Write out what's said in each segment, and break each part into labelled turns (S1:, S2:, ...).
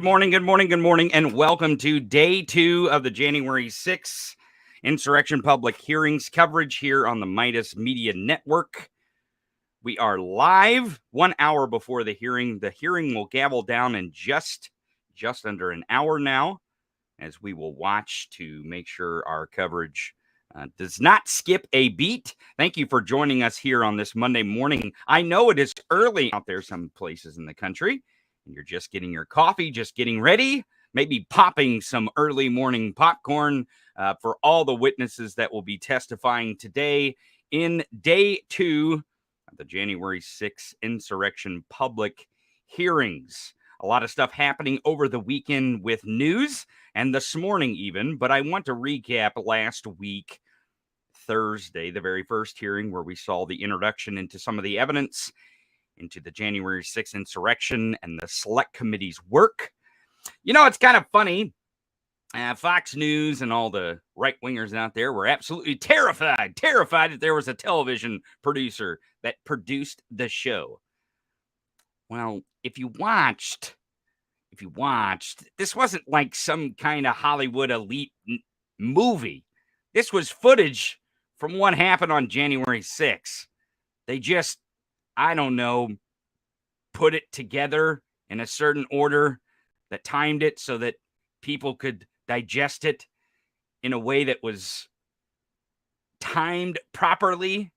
S1: Good morning, and welcome to day 2 of the January 6th Insurrection Public Hearings coverage here on the Midas Media Network. We are live 1 hour before the hearing. The hearing will gavel down in just under an hour now, as we will watch to make sure our coverage does not skip a beat. Thank you for joining us here on this Monday morning. I know it is early out there some places in the country, and you're just getting your coffee, just getting ready, maybe popping some early morning popcorn for all the witnesses that will be testifying today in day 2 of the January 6th Insurrection Public Hearings. A lot of stuff happening over the weekend with news and this morning even, but I want to recap last week, Thursday, the very first hearing where we saw the introduction into some of the evidence into the January 6th insurrection and the select committee's work. You know, it's kind of funny. Fox News and all the right-wingers out there were absolutely terrified that there was a television producer that produced the show. Well, if you watched, this wasn't like some kind of Hollywood elite movie. This was footage from what happened on January 6th. They just, I don't know, put it together in a certain order that timed it so that people could digest it in a way that was timed properly.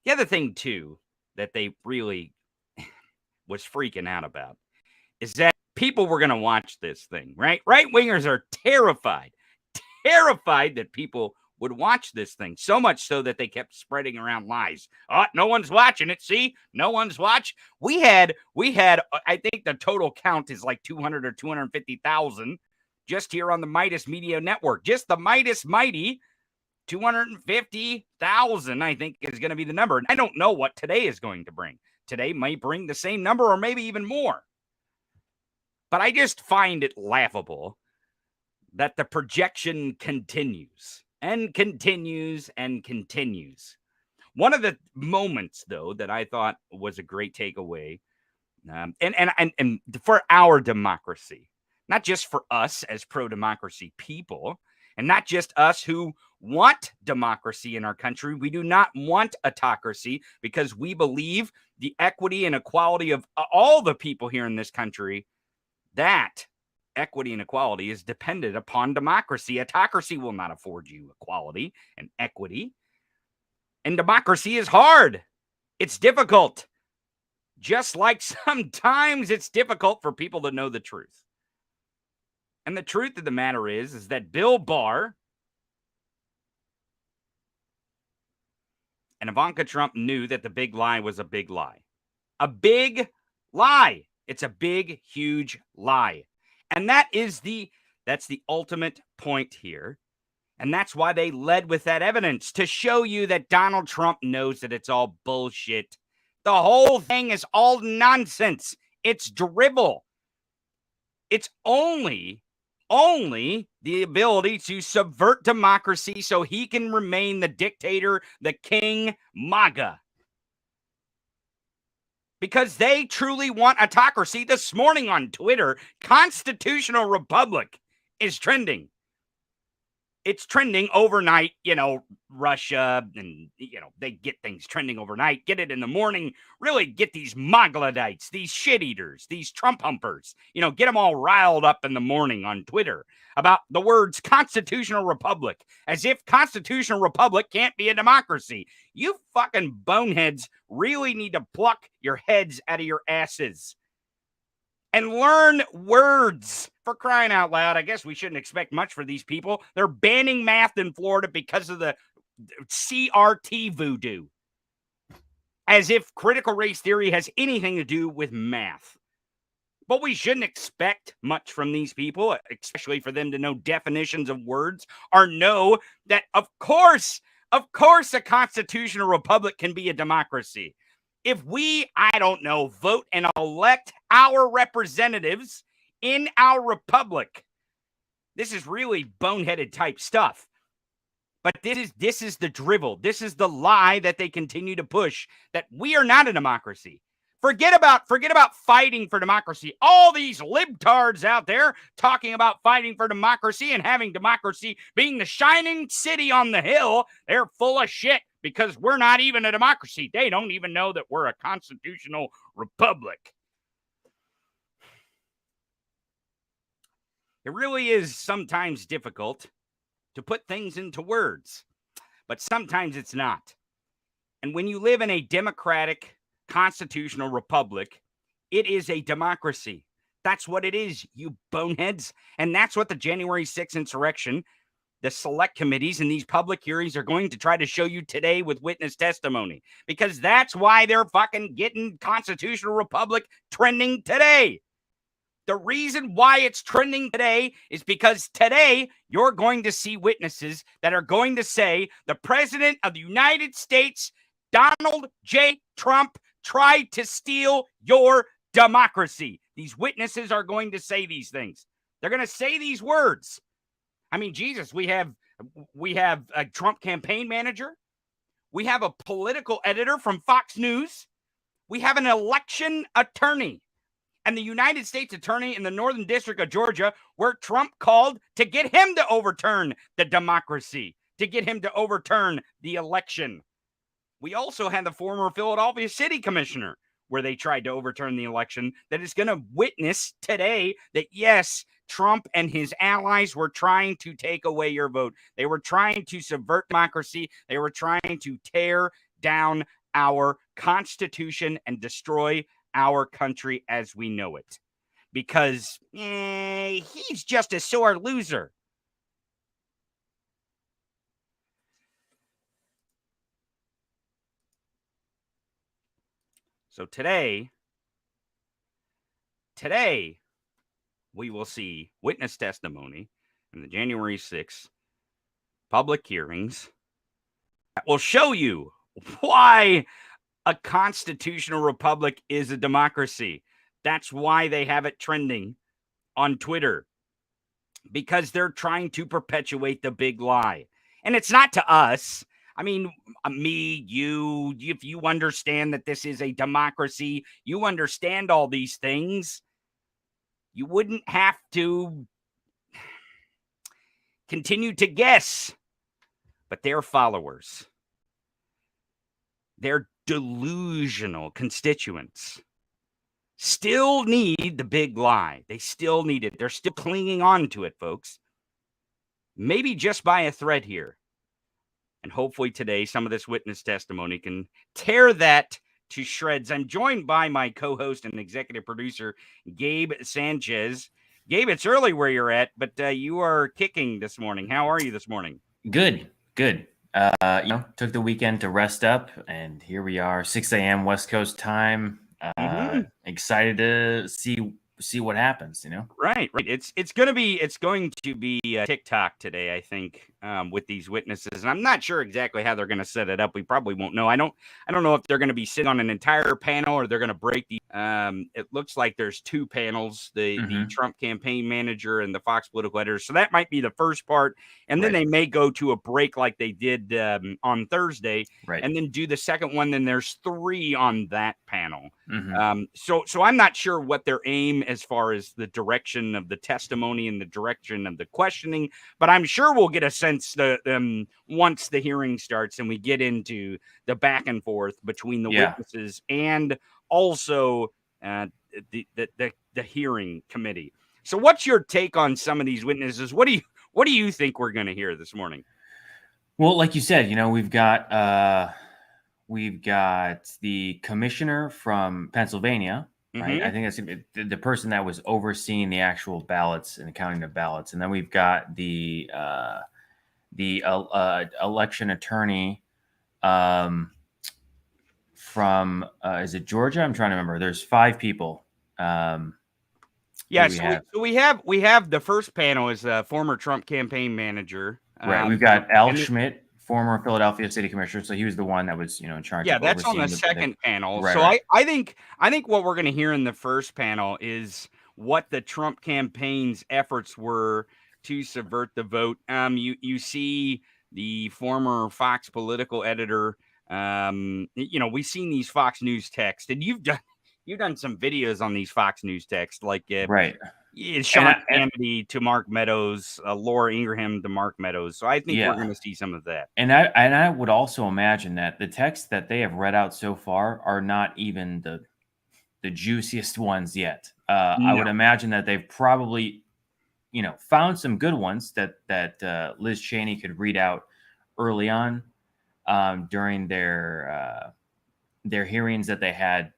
S1: The other thing, too, that they really was freaking out about is that people were going to watch this thing, right? Right-wingers are terrified that people would watch this thing, so much so that they kept spreading around lies. Oh, no one's watching it. See, no one's watched. We had, I think the total count is like 200 or 250,000 just here on the Midas Media Network. Just the Midas Mighty, 250,000, I think, is going to be the number. And I don't know what today is going to bring. Today might bring the same number or maybe even more. But I just find it laughable that the projection continues and continues and continues. One of the moments, though, that I thought was a great takeaway, and for our democracy, not just for us as pro-democracy people, and not just us who want democracy in our country. We do not want autocracy because we believe the equity and equality of all the people here in this country, that equity and equality is dependent upon democracy. Autocracy will not afford you equality and equity. And democracy is hard. It's difficult. Just like sometimes it's difficult for people to know the truth. And the truth of the matter is that Bill Barr and Ivanka Trump knew that the big lie was a big lie. A big lie. It's a big, huge lie. And that's the ultimate point here. And that's why they led with that evidence, to show you that Donald Trump knows that it's all bullshit. The whole thing is all nonsense. It's dribble. It's only the ability to subvert democracy so he can remain the dictator, the king, MAGA. Because they truly want autocracy. This morning on Twitter, Constitutional Republic is trending. It's trending overnight, Russia, and, they get things trending overnight, get it in the morning, really get these Mogladites, these shit-eaters, these Trump humpers, get them all riled up in the morning on Twitter about the words Constitutional Republic, as if Constitutional Republic can't be a democracy. You fucking boneheads really need to pluck your heads out of your asses and learn words, for crying out loud. I guess we shouldn't expect much for these people. They're banning math in Florida because of the CRT voodoo. As if critical race theory has anything to do with math. But we shouldn't expect much from these people, especially for them to know definitions of words or know that, of course, a constitutional republic can be a democracy. If we, vote and elect our representatives in our republic, this is really boneheaded type stuff. But this is the drivel. This is the lie that they continue to push, that we are not a democracy. Forget about fighting for democracy. All these libtards out there talking about fighting for democracy and having democracy being the shining city on the hill, they're full of shit because we're not even a democracy. They don't even know that we're a constitutional republic. It really is sometimes difficult to put things into words, but sometimes it's not. And when you live in a democratic constitutional republic, it is a democracy. That's what it is, you boneheads. And that's what the January 6th insurrection, the select committees, and these public hearings are going to try to show you today with witness testimony, because that's why they're fucking getting constitutional republic trending today. The reason why it's trending today is because today you're going to see witnesses that are going to say the President of the United States, Donald J. Trump, tried to steal your democracy. These witnesses are going to say these things. They're going to say these words. I mean, Jesus, we have a Trump campaign manager. We have a political editor from Fox News. We have an election attorney. And the United States attorney in the Northern District of Georgia, where Trump called to get him to overturn the democracy, to get him to overturn the election. We also had the former Philadelphia City Commissioner, where they tried to overturn the election, that is going to witness today that, yes, Trump and his allies were trying to take away your vote. They were trying to subvert democracy. They were trying to tear down our Constitution and destroy our country as we know it, because he's just a sore loser. So today we will see witness testimony in the January 6th public hearings that will show you why a constitutional republic is a democracy. That's why they have it trending on Twitter, because they're trying to perpetuate the big lie. And it's not to us. I mean, me, you, if you understand that this is a democracy, you understand all these things, you wouldn't have to continue to guess. But their followers, their delusional constituents, still need the big lie. They still need it. They're still clinging on to it, folks. Maybe just by a thread here. And hopefully today, some of this witness testimony can tear that to shreds. I'm joined by my co-host and executive producer, Gabe Sanchez. Gabe, it's early where you're at, but you are kicking this morning. How are you this morning?
S2: Good. Took the weekend to rest up, and here we are, 6 a.m. West Coast time. Excited to see what happens.
S1: Right. It's going to be TikTok today, I think, with these witnesses, and I'm not sure exactly how they're going to set it up. We probably won't know. I don't know if they're going to be sitting on an entire panel or they're going to break the. It looks like there's two panels: the Trump campaign manager and the Fox political editor. So that might be the first part, and then they may go to a break like they did on Thursday, and then do the second one. Then there's three on that panel. So I'm not sure what their aim as far as the direction of the testimony and the direction of the questioning, but I'm sure we'll get a sense once the hearing starts and we get into the back and forth between the witnesses and also the hearing committee. So what's your take on some of these witnesses? What do you think we're going to hear this morning?
S2: Well, like you said, we've got the commissioner from Pennsylvania, right? I think that's the person that was overseeing the actual ballots and the counting of ballots. And then we've got the election attorney from is it Georgia? I'm trying to remember. There's 5 people.
S1: We have the first panel is a former Trump campaign manager.
S2: Right. We've got Al Schmidt, former Philadelphia City Commissioner. So he was the one that was, in charge.
S1: Yeah, that's on the second panel. Right, so right. I think what we're going to hear in the first panel is what the Trump campaign's efforts were to subvert the vote. You see the former Fox political editor. We've seen these Fox News texts, and you've some videos on these Fox News texts, like
S2: right.
S1: Sean Hannity to Mark Meadows, Laura Ingraham to Mark Meadows. So I think we're going to see some of that.
S2: And I would also imagine that the texts that they have read out so far are not even the juiciest ones yet. I would imagine that they've probably, found some good ones that Liz Cheney could read out early on during their hearings that they had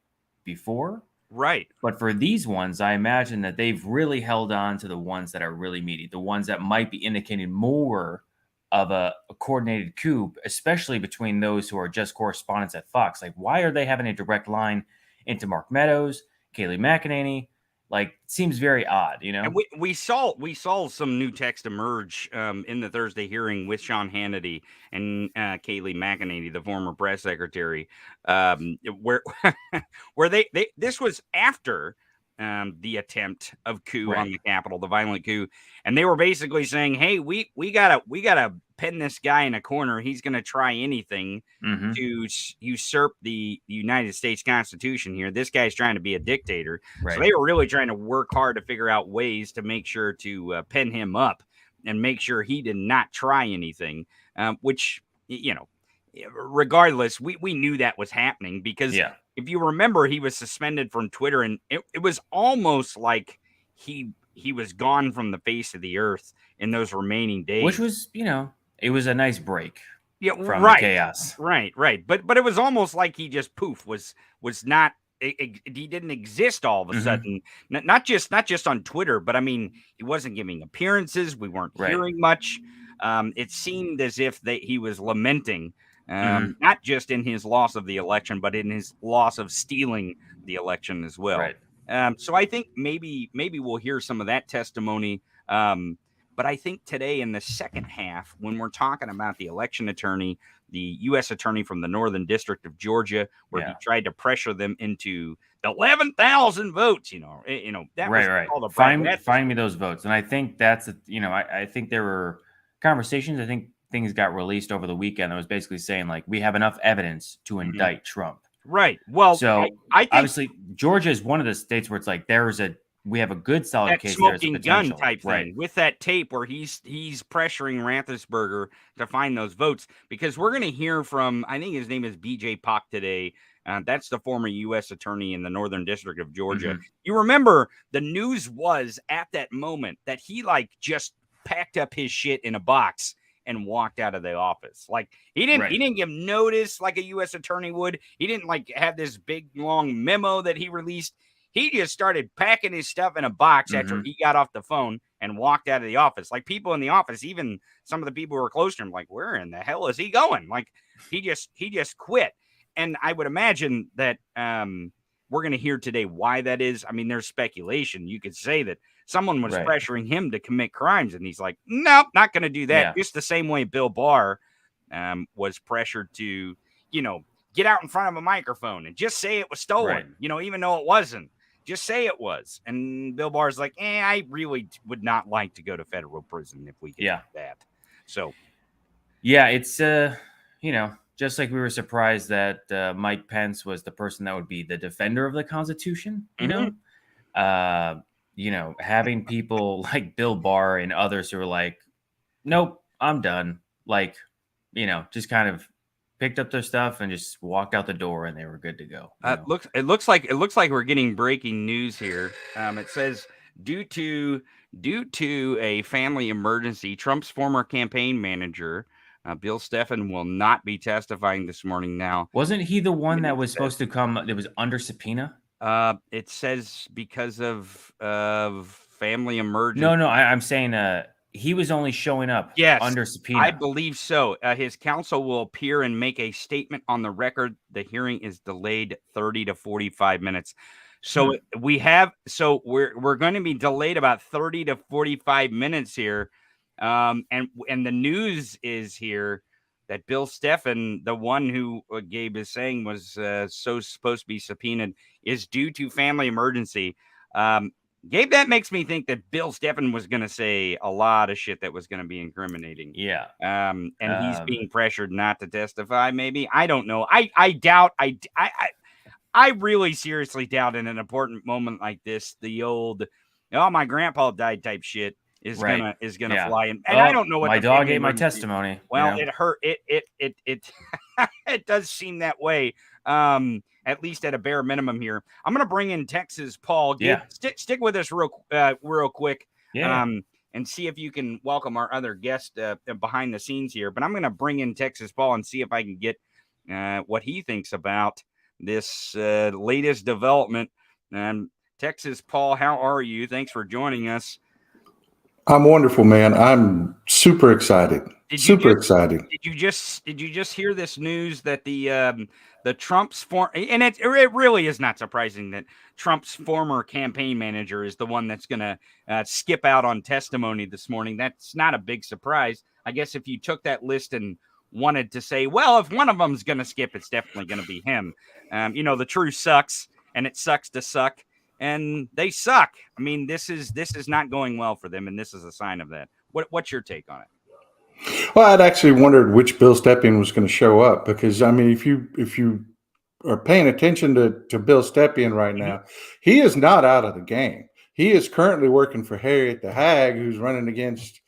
S2: before.
S1: Right.
S2: But for these ones, I imagine that they've really held on to the ones that are really meaty, the ones that might be indicating more of a coordinated coup, especially between those who are just correspondents at Fox. Like, why are they having a direct line into Mark Meadows, Kayleigh McEnany? Like, it seems very odd,
S1: And we saw some new text emerge in the Thursday hearing with Sean Hannity and Kayleigh McEnany, the former press secretary, where where they this was after the attempt of coup on the Capitol, the violent coup, and they were basically saying, "Hey, we gotta pin this guy in a corner. He's gonna try anything to usurp the United States Constitution here. This guy's trying to be a dictator." So they were really trying to work hard to figure out ways to make sure to pin him up and make sure he did not try anything, which, regardless, we knew that was happening because if you remember, he was suspended from Twitter, and it was almost like he was gone from the face of the earth in those remaining days.
S2: Which was, it was a nice break.
S1: Yeah,
S2: from the chaos.
S1: Right. But it was almost like he just was not. He didn't exist all of a sudden. Not just on Twitter, but I mean, he wasn't giving appearances. We weren't hearing much. It seemed as if he was lamenting. Not just in his loss of the election, but in his loss of stealing the election as well.
S2: Right.
S1: So I think maybe we'll hear some of that testimony. But I think today in the second half, when we're talking about the election attorney, the U.S. attorney from the Northern District of Georgia, where he tried to pressure them into 11,000 votes, that was all the
S2: find me those votes. And I think that's, I think there were conversations. I think things got released over the weekend that was basically saying, like, we have enough evidence to indict Trump.
S1: Right. Well,
S2: so
S1: I think
S2: obviously Georgia is one of the states where it's like we have a good solid case.
S1: Smoking gun type thing with that tape where he's pressuring Rathensperger to find those votes, because we're going to hear from, I think his name is BJ Pak today. That's the former U.S. attorney in the Northern District of Georgia. You remember the news was at that moment that he just packed up his shit in a box and walked out of the office. Like he didn't give notice like a U.S. attorney would. He didn't have this big long memo that he released. He just started packing his stuff in a box after he got off the phone and walked out of the office. Like people in the office, even some of the people who were close to him, like, where in the hell is he going? Like he just quit. And I would imagine that we're going to hear today why that is. I mean, there's speculation. You could say that someone was pressuring him to commit crimes, and he's like, nope, not going to do that. Just the same way Bill Barr was pressured to, get out in front of a microphone and just say it was stolen, even though it wasn't. Just say it was. And Bill Barr's like, I really would not like to go to federal prison if we could do that. So,
S2: it's, just like we were surprised that Mike Pence was the person that would be the defender of the Constitution, having people like Bill Barr and others who are like, nope, I'm done. Like, just kind of picked up their stuff and just walked out the door, and they were good to go.
S1: It looks like we're getting breaking news here. It says due to a family emergency, Trump's former campaign manager, Bill Stephan, will not be testifying this morning. Now,
S2: wasn't he the one that was supposed to come? It was under subpoena.
S1: It says because of family emergency.
S2: No, I'm saying he was only showing up under subpoena.
S1: I believe so. His counsel will appear and make a statement on the record. The hearing is delayed 30 to 45 minutes. So we're going to be delayed about 30 to 45 minutes here. And the news is here that Bill Stephan, the one who Gabe is saying was supposed to be subpoenaed, is due to family emergency. Gabe, that makes me think that Bill Stephan was going to say a lot of shit that was going to be incriminating.
S2: Yeah.
S1: And he's being pressured not to testify. Maybe, I don't know. I doubt. I really seriously doubt in an important moment like this, the old, oh, my grandpa died type shit is
S2: Right.
S1: gonna fly. And
S2: Oh,
S1: I don't know what
S2: my
S1: the
S2: dog
S1: family
S2: ate my
S1: emergency.
S2: testimony.
S1: Well, it hurt. It it does seem that way. At least at a bare minimum here. I'm gonna bring in Texas Paul. Gabe, stick with us real quick.
S2: Yeah.
S1: And see if you can welcome our other guest behind the scenes here. But I'm going to bring in Texas Paul and see if I can get what he thinks about this latest development. Texas Paul, how are you? Thanks for joining us.
S3: I'm wonderful, man. I'm super excited. Excited.
S1: Did you just hear this news that the Trump's and it really is not surprising that Trump's former campaign manager is the one that's going to skip out on testimony this morning. That's not a big surprise. I guess if you took that list and wanted to say, well, if one of them's going to skip, it's definitely going to be him. The truth sucks, and it sucks to suck, and they suck. I mean, this is not going well for them, and this is a sign of that. What's your take on it?
S3: Well, I'd actually wondered which Bill Stepien was going to show up because, I mean, if you are paying attention to Bill Stepien right now, he is not out of the game. He is currently working for Harriet the Hag, who's running against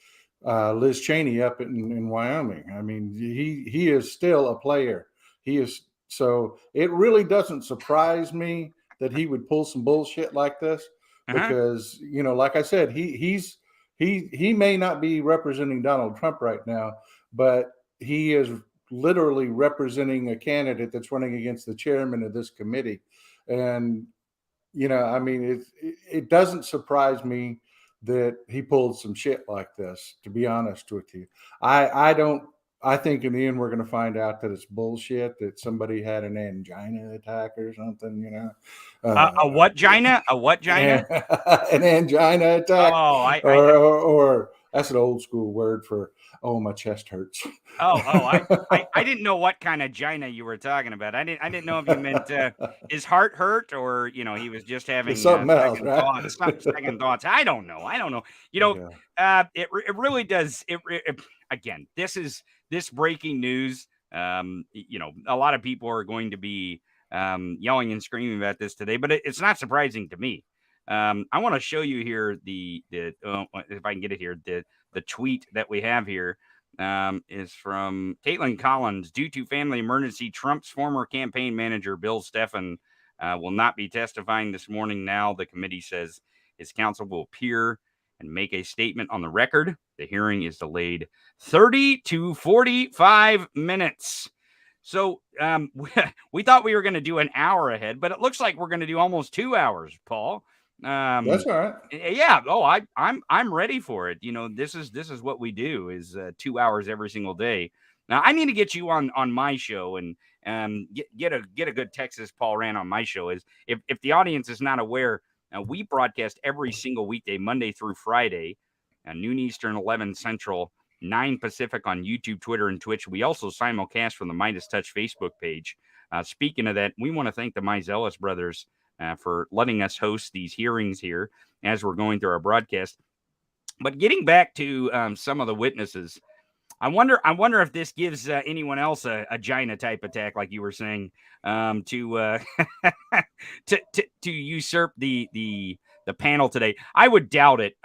S3: Liz Cheney up in Wyoming. I mean, he is still a player. He is. So it really doesn't surprise me that he would pull some bullshit like this because, like I said, he may not be representing Donald Trump right now, but he is literally representing a candidate that's running against the chairman of this committee. And, I mean, it doesn't surprise me that he pulled some shit like this, to be honest with you. I think in the end, we're going to find out that it's bullshit, that somebody had an angina attack or something,
S1: a what gina? A what gina?
S3: An angina attack.
S1: Oh,
S3: or that's an old school word for, oh, my chest hurts.
S1: I didn't know what kind of gina you were talking about. I didn't know if you meant his heart hurt or, he was just having
S3: something else,
S1: second thoughts. I don't know. It really does. Again, this breaking news. A lot of people are going to be yelling and screaming about this today, but it's not surprising to me. I want to show you here if I can get it here, the tweet that we have here is from Caitlin Collins. Due to family emergency, Trump's former campaign manager, Bill Stepien, will not be testifying this morning. Now the committee says his counsel will appear and make a statement on the record. The hearing is delayed 30 to 45 minutes. So we thought we were going to do an hour ahead, but it looks like we're going to do almost 2 hours, Paul.
S3: That's all right.
S1: Yeah. Oh, I'm ready for it. This is what we do is 2 hours every single day. Now I need to get you on my show and get a good Texas Paul rant on my show. Is if the audience is not aware, we broadcast every single weekday, Monday through Friday, noon Eastern, 11 Central, 9 Pacific on YouTube, Twitter, and Twitch. We also simulcast from the Midas Touch Facebook page. Speaking of that, we want to thank the Myzelis brothers for letting us host these hearings here as we're going through our broadcast. But getting back to some of the witnesses, I wonder if this gives anyone else a gina type attack, like you were saying, to usurp the panel today. I would doubt it.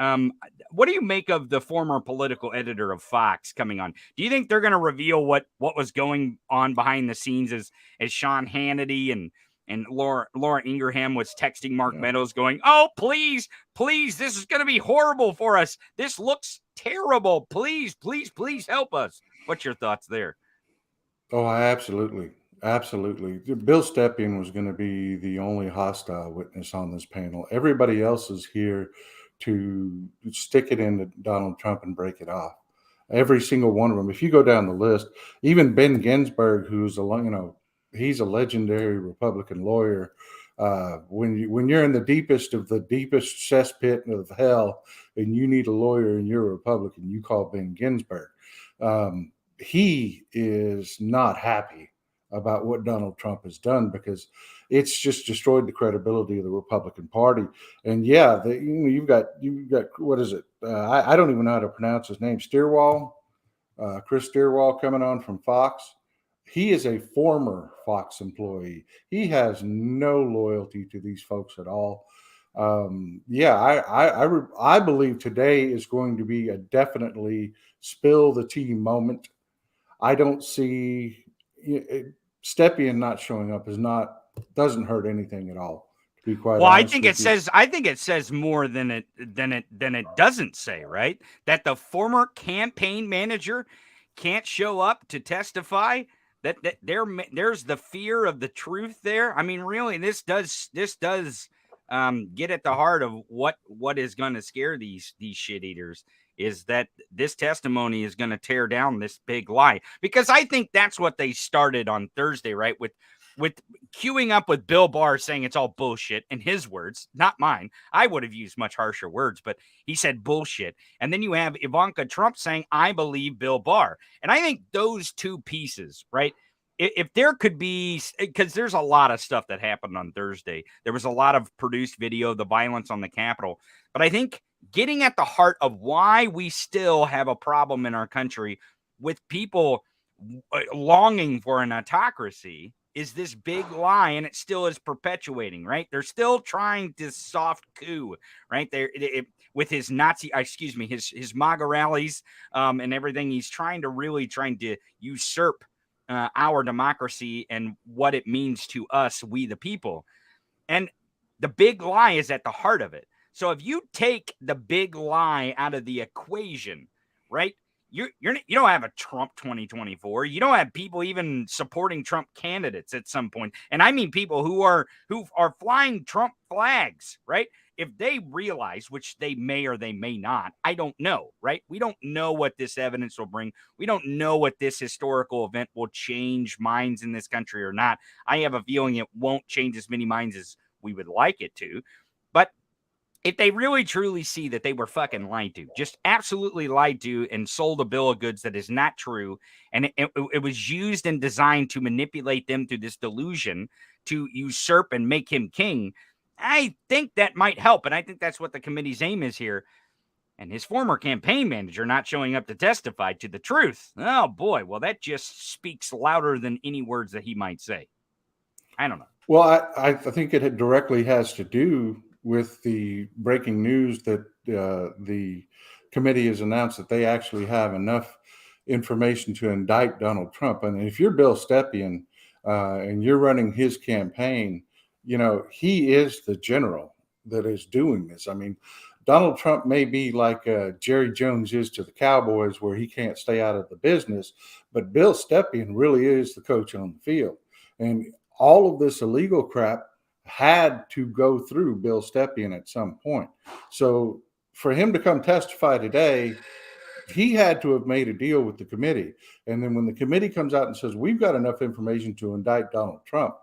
S1: What do you make of the former political editor of Fox coming on? Do you think they're going to reveal what was going on behind the scenes as Sean Hannity and Laura Ingraham was texting Mark Meadows going, oh, please, this is going to be horrible for us. This looks terrible. Please help us. What's your thoughts there?
S3: Oh, absolutely. Bill Stepien was going to be the only hostile witness on this panel. Everybody else is here to stick it into Donald Trump and break it off. Every single one of them. If you go down the list, even Ben Ginsburg, who's he's a legendary Republican lawyer. When you're in the deepest of the deepest cesspit of hell and you need a lawyer and you're a Republican, you call Ben Ginsburg. He is not happy about what Donald Trump has done because it's just destroyed the credibility of the Republican Party. And yeah, you've got what is it? I don't even know how to pronounce his name. Chris Steerwall coming on from Fox. He is a former Fox employee. He has no loyalty to these folks at all. I believe today is going to be a definitely spill the tea moment. I don't see Stepien not showing up doesn't hurt anything at all. To be quite
S1: Well,
S3: honest with you.
S1: I think it says more than it doesn't say, right? That the former campaign manager can't show up to testify. That there's the fear of the truth there. I mean, really, this does get at the heart of what is going to scare these shit eaters, is that this testimony is going to tear down this big lie, because I think that's what they started on Thursday, right? With queuing up with Bill Barr saying it's all bullshit, in his words, not mine. I would have used much harsher words, but he said bullshit. And then you have Ivanka Trump saying, I believe Bill Barr. And I think those two pieces, right? If there could be, because there's a lot of stuff that happened on Thursday. There was a lot of produced video of the violence on the Capitol. But I think getting at the heart of why we still have a problem in our country with people longing for an autocracy is this big lie, and it still is perpetuating, right? They're still trying this soft coup, right? With his Nazi, his MAGA rallies and everything. He's trying to usurp our democracy and what it means to us, we the people. And the big lie is at the heart of it. So if you take the big lie out of the equation, right? You don't have a Trump 2024. You don't have people even supporting Trump candidates at some point. And I mean people who are flying Trump flags, right? If they realize, which they may or they may not, I don't know, right? We don't know what this evidence will bring. We don't know what this historical event will change minds in this country or not. I have a feeling it won't change as many minds as we would like it to. But if they really truly see that they were fucking lied to, just absolutely lied to, and sold a bill of goods that is not true, and it was used and designed to manipulate them through this delusion to usurp and make him king, I think that might help. And I think that's what the committee's aim is here. And his former campaign manager not showing up to testify to the truth. Oh, boy. Well, that just speaks louder than any words that he might say. I don't know.
S3: Well, I think it directly has to do with the breaking news that the committee has announced that they actually have enough information to indict Donald Trump. And if you're Bill Stepien and you're running his campaign, he is the general that is doing this. I mean, Donald Trump may be like Jerry Jones is to the Cowboys, where he can't stay out of the business, but Bill Stepien really is the coach on the field. And all of this illegal crap had to go through Bill Stepien at some point. So for him to come testify today, he had to have made a deal with the committee. And then when the committee comes out and says, we've got enough information to indict Donald Trump,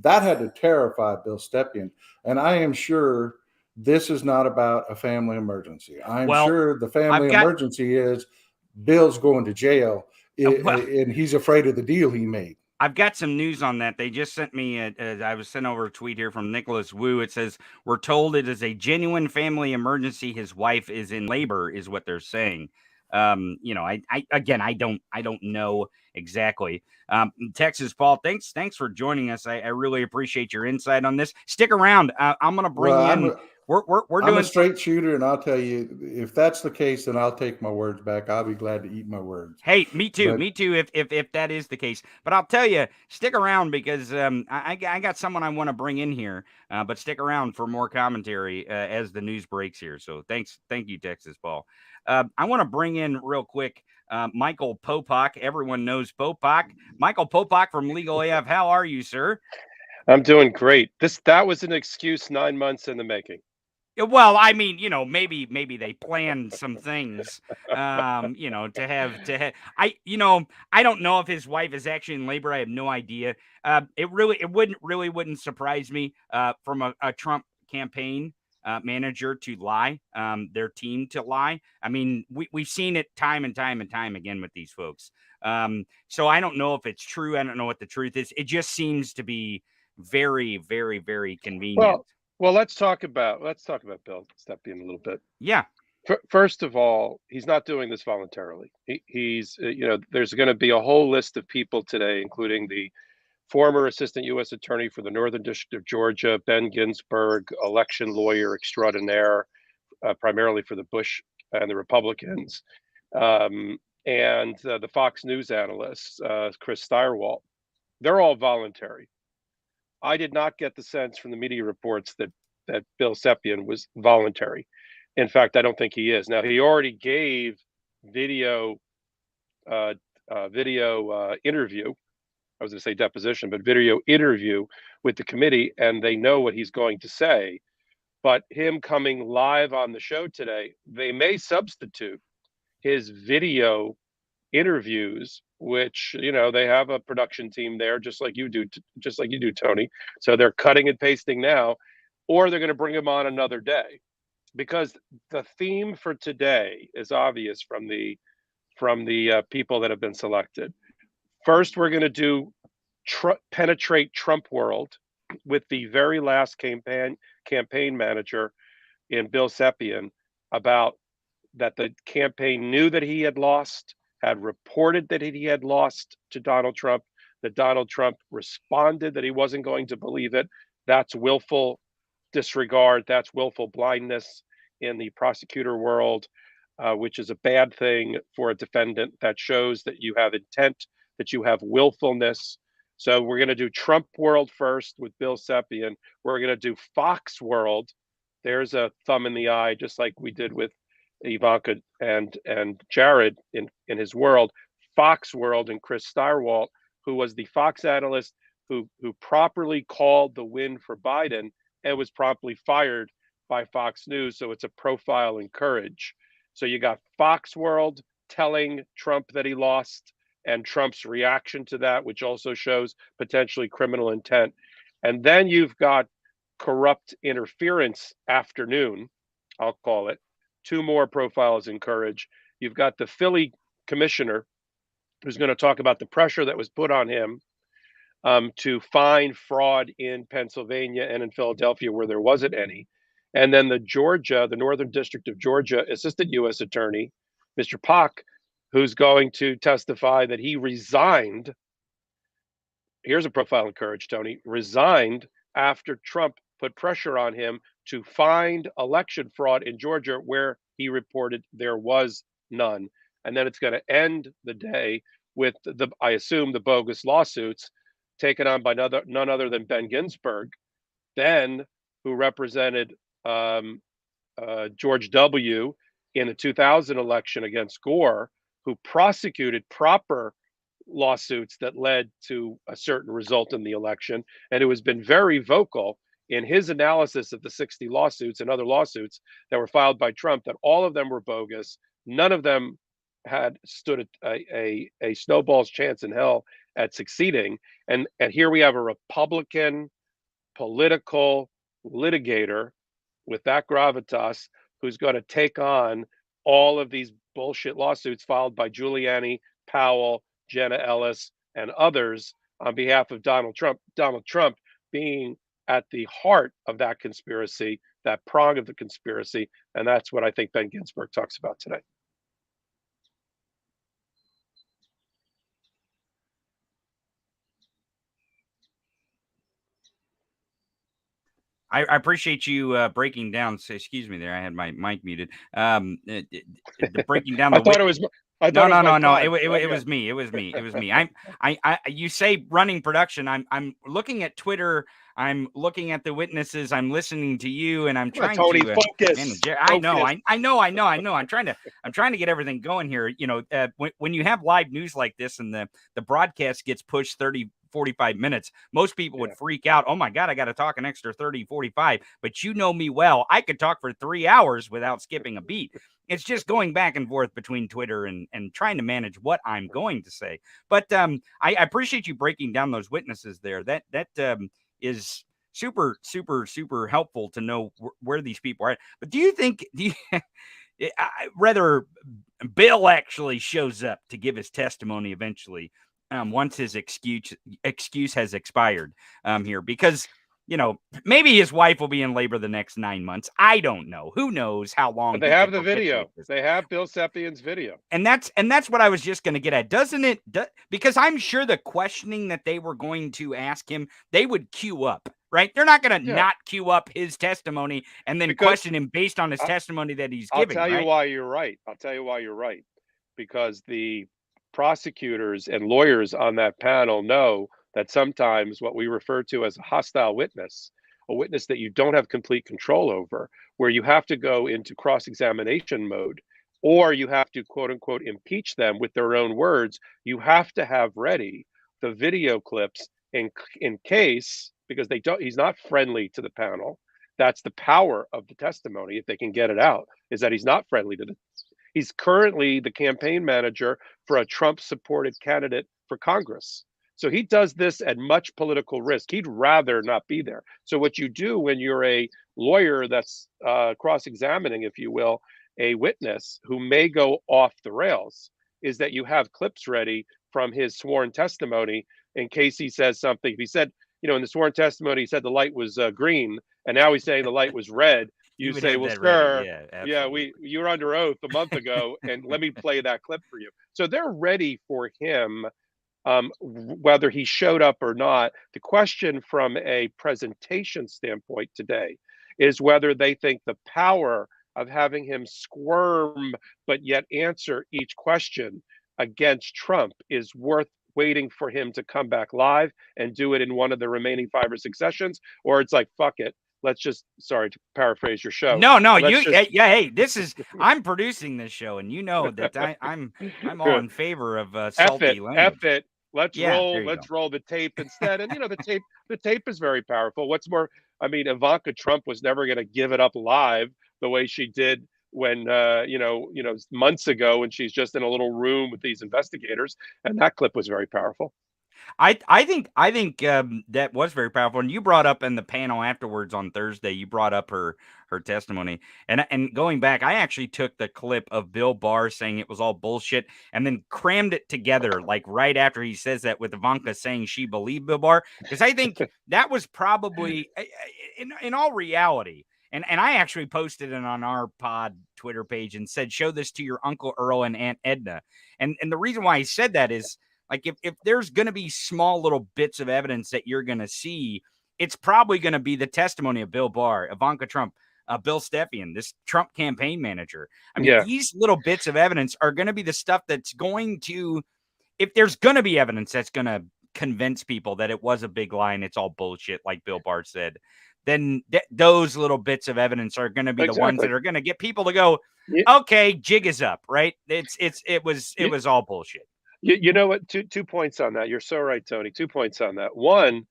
S3: that had to terrify Bill Stepien. And I am sure this is not about a family emergency. I'm sure the family emergency is Bill's going to jail and he's afraid of the deal he made.
S1: I've got some news on that. They just sent me, I was sent over a tweet here from Nicholas Wu. It says, we're told it is a genuine family emergency. His wife is in labor, is what they're saying. I don't know exactly. Texas Paul, thanks for joining us. I really appreciate your insight on this. Stick around. I'm going to bring in. We're doing
S3: a straight shooter, and I'll tell you, if that's the case, then I'll take my words back. I'll be glad to eat my words.
S1: Hey, me too. If that is the case, but I'll tell you, stick around, because I got someone I want to bring in here. But stick around for more commentary as the news breaks here. So thank you, Texas Paul. I want to bring in real quick Michael Popok. Everyone knows Popok. Michael Popok from Legal AF. How are you, sir?
S4: I'm doing great. That was an excuse 9 months in the making.
S1: Well, I mean, maybe they planned some things, to have. I don't know if his wife is actually in labor. I have no idea. It wouldn't surprise me from a Trump campaign manager to lie, their team to lie. I mean, we've seen it time and time again with these folks. So I don't know if it's true. I don't know what the truth is. It just seems to be very, very, very convenient.
S4: Well, let's talk about Bill Stepien a little bit.
S1: Yeah.
S4: First of all, he's not doing this voluntarily. He's, there's going to be a whole list of people today, including the former assistant U.S. attorney for the Northern District of Georgia, Ben Ginsburg, election lawyer extraordinaire, primarily for the Bush and the Republicans, and the Fox News analyst, Chris Stirewalt. They're all voluntary. I did not get the sense from the media reports that Bill Sepien was voluntary. In fact, I don't think he is. Now, he already gave video interview. I was going to say deposition, but video interview with the committee, and they know what he's going to say. But him coming live on the show today, they may substitute his video interviews, which, they have a production team there, just like you do, Tony. So they're cutting and pasting now, or they're going to bring him on another day, because the theme for today is obvious from the people that have been selected. First, we're going to do penetrate Trump world with the very last campaign manager in Bill Sepien, about that the campaign knew that he had lost, had reported that he had lost to Donald Trump, that Donald Trump responded that he wasn't going to believe it. That's willful disregard. That's willful blindness in the prosecutor world, which is a bad thing for a defendant. That shows that you have intent, that you have willfulness. So we're going to do Trump world first with Bill Sepien. We're going to do Fox world. There's a thumb in the eye, just like we did with Ivanka and Jared in his world. Fox world and Chris Stirewalt, who was the Fox analyst who properly called the win for Biden and was promptly fired by Fox News. So it's a profile in courage. So you got Fox world telling Trump that he lost, and Trump's reaction to that, which also shows potentially criminal intent. And then you've got corrupt interference afternoon, I'll call it. Two more profiles in courage. You've got the Philly commissioner, who's going to talk about the pressure that was put on him to find fraud in Pennsylvania and in Philadelphia, where there wasn't any. And then the Northern District of Georgia assistant U.S. attorney, Mr. Pak, who's going to testify that he resigned. Here's a profile in courage, Tony. Resigned after Trump put pressure on him to find election fraud in Georgia, where he reported there was none. And then it's going to end the day with I assume, the bogus lawsuits taken on by none other than Ben Ginsburg, then who represented George W. in the 2000 election against Gore, who prosecuted proper lawsuits that led to a certain result in the election, and who has been very vocal in his analysis of the 60 lawsuits and other lawsuits that were filed by Trump, that all of them were bogus. None of them had stood a snowball's chance in hell at succeeding. And here we have a Republican political litigator with that gravitas who's going to take on all of these bullshit lawsuits filed by Giuliani, Powell, Jenna Ellis, and others on behalf of Donald Trump. Donald Trump being at the heart of that conspiracy, that prong of the conspiracy. And that's what I think Ben Ginsburg talks about today.
S1: I appreciate you breaking down. So, excuse me, there. I had my mic muted. Breaking down.
S4: I thought it was.
S1: No. It was me. It was me. You say running production. I'm looking at Twitter. I'm looking at the witnesses. I'm listening to you, and I'm trying
S4: Tony,
S1: to
S4: focus.
S1: I know. I'm trying to get everything going here. When you have live news like this, and the broadcast gets pushed 30, 45 minutes, most people would freak out. Oh my God, I got to talk an extra 30, 45. But you know me well. I could talk for 3 hours without skipping a beat. It's just going back and forth between Twitter and trying to manage what I'm going to say. But I appreciate you breaking down those witnesses there. That is super, super, super helpful to know where these people are. But do you think whether Bill actually shows up to give his testimony eventually, once his excuse has expired here? Because you know, maybe his wife will be in labor the next 9 months. I don't know. Who knows how long?
S4: But they have the video. They have Bill Sepian's video.
S1: And that's what I was just going to get at. Doesn't it? Because I'm sure the questioning that they were going to ask him, they would queue up, right? They're not going to not queue up his testimony and then question him based on his testimony that he's giving.
S4: I'll tell you why you're right. I'll tell you why you're right. Because the prosecutors and lawyers on that panel know that sometimes what we refer to as a hostile witness, a witness that you don't have complete control over, where you have to go into cross-examination mode, or you have to quote unquote impeach them with their own words, you have to have ready the video clips in case, because he's not friendly to the panel. That's the power of the testimony, if they can get it out, is that he's not friendly to he's currently the campaign manager for a Trump-supported candidate for Congress. So he does this at much political risk. He'd rather not be there. So what you do when you're a lawyer that's cross-examining, if you will, a witness who may go off the rails, is that you have clips ready from his sworn testimony in case he says something. If he said, in the sworn testimony, he said the light was green, and now he's saying the light was red. You say, well, sir, you were under oath a month ago, and let me play that clip for you. So they're ready for him, whether he showed up or not. The question from a presentation standpoint today is whether they think the power of having him squirm but yet answer each question against Trump is worth waiting for him to come back live and do it in one of the remaining 5 or 6 sessions, or it's like, fuck it. Let's just, sorry to paraphrase your show.
S1: No, hey, this is, I'm producing this show, and you know that I'm all in favor of salty language.
S4: F it. Let's roll the tape instead. And the tape is very powerful. What's more, Ivanka Trump was never going to give it up live the way she did when months ago, when she's just in a little room with these investigators, and that clip was very powerful.
S1: I think that was very powerful. And you brought up in the panel afterwards on Thursday, you brought up her testimony. And going back, I actually took the clip of Bill Barr saying it was all bullshit and then crammed it together, like right after he says that, with Ivanka saying she believed Bill Barr. Because I think that was probably, in all reality, and I actually posted it on our pod Twitter page and said, show this to your Uncle Earl and Aunt Edna. And the reason why he said that is, like, if there's going to be small little bits of evidence that you're going to see, it's probably going to be the testimony of Bill Barr, Ivanka Trump, Bill Stepien, this Trump campaign manager. These little bits of evidence are going to be the stuff that's going to, if there's going to be evidence that's going to convince people that it was a big lie and it's all bullshit, like Bill Barr said, then those little bits of evidence are going to be the ones that are going to get people to go, okay, jig is up, right? It was all bullshit.
S4: You know what? Two points on that. You're so right, Tony. 2 points on that. One,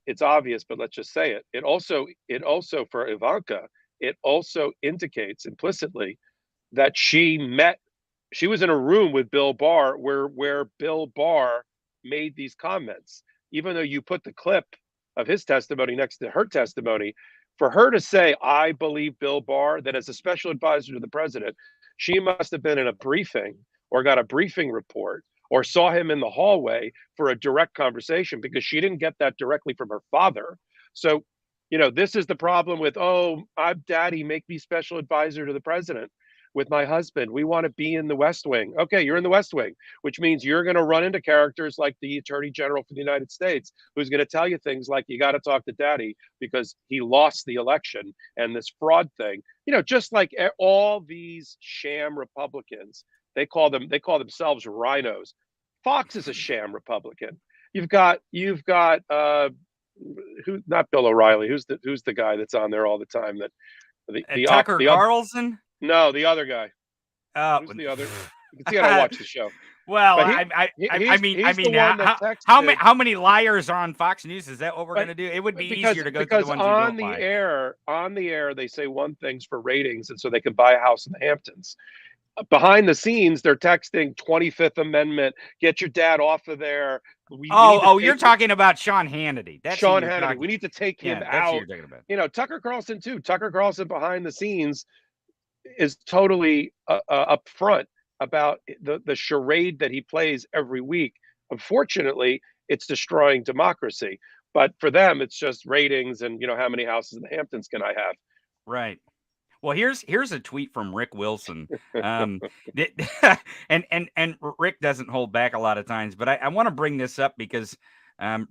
S4: it's obvious, but let's just say it. It also for Ivanka, it also indicates implicitly that she was in a room with Bill Barr where Bill Barr made these comments. Even though you put the clip of his testimony next to her testimony, for her to say, I believe Bill Barr, that as a special advisor to the president, she must have been in a briefing or got a briefing report or saw him in the hallway for a direct conversation, because she didn't get that directly from her father. So, this is the problem with, I'm daddy, make me special advisor to the president with my husband. We want to be in the West Wing. Okay, you're in the West Wing, which means you're going to run into characters like the Attorney General for the United States, who's going to tell you things like, you got to talk to daddy because he lost the election and this fraud thing. Just like all these sham Republicans, they call themselves rhinos. Fox is a sham Republican. You've got who, not Bill O'Reilly. Who's the guy that's on there all the time?
S1: Tucker Carlson?
S4: No, the other guy. Who's the other? You can see I don't watch the show.
S1: Well, how many liars are on Fox News? Is that what we're going to do? It would be easier to go to the ones who don't lie.
S4: On the air, they say one thing's for ratings, and so they can buy a house in the Hamptons. Behind the scenes, they're texting 25th Amendment. Get your dad off of there.
S1: You're talking about Sean Hannity. That's
S4: Sean Hannity. We need to take him out. Tucker Carlson too. Tucker Carlson behind the scenes is totally upfront about the charade that he plays every week. Unfortunately, it's destroying democracy. But for them, it's just ratings and, how many houses in the Hamptons can I have?
S1: Right. Well, here's a tweet from Rick Wilson. And Rick doesn't hold back a lot of times, but I want to bring this up because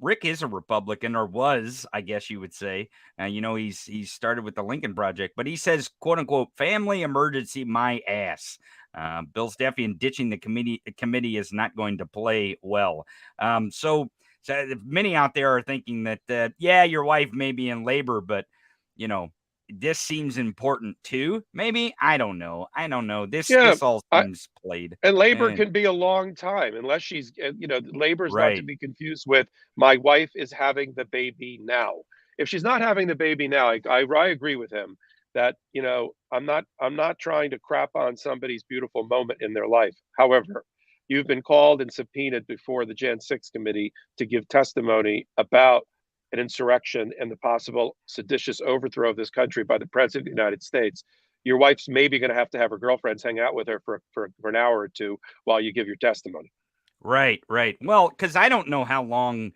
S1: Rick is a Republican, or was, I guess you would say. He's started with the Lincoln Project, but he says, "quote unquote, family emergency, my ass." Bill Stepien ditching the committee is not going to play well. So many out there are thinking that yeah, your wife may be in labor, but this seems important too. Maybe. I don't know. This all seems played.
S4: And labor can be a long time unless she's, labor is not to
S1: Right.
S4: be confused with my wife is having the baby now. If she's not having the baby now, I agree with him that, I'm not trying to crap on somebody's beautiful moment in their life. However, you've been called and subpoenaed before the Jan 6 committee to give testimony about an insurrection and the possible seditious overthrow of this country by the president of the United States. Your wife's maybe going to have her girlfriends hang out with her for an hour or two while you give your testimony.
S1: Right. Well, because I don't know how long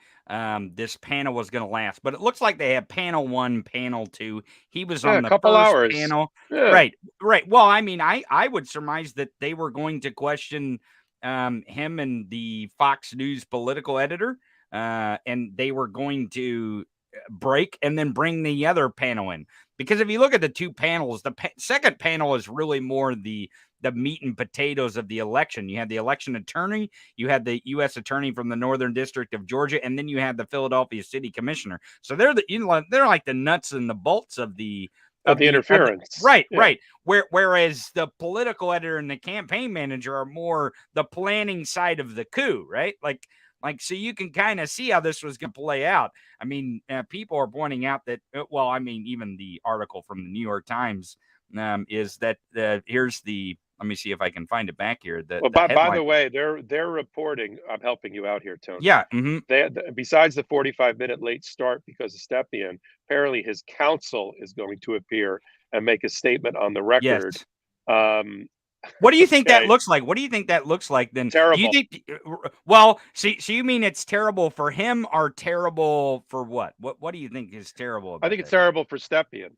S1: this panel was going to last, but it looks like they have panel 1, panel 2. He was on the
S4: a couple
S1: first
S4: hours.
S1: panel.
S4: Yeah.
S1: Right. Well, I mean, I would surmise that they were going to question him and the Fox News political editor, and they were going to break and then bring the other panel in. Because if you look at the two panels, the second panel is really more the meat and potatoes of the election. You had the election attorney, you had the U.S. attorney from the Northern District of Georgia, and then you had the Philadelphia City Commissioner. So they're they're like the nuts and the bolts of the
S4: interference.
S1: Right. Whereas the political editor and the campaign manager are more the planning side of the coup, right? Like, so you can kind of see how this was going to play out. I mean, people are pointing out that, well, I mean, even the article from the New York Times is that here's the, let me see if I can find it back here.
S4: By the way, they're reporting, I'm helping you out here, Tony.
S1: Yeah.
S4: Besides the 45-minute late start because of Stepien, apparently his counsel is going to appear and make a statement on the record.
S1: Yes. What do you think that looks like? What do you think that looks like then?
S4: Terrible.
S1: Do you think, well, so you mean it's terrible for him or terrible for what? What do you think is terrible about
S4: I think it's terrible for Stepien.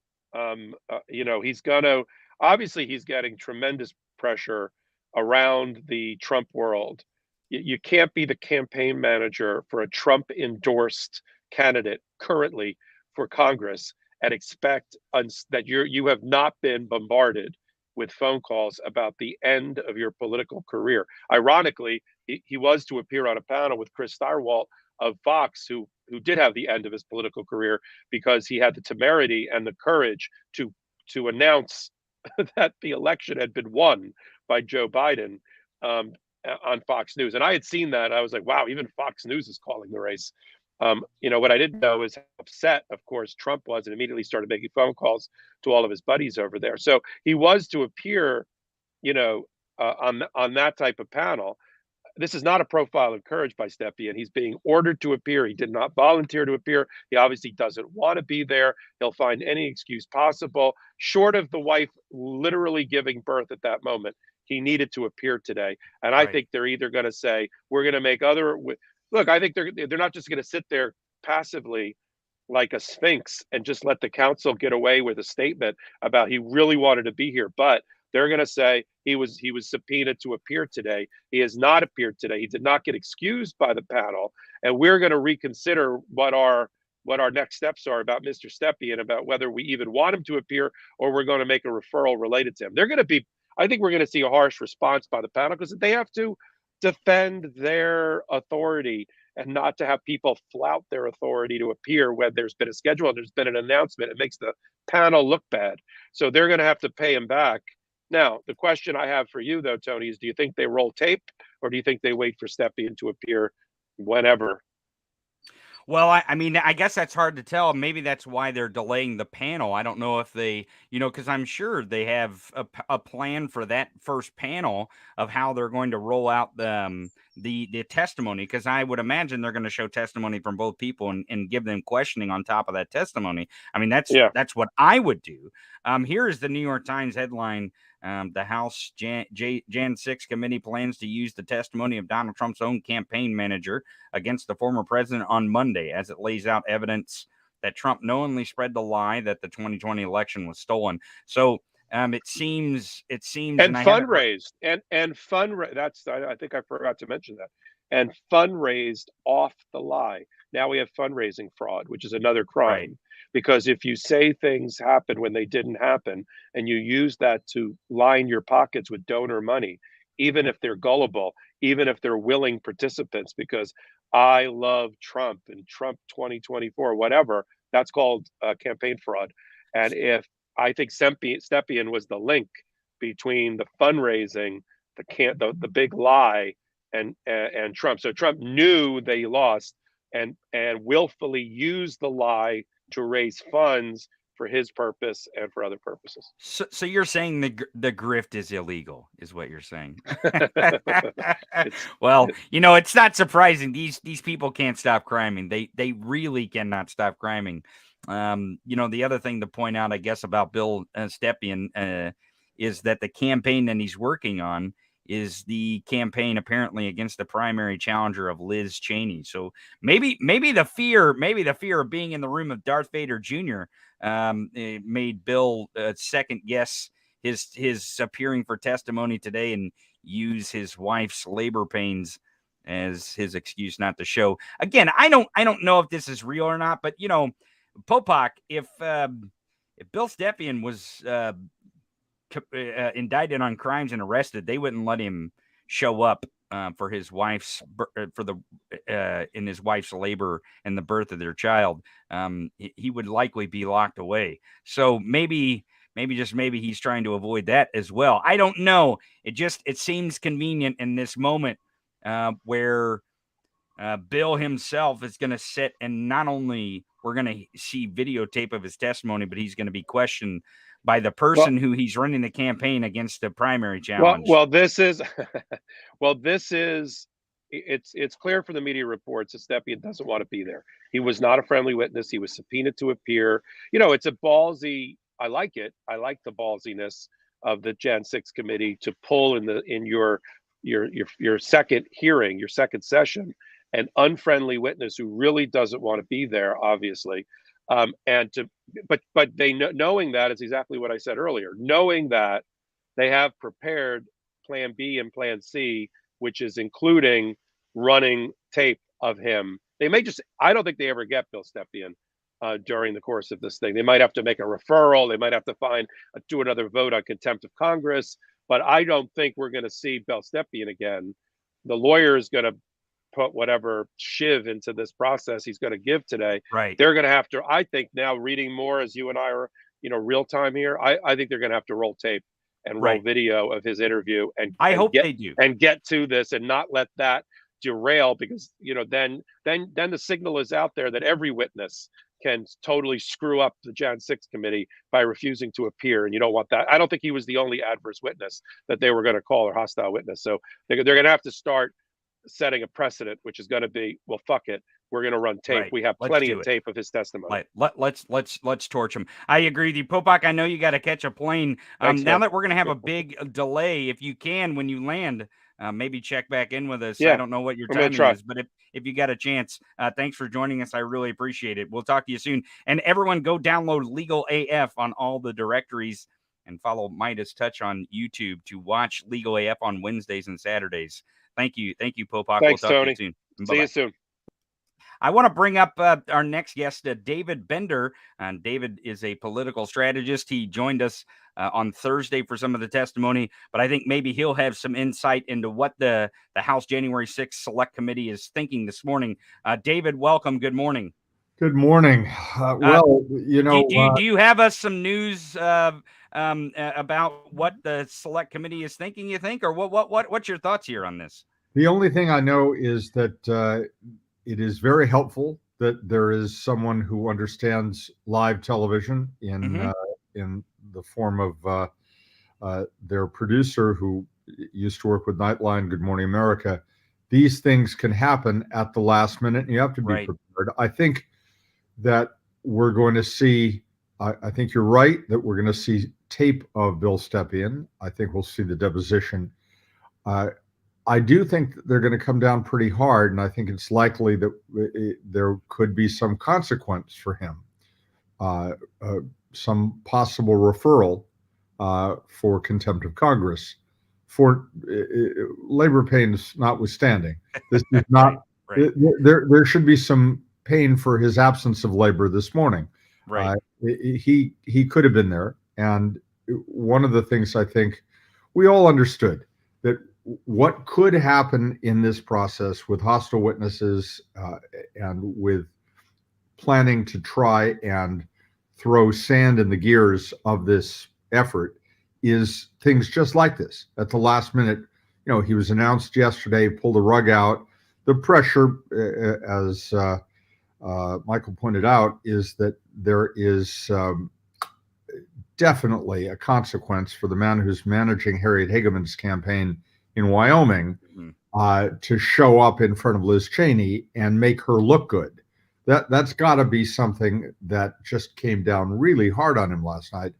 S4: He's getting tremendous pressure around the Trump world. You can't be the campaign manager for a Trump endorsed candidate currently for Congress and expect that you have not been bombarded with phone calls about the end of your political career. Ironically, he was to appear on a panel with Chris Stirewalt of Fox, who did have the end of his political career because he had the temerity and the courage to announce that the election had been won by Joe Biden on Fox News. And I had seen that. I was like, wow, even Fox News is calling the race. What I didn't know is how upset, of course, Trump was and immediately started making phone calls to all of his buddies over there. So he was to appear, on that type of panel. This is not a profile of courage by Stepien. He's being ordered to appear. He did not volunteer to appear. He obviously doesn't want to be there. He'll find any excuse possible, short of the wife literally giving birth at that moment. He needed to appear today. And I think they're either going to say, we're going to make look, I think they're not just going to sit there passively like a sphinx and just let the council get away with a statement about he really wanted to be here. But they're going to say he was subpoenaed to appear today. He has not appeared today. He did not get excused by the panel. And we're going to reconsider what our next steps are about Mr. Stepien, about whether we even want him to appear or we're going to make a referral related to him. I think we're going to see a harsh response by the panel because they have to defend their authority and not to have people flout their authority to appear when there's been a schedule and there's been an announcement. It makes the panel look bad. So they're going to have to pay him back. Now, the question I have for you, though, Tony, is do you think they roll tape or do you think they wait for Stepien to appear whenever?
S1: Well, I mean, I guess that's hard to tell. Maybe that's why they're delaying the panel. I don't know if they, because I'm sure they have a plan for that first panel of how they're going to roll out the testimony. Because I would imagine they're going to show testimony from both people and give them questioning on top of that testimony. I mean, that's what I would do. Here is the New York Times headline. The House Jan 6 committee plans to use the testimony of Donald Trump's own campaign manager against the former president on Monday, as it lays out evidence that Trump knowingly spread the lie that the 2020 election was stolen. So it seems,
S4: and
S1: I
S4: fundraised and fundraised. I think I forgot to mention that. And fundraised off the lie. Now we have fundraising fraud, which is another crime.
S1: Right.
S4: Because if you say things happen when they didn't happen, and you use that to line your pockets with donor money, even if they're gullible, even if they're willing participants, because I love Trump and Trump 2024, whatever, that's called campaign fraud. And if I think Stepien was the link between the fundraising, the big lie, and Trump. So Trump knew they lost and willfully used the lie to raise funds for his purpose and for other purposes.
S1: So you're saying the grift is illegal, is what you're saying? Well, it's not surprising. These people can't stop criming. They really cannot stop criming. The other thing to point out, I guess, about Bill Stepien is that the campaign that he's working on is the campaign apparently against the primary challenger of Liz Cheney. So maybe the fear of being in the room of Darth Vader Jr. It made Bill second guess his appearing for testimony today and use his wife's labor pains as his excuse not to show. Again, I don't know if this is real or not, but Popak, if Bill Stepien was indicted on crimes and arrested, they wouldn't let him show up for his wife's in his wife's labor and the birth of their child. He would likely be locked away. So maybe he's trying to avoid that as well. I don't know. It seems convenient in this moment where Bill himself is going to sit, and not only we're going to see videotape of his testimony, but he's going to be questioned by the person who he's running the campaign against the primary challenge.
S4: This is it's clear from the media reports that Stepien doesn't want to be there. He was not a friendly witness. He was subpoenaed to appear. It's a ballsy. I like it. I like the ballsiness of the Jan 6 committee to pull in your second hearing, your second session, an unfriendly witness who really doesn't want to be there, obviously. But they knowing that is exactly what I said earlier. Knowing that they have prepared Plan B and Plan C, which is including running tape of him. They may just. I don't think they ever get Bill Stepien during the course of this thing. They might have to make a referral. They might have to do another vote on contempt of Congress. But I don't think we're going to see Bill Stepien again. The lawyer is going to put whatever shiv into this process he's going to give today.
S1: Right.
S4: They're going to have to, I think, now reading more as you and I are, real time here, I think they're going to have to roll tape and roll video of his interview. And
S1: I hope they do.
S4: And get to this and not let that derail, because, then the signal is out there that every witness can totally screw up the Jan 6 committee by refusing to appear. And you don't want that. I don't think he was the only adverse witness that they were going to call, or hostile witness. So they're going to have to start setting a precedent, which is going to be, well, fuck it, we're going to run tape.
S1: Right.
S4: We have plenty of tape of his testimony.
S1: Let's torch him. I agree with you, Popak. I know you got to catch a plane.
S4: Thanks,
S1: now that we're going to have a big delay, if you can, when you land, maybe check back in with us. I don't know what your timing is, but if you got a chance, thanks for joining us. I really appreciate it. We'll talk to you soon. And everyone, go download Legal AF on all the directories and follow Midas Touch on YouTube to watch Legal AF on Wednesdays and Saturdays. Thank you, Popak.
S4: Thanks,
S1: we'll talk
S4: Tony.
S1: to you soon.
S4: See you soon.
S1: I want to bring up our next guest, David Bender. David is a political strategist. He joined us on Thursday for some of the testimony, but I think maybe he'll have some insight into what the House January 6th Select Committee is thinking this morning. David, welcome. Good morning.
S5: Good morning.
S1: Do you have us some news about what the Select Committee is thinking, you think, or what's your thoughts here on this?
S5: The only thing I know is that it is very helpful that there is someone who understands live television in the form of their producer who used to work with Nightline, Good Morning America. These things can happen at the last minute, and you have to be prepared. I think that we're going to see I think you're right that we're going to see tape of Bill Stepien. I think we'll see the deposition. I do think they're going to come down pretty hard, and I think it's likely that there could be some consequence for him, some possible referral for contempt of Congress. For labor pains notwithstanding, this is not.
S1: Right.
S5: There should be some pain for his absence of labor this morning.
S1: Right.
S5: He could have been there, and one of the things I think we all understood that what could happen in this process with hostile witnesses and with planning to try and throw sand in the gears of this effort is things just like this. At the last minute, he was announced yesterday, pulled the rug out. The pressure, as Michael pointed out, is that there is definitely a consequence for the man who's managing Harriet Hageman's campaign in Wyoming to show up in front of Liz Cheney and make her look good. That's got to be something that just came down really hard on him last night,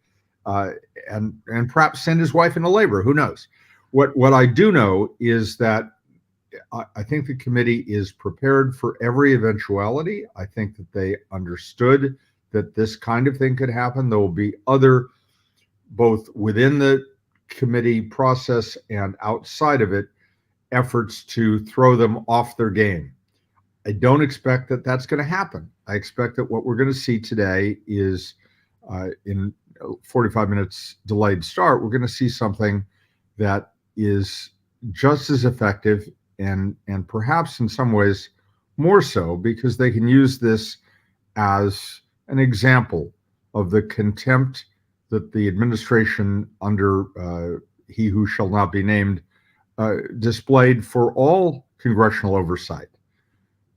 S5: and perhaps send his wife into labor. Who knows? What I do know is that I think the committee is prepared for every eventuality. I think that they understood that this kind of thing could happen. There will be other, both within the committee process and outside of it, efforts to throw them off their game. I don't expect that that's going to happen. I expect that what we're going to see today is in 45 minutes delayed start, we're going to see something that is just as effective and perhaps in some ways more so, because they can use this as an example of the contempt that the administration under he who shall not be named displayed for all congressional oversight.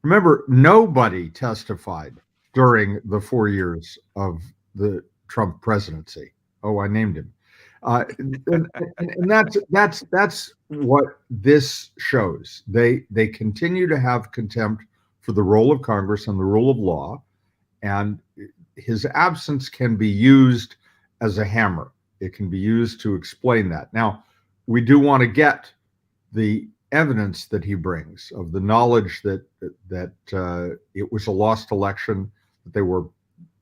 S5: Remember, nobody testified during the 4 years of the Trump presidency. Oh, I named him. And that's what this shows. They continue to have contempt for the role of Congress and the rule of law, and his absence can be used as a hammer. It can be used to explain that. Now, we do want to get the evidence that he brings of the knowledge that it was a lost election, that they were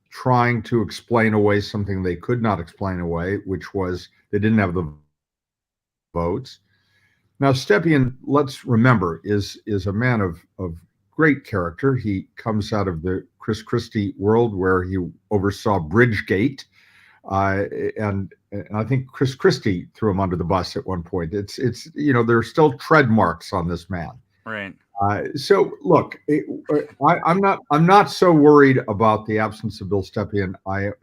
S5: trying to explain away something they could not explain away, which was they didn't have the votes. Now, Stepien, let's remember, is a man of great character. He comes out of the Chris Christie world where he oversaw Bridgegate, and I think Chris Christie threw him under the bus at one point. It's there are still tread marks on this man.
S1: Right.
S5: So look, I'm not so worried about the absence of Bill Stepien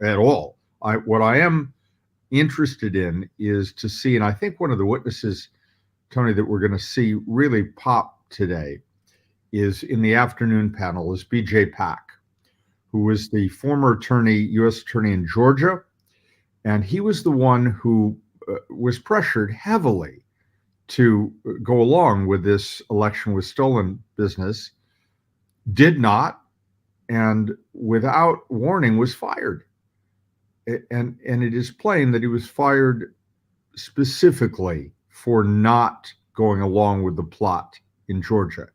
S5: at all. What I am interested in is to see, and I think one of the witnesses, Tony, that we're going to see really pop today is in the afternoon panel is B.J. Pack, who was the former U.S. attorney in Georgia, and he was the one who was pressured heavily to go along with this election with stolen business, did not, and without warning was fired. And it is plain that he was fired specifically for not going along with the plot in Georgia.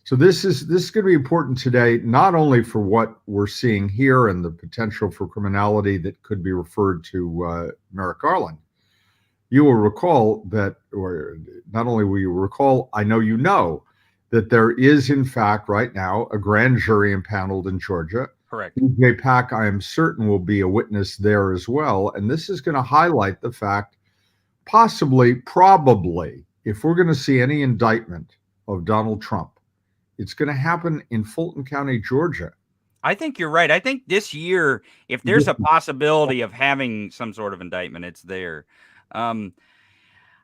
S5: So this is going to be important today, not only for what we're seeing here and the potential for criminality that could be referred to Merrick Garland. You will recall that, or not only will you recall, I know you know, that there is, in fact, right now, a grand jury impaneled in Georgia.
S1: Correct.
S5: B.J. Pack, I am certain, will be a witness there as well. And this is going to highlight the fact, probably, if we're going to see any indictment of Donald Trump, it's going to happen in Fulton County, Georgia.
S1: I think you're right. I think this year, if there's a possibility of having some sort of indictment, it's there. I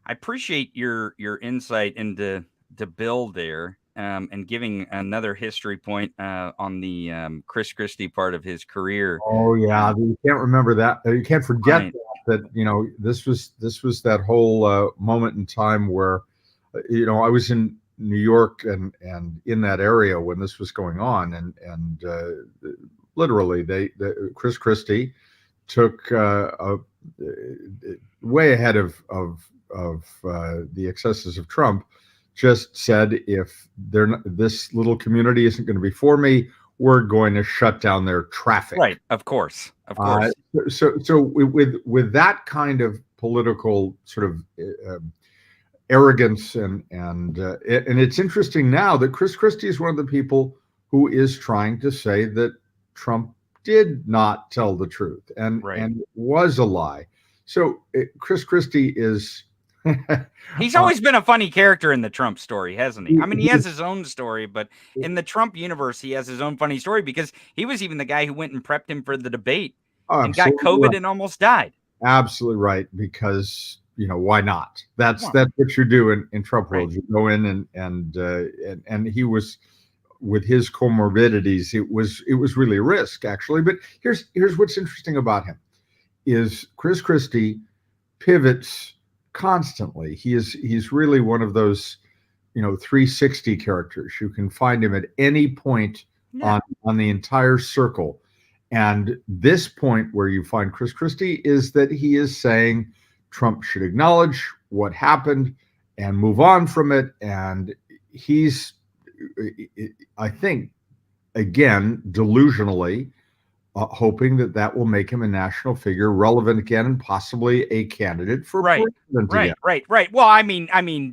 S1: appreciate your insight into Bill there, and giving another history point on the Chris Christie part of his career.
S5: Oh yeah, you can't remember that. You can't forget
S1: Right.
S5: that this was that whole moment in time where I was in New York and in that area when this was going on, and literally Chris Christie took way ahead of the excesses of Trump. Just said, if this little community isn't going to be for me, we're going to shut down their traffic.
S1: Right. Of course. Of course.
S5: So with that kind of political sort of arrogance and it's interesting now that Chris Christie is one of the people who is trying to say that Trump did not tell the truth and was a lie. So Chris Christie is.
S1: He's always been a funny character in the Trump story, hasn't he? I mean, he has his own story, but in the Trump universe, he has his own funny story because he was even the guy who went and prepped him for the debate and got COVID and almost died.
S5: Absolutely right, because why not? That's what you do in Trump world. You go in and he was, with his comorbidities, it was really a risk actually. But here's what's interesting about him is Chris Christie pivots constantly. He's really one of those 360 characters. You can find him at any point on the entire circle. And this point where you find Chris Christie is that he is saying Trump should acknowledge what happened and move on from it. And he's, I think, again, delusionally hoping that will make him a national figure, relevant again, and possibly a candidate for president again.
S1: Right. Well, I mean,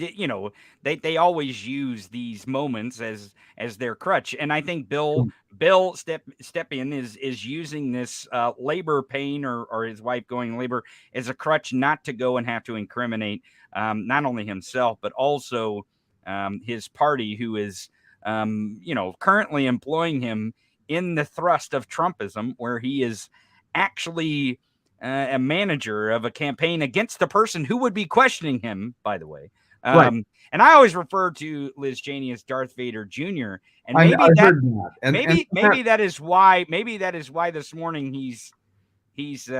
S1: they always use these moments as their crutch, and I think Bill Stepien is using this labor pain or his wife going labor as a crutch not to go and have to incriminate not only himself but also his party, who is currently employing him in the thrust of Trumpism, where he is actually a manager of a campaign against the person who would be questioning him, by the way. And I always refer to Liz Cheney as Darth Vader Jr. And maybe maybe that is why this morning he's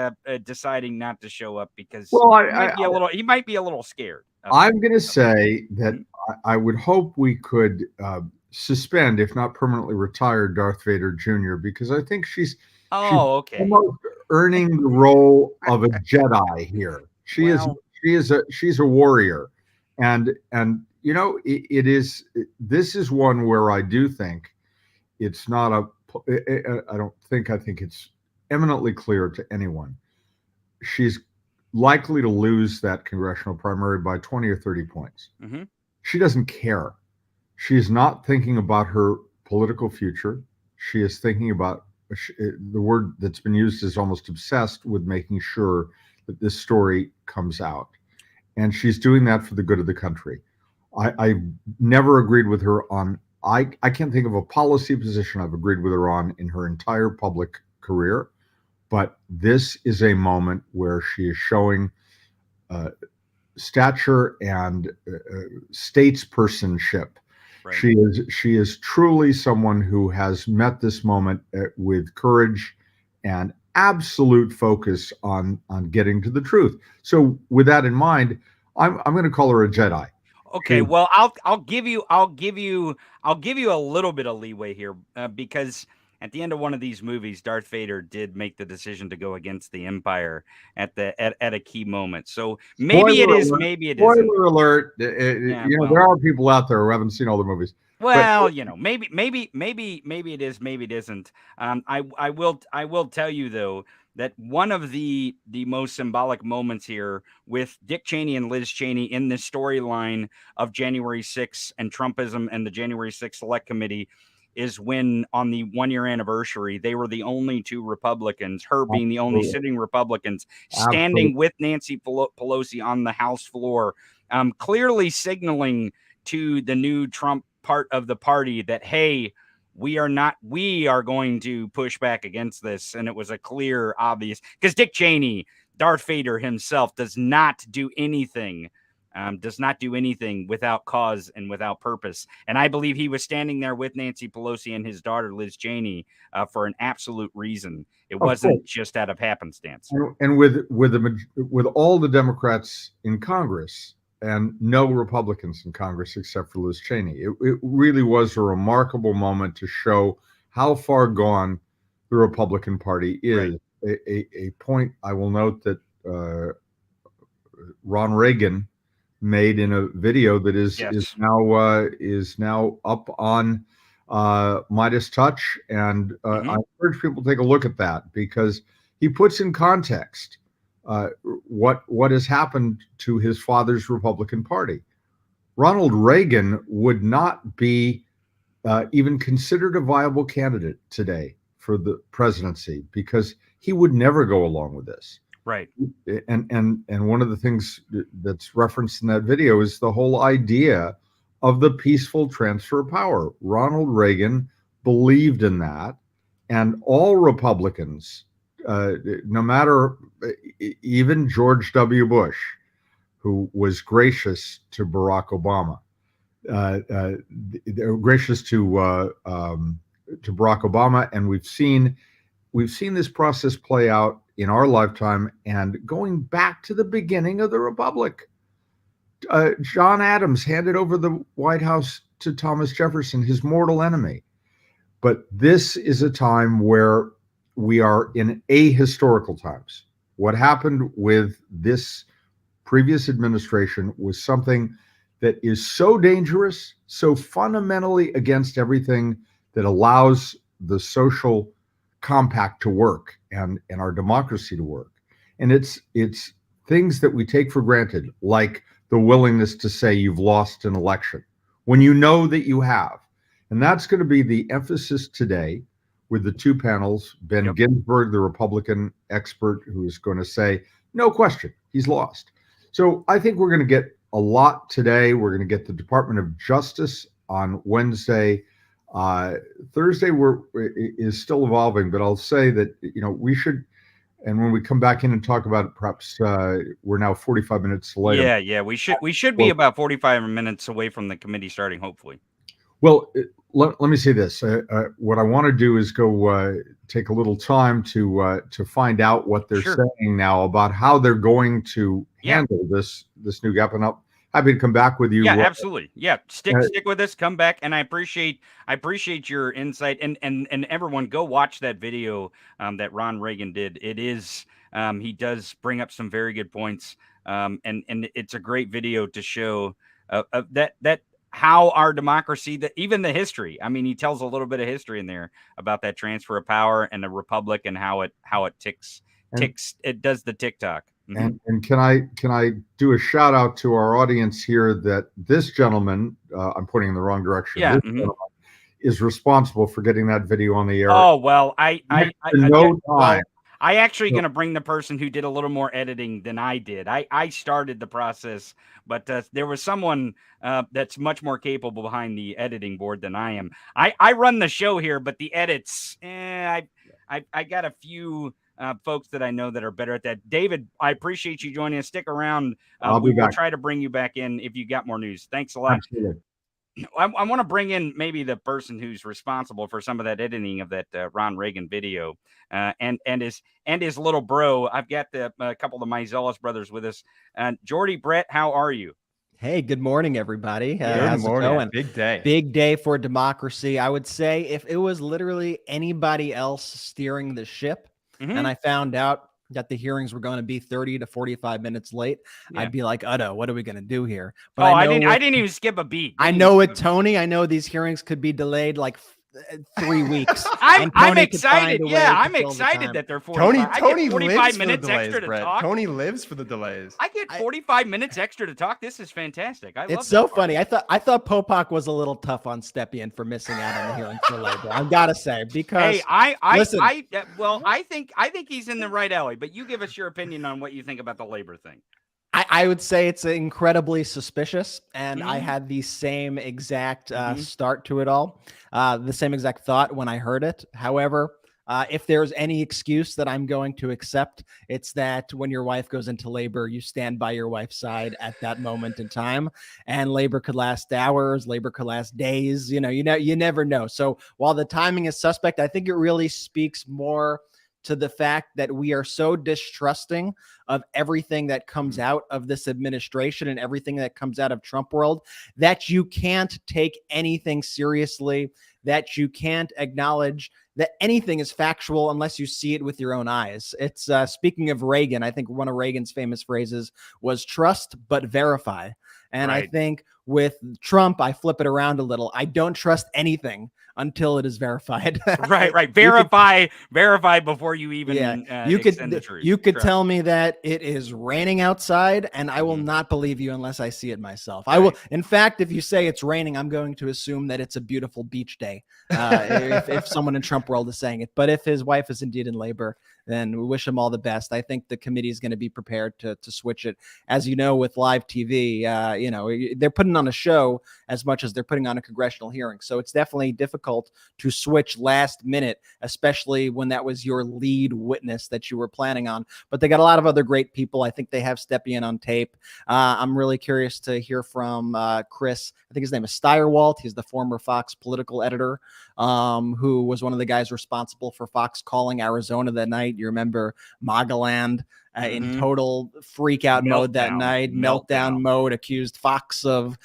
S1: deciding not to show up, because he might be a little scared.
S5: I'm going to say that I would hope we could suspend, if not permanently retire, Darth Vader Jr., because I think she's almost earning the role of a Jedi here. She's a warrior, and this is one where I do think it's not I think it's eminently clear to anyone she's likely to lose that congressional primary by 20 or 30 points.
S1: Mm-hmm.
S5: She doesn't care. She's not thinking about her political future. She is thinking about, the word that's been used is almost obsessed with making sure that this story comes out. And she's doing that for the good of the country. I never agreed with her on, I can't think of a policy position I've agreed with her on in her entire public career. But this is a moment where she is showing stature and statespersonship. Right. She is truly someone who has met this moment with courage and absolute focus on getting to the truth. So with that in mind, I'm going to call her a Jedi.
S1: Okay, well, I'll give you a little bit of leeway here because at the end of one of these movies, Darth Vader did make the decision to go against the Empire at a key moment. So maybe it is, maybe it isn't.
S5: Spoiler alert! There are people out there who haven't seen all the movies.
S1: Well, maybe it is, maybe it isn't. I will tell you though that one of the most symbolic moments here with Dick Cheney and Liz Cheney in the storyline of January 6th and Trumpism and the January 6th Select Committee is when on the 1-year anniversary, they were the only two Republicans, her being the only sitting Republicans, standing with Nancy Pelosi on the House floor, clearly signaling to the new Trump part of the party that, hey, we are going to push back against this. And it was a clear, obvious, because Dick Cheney, Darth Vader himself, does not do anything without cause and without purpose. And I believe he was standing there with Nancy Pelosi and his daughter, Liz Cheney, for an absolute reason. It wasn't just out of happenstance.
S5: And with all the Democrats in Congress and no Republicans in Congress except for Liz Cheney, it really was a remarkable moment to show how far gone the Republican Party is.
S1: Right.
S5: a point I will note that Ron Reagan made in a video that is now up on Midas Touch, and I encourage people to take a look at that, because he puts in context what has happened to his father's Republican Party. Ronald Reagan would not be even considered a viable candidate today for the presidency, because he would never go along with this.
S1: Right.
S5: And one of the things that's referenced in that video is the whole idea of the peaceful transfer of power. Ronald Reagan believed in that, and all Republicans, no matter, even George W. Bush, who was gracious to Barack Obama, gracious to Barack Obama, and we've seen this process play out in our lifetime, and going back to the beginning of the Republic. John Adams handed over the White House to Thomas Jefferson, his mortal enemy. But this is a time where we are in ahistorical times. What happened with this previous administration was something that is so dangerous, so fundamentally against everything that allows the social compact to work and our democracy to work. And it's things that we take for granted, like the willingness to say you've lost an election when you know that you have. And that's going to be the emphasis today with the two panels. Ben Ginsburg, the Republican expert, who is going to say, no question, he's lost. So I think we're going to get a lot today. We're going to get the Department of Justice on Wednesday. Thursday is still evolving, but I'll say that, we should, and when we come back in and talk about it, perhaps we're now 45 minutes later.
S1: Yeah, we should be about 45 minutes away from the committee starting, hopefully.
S5: Well, let me say this. What I want to do is go take a little time to find out what they're saying now about how they're going to handle this new gap. And I'll happy to come back with you.
S1: Yeah, absolutely. Yeah, stick with us. Come back, and I appreciate your insight. And everyone, go watch that video that Ron Reagan did. It is he does bring up some very good points, and it's a great video to show that how our democracy, that even the history. I mean, he tells a little bit of history in there about that transfer of power and the republic and how it ticks. It does the TikTok.
S5: And can I do a shout out to our audience here that this gentleman, I'm pointing in the wrong direction.
S1: Yeah.
S5: This gentleman is responsible for getting that video on the air.
S1: Oh, well, I actually
S5: So-
S1: going to bring the person who did a little more editing than I did. I started the process, but there was someone that's much more capable behind the editing board than I am. I run the show here, but the edits, I got a few folks that I know that are better at that. David, I appreciate you joining us. Stick around. We will try to bring you back in if you got more news. Thanks a lot.
S5: Absolutely.
S1: I want to bring in maybe the person who's responsible for some of that editing of that Ron Reagan video, and his little bro. I've got a couple of my zealous brothers with us. Jordy, Brett, how are you?
S6: Hey, good morning, everybody.
S2: Good morning. Big day.
S6: Big day for democracy. I would say if it was literally anybody else steering the ship, and I found out that the hearings were going to be 30 to 45 minutes late, I'd be like, "Oh, what are we going to do here?" But
S1: I didn't even skip a beat.
S6: I know with Tony, I know these hearings could be delayed like 3 weeks.
S1: I'm excited. Yeah, I'm excited that they're 45.
S7: Tony
S1: 45
S7: lives
S1: minutes
S7: for the delays,
S1: extra to
S7: Brett.
S1: talk.
S7: Tony lives for the delays.
S1: I get 45 minutes extra to talk. This is fantastic. I love
S6: It's so funny. I thought Popak was a little tough on Stepien for missing out on the hearing for labor. I've got to say, because
S1: hey, I think he's in the right alley. But you give us your opinion on what you think about the labor thing.
S6: I would say it's incredibly suspicious, and I had the same exact start to it all, the same exact thought when I heard it. However, if there's any excuse that I'm going to accept, it's that when your wife goes into labor, you stand by your wife's side at that moment in time, and labor could last hours, labor could last days. You never know. So while the timing is suspect, I think it really speaks more to the fact that we are so distrusting of everything that comes out of this administration and everything that comes out of Trump world, that you can't take anything seriously, that you can't acknowledge that anything is factual unless you see it with your own eyes. It's speaking of Reagan, I think one of Reagan's famous phrases was trust but verify. And I think with Trump, I flip it around a little. I don't trust anything until it is verified.
S1: Right. Verify before you even extend the truth.
S6: You could tell me that it is raining outside, and I will not believe you unless I see it myself. I will. In fact, if you say it's raining, I'm going to assume that it's a beautiful beach day. If someone in Trump world is saying it, but if his wife is indeed in labor, then we wish him all the best. I think the committee is going to be prepared to switch it. As you know, with live TV, they're putting on a show as much as they're putting on a congressional hearing. So it's definitely difficult to switch last minute, especially when that was your lead witness that you were planning on. But they got a lot of other great people. I think they have Stepien on tape. I'm really curious to hear from Chris. I think his name is Steyerwalt. He's the former Fox political editor, who was one of the guys responsible for Fox calling Arizona that night. You remember Magaland in total freak out mode that night, meltdown mode, accused Fox of,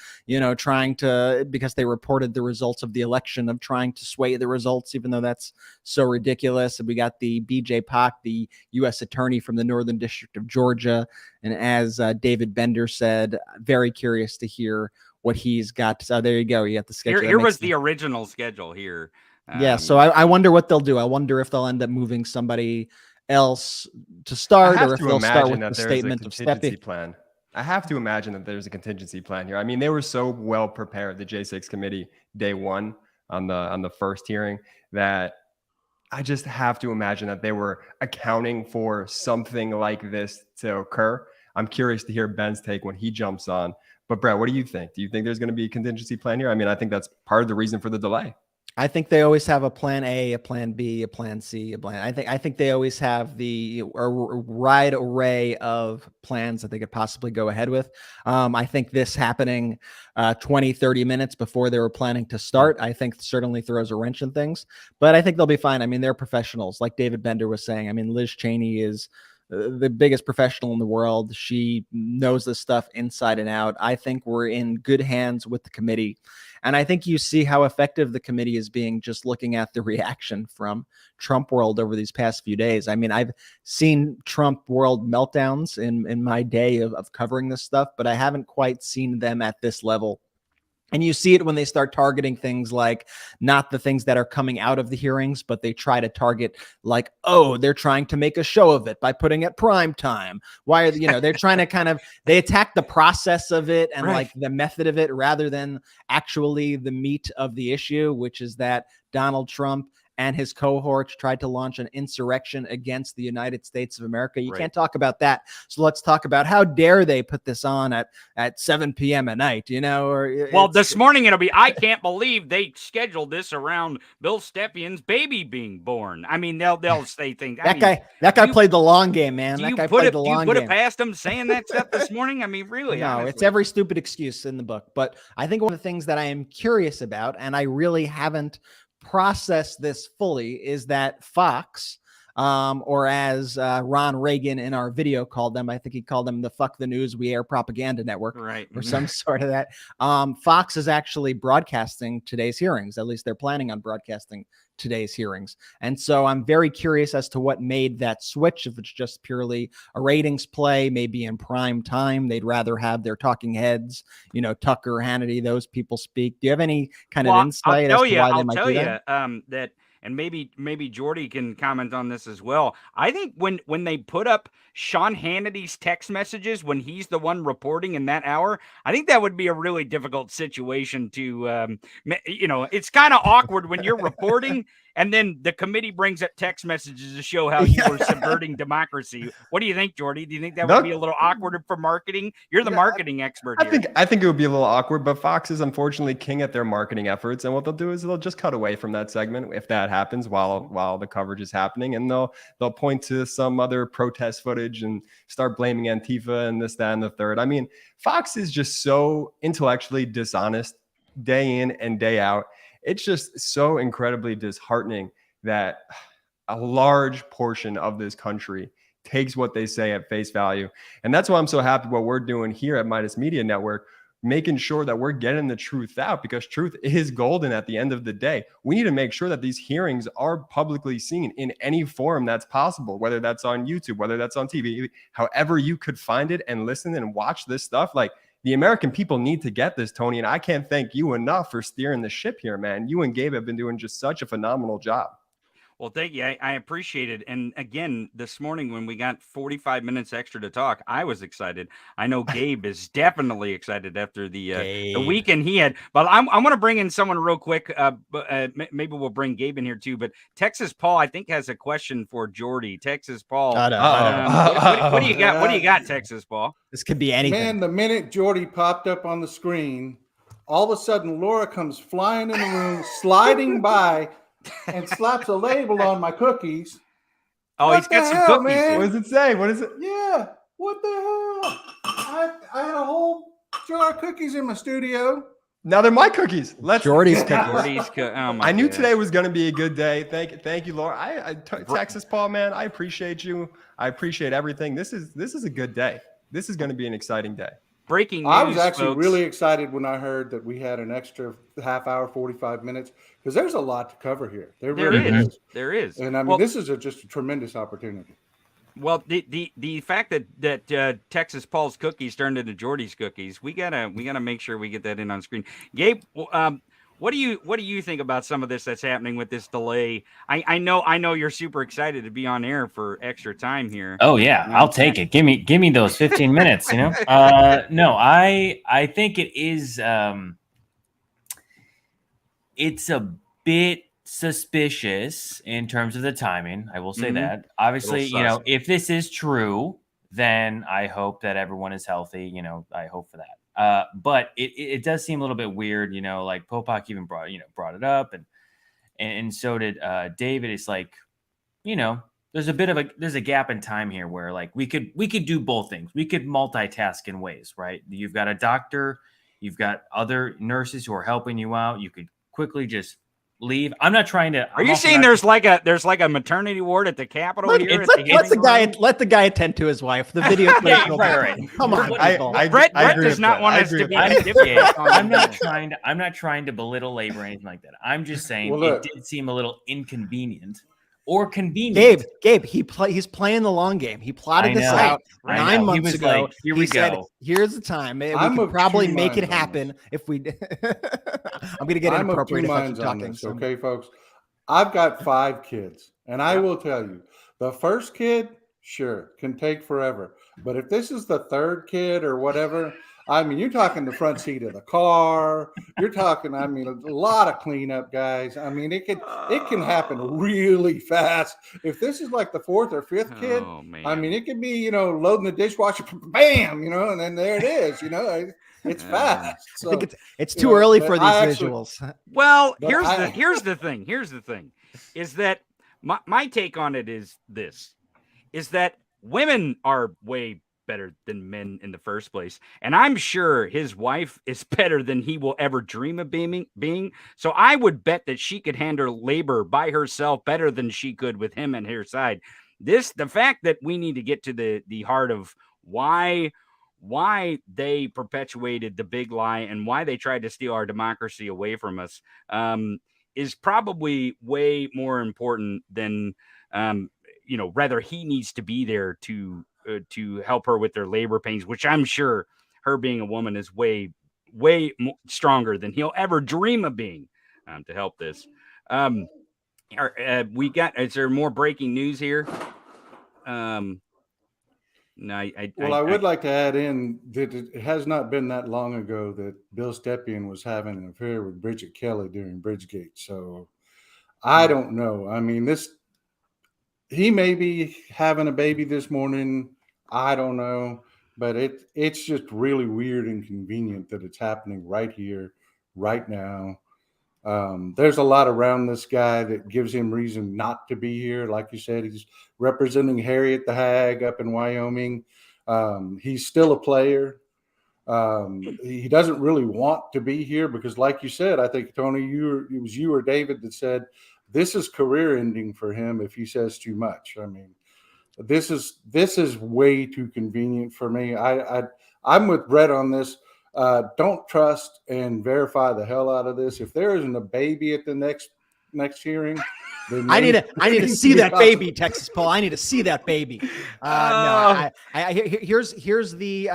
S6: trying to, because they reported the results of the election, of trying to sway the results, even though that's so ridiculous. And we got the BJ Pak, the U.S. attorney from the Northern District of Georgia. And as David Bender said, very curious to hear what he's got. So there you go. You got the schedule.
S1: Here was the original schedule here.
S6: So I wonder what they'll do. I wonder if they'll end up moving somebody else to start, or if they'll start with the statement of Stepien
S7: plan. I have to imagine that there's a contingency plan here. I mean, they were so well prepared, the J6 committee, day one on the first hearing, that I just have to imagine that they were accounting for something like this to occur. I'm curious to hear Ben's take when he jumps on. But Brett, what do you think? Do you think there's going to be a contingency plan here? I mean, I think that's part of the reason for the delay.
S6: I think they always have a plan A, a plan B, a plan C, a plan. I think they always have a wide array of plans that they could possibly go ahead with. I think this happening 20, 30 minutes before they were planning to start, I think certainly throws a wrench in things, but I think they'll be fine. I mean, they're professionals. Like David Bender was saying, I mean, Liz Cheney is the biggest professional in the world. She knows this stuff inside and out. I think we're in good hands with the committee. And I think you see how effective the committee is being just looking at the reaction from Trump world over these past few days. I mean, I've seen Trump world meltdowns in my day of covering this stuff, but I haven't quite seen them at this level. And you see it when they start targeting things like not the things that are coming out of the hearings, but they try to target like, oh, they're trying to make a show of it by putting it prime time. Why are they're trying to they attack the process of it and like the method of it rather than actually the meat of the issue, which is that Donald Trump and his cohorts tried to launch an insurrection against the United States of America. You can't talk about that. So let's talk about how dare they put this on at 7 p.m. at night, Well,
S1: this morning it'll be, I can't believe they scheduled this around Bill Stepien's baby being born. I mean, they'll say things.
S6: That guy played the long game, man. That guy played the long game.
S1: You put it past him saying that stuff this morning? I mean, really?
S6: No,
S1: honestly.
S6: It's every stupid excuse in the book. But I think one of the things that I am curious about, and I really haven't process this fully, is that Fox, or as Ron Reagan in our video called them, I think he called them the Fuck the News We Air Propaganda Network, or some sort of that. Fox is actually broadcasting today's hearings. At least they're planning on broadcasting today's hearings. And so I'm very curious as to what made that switch. If it's just purely a ratings play, maybe in prime time, they'd rather have their talking heads, Tucker, Hannity, those people speak. Do you have any kind of insight as to why they might do that?
S1: That, and maybe Jordy can comment on this as well. I think when they put up Sean Hannity's text messages when he's the one reporting in that hour, I think that would be a really difficult situation to, it's kind of awkward when you're reporting and then the committee brings up text messages to show how you were subverting democracy. What do you think, Jordy? Do you think that would be a little awkward for marketing? You're the marketing expert here.
S7: I think it would be a little awkward, but Fox is unfortunately king at their marketing efforts. And what they'll do is they'll just cut away from that segment if that happens while the coverage is happening. And they'll point to some other protest footage and start blaming Antifa and this, that, and the third. I mean, Fox is just so intellectually dishonest day in and day out. It's just so incredibly disheartening that a large portion of this country takes what they say at face value. And that's why I'm so happy what we're doing here at Midas Media Network, making sure that we're getting the truth out, because truth is golden at the end of the day. We need to make sure that these hearings are publicly seen in any forum that's possible, whether that's on YouTube, whether that's on TV, however you could find it and listen and watch this stuff. Like, the American people need to get this, Tony. And I can't thank you enough for steering the ship here, man. You and Gabe have been doing just such a phenomenal job.
S1: Well, thank you. I appreciate it. And again, this morning when we got 45 minutes extra to talk, I was excited. I know Gabe is definitely excited after the weekend he had. But I want to bring in someone real quick. Maybe we'll bring Gabe in here too. But Texas Paul, I think, has a question for Jordy. Texas Paul, what do you got? What do you got, Texas Paul?
S6: This could be anything.
S3: Man, the minute Jordy popped up on the screen, all of a sudden Laura comes flying in the room, sliding by, and slaps a label on my cookies.
S1: Oh, he's got some cookies.
S3: Man?
S7: What does it say? What is it?
S3: Yeah, what the hell? I had a whole jar of cookies in my studio.
S7: Now they're my cookies.
S6: Jordy's cookies.
S1: Oh my
S7: I knew
S1: God.
S7: today was going to be a good day. Thank you, Laura. Texas Paul, man, I appreciate you. I appreciate everything. This is a good day. This is going to be an exciting day.
S1: Breaking news,
S3: I was actually
S1: folks.
S3: really excited when I heard that we had an extra half hour, 45 minutes, because there's a lot to cover here. There really is.
S1: There is.
S3: And I mean,
S1: Well,
S3: this is just a tremendous opportunity.
S1: Well, the fact that Texas Paul's cookies turned into Jordy's cookies, we gotta make sure we get that in on screen. Gabe, what do you think about some of this that's happening with this delay? I know you're super excited to be on air for extra time here.
S2: Oh yeah, I'll take it. Give me those 15 minutes. You know, no, I think it is. It's a bit suspicious in terms of the timing. I will say that. Obviously, you know, if this is true, then I hope that everyone is healthy. You know, I hope for that. But it does seem a little bit weird. You know, like Popak even brought it up, and so did David. It's like, you know, there's a gap in time here where like we could do both things. We could multitask in ways, right? You've got a doctor, you've got other nurses who are helping you out. You could quickly just leave. I'm not trying to.
S1: Are you saying there's like a maternity ward at the Capitol here?
S6: Let the guy attend to his wife. The video.
S1: right.
S6: Come on,
S1: Brett does not want us to be.
S2: I'm not trying to belittle labor or anything like that. I'm just saying it did seem a little inconvenient or convenient.
S6: Gabe, he's playing the long game. He plotted this out 9 months ago.
S2: Like, here we go.
S6: Here's the time. We could probably make it happen if we. I'm going to get inappropriate if I'm talking.
S3: This, okay, folks. I've got 5 kids, and I will tell you, the first kid, sure, can take forever. But if this is the third kid or whatever, I mean, you're talking the front seat of the car. You're talking, I mean, a lot of cleanup, guys. I mean, it can happen really fast. If this is like the 4th or 5th kid, I mean, it could be, you know, loading the dishwasher, bam, you know, and then there it is, you know. It's fast. So,
S6: I think it's too early for these visuals.
S1: Well, here's the thing. Here's the thing, is that my take on it is this, is that women are way better than men in the first place. And I'm sure his wife is better than he will ever dream of being. So I would bet that she could handle labor by herself better than she could with him at her side. The fact that we need to get to the heart of why they perpetuated the big lie and why they tried to steal our democracy away from us is probably way more important than, rather he needs to be there to help her with their labor pains, which I'm sure her being a woman is way stronger than he'll ever dream of being to help this. Is there more breaking news here? No, I
S3: would like to add in that it has not been that long ago that Bill Stepien was having an affair with Bridget Kelly during Bridgegate. So I don't know. I mean, he may be having a baby this morning. I don't know, but it's just really weird and convenient that it's happening right here, right now. There's a lot around this guy that gives him reason not to be here. Like you said, he's representing Harriet the Hag up in Wyoming. He's still a player. He doesn't really want to be here because, like you said, I think, Tony, it was you or David that said this is career ending for him if he says too much. I mean, this is way too convenient for me. I'm with Brett on this. Don't trust and verify the hell out of this. If there isn't a baby at the next hearing, then
S6: I need to see that baby, Texas Paul. I need to see that baby. Here's the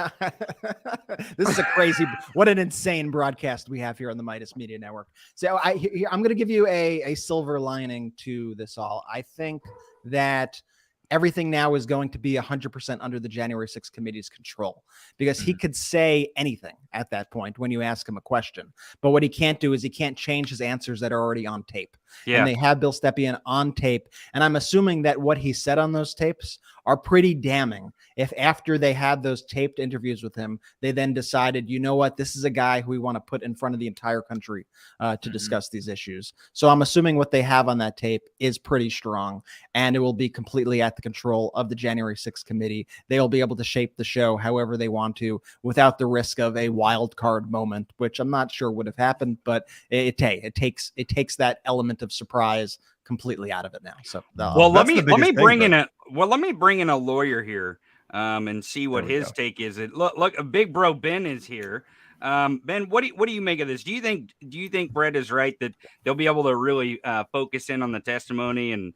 S6: this is a crazy, what an insane broadcast we have here on the Midas Media Network. So I'm going to give you a silver lining to this all. I think that everything now is going to be 100% under the January 6th committee's control, because he could say anything at that point when you ask him a question. But what he can't do is he can't change his answers that are already on tape. Yeah. And they have Bill Stepien on tape. And I'm assuming that what he said on those tapes are pretty damning. If after they had those taped interviews with him, they then decided, you know what, this is a guy who we want to put in front of the entire country to discuss these issues. So I'm assuming what they have on that tape is pretty strong, and it will be completely at the control of the January 6th committee. They'll be able to shape the show however they want to without the risk of a wild card moment, which I'm not sure would have happened, but it takes that element of surprise completely out of it now. So
S1: let me bring in a lawyer here and see what his take is. Look, Big Bro Ben is here. Ben, what do you make of this? Do you think Brett is right that they'll be able to really focus in on the testimony and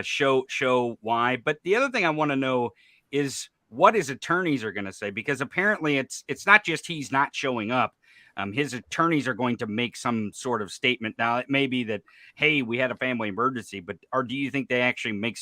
S1: show why? But the other thing I want to know is what his attorneys are going to say, because apparently it's not just he's not showing up. His attorneys are going to make some sort of statement. Now, it may be that, hey, we had a family emergency, or do you think they actually make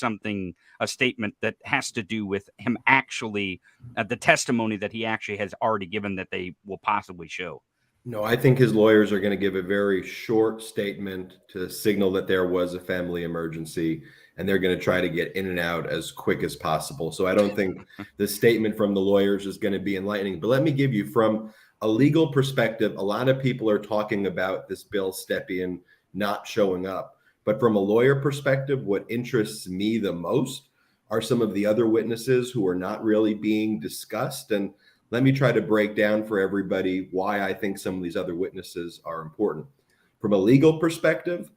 S1: a statement that has to do with him actually, the testimony that he actually has already given that they will possibly show?
S8: No, I think his lawyers are going to give a very short statement to signal that there was a family emergency, and they're going to try to get in and out as quick as possible. So I don't think the statement from the lawyers is going to be enlightening. But let me give you, from a legal perspective, a lot of people are talking about this Bill Stepien not showing up. But from a lawyer perspective, what interests me the most are some of the other witnesses who are not really being discussed. And let me try to break down for everybody why I think some of these other witnesses are important. From a legal perspective,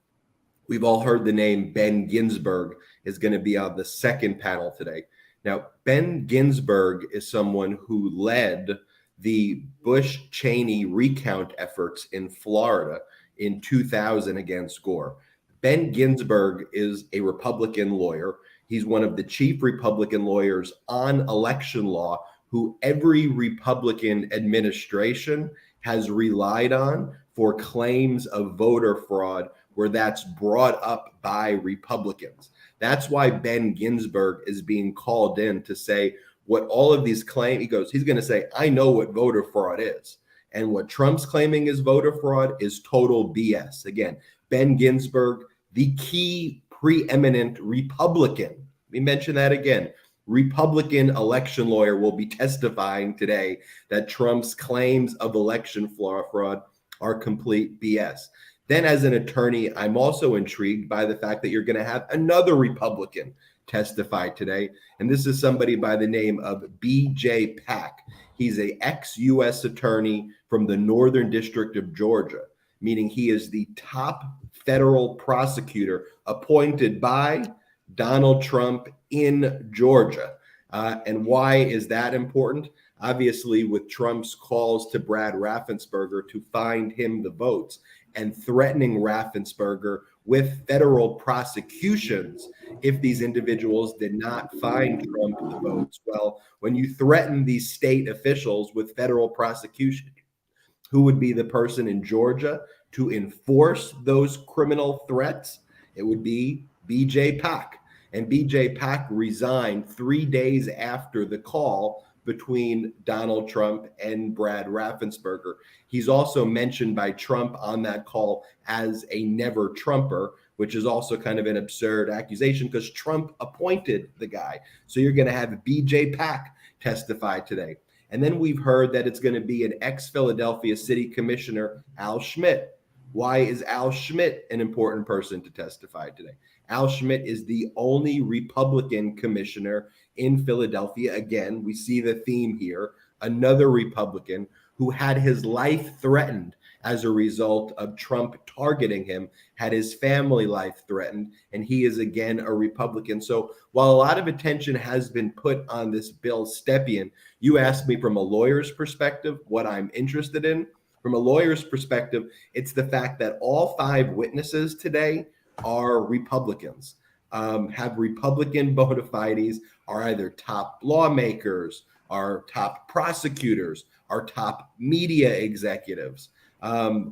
S8: we've all heard the name Ben Ginsberg is going to be on the second panel today. Now, Ben Ginsberg is someone who led the Bush-Cheney recount efforts in Florida in 2000 against Gore. Ben Ginsberg is a Republican lawyer. He's one of the chief Republican lawyers on election law who every Republican administration has relied on for claims of voter fraud where that's brought up by Republicans. That's why Ben Ginsberg is being called in to say what all of these claim. He's going to say, I know what voter fraud is. And what Trump's claiming is voter fraud is total BS. Again, Ben Ginsberg, the key preeminent Republican, we mention that again, Republican election lawyer, will be testifying today that Trump's claims of election fraud are complete BS. Then as an attorney, I'm also intrigued by the fact that you're going to have another Republican testify today. And this is somebody by the name of B.J. Pack. He's an ex-U.S. attorney from the Northern District of Georgia, meaning he is the top federal prosecutor appointed by Donald Trump in Georgia. And why is that important? Obviously, with Trump's calls to Brad Raffensperger to find him the votes and threatening Raffensperger with federal prosecutions if these individuals did not find Trump the votes. Well, when you threaten these state officials with federal prosecution, who would be the person in Georgia to enforce those criminal threats? It would be B.J. Pack. And B.J. Pack resigned 3 days after the call between Donald Trump and Brad Raffensperger. He's also mentioned by Trump on that call as a never Trumper, which is also kind of an absurd accusation because Trump appointed the guy. So you're going to have B.J. Pack testify today. And then we've heard that it's going to be an ex-Philadelphia City Commissioner, Al Schmidt. Why is Al Schmidt an important person to testify today? Al Schmidt is the only Republican commissioner in Philadelphia. Again, we see the theme here. Another Republican who had his life threatened as a result of Trump targeting him, had his family life threatened, and he is again a Republican. So while a lot of attention has been put on this Bill Stepien, you asked me from a lawyer's perspective what I'm interested in. From a lawyer's perspective, it's the fact that all 5 witnesses today are Republicans, have Republican bona fides, are either top lawmakers, are top prosecutors, are top media executives,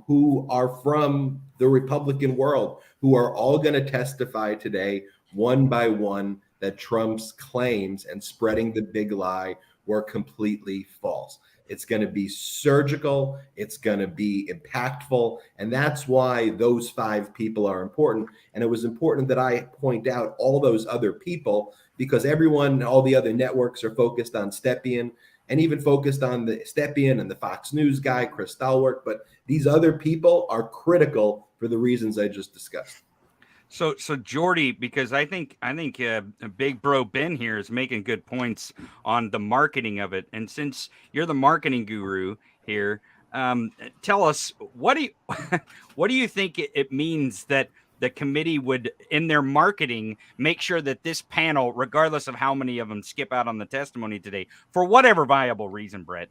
S8: who are from the Republican world, who are all going to testify today, one by one, that Trump's claims and spreading the big lie were completely false. It's going to be surgical. It's going to be impactful. And that's why those 5 people are important. And it was important that I point out all those other people, because everyone, all the other networks are focused on Stepien and even focused on the Stepien and the Fox News guy, Chris Stalwart. But these other people are critical for the reasons I just discussed.
S1: So Jordy, because I think Big Bro Ben here is making good points on the marketing of it, and since you're the marketing guru here, tell us what do you think it means that the committee would, in their marketing, make sure that this panel, regardless of how many of them skip out on the testimony today, for whatever viable reason, Brett,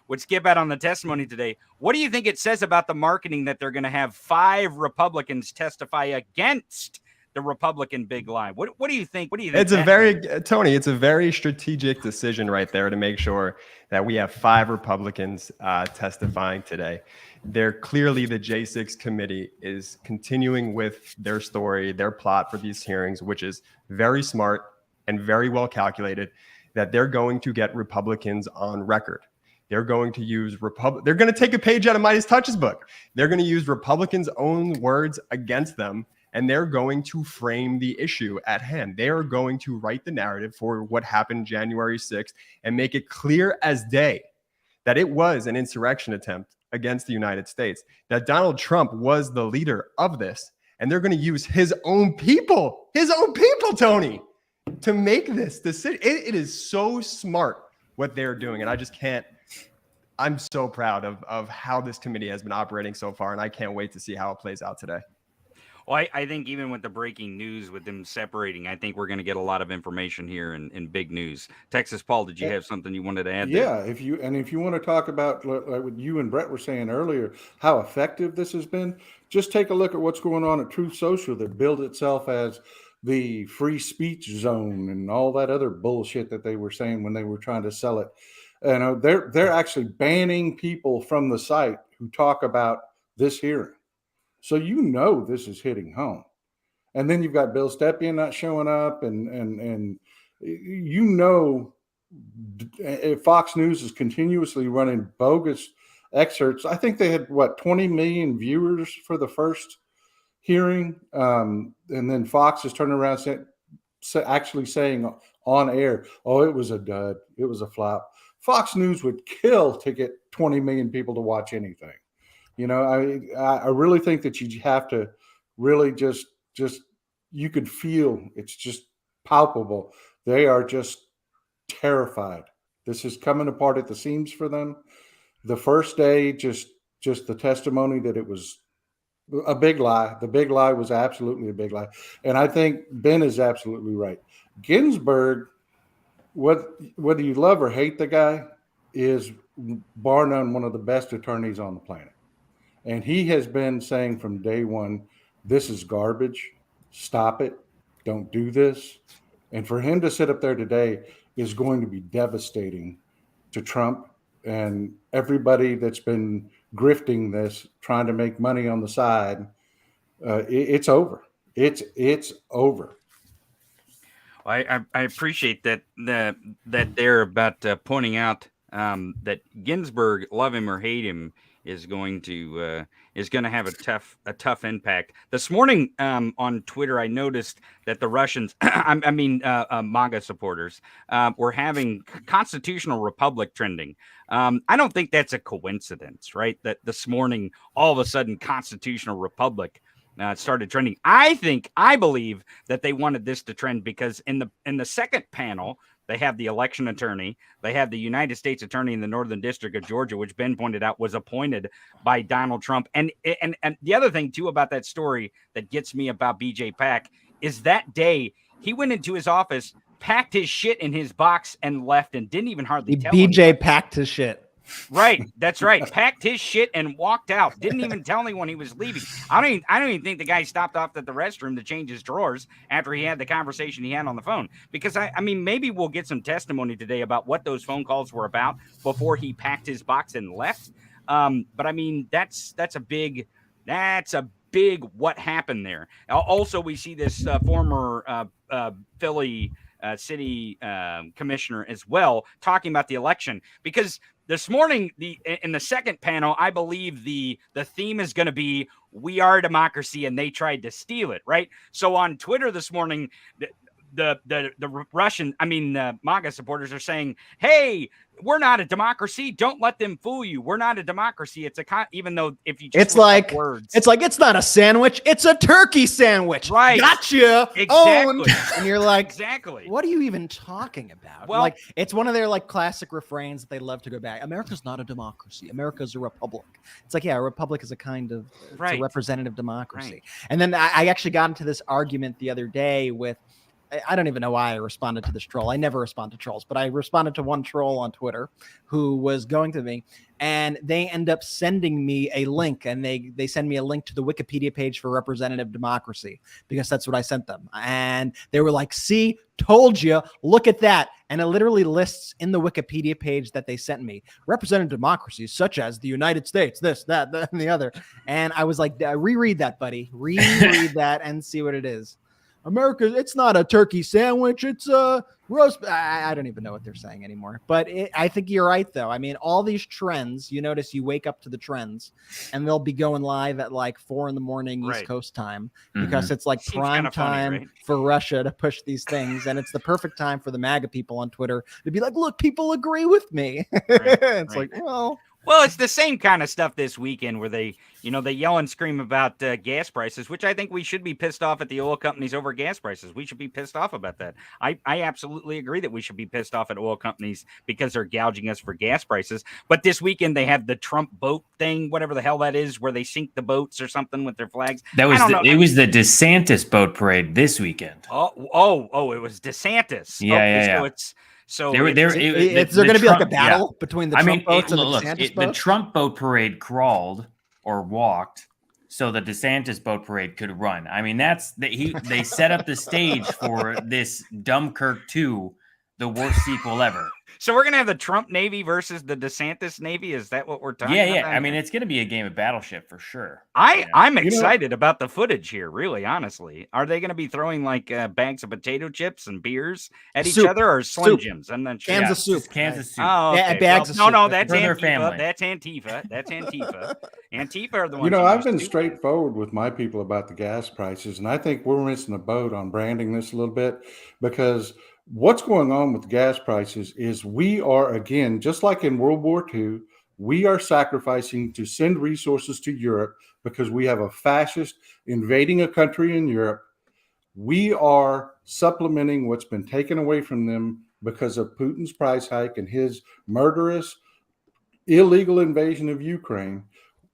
S1: would skip out on the testimony today. What do you think it says about the marketing that they're going to have 5 Republicans testify against the Republican big lie? What do you think? What do you think?
S7: It's it's a very strategic decision right there to make sure that we have 5 Republicans testifying today. They're clearly, the J6 committee is continuing with their story, their plot for these hearings, which is very smart and very well calculated, that they're going to get Republicans on record. They're going to use they're going to take a page out of Midas Touch's book. They're going to use Republicans' own words against them, and they're going to frame the issue at hand. They are going to write the narrative for what happened January 6th and make it clear as day that it was an insurrection attempt against the United States, that Donald Trump was the leader of this, and they're going to use his own people, Tony, to make this decision. It is so smart what they're doing, and I just can't. I'm so proud of how this committee has been operating so far, and I can't wait to see how it plays out today.
S1: Well, I think even with the breaking news, with them separating, I think we're going to get a lot of information here in big news. Texas Paul, did you have something you wanted to add there?
S3: Yeah, if you want to talk about, like what you and Brett were saying earlier, how effective this has been, just take a look at what's going on at Truth Social that billed itself as the free speech zone and all that other bullshit that they were saying when they were trying to sell it. And they're actually banning people from the site who talk about this hearing. So this is hitting home. And then you've got Bill Stepien not showing up, and Fox News is continuously running bogus excerpts. I think they had 20 million viewers for the first hearing, and then Fox is turning around actually saying on air, "Oh, it was a dud, it was a flop." Fox News would kill to get 20 million people to watch anything. I really think that you have to really just you could feel, it's just palpable. They are just terrified. This is coming apart at the seams for them. The first day, just the testimony that it was a big lie. The big lie was absolutely a big lie. And I think Ben is absolutely right. Ginsburg, whether you love or hate the guy, is bar none one of the best attorneys on the planet. And he has been saying from day one, this is garbage. Stop it. Don't do this. And for him to sit up there today is going to be devastating to Trump and everybody that's been grifting this, trying to make money on the side. It's over. It's over.
S1: I appreciate that they're about pointing out that Ginsburg, love him or hate him, is going to have a tough impact. This morning on Twitter, I noticed that the Russians, MAGA supporters, were having Constitutional Republic trending. I don't think that's a coincidence, right? That this morning, all of a sudden, Constitutional Republic started trending. I believe that they wanted this to trend because in the second panel, They have the election attorney. They have the United States attorney in the Northern District of Georgia, which Ben pointed out was appointed by Donald Trump. And the other thing, too, about that story that gets me about BJ Pack is that day he went into his office, packed his shit in his box, and left and didn't even hardly tell
S6: BJ
S1: anyone.
S6: packed his shit.
S1: Right, that's right. Packed his shit and walked out. Didn't even tell anyone he was leaving. I don't even think the guy stopped off at the restroom to change his drawers after he had the conversation he had on the phone. Because I mean, maybe we'll get some testimony today about what those phone calls were about before he packed his box and left. But I mean, that's a big what happened there. Also, we see this former Philly city commissioner as well talking about the election, because this morning, in the second panel, I believe the theme is going to be "We are a democracy," and they tried to steal it, right? So on Twitter this morning, the Russian, MAGA supporters are saying, "Hey, we're not a democracy. Don't let them fool you. We're not a democracy." It's even though if you just
S6: it's like
S1: words,
S6: it's not a sandwich. It's a turkey sandwich.
S1: Right?
S6: Gotcha.
S1: Exactly.
S6: Owned. And you're like,
S1: exactly.
S6: What are you even talking about?
S1: Well,
S6: like it's one of their like classic refrains that they love to go back. America's not a democracy. America's a republic. It's like, yeah, a republic is a kind of it's a representative democracy.
S1: Right.
S6: And then I actually got into this argument the other day with. I don't even know why I responded to this troll. I never respond to trolls, but I responded to one troll on Twitter who was going to me, and they end up sending me a link, and they send me a link to the Wikipedia page for representative democracy, because that's what I sent them. And they were like, see, told you, look at that. And it literally lists in the Wikipedia page that they sent me representative democracies such as the United States, this, that, and the other. And I was like, reread that, buddy. Reread that and see what it is. America, it's not a turkey sandwich. It's a roast. I don't even know what they're saying anymore. But I think you're right, though. I mean, all these trends, you notice you wake up to the trends, and they'll be going live at like 4 a.m. East Coast time, because it's like prime time for Russia to push these things. And it's the perfect time for the MAGA people on Twitter to be like, look, people agree with me. It's like,
S1: well, it's the same kind of stuff this weekend where they yell and scream about gas prices, which I think we should be pissed off at the oil companies over gas prices. We should be pissed off about that. I absolutely agree that we should be pissed off at oil companies because they're gouging us for gas prices. But this weekend they have the Trump boat thing, whatever the hell that is, where they sink the boats or something with their flags.
S2: It was the DeSantis boat parade this weekend.
S1: Oh, it was DeSantis.
S2: Yeah.
S1: So
S6: is there going to be like a battle between the Trump boats and the DeSantis boats?
S2: The Trump boat parade crawled or walked so the DeSantis boat parade could run. I mean, they set up the stage for this Dunkirk 2, the worst sequel ever.
S1: So we're gonna have the Trump Navy versus the DeSantis Navy. Is that what we're talking about?
S2: Yeah. I mean, it's gonna be a game of Battleship for sure.
S1: I'm excited about the footage here. Really, honestly, are they gonna be throwing like bags of potato chips and beers at each other, or Slim Jims? And then
S6: cans of soup.
S2: Kansas soup.
S1: Oh, okay.
S6: Bags of soup.
S1: No, that's Antifa.
S2: Family.
S1: That's Antifa. That's Antifa. Antifa are the ones.
S3: I've been straightforward with my people about the gas prices, and I think we're missing the boat on branding this a little bit, because what's going on with gas prices is we are, again, just like in World War II, we are sacrificing to send resources to Europe because we have a fascist invading a country in Europe. We are supplementing what's been taken away from them because of Putin's price hike and his murderous, illegal invasion of Ukraine.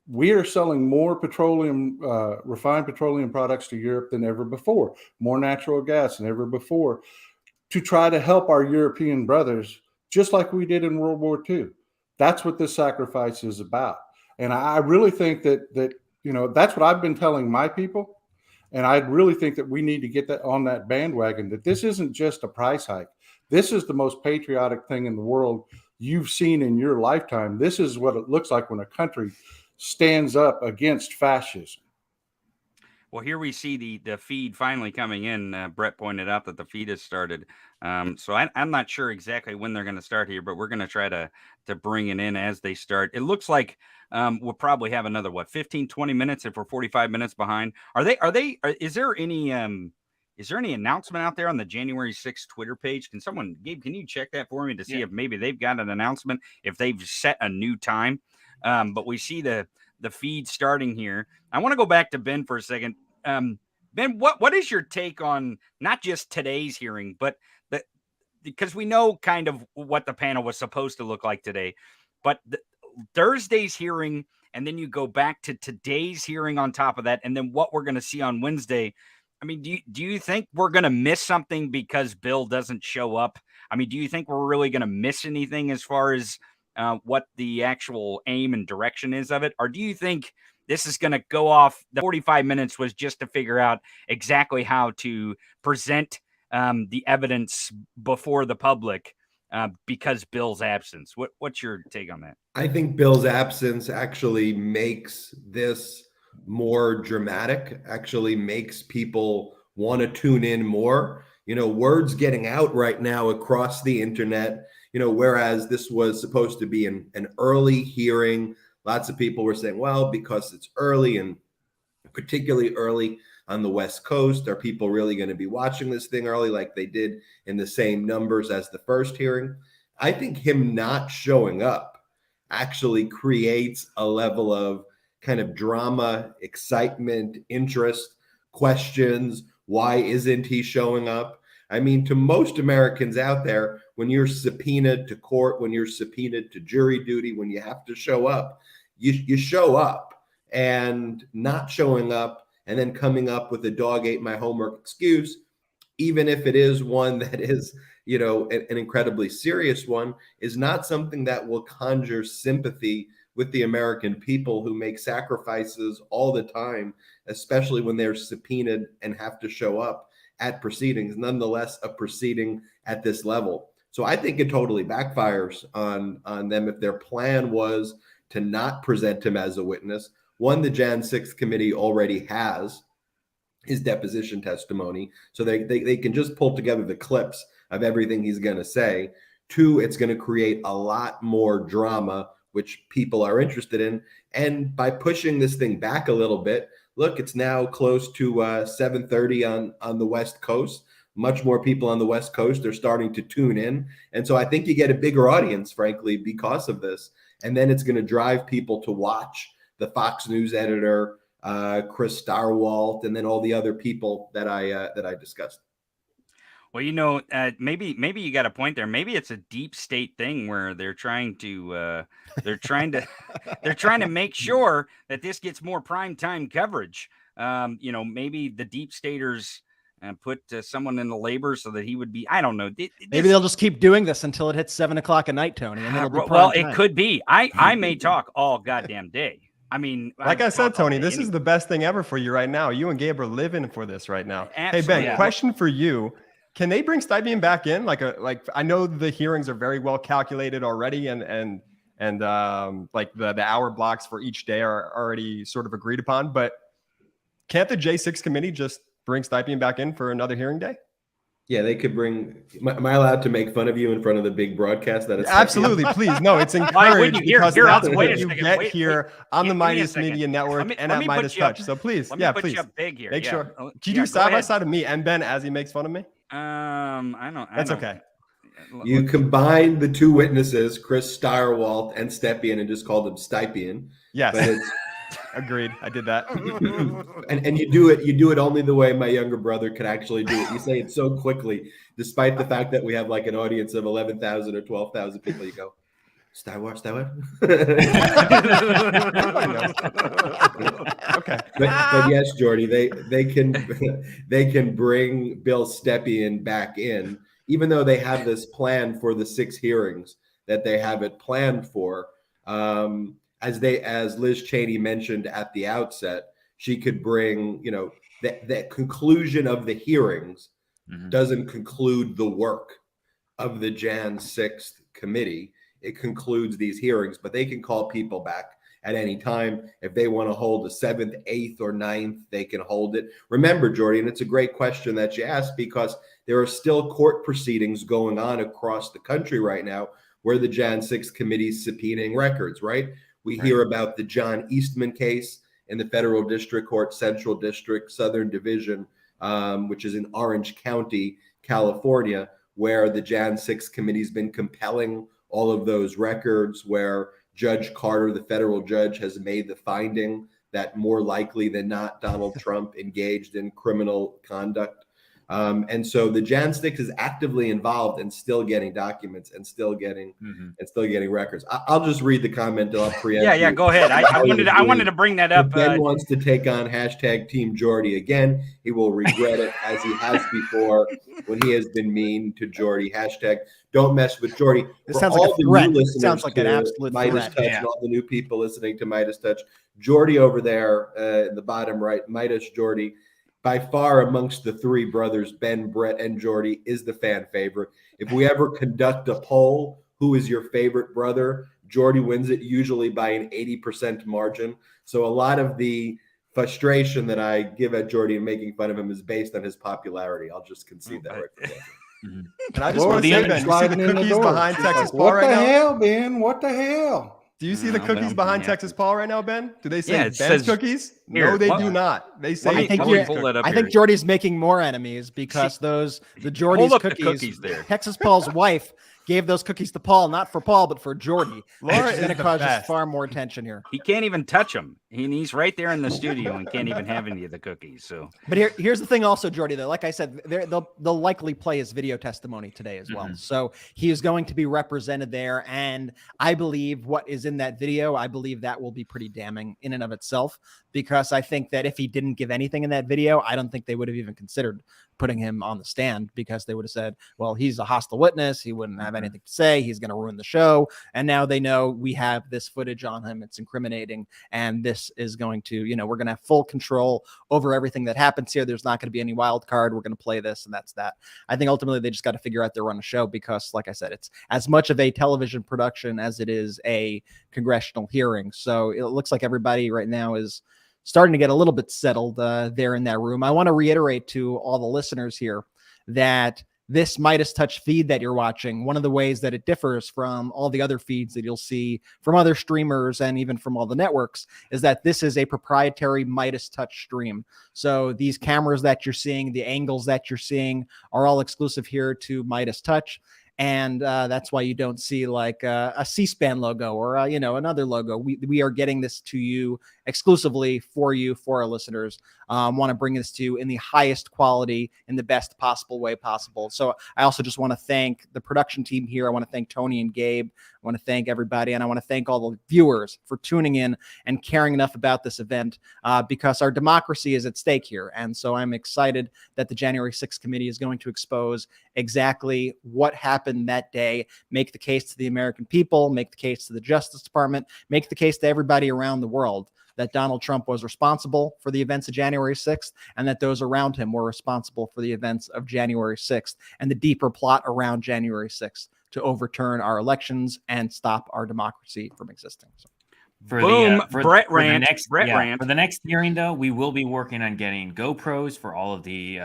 S3: We are selling more refined petroleum products to Europe than ever before, more natural gas than ever before, to try to help our European brothers, just like we did in World War II. That's what this sacrifice is about. And I really think that that's what I've been telling my people. And I really think that we need to get that on that bandwagon, that this isn't just a price hike. This is the most patriotic thing in the world you've seen in your lifetime. This is what it looks like when a country stands up against fascism.
S1: Well, here we see the feed finally coming in. Brett pointed out that the feed has started. So I'm not sure exactly when they're going to start here, but we're going to try to bring it in as they start. It looks like we'll probably have another 15, 20 minutes if we're 45 minutes behind. Is there any announcement out there on the January 6th Twitter page? Gabe, can you check that for me to see if maybe they've got an announcement, if they've set a new time? But we see the feed starting here. I want to go back to Ben for a second. Ben, what is your take on not just today's hearing, but because we know kind of what the panel was supposed to look like today, but Thursday's hearing, and then you go back to today's hearing on top of that, and then what we're going to see on Wednesday. I mean, do you think we're going to miss something because Bill doesn't show up? I mean, do you think we're really going to miss anything as far as what the actual aim and direction is of it? Or do you think this is going to go off? The 45 minutes was just to figure out exactly how to present the evidence before the public because Bill's absence. What's your take on that?
S8: I think Bill's absence actually makes this more dramatic, actually makes people want to tune in more. Word's getting out right now across the internet, whereas this was supposed to be an early hearing. Lots of people were saying, well, because it's early, and particularly early on the West Coast, are people really going to be watching this thing early like they did in the same numbers as the first hearing? I think him not showing up actually creates a level of kind of drama, excitement, interest, questions. Why isn't he showing up? I mean, to most Americans out there, when you're subpoenaed to court, when you're subpoenaed to jury duty, when you have to show up, you show up. And not showing up and then coming up with a dog ate my homework excuse, even if it is one that is, an incredibly serious one, is not something that will conjure sympathy with the American people who make sacrifices all the time, especially when they're subpoenaed and have to show up at proceedings, nonetheless a proceeding at this level. So I think it totally backfires on them if their plan was to not present him as a witness. One, the Jan 6th committee already has his deposition testimony, so they can just pull together the clips of everything he's going to say. Two, it's going to create a lot more drama, which people are interested in. And by pushing this thing back a little bit, look, it's now close to 7:30 on the West Coast. Much more people on the West Coast are starting to tune in. And so I think you get a bigger audience, frankly, because of this. And then it's going to drive people to watch the Fox News editor, Chris Starwalt, and then all the other people that I discussed.
S1: Well, maybe you got a point there. Maybe it's a deep state thing where they're trying to make sure that this gets more prime time coverage. Maybe the deep staters put someone in the labor so that he would be. I don't know.
S6: Maybe they'll just keep doing this until it hits 7 o'clock at night, Tony. And it'll be
S1: well,
S6: prime time.
S1: It could be. I may talk all goddamn day. I mean,
S7: like I said, Tony, this is the best thing ever for you right now. You and Gabe are living for this right now. Absolutely. Hey, Ben, question for you. Can they bring Stipien back in? Like I know the hearings are very well calculated already, and like the hour blocks for each day are already sort of agreed upon, but can't the J6 committee just bring Stipien back in for another hearing day?
S8: Yeah, they could bring. Am I allowed to make fun of you in front of the big broadcast? That is
S7: absolutely, please. No, it's encouraged because that's what you get here on the Midas Media Network and at Midas Touch. So please, please
S1: put you up big here.
S7: Make sure. Can you do side by side of me and Ben as he makes fun of me?
S1: I don't.
S7: That's okay.
S8: You combine the two witnesses, Chris Starwalt and Stepien, and just called them Stipien.
S7: Yes. But it's, agreed. I did that.
S8: and you do it only the way my younger brother could actually do it. You say it so quickly, despite the fact that we have like an audience of 11,000 or 12,000 people. You go, Starwalt.
S7: Okay.
S8: But yes, Jordy, they can bring Bill Stepien back in, even though they have this plan for the 6 hearings that they have it planned for. As Liz Cheney mentioned at the outset, she could bring, that conclusion of the hearings doesn't conclude the work of the Jan 6th committee. It concludes these hearings, but they can call people back at any time. If they want to hold a 7th, 8th, or 9th, they can hold it. Remember, Jordy, and it's a great question that you asked, because there are still court proceedings going on across the country right now where the Jan 6 committee is subpoenaing records, right? We hear about the John Eastman case in the Federal District Court, Central District, Southern Division, which is in Orange County, California, where the Jan 6 committee has been compelling all of those records, where Judge Carter, the federal judge, has made the finding that more likely than not, Donald Trump engaged in criminal conduct. And so the Jan Sticks is actively involved and still getting documents and still getting records. I'll just read the comment. I'll preempt
S1: Yeah,
S8: you.
S1: go ahead. I wanted to bring that up.
S8: If Ben wants to take on hashtag Team Jordy again, he will regret it as he has before when he has been mean to Jordy. Hashtag don't mess with Jordy.
S6: This sounds like a threat. Sounds like an
S8: to
S6: absolute
S8: Midas
S6: threat.
S8: Touch and all the new people listening to Midas Touch. Jordy over there in the bottom right, Midas Jordy, by far amongst the three brothers, Ben, Brett, and Jordy, is the fan favorite. If we ever conduct a poll, who is your favorite brother? Jordy wins it usually by an 80% margin. So a lot of the frustration that I give at Jordy and making fun of him is based on his popularity. I'll just concede that right from there.
S7: And I just want to say, Ben, you see the cookies behind Texas Paul right now?
S3: What the hell, Ben? What the hell?
S7: Do you see the cookies behind Texas Paul right now, Ben? Do they say
S1: Yeah,
S7: Ben's
S1: says,
S7: cookies?
S1: here,
S7: No, they
S1: what?
S7: do not. They say
S6: I think,
S1: let me pull it up
S6: I
S1: here.
S6: think Jordy's making more enemies because the Jordy's
S1: Hold up the
S6: cookies,
S1: cookies there.
S6: Texas Paul's wife gave those cookies to Paul, not for Paul, but for Jordy.
S7: Laura
S6: Which is
S7: is
S6: going to
S7: the
S6: cause
S7: best.
S6: far more tension here.
S1: He can't even touch them. He's right there in the studio and can't even have any of the cookies. So,
S6: But here's the thing also, Jordy, though, like I said, they'll likely play his video testimony today as well. So he is going to be represented there. And I believe what is in that video, I believe that will be pretty damning in and of itself, because I think that if he didn't give anything in that video, I don't think they would have even considered putting him on the stand, because they would have said, well, he's a hostile witness. He wouldn't have anything to say. He's going to ruin the show. And now they know we have this footage on him. It's incriminating. And this is going to, we're going to have full control over everything that happens here. There's not going to be any wild card. We're going to play this, and that's that. I think ultimately they just got to figure out their run a show, because like I said, it's as much of a television production as it is a congressional hearing. So it looks like everybody right now is starting to get a little bit settled there in that room. I want to reiterate to all the listeners here that this Midas Touch feed that you're watching, one of the ways that it differs from all the other feeds that you'll see from other streamers and even from all the networks, is that this is a proprietary Midas Touch stream. So these cameras that you're seeing, the angles that you're seeing, are all exclusive here to Midas Touch. And that's why you don't see like a C-SPAN logo or another logo. We are getting this to you exclusively for you, for our listeners. Want to bring this to you in the highest quality, in the best possible way possible. So I also just want to thank the production team here. I want to thank Tony and Gabe. I want to thank everybody, and I want to thank all the viewers for tuning in and caring enough about this event, because our democracy is at stake here. And so I'm excited that the January 6th committee is going to expose exactly what happened that day, make the case to the American people, make the case to the Justice Department, make the case to everybody around the world that Donald Trump was responsible for the events of January 6th, and that those around him were responsible for the events of January 6th and the deeper plot around January 6th to overturn our elections and stop our democracy from existing. So.
S2: For
S1: Brett
S2: the
S1: rant.
S2: For the next hearing, though, we will be working on getting GoPros for all of the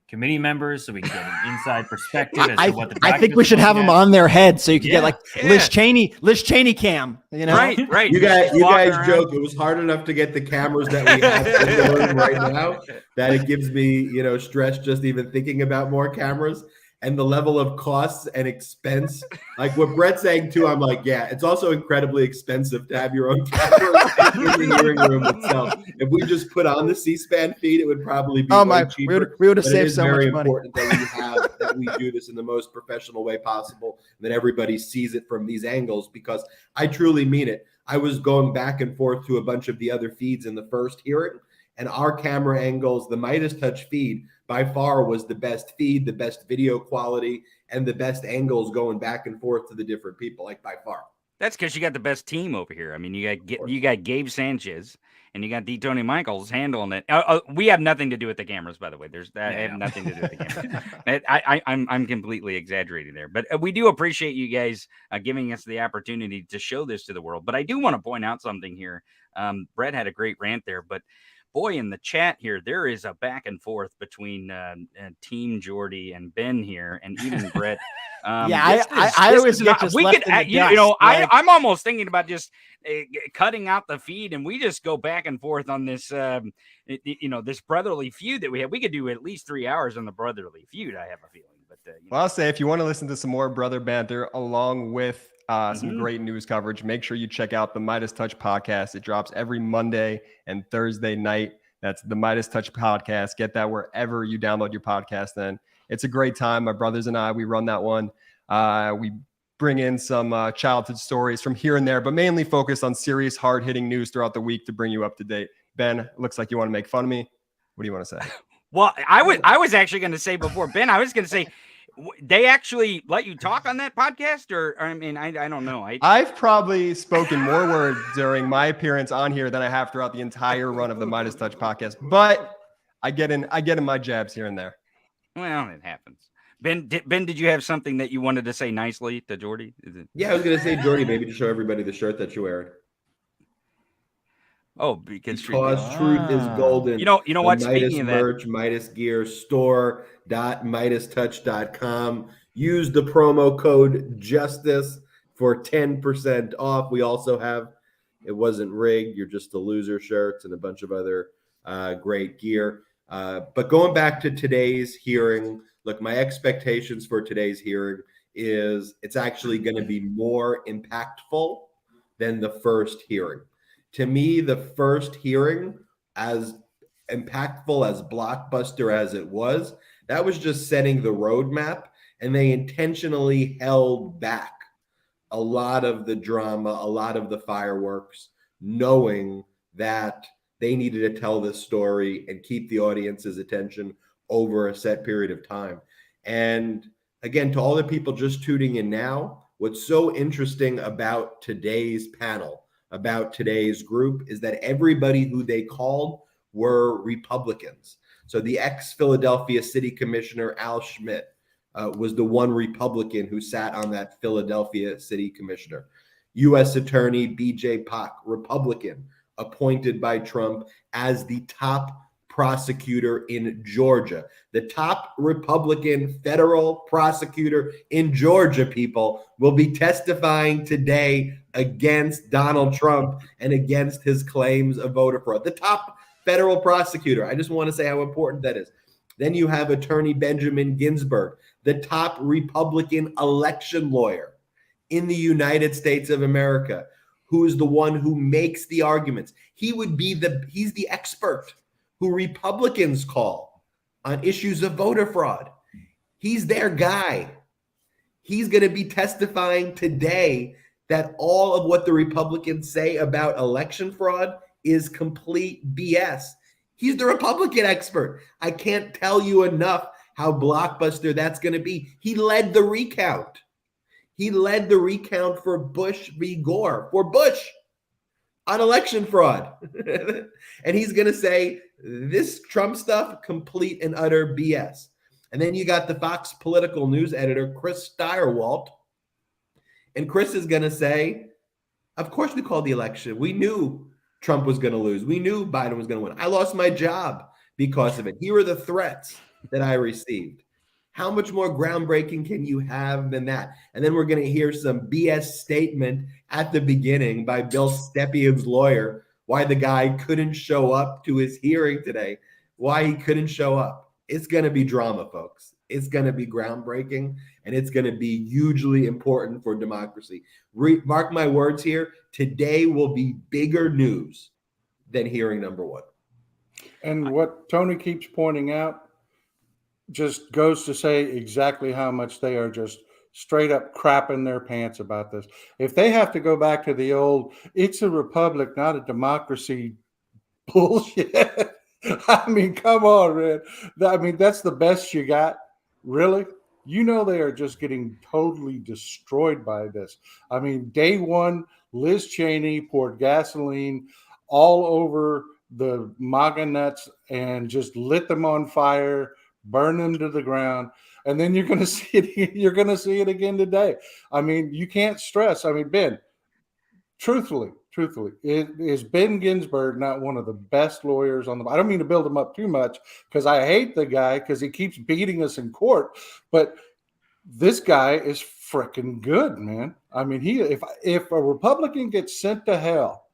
S2: committee members, so we can get an inside perspective as to what the
S6: I think we should have them on their head, so you can get like Liz Cheney cam.
S1: Right.
S8: You guys joke. It was hard enough to get the cameras that we have in the room right now that it gives me, stress just even thinking about more cameras. And the level of costs and expense, like what Brett's saying too, I'm like, yeah, it's also incredibly expensive to have your own camera in the hearing room itself. If we just put on the C-SPAN feed, it would probably be way cheaper.
S6: We would have saved so much money.
S8: It's very important that we do this in the most professional way possible, that everybody sees it from these angles, because I truly mean it. I was going back and forth to a bunch of the other feeds in the first hearing, and our camera angles, the Midas Touch feed, by far was the best feed, the best video quality, and the best angles going back and forth to the different people, like by far.
S1: That's because you got the best team over here. I mean, you got Gabe Sanchez and you got D. Tony Michaels handling it. We have nothing to do with the cameras, by the way. I have nothing to do with the cameras. I'm completely exaggerating there, but we do appreciate you guys giving us the opportunity to show this to the world. But I do want to point out something here. Brett had a great rant there, but boy, in the chat here, there is a back and forth between Team Jordy and Ben here, and even Brett.
S6: I always get just left in the dust,
S1: I'm almost thinking about just cutting out the feed, and we just go back and forth on this, this brotherly feud that we have. We could do at least 3 hours on the brotherly feud, I have a feeling. But
S7: well, I'll say, if you want to listen to some more brother banter along with some great news coverage, make sure you check out the Midas Touch podcast. It drops every Monday and Thursday night. That's the Midas Touch podcast. Get that wherever you download your podcast. Then it's a great time. My brothers and I, we run that one. We bring in some childhood stories from here and there, but mainly focus on serious, hard-hitting news throughout the week to bring you up to date. Ben, it looks like you want to make fun of me. What do you want to say?
S1: Well, I was actually going to say before, Ben, I was going to say, they actually let you talk on that podcast, or I mean, I don't know.
S7: I've probably spoken more words during my appearance on here than I have throughout the entire run of the Midas Touch podcast, but I get in my jabs here and there.
S1: Well, it happens. Ben, did you have something that you wanted to say nicely to Jordy?
S8: Yeah, I was going to say, Jordy, maybe to show everybody the shirt that you're wearing.
S1: Oh, because
S8: truth is golden.
S1: You know what?
S8: Midas
S1: Speaking of
S8: merch,
S1: that,
S8: Midas gear, store.midastouch.com. Use the promo code JUSTICE for 10% off. We also have It Wasn't Rigged, You're Just a Loser shirts and a bunch of other great gear. But going back to today's hearing, look, my expectations for today's hearing is it's actually going to be more impactful than the first hearing. To me, the first hearing, as impactful, as blockbuster as it was, that was just setting the roadmap, and they intentionally held back a lot of the drama, a lot of the fireworks, knowing that they needed to tell this story and keep the audience's attention over a set period of time. And again, to all the people just tuning in now, what's so interesting about today's panel, about today's group, is that everybody who they called were Republicans. So the ex-Philadelphia City Commissioner Al Schmidt was the one Republican who sat on that Philadelphia City Commissioner. U.S. Attorney B.J. Pak, Republican, appointed by Trump as the top prosecutor in Georgia. The top Republican federal prosecutor in Georgia, people, will be testifying today against Donald Trump and against his claims of voter fraud. The top federal prosecutor. I just want to say how important that is. Then you have Attorney Benjamin Ginsburg, the top Republican election lawyer in the United States of America, who is the one who makes the arguments. He's the expert who Republicans call on issues of voter fraud. He's their guy. He's going to be testifying today that all of what the Republicans say about election fraud is complete BS. He's the Republican expert. I can't tell you enough how blockbuster that's going to be. He led the recount. He led the recount for Bush v. Gore, for Bush, on election fraud. And he's going to say this Trump stuff, complete and utter BS. And then you got the Fox political news editor, Chris Steyerwalt. And Chris is going to say, of course we called the election. We knew Trump was going to lose. We knew Biden was going to win. I lost my job because of it. Here are the threats that I received. How much more groundbreaking can you have than that? And then we're going to hear some BS statement at the beginning by Bill Stepien's lawyer, why the guy couldn't show up to his hearing today, why he couldn't show up. It's going to be drama, folks. It's going to be groundbreaking, and it's going to be hugely important for democracy. Mark my words here. Today will be bigger news than hearing number one.
S3: And what Tony keeps pointing out just goes to say exactly how much they are just straight up crapping their pants about this. If they have to go back to the old, it's a republic, not a democracy bullshit. I mean, come on, man. I mean, that's the best you got. Really? You know, they are just getting totally destroyed by this. I mean, day one, Liz Cheney poured gasoline all over the MAGA nuts and just lit them on fire, burn them to the ground. And then you're going to see it. You're going to see it again today. I mean, you can't stress. I mean, Ben, truthfully, is Ben Ginsburg not one of the best lawyers on the? I don't mean to build him up too much because I hate the guy because he keeps beating us in court. But this guy is freaking good, man. I mean, if a Republican gets sent to hell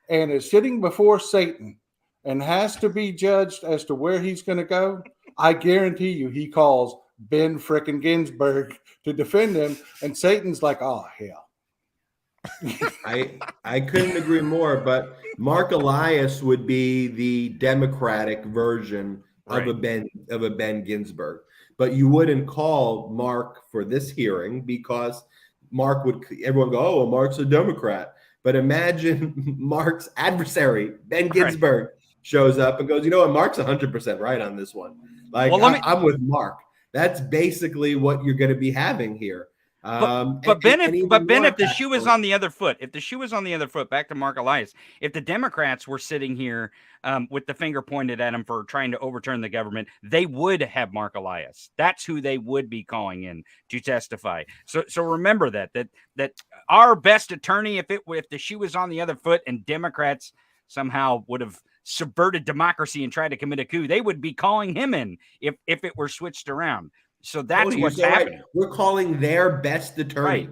S3: and is sitting before Satan and has to be judged as to where he's going to go, I guarantee you he calls Ben frickin' Ginsburg to defend him, and Satan's like, oh, hell.
S8: I couldn't agree more, but Mark Elias would be the Democratic version of a Ben Ginsburg. But you wouldn't call Mark for this hearing because everyone go, oh, well, Mark's a Democrat. But imagine Mark's adversary, Ben Ginsburg, shows up and goes, you know what, Mark's 100% right on this one. Like, well, I'm with Mark. That's basically what you're going to be having here.
S1: But Ben, if the shoe is on the other foot, back to Mark Elias, if the Democrats were sitting here with the finger pointed at him for trying to overturn the government, they would have Mark Elias. That's who they would be calling in to testify. So remember that our best attorney, if the shoe was on the other foot and Democrats somehow would have subverted democracy and tried to commit a coup, they would be calling him in if it were switched around. So that's what's happening.
S8: Right. We're calling their best attorney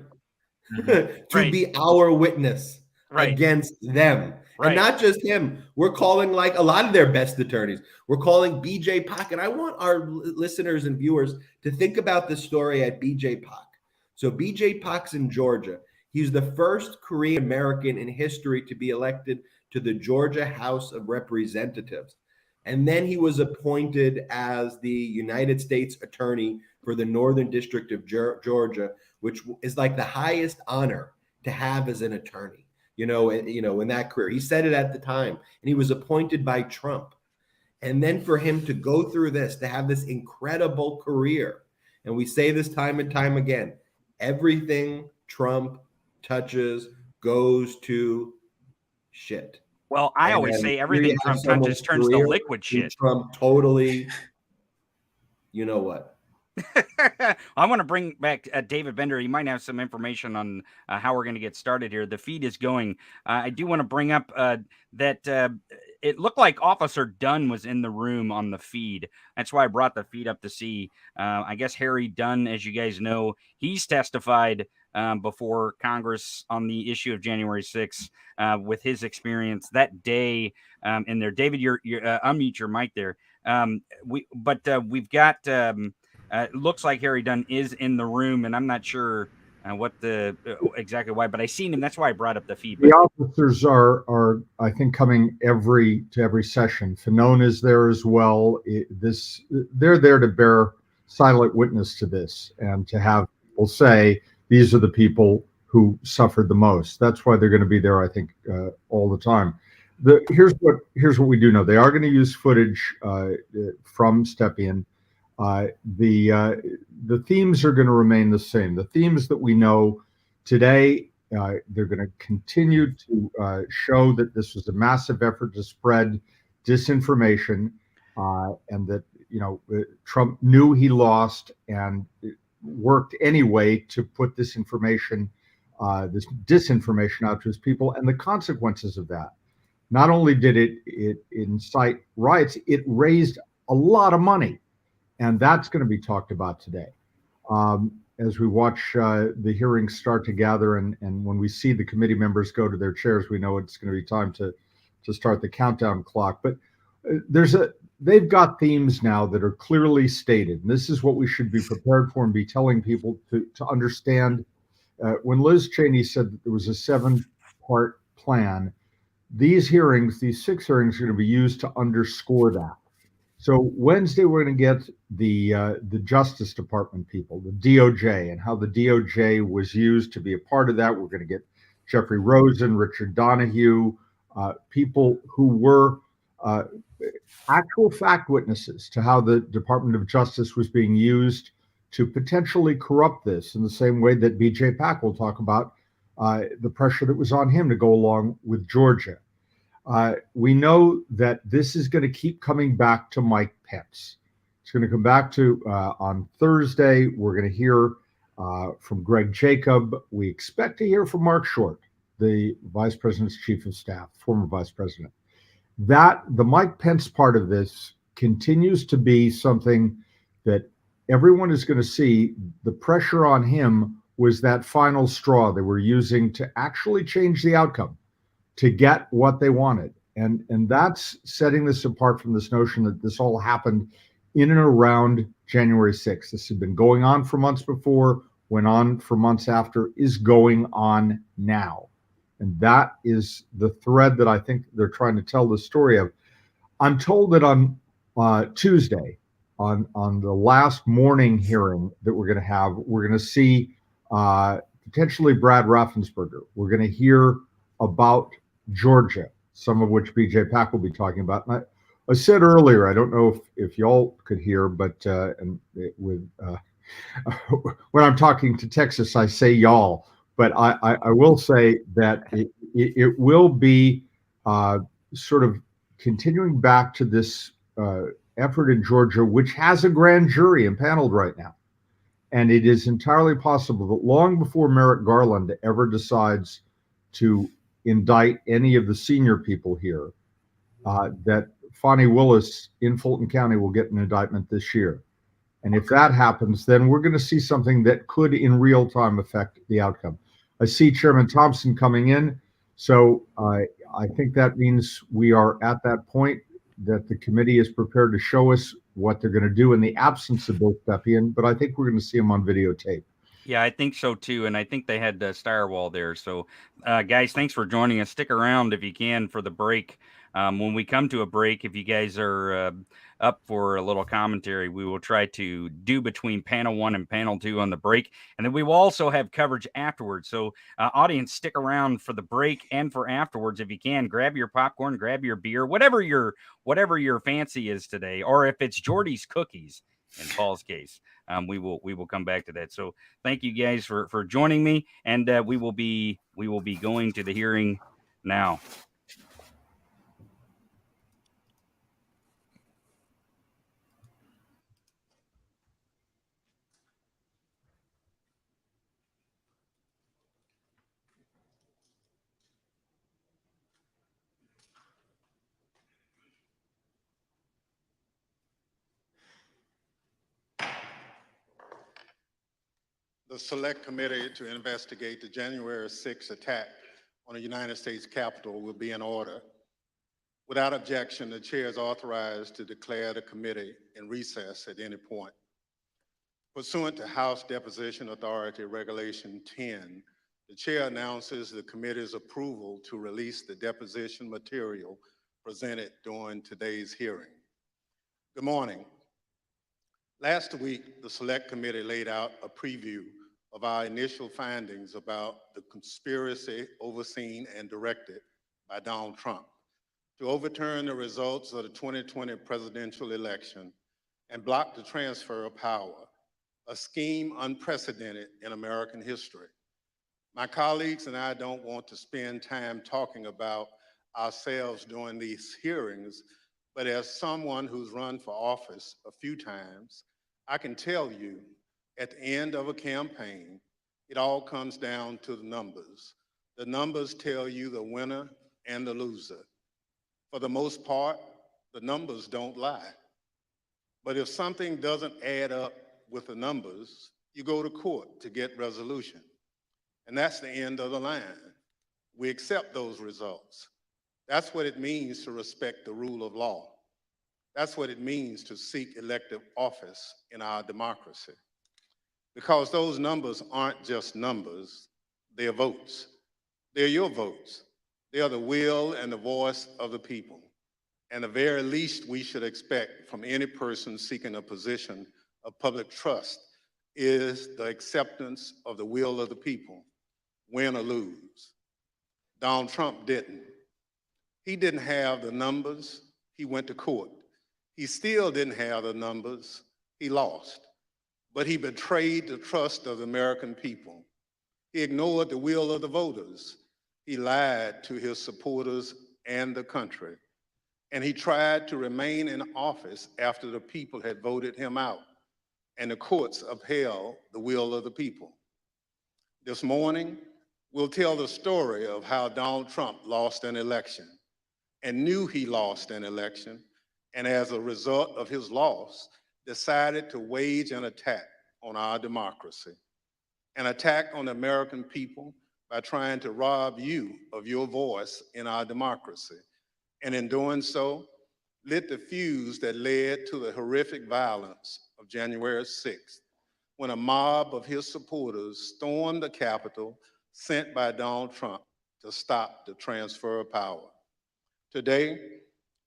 S8: to be our witness against them. And not just him. We're calling like a lot of their best attorneys. We're calling BJ Pak. And I want our listeners and viewers to think about the story at BJ Pak. So BJ Pak's in Georgia. He's the first Korean American in history to be elected to the Georgia House of Representatives. And then he was appointed as the United States Attorney for the Northern District of Georgia, which is like the highest honor to have as an attorney, in that career. He said it at the time, and he was appointed by Trump. And then for him to go through this, to have this incredible career, and we say this time and time again, everything Trump touches goes to shit.
S1: Well, I always say everything Trump touches turns to liquid shit.
S8: Trump totally, you know what?
S1: I want to bring back David Bender. He might have some information on how we're going to get started here. The feed is going. I do want to bring up that it looked like Officer Dunn was in the room on the feed. That's why I brought the feed up to see. I guess Harry Dunn, as you guys know, he's testified before Congress on the issue of January 6th with his experience that day in there. David, you're unmute your mic there. We've got it looks like Harry Dunn is in the room, and I'm not sure what exactly why, but I seen him. That's why I brought up the feed.
S5: The officers are I think coming to every session. Fanone is there as well. They're there to bear silent witness to this and to have people say these are the people who suffered the most. That's why they're going to be there, I think, all the time. Here's what we do know. They are going to use footage from Stepien. The themes are going to remain the same. The themes that we know today, they're going to continue to show that this was a massive effort to spread disinformation, and that Trump knew he lost and worked anyway to put this disinformation out to his people, and the consequences of that. Not only did it incite riots, it raised a lot of money. And that's going to be talked about today. As we watch the hearings start to gather, and when we see the committee members go to their chairs, we know it's going to be time to start the countdown clock. But they've got themes now that are clearly stated. And this is what we should be prepared for and be telling people to understand. When Liz Cheney said that there was a 7-part plan, these 6 hearings are going to be used to underscore that. So Wednesday, we're going to get the Justice Department people, the DOJ, and how the DOJ was used to be a part of that. We're going to get Jeffrey Rosen, Richard Donahue, people who were actual fact witnesses to how the Department of Justice was being used to potentially corrupt this, in the same way that BJ Pak will talk about the pressure that was on him to go along with Georgia. We know that this is going to keep coming back to Mike Pence. It's going to come back to on Thursday. We're going to hear from Greg Jacob. We expect to hear from Mark Short, the Vice President's Chief of Staff, former Vice President. That the Mike Pence part of this continues to be something that everyone is going to see. The pressure on him was that final straw they were using to actually change the outcome, to get what they wanted. And that's setting this apart from this notion that this all happened in and around January 6th. This had been going on for months before. went on for months after, is going on now. And that is the thread that I think they're trying to tell the story of. I'm told that on Tuesday, on the last morning hearing that we're going to have, we're going to see potentially Brad Raffensperger. We're going to hear about Georgia, some of which BJ Pack will be talking about. And I said earlier, I don't know if y'all could hear, but when I'm talking to Texas, I say y'all. But I will say that it will be sort of continuing back to this effort in Georgia, which has a grand jury impaneled right now. And it is entirely possible that long before Merrick Garland ever decides to indict any of the senior people here, that Fani Willis in Fulton County will get an indictment this year. And if that happens, then we're going to see something that could in real time affect the outcome. I see Chairman Thompson coming in. So I think that means we are at that point that the committee is prepared to show us what they're going to do in the absence of Bill Stepien, but I think we're going to see him on videotape.
S1: Yeah, I think so too, and I think they had Stirewall there. So, guys, thanks for joining us. Stick around if you can for the break. When we come to a break, if you guys are up for a little commentary, we will try to do between panel 1 and panel 2 on the break, and then we will also have coverage afterwards. So, audience, stick around for the break and for afterwards if you can. Grab your popcorn, grab your beer, whatever your fancy is today, or if it's Jordy's cookies in Paul's case. We will come back to that. So thank you guys for joining me, and we will be going to the hearing now.
S9: The Select Committee to investigate the January 6th attack on the United States Capitol will be in order. Without objection, the chair is authorized to declare the committee in recess at any point. Pursuant to House Deposition Authority Regulation 10, the chair announces the committee's approval to release the deposition material presented during today's hearing. Good morning. Last week, the Select Committee laid out a preview of our initial findings about the conspiracy overseen and directed by Donald Trump to overturn the results of the 2020 presidential election and block the transfer of power, a scheme unprecedented in American history. My colleagues and I don't want to spend time talking about ourselves during these hearings, but as someone who's run for office a few times, I can tell you at the end of a campaign, it all comes down to the numbers. The numbers tell you the winner and the loser. For the most part, the numbers don't lie. But if something doesn't add up with the numbers, you go to court to get resolution. And that's the end of the line. We accept those results. That's what it means to respect the rule of law. That's what it means to seek elective office in our democracy. Because those numbers aren't just numbers, they're votes. They're your votes. They are the will and the voice of the people. And the very least we should expect from any person seeking a position of public trust is the acceptance of the will of the people, win or lose. Donald Trump didn't. He didn't have the numbers, he went to court. He still didn't have the numbers, he lost. But he betrayed the trust of the American people. He ignored the will of the voters. He lied to his supporters and the country. And he tried to remain in office after the people had voted him out and the courts upheld the will of the people. This morning, we'll tell the story of how Donald Trump lost an election and knew he lost an election, and as a result of his loss, decided to wage an attack on our democracy, an attack on the American people by trying to rob you of your voice in our democracy. And in doing so, lit the fuse that led to the horrific violence of January 6th, when a mob of his supporters stormed the Capitol sent by Donald Trump to stop the transfer of power. Today,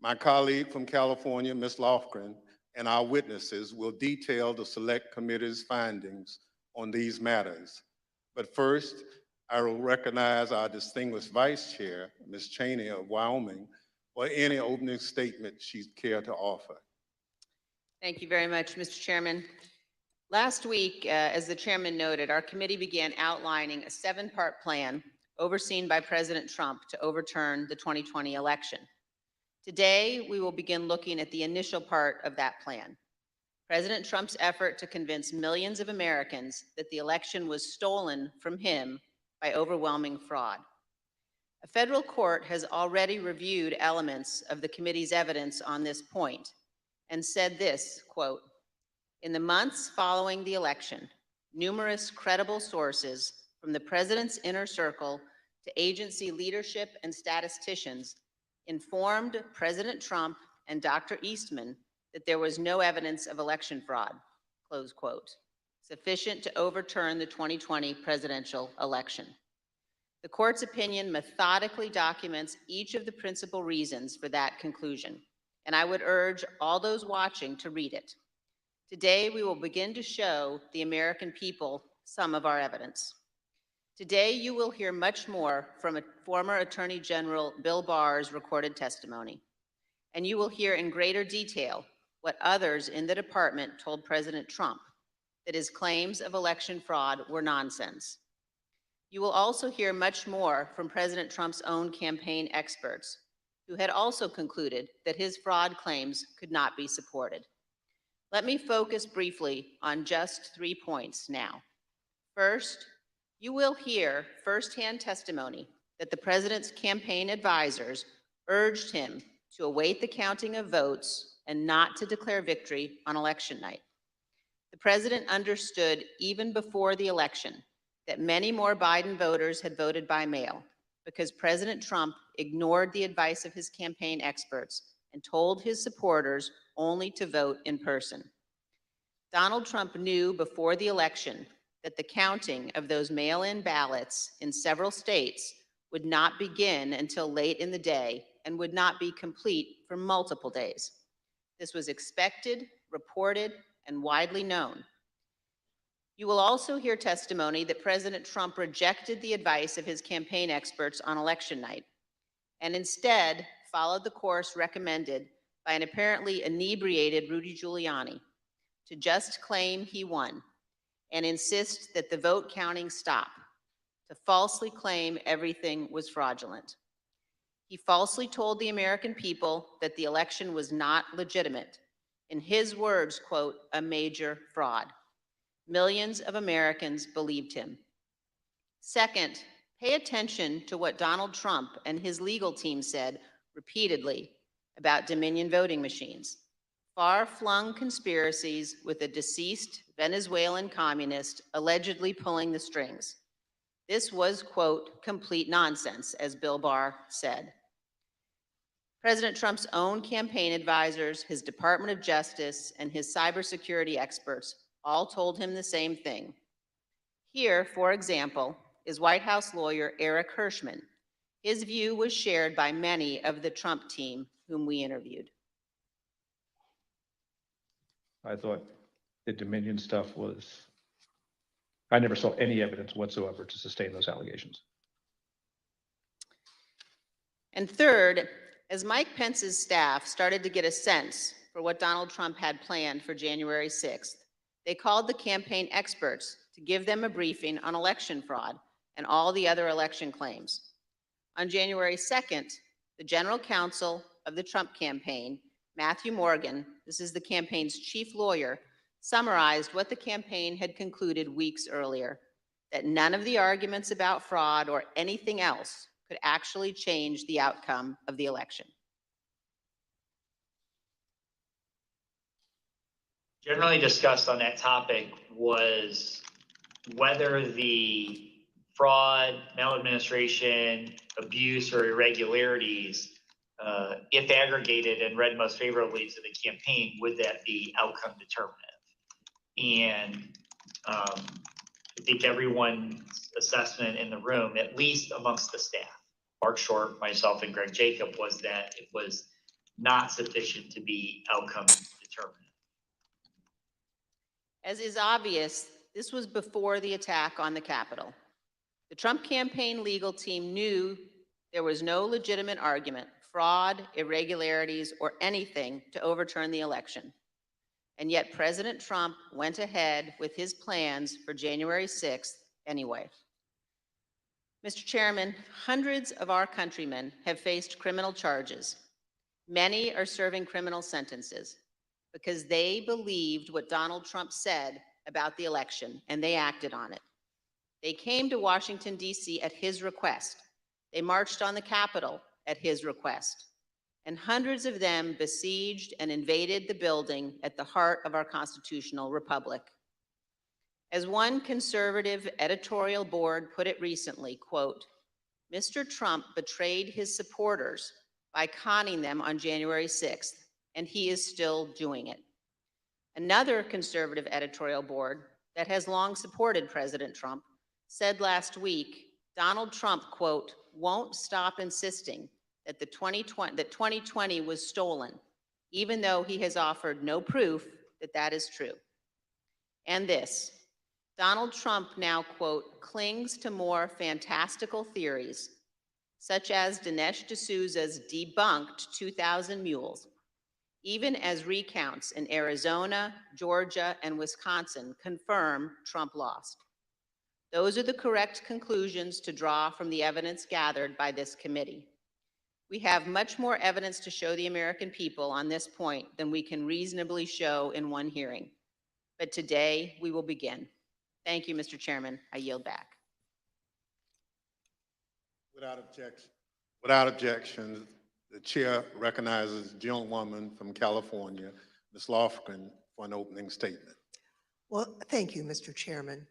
S9: my colleague from California, Ms. Lofgren, and our witnesses will detail the Select Committee's findings on these matters. But first, I will recognize our distinguished Vice Chair, Ms. Cheney of Wyoming, for any opening statement she'd care to offer.
S10: Thank you very much, Mr. Chairman. Last week, as the chairman noted, our committee began outlining a 7-part plan overseen by President Trump to overturn the 2020 election. Today, we will begin looking at the initial part of that plan. President Trump's effort to convince millions of Americans that the election was stolen from him by overwhelming fraud. A federal court has already reviewed elements of the committee's evidence on this point and said this, quote, "In the months following the election, numerous credible sources from the president's inner circle to agency leadership and statisticians informed President Trump and Dr. Eastman that there was no evidence of election fraud," close quote, sufficient to overturn the 2020 presidential election. The court's opinion methodically documents each of the principal reasons for that conclusion, and I would urge all those watching to read it. Today, we will begin to show the American people some of our evidence. Today, you will hear much more from former Attorney General Bill Barr's recorded testimony, and you will hear in greater detail what others in the department told President Trump, that his claims of election fraud were nonsense. You will also hear much more from President Trump's own campaign experts, who had also concluded that his fraud claims could not be supported. Let me focus briefly on just 3 points now. First, you will hear firsthand testimony that the president's campaign advisors urged him to await the counting of votes and not to declare victory on election night. The president understood even before the election that many more Biden voters had voted by mail because President Trump ignored the advice of his campaign experts and told his supporters only to vote in person. Donald Trump knew before the election that the counting of those mail-in ballots in several states would not begin until late in the day and would not be complete for multiple days. This was expected, reported, and widely known. You will also hear testimony that President Trump rejected the advice of his campaign experts on election night and instead followed the course recommended by an apparently inebriated Rudy Giuliani to just claim he won and insist that the vote counting stop, to falsely claim everything was fraudulent. He falsely told the American people that the election was not legitimate. In his words, quote, "a major fraud." Millions of Americans believed him. Second, pay attention to what Donald Trump and his legal team said repeatedly about Dominion voting machines, far-flung conspiracies with a deceased Venezuelan communist allegedly pulling the strings. This was, quote, "complete nonsense," as Bill Barr said. President Trump's own campaign advisors, his Department of Justice, and his cybersecurity experts all told him the same thing. Here, for example, is White House lawyer Eric Hirschman. His view was shared by many of the Trump team whom we interviewed.
S11: I thought the Dominion stuff was, I never saw any evidence whatsoever to sustain those allegations.
S10: And third, as Mike Pence's staff started to get a sense for what Donald Trump had planned for January 6th, they called the campaign experts to give them a briefing on election fraud and all the other election claims. On January 2nd, the general counsel of the Trump campaign, Matthew Morgan, this is the campaign's chief lawyer, summarized what the campaign had concluded weeks earlier, that none of the arguments about fraud or anything else could actually change the outcome of the election.
S12: Generally discussed on that topic was whether the fraud, maladministration, abuse, or irregularities, if aggregated and read most favorably to the campaign, would that be outcome determinative? And I think everyone's assessment in the room, at least amongst the staff, Mark Short, myself, and Greg Jacob, was that it was not sufficient to be outcome determinant.
S10: As is obvious, this was before the attack on the Capitol. The Trump campaign legal team knew there was no legitimate argument, fraud, irregularities, or anything to overturn the election. And yet President Trump went ahead with his plans for January 6th anyway. Mr. Chairman, hundreds of our countrymen have faced criminal charges. Many are serving criminal sentences because they believed what Donald Trump said about the election, and they acted on it. They came to Washington, D.C. at his request. They marched on the Capitol at his request. And hundreds of them besieged and invaded the building at the heart of our constitutional republic. As one conservative editorial board put it recently, quote, "Mr. Trump betrayed his supporters by conning them on January 6th, and he is still doing it." Another conservative editorial board that has long supported President Trump said last week, Donald Trump, quote, "won't stop insisting that 2020 was stolen, even though he has offered no proof that that is true." And this, Donald Trump now, quote, "clings to more fantastical theories, such as Dinesh D'Souza's debunked 2,000 mules, even as recounts in Arizona, Georgia, and Wisconsin confirm Trump lost. Those are the correct conclusions to draw from the evidence gathered by this committee. We have much more evidence to show the American people on this point than we can reasonably show in one hearing. But today, we will begin. Thank you, Mr. Chairman. I yield back.
S9: Without objection, the chair recognizes the gentlewoman from California, Ms. Lofgren, for an opening statement.
S13: Well, thank you, Mr. Chairman.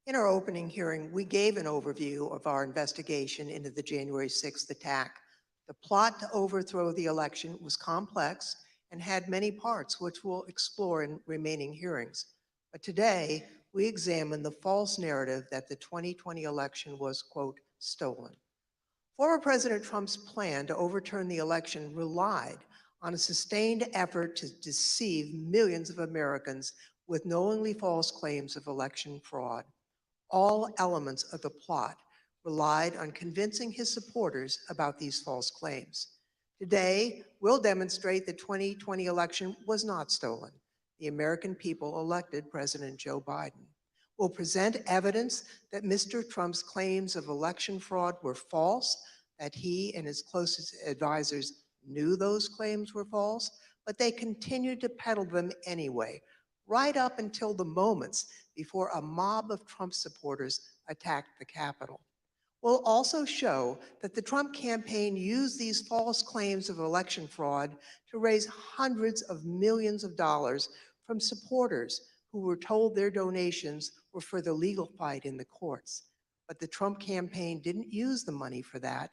S13: In our opening hearing, we gave an overview of our investigation into the January 6th attack. The plot to overthrow the election was complex and had many parts, which we'll explore in remaining hearings. But today, we examine the false narrative that the 2020 election was, quote, stolen. Former President Trump's plan to overturn the election relied on a sustained effort to deceive millions of Americans with knowingly false claims of election fraud. All elements of the plot relied on convincing his supporters about these false claims. Today, we'll demonstrate the 2020 election was not stolen. The American people elected President Joe Biden. We'll present evidence that Mr. Trump's claims of election fraud were false, that he and his closest advisors knew those claims were false, but they continued to peddle them anyway, right up until the moments before a mob of Trump supporters attacked the Capitol. We'll also show that the Trump campaign used these false claims of election fraud to raise hundreds of millions of dollars from supporters who were told their donations were for the legal fight in the courts. But the Trump campaign didn't use the money for that.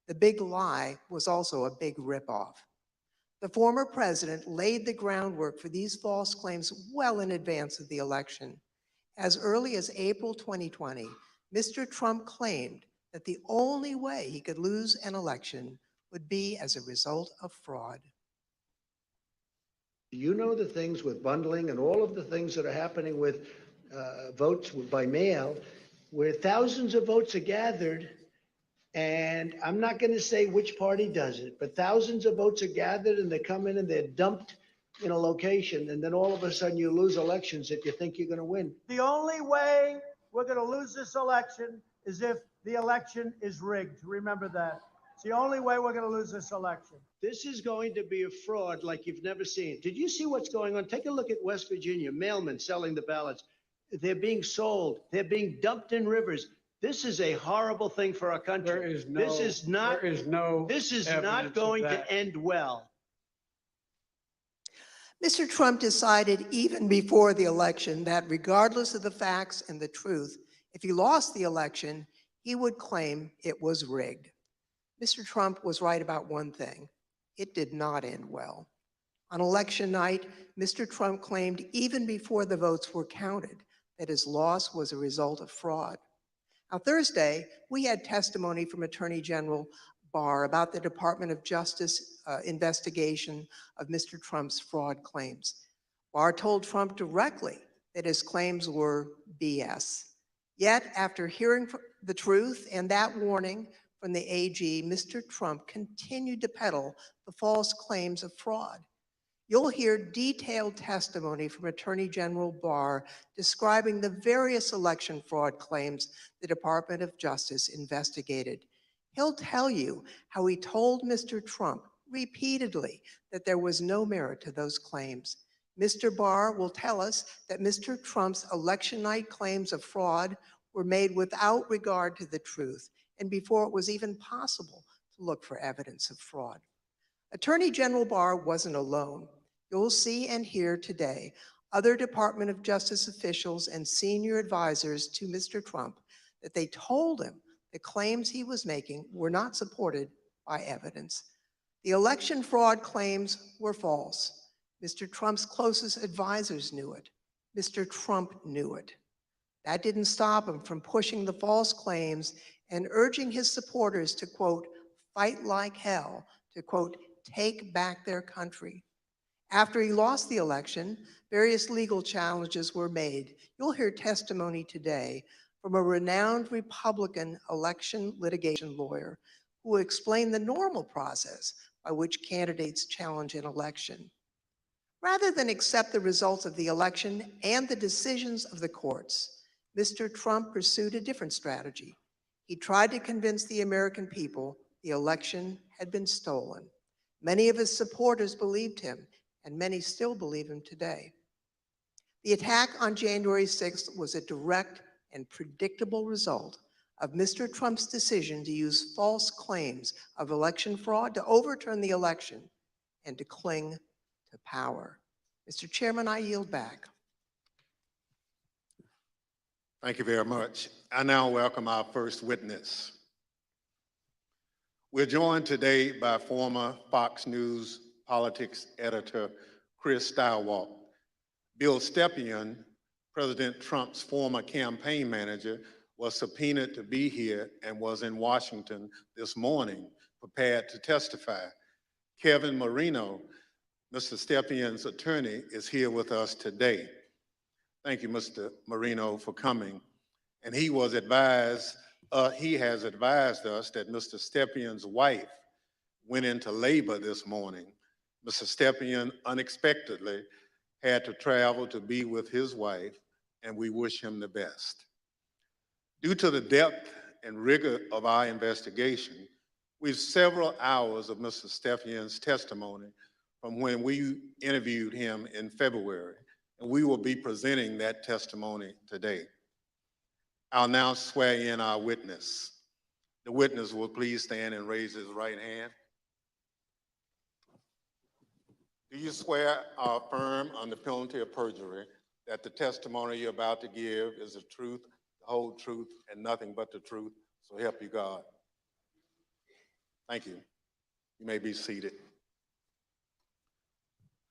S13: The big lie was also a big ripoff. The former president laid the groundwork for these false claims well in advance of the election. As early as April 2020, Mr. Trump claimed that the only way he could lose an election would be as a result of fraud.
S14: You know the things with bundling and all of the things that are happening with votes by mail, where thousands of votes are gathered, and I'm not going to say which party does it, but thousands of votes are gathered and they come in and they're dumped in a location, and then all of a sudden you lose elections that you think you're going to win.
S15: The only way we're going to lose this election is if the election is rigged. Remember that. It's the only way we're going to lose this election.
S14: This is going to be a fraud like you've never seen. Did you see what's going on? Take a look at West Virginia, mailmen selling the ballots. They're being sold. They're being dumped in rivers. This is a horrible thing for our country. This is not going to end well.
S13: Mr. Trump decided even before the election that regardless of the facts and the truth, if he lost the election, he would claim it was rigged. Mr. Trump was right about one thing. It did not end well. On election night, Mr. Trump claimed even before the votes were counted that his loss was a result of fraud. Now, Thursday, we had testimony from Attorney General Barr about the Department of Justice investigation of Mr. Trump's fraud claims. Barr told Trump directly that his claims were BS. Yet, after hearing the truth and that warning from the AG, Mr. Trump continued to peddle the false claims of fraud. You'll hear detailed testimony from Attorney General Barr describing the various election fraud claims the Department of Justice investigated. He'll tell you how he told Mr. Trump repeatedly that there was no merit to those claims. Mr. Barr will tell us that Mr. Trump's election night claims of fraud were made without regard to the truth and before it was even possible to look for evidence of fraud. Attorney General Barr wasn't alone. You'll see and hear today other Department of Justice officials and senior advisors to Mr. Trump that they told him the claims he was making were not supported by evidence. The election fraud claims were false. Mr. Trump's closest advisors knew it. Mr. Trump knew it. That didn't stop him from pushing the false claims and urging his supporters to, quote, fight like hell, to, quote, take back their country. After he lost the election, various legal challenges were made. You'll hear testimony today from a renowned Republican election litigation lawyer who will explain the normal process by which candidates challenge an election. Rather than accept the results of the election and the decisions of the courts, Mr. Trump pursued a different strategy. He tried to convince the American people the election had been stolen. Many of his supporters believed him, and many still believe him today. The attack on January 6th was a direct and predictable result of Mr. Trump's decision to use false claims of election fraud to overturn the election and to cling to power. Mr. Chairman, I yield back.
S9: Thank you very much. I now welcome our first witness. We're joined today by former Fox News politics editor Chris Stilwell. Bill Stepien, President Trump's former campaign manager, was subpoenaed to be here and was in Washington this morning, prepared to testify. Kevin Marino, Mr. Stepien's attorney, is here with us today. Thank you, Mr. Marino, for coming. And he has advised us that Mr. Stepien's wife went into labor this morning. Mr. Stepien unexpectedly had to travel to be with his wife, and we wish him the best. Due to the depth and rigor of our investigation, we have several hours of Mr. Stepien's testimony from when we interviewed him in February, and we will be presenting that testimony today. I'll now swear in our witness. The witness will please stand and raise his right hand. Do you swear or affirm on the penalty of perjury that the testimony you're about to give is the truth, the whole truth, and nothing but the truth? So help you God. Thank you. You may be seated.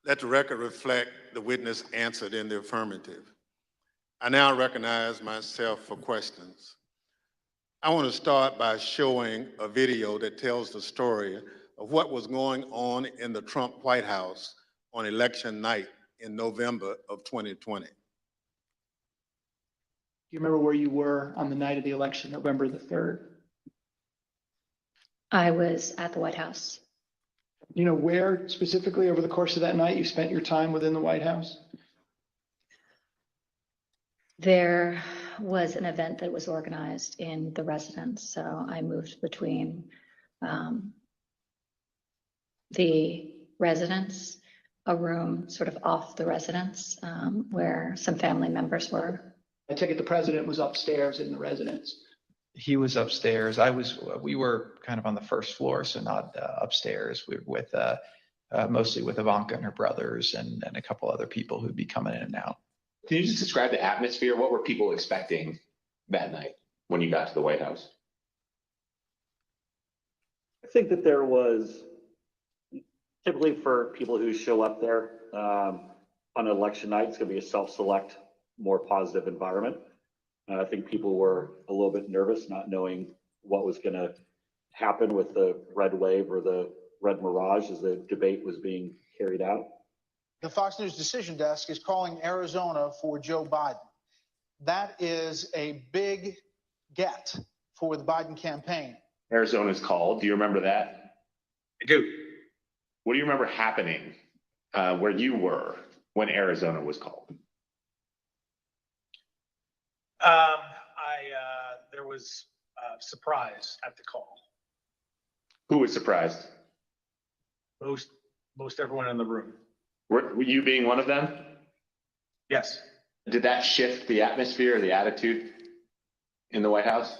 S9: Let the record reflect the witness answered in the affirmative. I now recognize myself for questions. I want to start by showing a video that tells the story of what was going on in the Trump White House on election night in November of 2020.
S16: Do you remember where you were on the night of the election, November the 3rd?
S17: I was at the White House.
S16: You know where specifically over the course of that night you spent your time within the White House?
S17: There was an event that was organized in the residence, so I moved between the residence, a room sort of off the residence where some family members were.
S16: I take it the president was upstairs in the residence.
S11: He was upstairs. We were kind of on the first floor, so not upstairs. We were with mostly with Ivanka and her brothers and a couple other people who'd be coming in and out.
S18: Can you just describe the atmosphere? What were people expecting that night when you got to the White House?
S19: I think that there was, typically for people who show up there on election night, it's going to be a self-select more positive environment. I think people were a little bit nervous, not knowing what was going to happen with the red wave or the red mirage as the debate was being carried out.
S20: The Fox News Decision Desk is calling Arizona for Joe Biden. That is a big get for the Biden campaign.
S18: Arizona's called. Do you remember that?
S21: I do.
S18: What do you remember happening where you were when Arizona was called?
S21: There was surprise at the call.
S18: Who was surprised?
S21: Most everyone in the room.
S18: Were you being one of them?
S21: Yes.
S18: Did that shift the atmosphere or the attitude in the White House?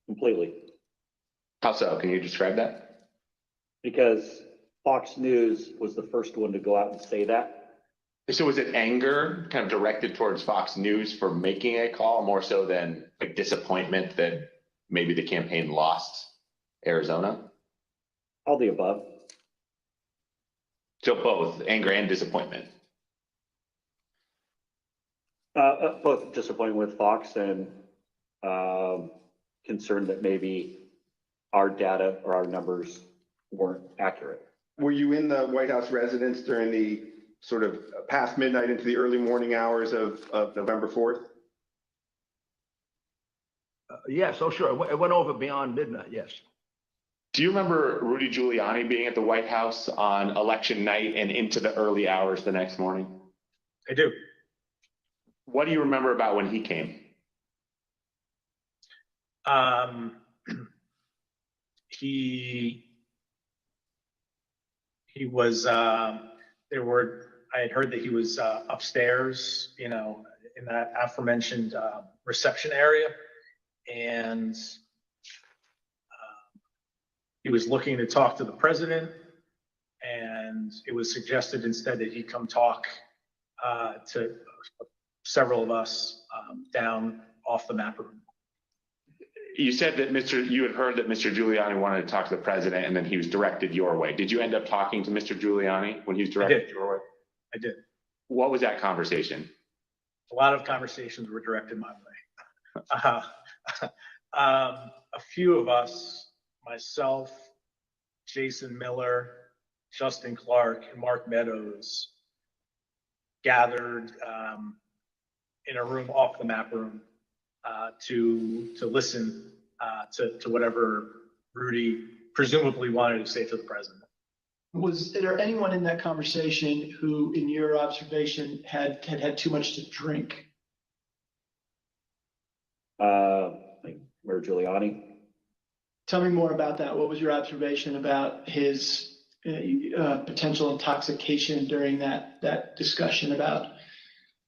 S19: Completely.
S18: How so? Can you describe that?
S19: Because Fox News was the first one to go out and say that.
S18: So was it anger kind of directed towards Fox News for making a call more so than like disappointment that maybe the campaign lost Arizona?
S19: All the above.
S18: So both anger and disappointment.
S19: Both disappointed with Fox and concerned that maybe our data or our numbers weren't accurate.
S22: Were you in the White House residence during the sort of past midnight into the early morning hours of November 4th?
S23: Yes, oh sure, it went over beyond midnight, yes.
S18: Do you remember Rudy Giuliani being at the White House on election night and into the early hours the next morning?
S21: I do.
S18: What do you remember about when he came?
S21: He was I had heard that he was upstairs, in that aforementioned reception area, and he was looking to talk to the president, and it was suggested instead that he come talk to several of us down off the map room.
S18: You said that you had heard that Mr. Giuliani wanted to talk to the president and then he was directed your way. Did you end up talking to Mr. Giuliani when he was directed your way?
S21: I did.
S18: What was that conversation?
S21: A lot of conversations were directed my way. A few of us, myself, Jason Miller, Justin Clark, and Mark Meadows, gathered in a room off the map room to listen to whatever Rudy presumably wanted to say to the president.
S11: Was there anyone in that conversation who, in your observation, had too much to drink?
S19: Like Mayor Giuliani.
S11: Tell me more about that. What was your observation about his potential intoxication during that discussion about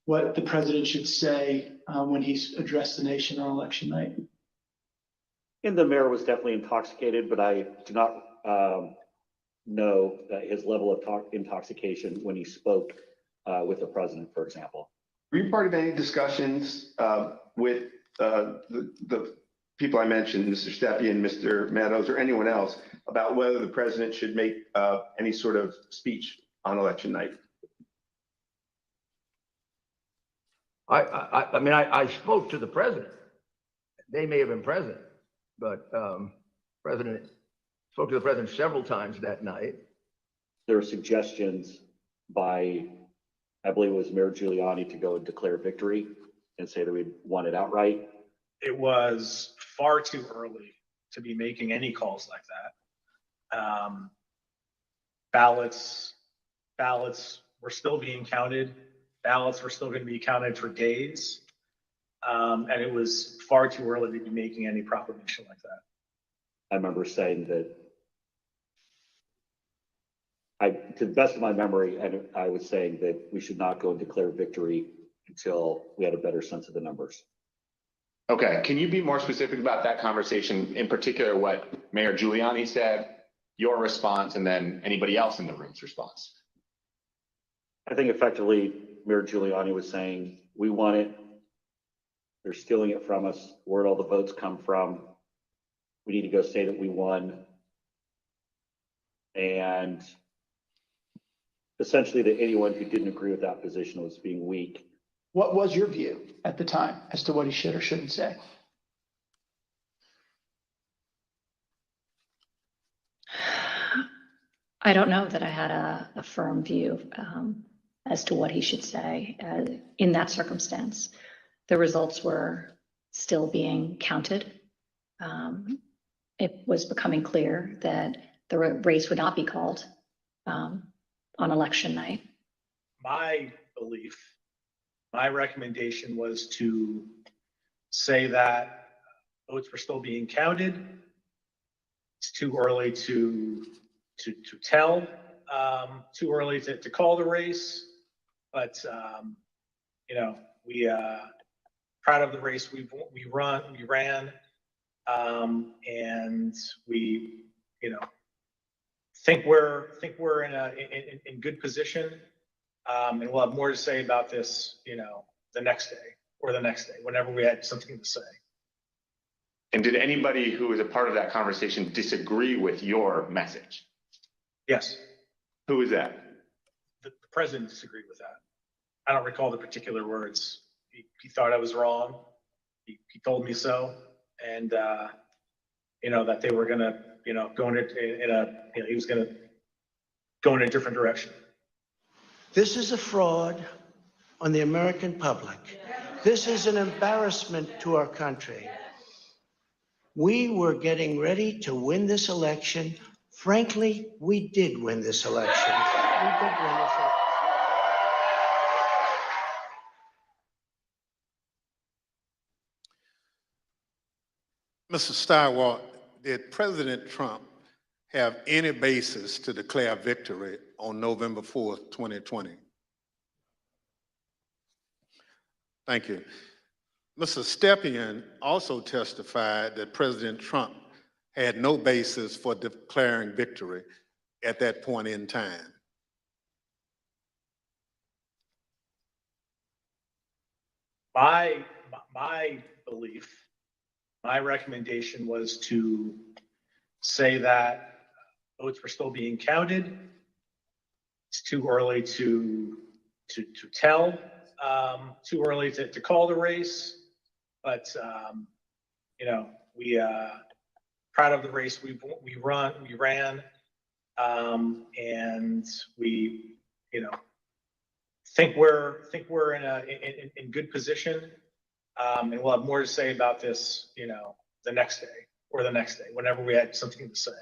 S11: what the president should say when he's addressed the nation on election night?
S19: And the mayor was definitely intoxicated, but I do not know that his level of intoxication when he spoke with the president, for example.
S22: Were you part of any discussions with the people I mentioned, Mr. Steffi and Mr. Meadows, or anyone else, about whether the president should make any sort of speech on election night?
S23: I mean, I spoke to the president. They may have been present, but President spoke to the president several times that night.
S19: There were suggestions by, I believe it was Mayor Giuliani, to go and declare victory and say that we'd won it outright.
S21: It was far too early to be making any calls like that. Ballots were still being counted. Ballots were still going to be counted for days. And it was far too early to be making any proclamation like that.
S19: I remember saying that, to the best of my memory, I was saying that we should not go and declare victory until we had a better sense of the numbers.
S18: Okay, can you be more specific about that conversation, in particular what Mayor Giuliani said, your response, and then anybody else in the room's response?
S19: I think effectively Mayor Giuliani was saying, we won it. They're stealing it from us. Where'd all the votes come from? We need to go say that we won. And essentially that anyone who didn't agree with that position was being weak
S16: What was your view at the time as to what he should or shouldn't say?
S17: I don't know that I had a firm view as to what he should say in that circumstance. The results were still being counted. It was becoming clear that the race would not be called on election night.
S21: My belief, my recommendation was to say that votes were still being counted. It's too early to tell, too early to call the race, but you know, we proud of the race we ran, and we, you know, think we're in good position, and we'll have more to say about this, you know, the next day or the next day, whenever we had something to say.
S18: And did anybody who was a part of that conversation disagree with your message?
S21: Yes.
S18: Who was that?
S21: The president disagreed with that. I don't recall the particular words. He thought I was wrong. He told me so, and you know, that they were gonna, you know, go in a you know, he was gonna go in a different direction.
S14: This is a fraud on the American public. This is an embarrassment to our country. We were getting ready to win this election. Frankly, we did win this election. We did win this election.
S9: Mr. Steiwalt, did President Trump have any basis to declare victory on November 4th, 2020? Thank you. Mr. Stepien also testified that President Trump had no basis for declaring victory at that point in time.
S21: My belief, my recommendation was to say that votes were still being counted. It's too early to tell, too early to call the race, but you know, we proud of the race we ran, and we, you know, think we're in good position, and we'll have more to say about this, you know, the next day or the next day, whenever we had something to say.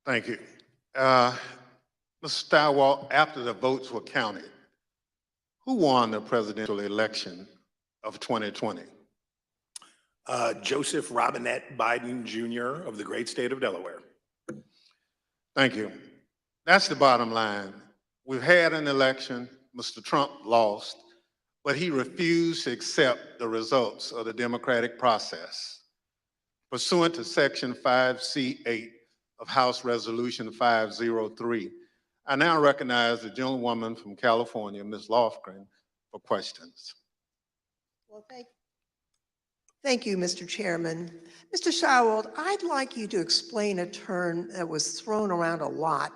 S9: Thank you. Mr. Steiwalt, after the votes were counted, who won the presidential election of 2020?
S2: Joseph Robinette Biden Jr. of the great state of Delaware.
S9: Thank you. That's the bottom line. We've had an election. Mr. Trump lost, but he refused to accept the results of the democratic process. Pursuant to Section 5C8 of House Resolution 503, I now recognize the gentlewoman from California, Ms. Lofgren, for questions.
S13: Well, thank you, Mr. Chairman. Mr. Steiwalt, I'd like you to explain a term that was thrown around a lot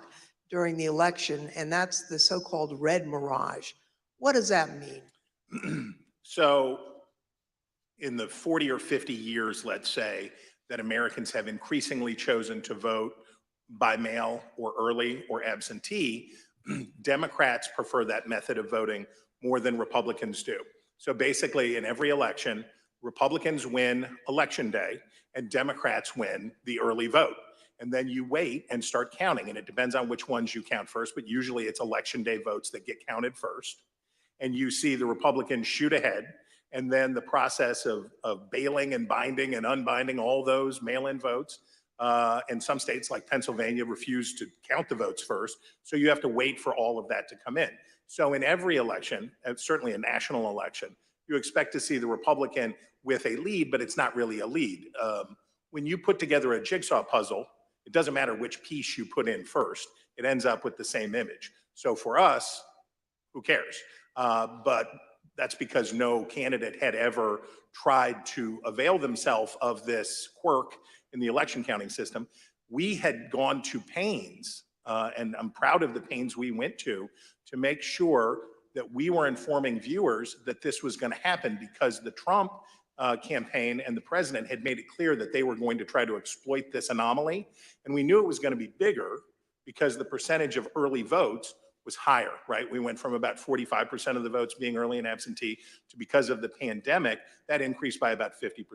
S13: during the election, and that's the so-called red mirage. What does that mean?
S2: So in the 40 or 50 years, let's say, that Americans have increasingly chosen to vote by mail or early or absentee, Democrats prefer that method of voting more than Republicans do. So basically, in every election, Republicans win election day and Democrats win the early vote. And then you wait and start counting, and it depends on which ones you count first, but usually it's election day votes that get counted first. And you see the Republicans shoot ahead, and then the process of bailing and binding and unbinding all those mail-in votes. And some states like Pennsylvania refuse to count the votes first, so you have to wait for all of that to come in. So in every election, and certainly a national election, you expect to see the Republican with a lead, but it's not really a lead. When you put together a jigsaw puzzle, it doesn't matter which piece you put in first, it ends up with the same image. So for us, who cares? But that's because no candidate had ever tried to avail themselves of this quirk in the election counting system. We had gone to pains and I'm proud of the pains we went to make sure that we were informing viewers that this was going to happen, because the Trump campaign and the president had made it clear that they were going to try to exploit this anomaly. And we knew it was going to be bigger because the percentage of early votes was higher, right? We went from about 45% of the votes being early and absentee to, because of the pandemic, that increased by about 50%.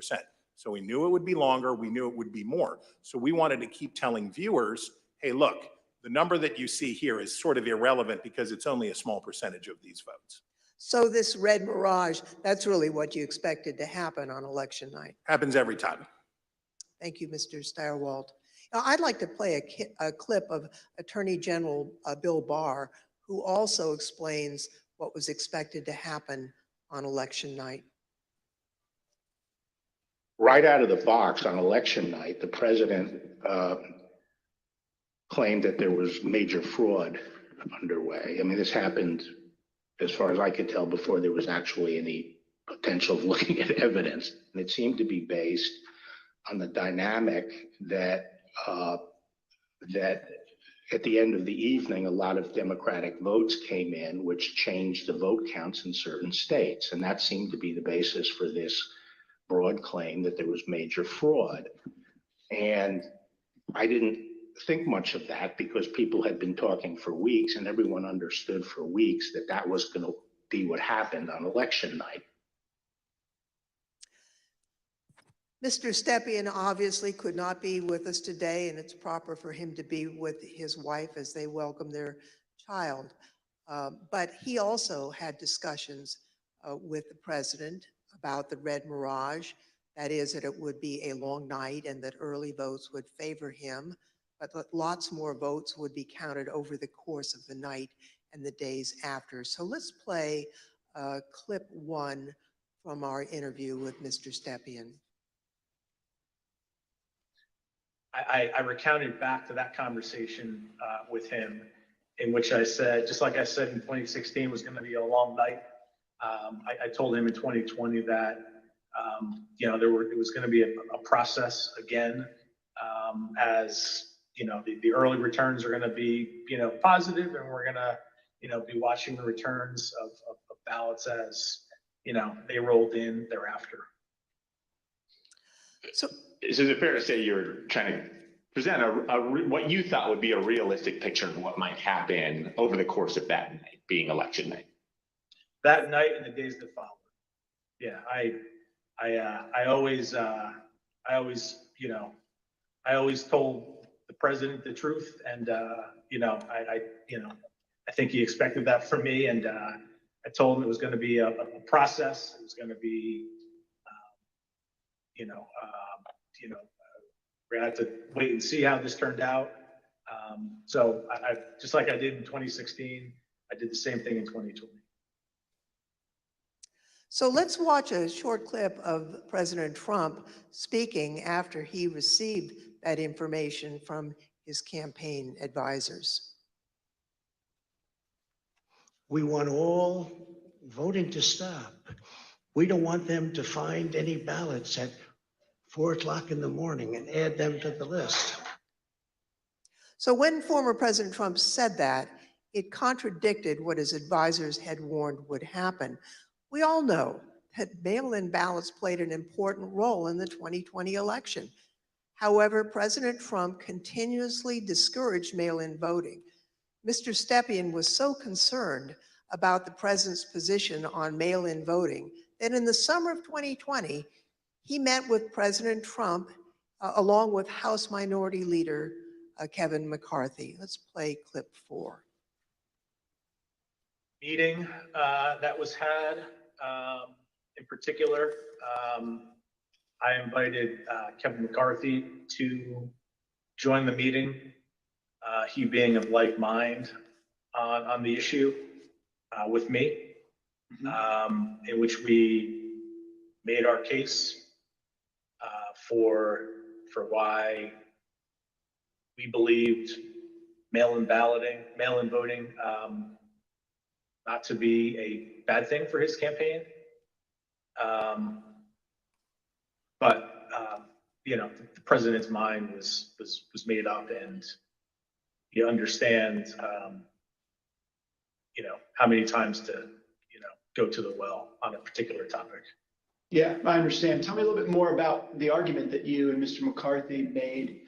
S2: So we knew it would be longer. We knew it would be more. So we wanted to keep telling viewers, hey, look, the number that you see here is sort of irrelevant because it's only a small percentage of these votes.
S13: So this red mirage, that's really what you expected to happen on election night.
S2: Happens every time.
S13: Thank you, Mr. Steyerwalt. Now, I'd like to play a clip of Attorney General Bill Barr, who also explains what was expected to happen on election night.
S4: Right out of the box on election night, the president claimed that there was major fraud underway. I mean, this happened, as far as I could tell, before there was actually any potential of looking at evidence. And it seemed to be based on the dynamic that that at the end of the evening, a lot of Democratic votes came in, which changed the vote counts in certain states. And that seemed to be the basis for this broad claim that there was major fraud. And I didn't think much of that because people had been talking for weeks and everyone understood for weeks that that was going to be what happened on election night.
S13: Mr. Stepien obviously could not be with us today, and it's proper for him to be with his wife as they welcome their child. But he also had discussions with the president about the red mirage. That is, that it would be a long night and that early votes would favor him, but that lots more votes would be counted over the course of the night and the days after. So let's play clip 1 from our interview with Mr. Stepien.
S21: I recounted back to that conversation with him, in which I said, just like I said in 2016 was going to be a long night. I told him in 2020 that it was going to be a process again, as the early returns are going to be positive, and we're going to be watching the returns of ballots as they rolled in thereafter.
S13: So
S18: is it fair to say you're trying to present what you thought would be a realistic picture of what might happen over the course of that night, being election night?
S21: That night and the days that followed. Yeah, I always told the president the truth, and I think he expected that from me, and I told him it was going to be a process. It was going to be, we're going to have to wait and see how this turned out. So I just like I did in 2016, I did the same thing in 2020.
S13: So let's watch a short clip of President Trump speaking after he received that information from his campaign advisors.
S14: We want all voting to stop. We don't want them to find any ballots at 4 o'clock in the morning and add them to the list.
S13: So when former President Trump said that, it contradicted what his advisors had warned would happen. We all know that mail-in ballots played an important role in the 2020 election. However, President Trump continuously discouraged mail-in voting. Mr. Stepien was so concerned about the president's position on mail-in voting that in the summer of 2020, he met with President Trump along with House Minority Leader Kevin McCarthy. Let's play clip 4.
S21: Meeting that was had, in particular, I invited Kevin McCarthy to join the meeting, he being of like mind on the issue with me, in which we made our case for why we believed mail-in voting not to be a bad thing for his campaign. But the president's mind was made up, and you understand, how many times to, go to the well on a particular topic.
S11: Yeah, I understand. Tell me a little bit more about the argument that you and Mr. McCarthy made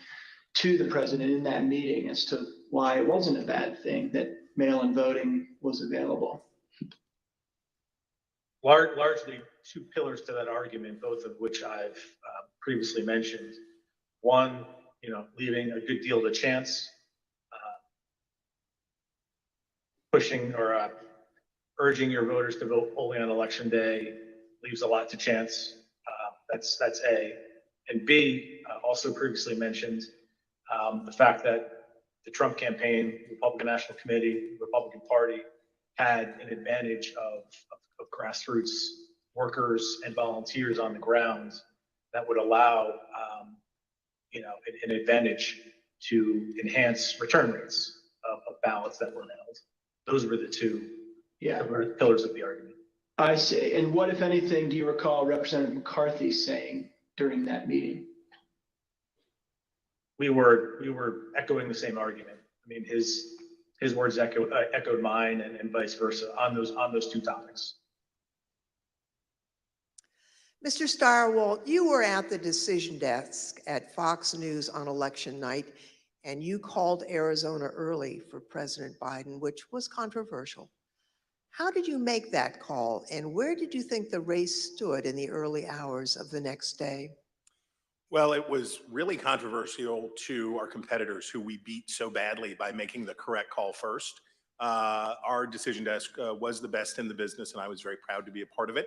S11: to the president in that meeting as to why it wasn't a bad thing that mail-in voting was available.
S21: Largely two pillars to that argument, both of which I've previously mentioned. One, leaving a good deal to chance, pushing or urging your voters to vote only on election day leaves a lot to chance. That's A. And B, also previously mentioned, the fact that the Trump campaign, Republican National Committee, Republican Party had an advantage of grassroots workers and volunteers on the ground that would allow, an advantage to enhance return rates of ballots that were mailed. Those were the two pillars of the argument.
S11: I see. And what, if anything, do you recall Representative McCarthy saying during that meeting?
S21: We were echoing the same argument. I mean, his words echoed mine, and vice versa on those two topics.
S13: Mr. Stirewalt, you were at the decision desk at Fox News on election night, and you called Arizona early for President Biden, which was controversial. How did you make that call, and where did you think the race stood in the early hours of the next day?
S2: Well, it was really controversial to our competitors who we beat so badly by making the correct call first. Our decision desk was the best in the business, and I was very proud to be a part of it.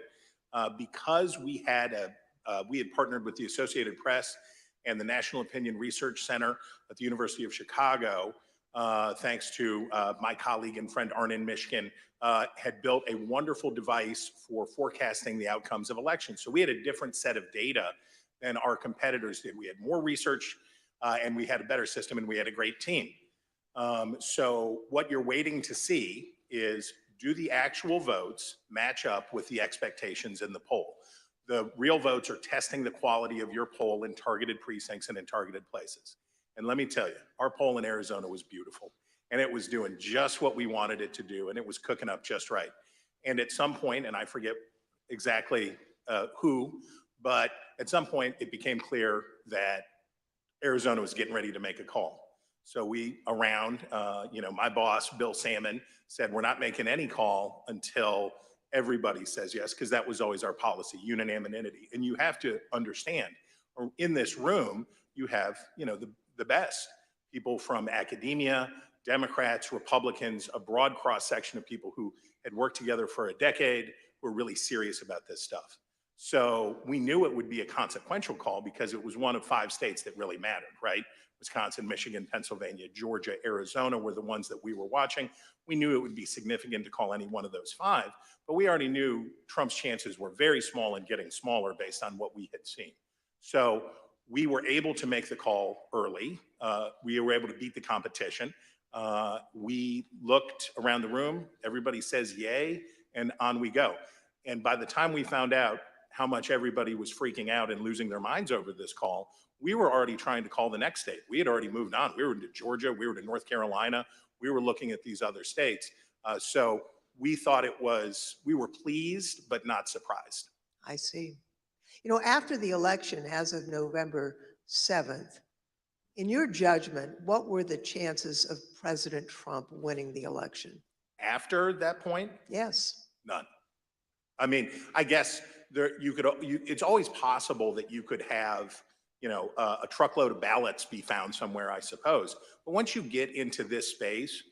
S2: Because we had partnered with the Associated Press and the National Opinion Research Center at the University of Chicago, thanks to my colleague and friend Arnon Mishkin, had built a wonderful device for forecasting the outcomes of elections. So we had a different set of data than our competitors did. We had more research and we had a better system and we had a great team. So what you're waiting to see is, do the actual votes match up with the expectations in the poll? The real votes are testing the quality of your poll in targeted precincts and in targeted places. And let me tell you, our poll in Arizona was beautiful, and it was doing just what we wanted it to do, and it was cooking up just right. And at some point, and I forget exactly who, but at some point it became clear that Arizona was getting ready to make a call. So my boss, Bill Salmon, said, we're not making any call until everybody says yes, because that was always our policy, unanimity. And you have to understand, in this room, you have, the best people from academia, Democrats, Republicans, a broad cross-section of people who had worked together for a decade, who were really serious about this stuff. So we knew it would be a consequential call because it was one of 5 states that really mattered, right? Wisconsin, Michigan, Pennsylvania, Georgia, Arizona were the ones that we were watching. We knew it would be significant to call any one of those 5, but we already knew Trump's chances were very small and getting smaller based on what we had seen. So we were able to make the call early. We were able to beat the competition. We looked around the room, everybody says yay, and on we go. And by the time we found out how much everybody was freaking out and losing their minds over this call, we were already trying to call the next state. We had already moved on. We were into Georgia, we were to North Carolina, we were looking at these other states. So we thought we were pleased, but not surprised.
S13: I see. After the election, as of November 7th, in your judgment, what were the chances of President Trump winning the election?
S2: After that point?
S13: Yes.
S2: None. I mean, I guess it's always possible that you could have, a truckload of ballots be found somewhere, I suppose. But once you get into this space,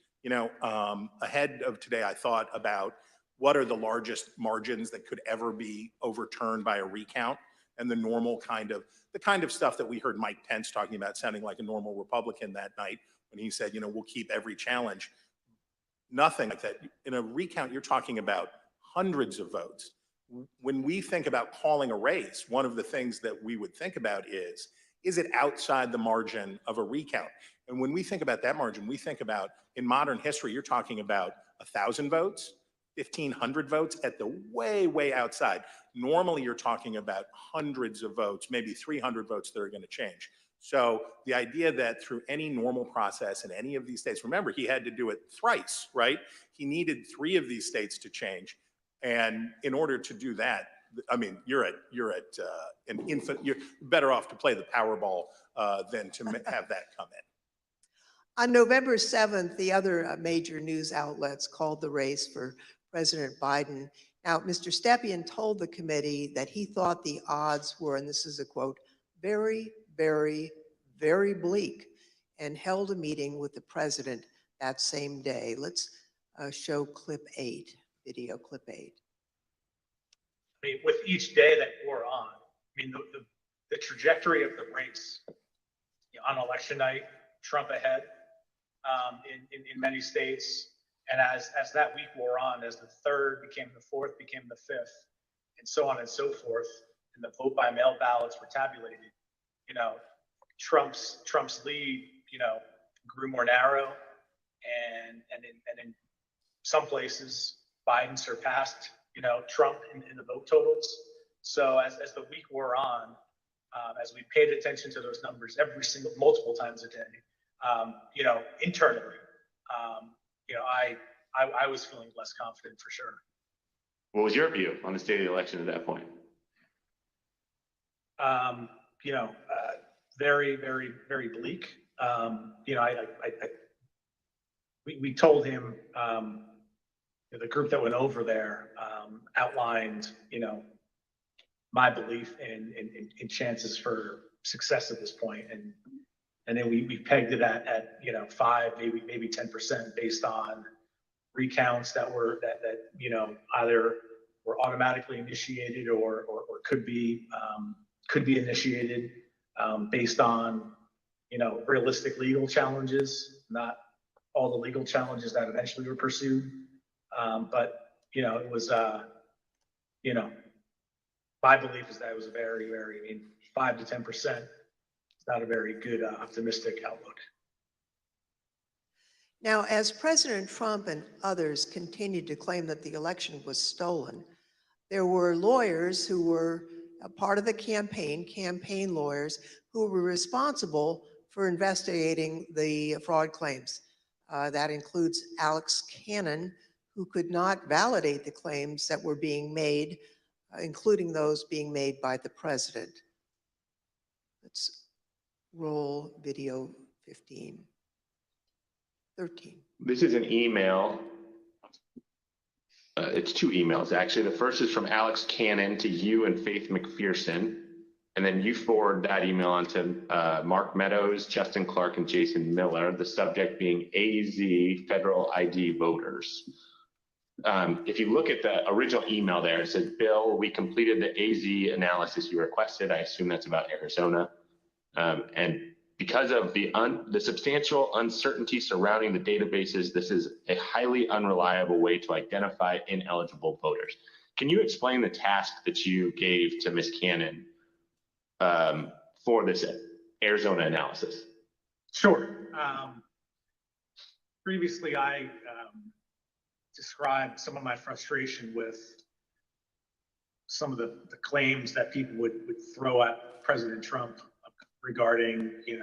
S2: ahead of today, I thought about what are the largest margins that could ever be overturned by a recount, and the kind of stuff that we heard Mike Pence talking about, sounding like a normal Republican that night when he said, we'll keep every challenge. Nothing like that. In a recount, you're talking about hundreds of votes. When we think about calling a race, one of the things that we would think about is it outside the margin of a recount? And when we think about that margin, we think about, in modern history, you're talking about 1,000 votes, 1,500 votes at the way, way outside. Normally, you're talking about hundreds of votes, maybe 300 votes that are going to change. So the idea that through any normal process in any of these states, remember, he had to do it thrice, right? He needed 3 of these states to change. And in order to do that, I mean, you're at an infant, you're better off to play the Powerball than to have that come in.
S13: On November 7th, the other major news outlets called the race for President Biden. Now, Mr. Stepien told the committee that he thought the odds were, and this is a quote, very, very, very bleak, and held a meeting with the president that same day. Let's show clip 8, video clip 8.
S21: I mean, with each day that we're on, I mean, the trajectory of the race, you know, on election night, Trump ahead in many states. And as that week wore on, as the 3rd became the 4th, became the 5th, and so on and so forth, and the vote by mail ballots were tabulated, you know, Trump's lead, you know, grew more narrow, and in some places, Biden surpassed, you know, Trump in the vote totals. So as the week wore on, as we paid attention to those numbers multiple times a day, you know, internally, you know, I was feeling less confident for sure.
S18: What was your view on the state of the election at that point?
S21: You know, very, very, very bleak. You know, we told him, the group that went over there outlined, you know, my belief in chances for success at this point, and then we pegged it at you know 5, maybe 10% based on recounts that you know either were automatically initiated or could be initiated based on you know realistic legal challenges, not all the legal challenges that eventually were pursued. But you know, it was you know, my belief is that it was a very, very, I mean, 5 to 10%. It's not a very good optimistic outlook.
S13: Now, as President Trump and others continued to claim that the election was stolen, there were lawyers who were a part of the campaign lawyers who were responsible for investigating the fraud claims. That includes Alex Cannon, who could not validate the claims that were being made, including those being made by the president. Let's roll video 13.
S18: This is an email. It's 2 emails, actually. The first is from Alex Cannon to you and Faith McPherson. And then you forward that email on to Mark Meadows, Justin Clark, and Jason Miller, the subject being AZ Federal ID voters. If you look at the original email there, it says, Bill, we completed the AZ analysis you requested. I assume that's about Arizona. And because of the substantial uncertainty surrounding the databases, this is a highly unreliable way to identify ineligible voters. Can you explain the task that you gave to Ms. Cannon for this Arizona analysis?
S21: Sure. Previously, I described some of my frustration with some of the claims that people would throw at President Trump regarding, you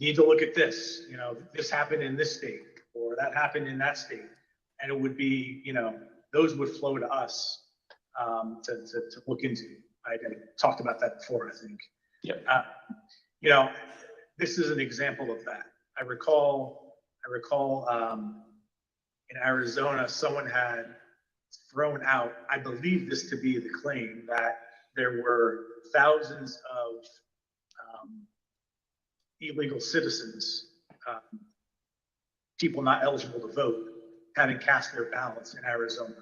S21: need to look at this, this happened in this state or that happened in that state. And it would be, those would flow to us to look into. I talked about that before, I think.
S18: Yeah.
S21: This is an example of that. I recall in Arizona, someone had thrown out, I believe this to be the claim, that there were thousands of illegal citizens, people not eligible to vote, having cast their ballots in Arizona.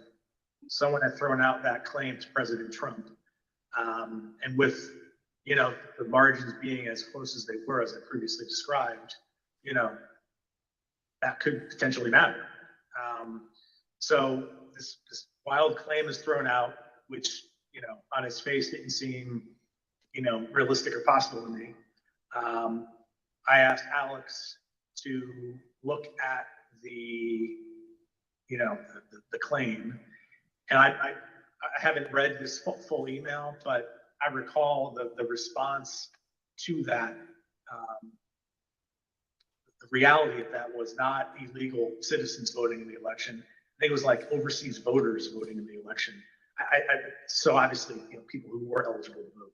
S21: Someone had thrown out that claim to President Trump. And with, the margins being as close as they were, as I previously described, that could potentially matter. So this wild claim is thrown out, which, on its face didn't seem, realistic or possible to me. I asked Alex to look at the claim, and I haven't read this full email, but I recall the response to that. The reality of that was not illegal citizens voting in the election. I think it was like overseas voters voting in the election. So obviously, people who were eligible to vote.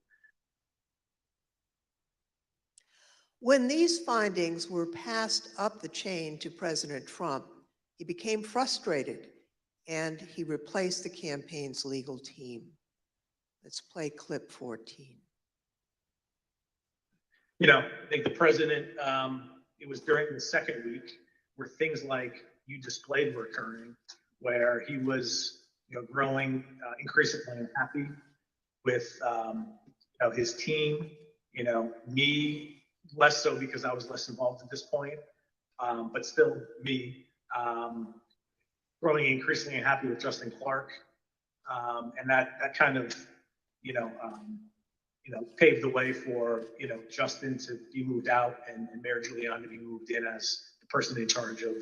S13: When these findings were passed up the chain to President Trump, he became frustrated and he replaced the campaign's legal team. Let's play clip 14.
S21: I think the president, it was during the second week where things like you displayed were occurring, where he was growing increasingly unhappy with his team, me, less so because I was less involved at this point, but still me, growing increasingly unhappy with Justin Clark. And that kind of, paved the way for, Justin to be moved out and Mayor Giuliani to be moved in as the person in charge of,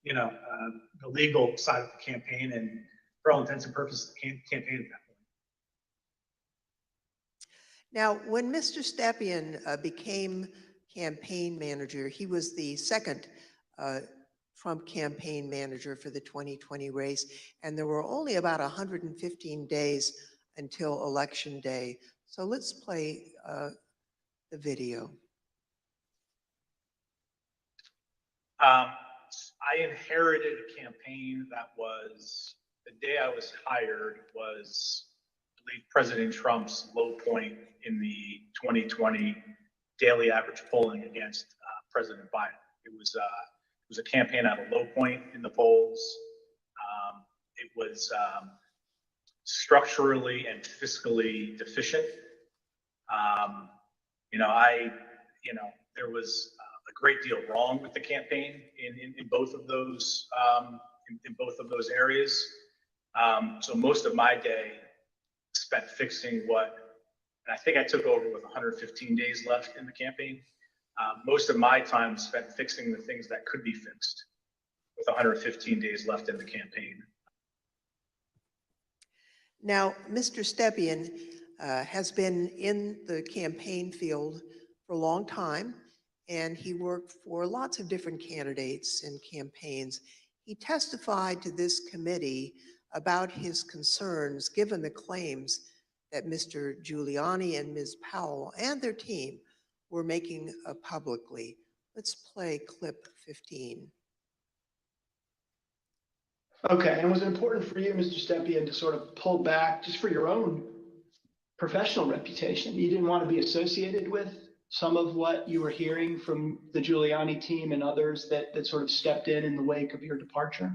S21: the legal side of the campaign and for all intents and purposes, the campaign at that point.
S13: Now, when Mr. Stepien became campaign manager, he was the second Trump campaign manager for the 2020 race, and there were only about 115 days until Election Day. So let's play the video.
S21: I inherited a campaign that was, the day I was hired was, I believe, President Trump's low point in the 2020 daily average polling against President Biden. It was a campaign at a low point in the polls. It was structurally and fiscally deficient. There was a great deal wrong with the campaign in both of those areas. So most of my day spent fixing and I think I took over with 115 days left in the campaign. Most of my time spent fixing the things that could be fixed with 115 days left in the campaign.
S13: Now, Mr. Stepien has been in the campaign field for a long time, and he worked for lots of different candidates and campaigns. He testified to this committee about his concerns given the claims that Mr. Giuliani and Ms. Powell and their team were making publicly. Let's play clip 15.
S16: Okay, and was it important for you, Mr. Stepien, to sort of pull back just for your own professional reputation? You didn't want to be associated with some of what you were hearing from the Giuliani team and others that sort of stepped in the wake of your departure?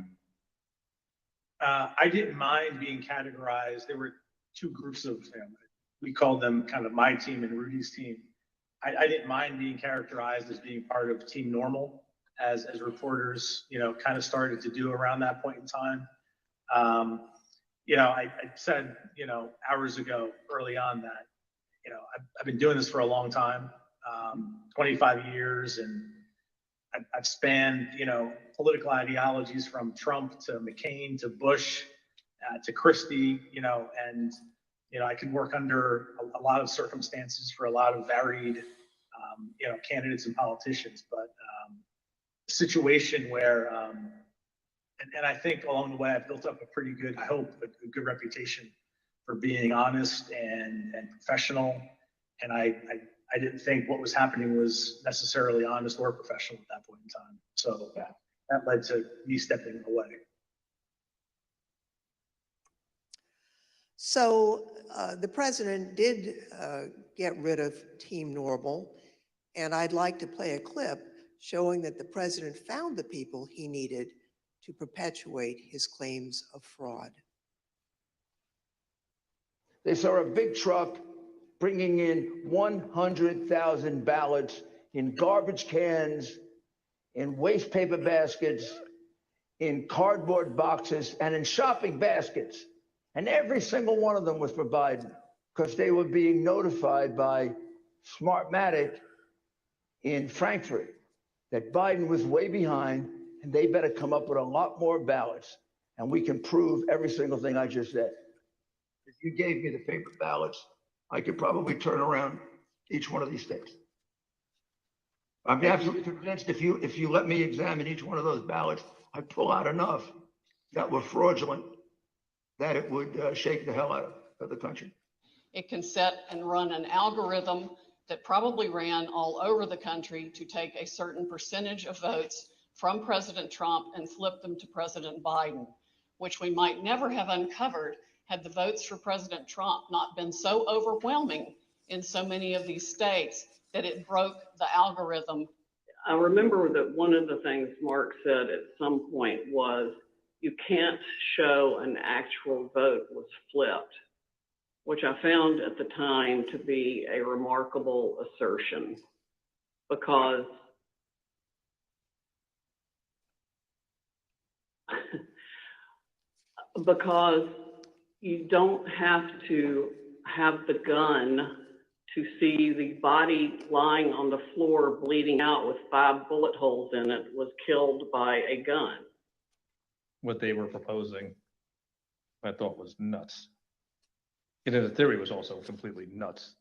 S21: I didn't mind being categorized. There were two groups of them. We called them kind of my team and Rudy's team. I didn't mind being characterized as being part of Team Normal, as reporters, kind of started to do around that point in time. I said, hours ago, early on that, I've been doing this for a long time, 25 years, and I've spanned, political ideologies from Trump to McCain to Bush to Christie, and, I can work under a lot of circumstances for a lot of varied, candidates and politicians, but a situation where, and I think along the way I've built up a pretty good, I hope, a good reputation for being honest and professional. And I didn't think what was happening was necessarily honest or professional at that point in time. So that led to me stepping away.
S13: So the president did get rid of Team Normal, and I'd like to play a clip showing that the president found the people he needed to perpetuate his claims of fraud.
S23: They saw a big truck bringing in 100,000 ballots in garbage cans, in waste paper baskets, in cardboard boxes, and in shopping baskets. And every single one of them was for Biden because they were being notified by Smartmatic in Frankfurt that Biden was way behind and they better come up with a lot more ballots. And we can prove every single thing I just said. If you gave me the paper ballots, I could probably turn around each one of these states. I'm absolutely convinced if you let me examine each one of those ballots, I'd pull out enough that were fraudulent that it would shake the hell out of the country.
S3: It can set and run an algorithm that probably ran all over the country to take a certain percentage of votes from President Trump and flip them to President Biden, which we might never have uncovered had the votes for President Trump not been so overwhelming in so many of these states that it broke the algorithm.
S6: I remember that one of the things Mark said at some point was, you can't show an actual vote was flipped, which I found at the time to be a remarkable assertion, because you don't have to have the gun to see the body lying on the floor bleeding out with 5 bullet holes in it was killed by a gun.
S7: What they were proposing, I thought was nuts. And the theory was also completely nuts,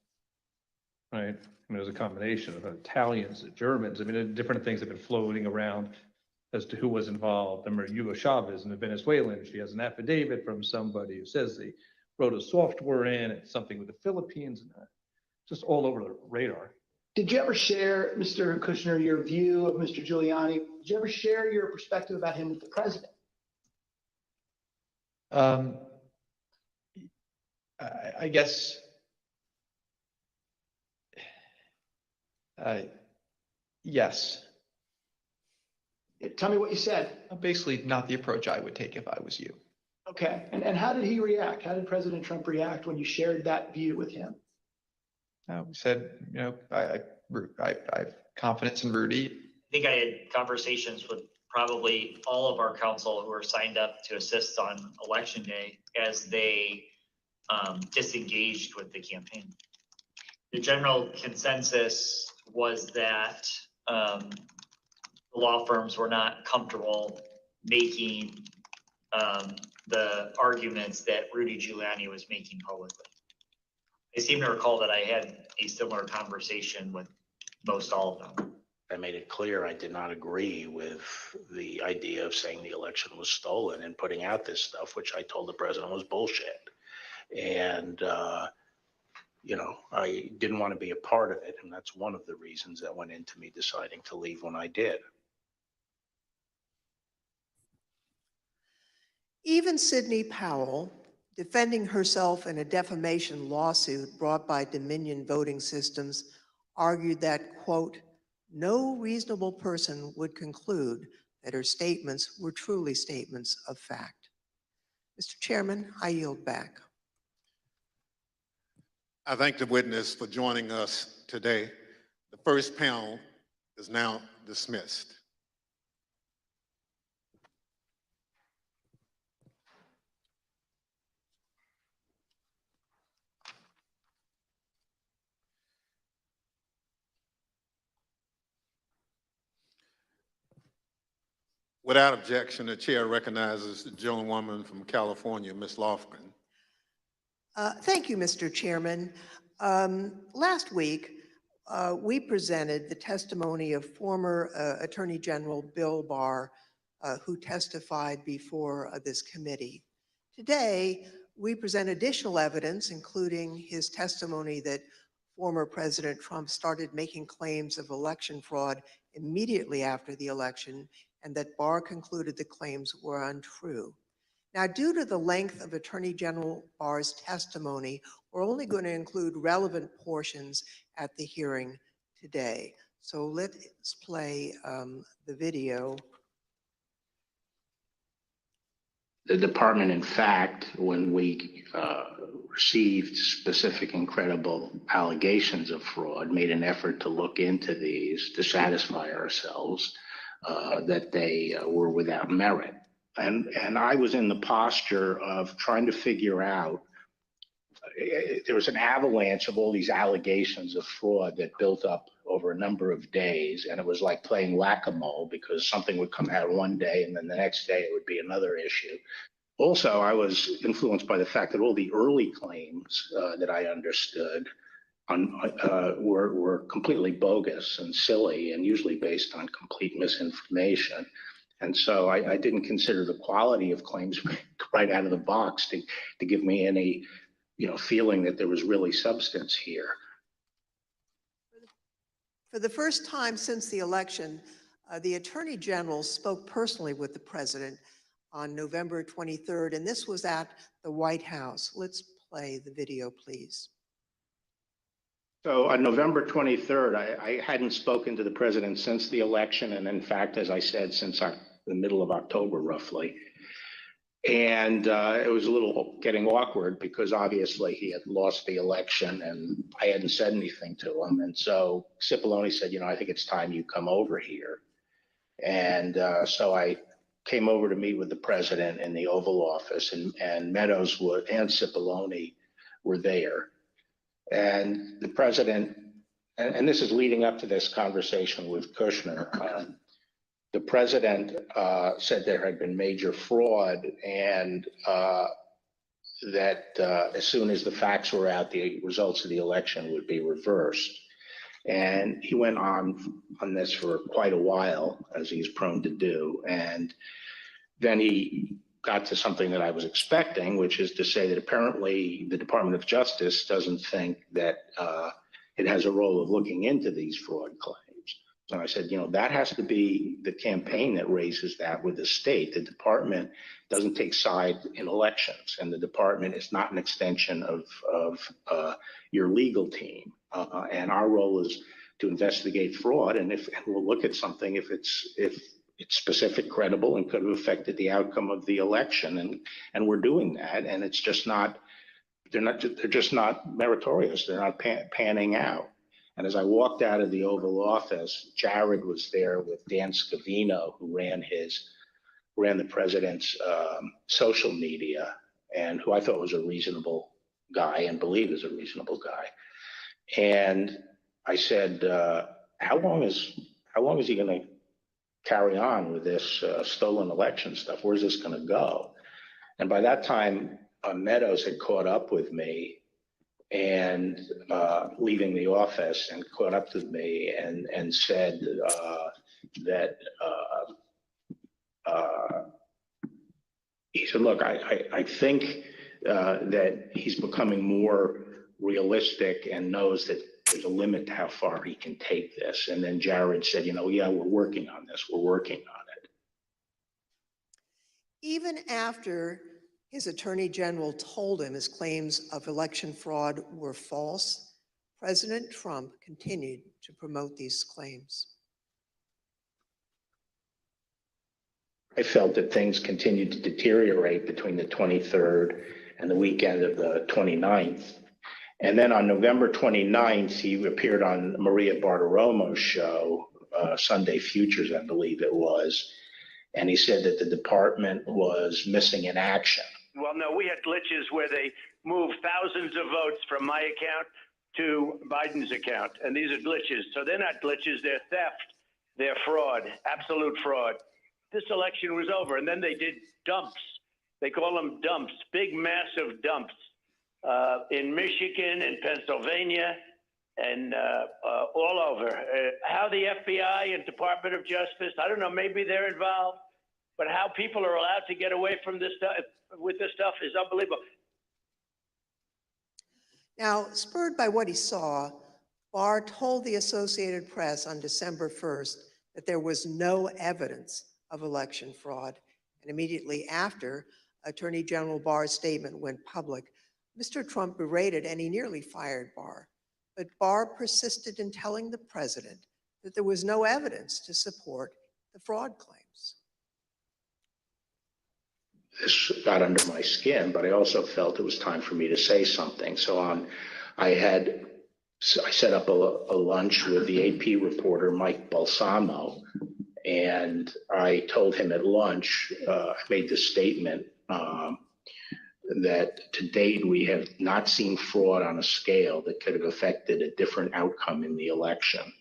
S7: right? I mean, it was a combination of Italians, Germans. I mean, different things have been floating around as to who was involved. I remember Hugo Chavez and the Venezuelan. She has an affidavit from somebody who says they wrote a software in, it's something with the Philippines, and just all over the radar.
S16: Did you ever share, Mr. Kushner, your view of Mr. Giuliani? Did you ever share your perspective about him with the president?
S24: I guess, yes.
S16: Tell me what you said.
S24: Basically, not the approach I would take if I was you.
S16: Okay, and how did he react? How did President Trump react when you shared that view with him?
S24: We said, I have confidence in Rudy.
S12: I think I had conversations with probably all of our council who are signed up to assist on election day as they disengaged with the campaign. The general consensus was that the law firms were not comfortable making the arguments that Rudy Giuliani was making publicly. I seem to recall that I had a similar conversation with most all of them.
S4: I made it clear I did not agree with the idea of saying the election was stolen and putting out this stuff, which I told the president was bullshit. And, I didn't want to be a part of it. And that's one of the reasons that went into me deciding to leave when I did.
S13: Even Sidney Powell, defending herself in a defamation lawsuit brought by Dominion Voting Systems, argued that, quote, no reasonable person would conclude that her statements were truly statements of fact. Mr. Chairman, I yield back.
S9: I thank the witness for joining us today. The first panel is now dismissed. Without objection, the chair recognizes the gentlewoman from California, Ms. Lofgren.
S13: Thank you, Mr. Chairman. Last week, we presented the testimony of former Attorney General Bill Barr, who testified before this committee. Today, we present additional evidence, including his testimony that former President Trump started making claims of election fraud immediately after the election, and that Barr concluded the claims were untrue. Now, due to the length of Attorney General Barr's testimony, we're only going to include relevant portions at the hearing today. So let's play the video.
S4: The department, in fact, when we received specific and credible allegations of fraud, made an effort to look into these to satisfy ourselves that they were without merit. And I was in the posture of trying to figure out, there was an avalanche of all these allegations of fraud that built up over a number of days. And it was like playing whack-a-mole, because something would come out one day and then the next day it would be another issue. Also, I was influenced by the fact that all the early claims that I understood were completely bogus and silly and usually based on complete misinformation. And so I didn't consider the quality of claims right out of the box to give me any, feeling that there was really substance here.
S13: For the first time since the election, the Attorney General spoke personally with the president on November 23rd, and this was at the White House. Let's play the video, please.
S4: So on November 23rd, I hadn't spoken to the president since the election, and in fact, as I said, since the middle of October, roughly. And it was a little getting awkward because obviously he had lost the election and I hadn't said anything to him. And so Cipollone said, I think it's time you come over here. And so I came over to meet with the president in the Oval Office, and Meadows and Cipollone were there. And the president, and this is leading up to this conversation with Kushner, the president said there had been major fraud and that as soon as the facts were out, the results of the election would be reversed. And he went on this for quite a while, as he's prone to do. And then he got to something that I was expecting, which is to say that apparently the Department of Justice doesn't think that it has a role of looking into these fraud claims. And I said, that has to be the campaign that raises that with the state. The department doesn't take sides in elections, and the department is not an extension of your legal team. And our role is to investigate fraud, and we'll look at something if it's specific, credible, and could have affected the outcome of the election. And we're doing that, and it's just not. They're just not meritorious. They're not panning out. And as I walked out of the Oval Office, Jared was there with Dan Scavino, who ran the president's social media, and who I thought was a reasonable guy and believe is a reasonable guy. And I said, how long is he going to carry on with this stolen election stuff? Where's this going to go? And by that time, Meadows had caught up with me and leaving the office and caught up with me and said that he said, look, I think that he's becoming more realistic and knows that there's a limit to how far he can take this. And then Jared said, yeah, we're working on this. We're working on it.
S13: Even after his attorney general told him his claims of election fraud were false, President Trump continued to promote these claims.
S4: I felt that things continued to deteriorate between the 23rd and the weekend of the 29th. And then on November 29th, he appeared on Maria Bartiromo's show, Sunday Futures, I believe it was. And he said that the department was missing in action.
S1: Well, no, we had glitches where they moved thousands of votes from my account to Biden's account. And these are glitches. So they're not glitches, they're theft. They're fraud, absolute fraud. This election was over. And then they did dumps. They call them dumps, big, massive dumps in Michigan and Pennsylvania and all over. How the FBI and Department of Justice, I don't know, maybe they're involved, but how people are allowed to get away from this stuff with this stuff is unbelievable.
S13: Now, spurred by what he saw, Barr told the Associated Press on December 1st that there was no evidence of election fraud. And immediately after Attorney General Barr's statement went public, Mr. Trump berated and he nearly fired Barr. But Barr persisted in telling the president that there was no evidence to support the fraud claims.
S4: This got under my skin, but I also felt it was time for me to say something. So I set up a lunch with the AP reporter, Mike Balsamo, and I told him at lunch, I made this statement that to date we have not seen fraud on a scale that could have affected a different outcome in the election.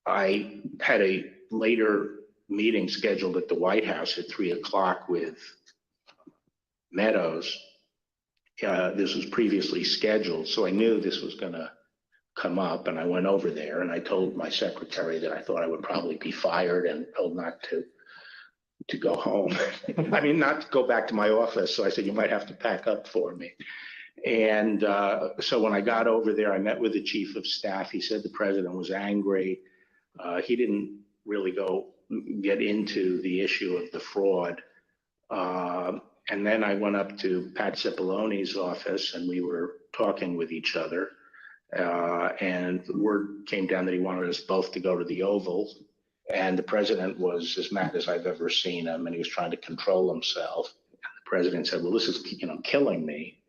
S4: I had a later meeting scheduled at the White House at 3 o'clock with Meadows. This was previously scheduled, so I knew this was going to come up, and I went over there and I told my secretary that I thought I would probably be fired and told not to go home. I mean, not to go back to my office. So I said, you might have to pack up for me. And so when I got over there, I met with the chief of staff. He said the president was angry. He didn't really get into the issue of the fraud. And then I went up to Pat Cipolloni's office and we were talking with each other. And the word came down that he wanted us both to go to the Oval. And the president was as mad as I've ever seen him, and he was trying to control himself. And the president said, well, this is, killing me.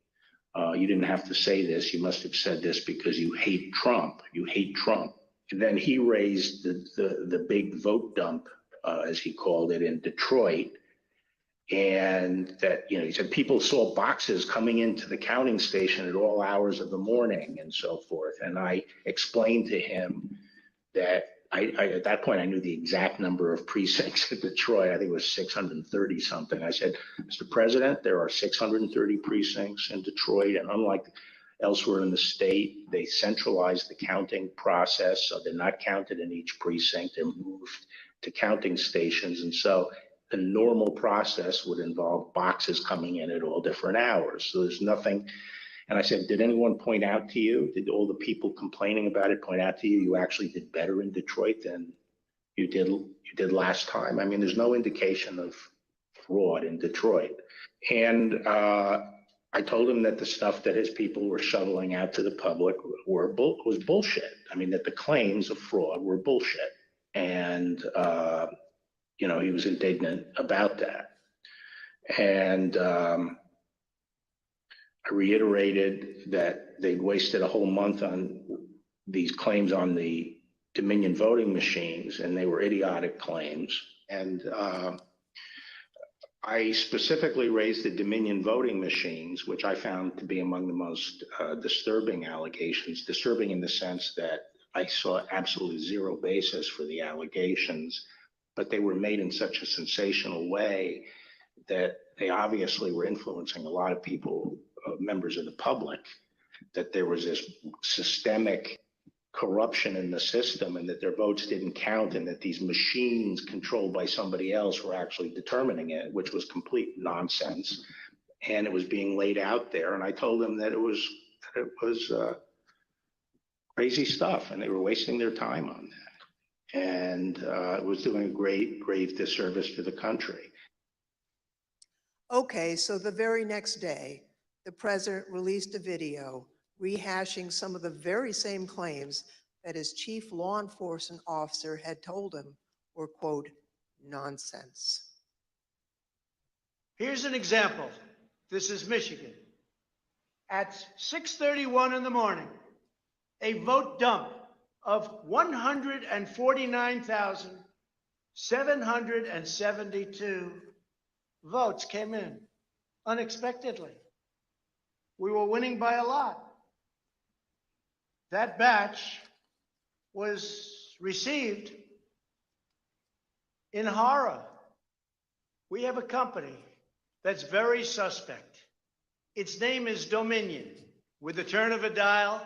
S4: You didn't have to say this. You must have said this because you hate Trump. You hate Trump. And then he raised the big vote dump, as he called it, in Detroit. And that, he said people saw boxes coming into the counting station at all hours of the morning and so forth. And I explained to him that at that point, I knew the exact number of precincts in Detroit. I think it was 630 something. I said, Mr. President, there are 630 precincts in Detroit. And unlike elsewhere in the state, they centralized the counting process. So they're not counted in each precinct. They're moved to counting stations. And so the normal process would involve boxes coming in at all different hours. So there's nothing. And I said, did anyone point out to you, did all the people complaining about it point out to you, you actually did better in Detroit than you did last time? I mean, there's no indication of fraud in Detroit. And I told him that the stuff that his people were shoveling out to the public was bullshit. I mean, that the claims of fraud were bullshit. And, he was indignant about that. And I reiterated that they'd wasted a whole month on these claims on the Dominion voting machines, and they were idiotic claims. And I specifically raised the Dominion voting machines, which I found to be among the most disturbing allegations, disturbing in the sense that I saw absolutely zero basis for the allegations, but they were made in such a sensational way that they obviously were influencing a lot of people, members of the public, that there was this systemic corruption in the system and that their votes didn't count and that these machines controlled by somebody else were actually determining it, which was complete nonsense. And it was being laid out there. And I told them that it was crazy stuff and they were wasting their time on that. And it was doing a grave disservice to the country.
S13: Okay, so the very next day, the president released a video rehashing some of the very same claims that his chief law enforcement officer had told him were, quote, nonsense.
S5: Here's an example. This is Michigan. At 6:31 in the morning, a vote dump of 149,772 votes came in unexpectedly. We were winning by a lot. That batch was received in horror. We have a company that's very suspect. Its name is Dominion. With the turn of a dial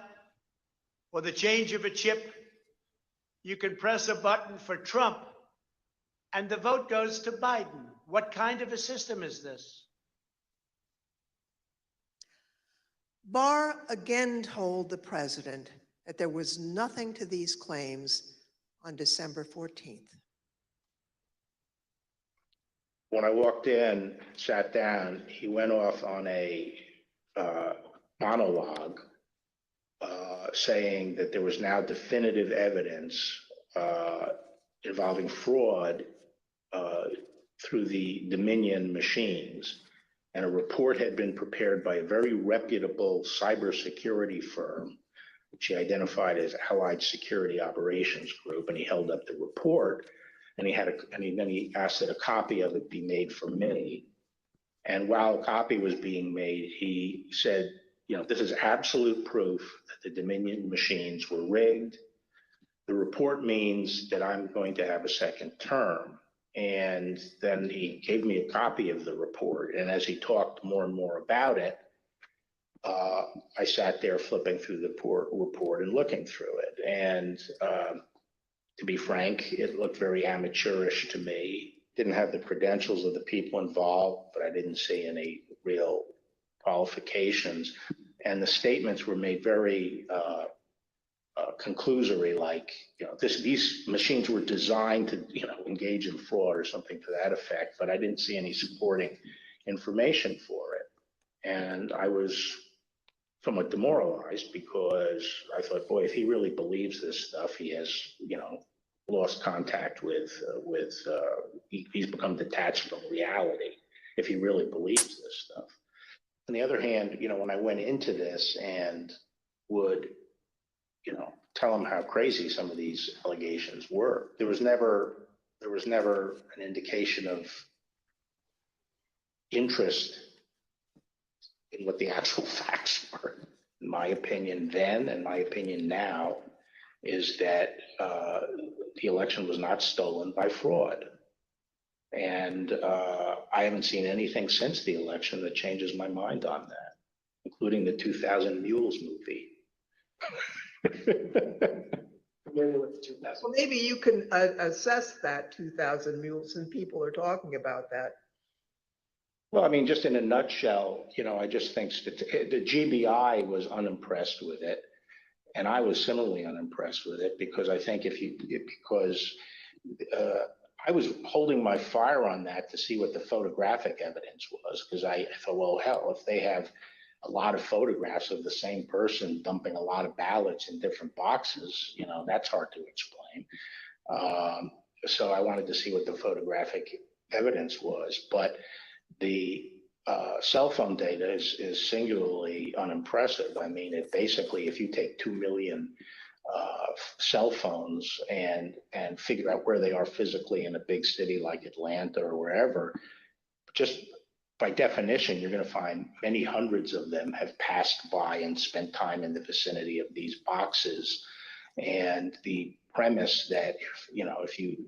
S5: or the change of a chip, you can press a button for Trump and the vote goes to Biden. What kind of a system is this?
S13: Barr again told the president that there was nothing to these claims on December 14th.
S4: When I walked in, sat down, he went off on a monologue saying that there was now definitive evidence involving fraud through the Dominion machines. And a report had been prepared by a very reputable cybersecurity firm, which he identified as Allied Security Operations Group. And he held up the report, and then he asked that a copy of it be made for me. And while a copy was being made, he said, this is absolute proof that the Dominion machines were rigged. The report means that I'm going to have a second term. And then he gave me a copy of the report. And as he talked more and more about it, I sat there flipping through the report and looking through it. And to be frank, it looked very amateurish to me. Didn't have the credentials of the people involved, but I didn't see any real qualifications. And the statements were made very conclusory, like, these machines were designed to, engage in fraud or something to that effect, but I didn't see any supporting information for it. And I was somewhat demoralized because I thought, boy, if he really believes this stuff, he has, lost contact with he's become detached from reality if he really believes this stuff. On the other hand, when I went into this and would, tell him how crazy some of these allegations were, there was never an indication of interest in what the actual facts were. In my opinion then, and my opinion now, is that the election was not stolen by fraud. And I haven't seen anything since the election that changes my mind on that, including the 2000 Mules movie.
S13: Well, maybe you can assess that 2000 Mules, and people are talking about that.
S4: Well, I mean, just in a nutshell, I just think the GBI was unimpressed with it. And I was similarly unimpressed with it because I think I was holding my fire on that to see what the photographic evidence was, because I thought, well, hell, if they have a lot of photographs of the same person dumping a lot of ballots in different boxes, that's hard to explain. So I wanted to see what the photographic evidence was, but the cell phone data is singularly unimpressive. I mean, it basically, if you take 2 million cell phones and figure out where they are physically in a big city like Atlanta or wherever, just by definition, you're going to find many hundreds of them have passed by and spent time in the vicinity of these boxes. And the premise that, if you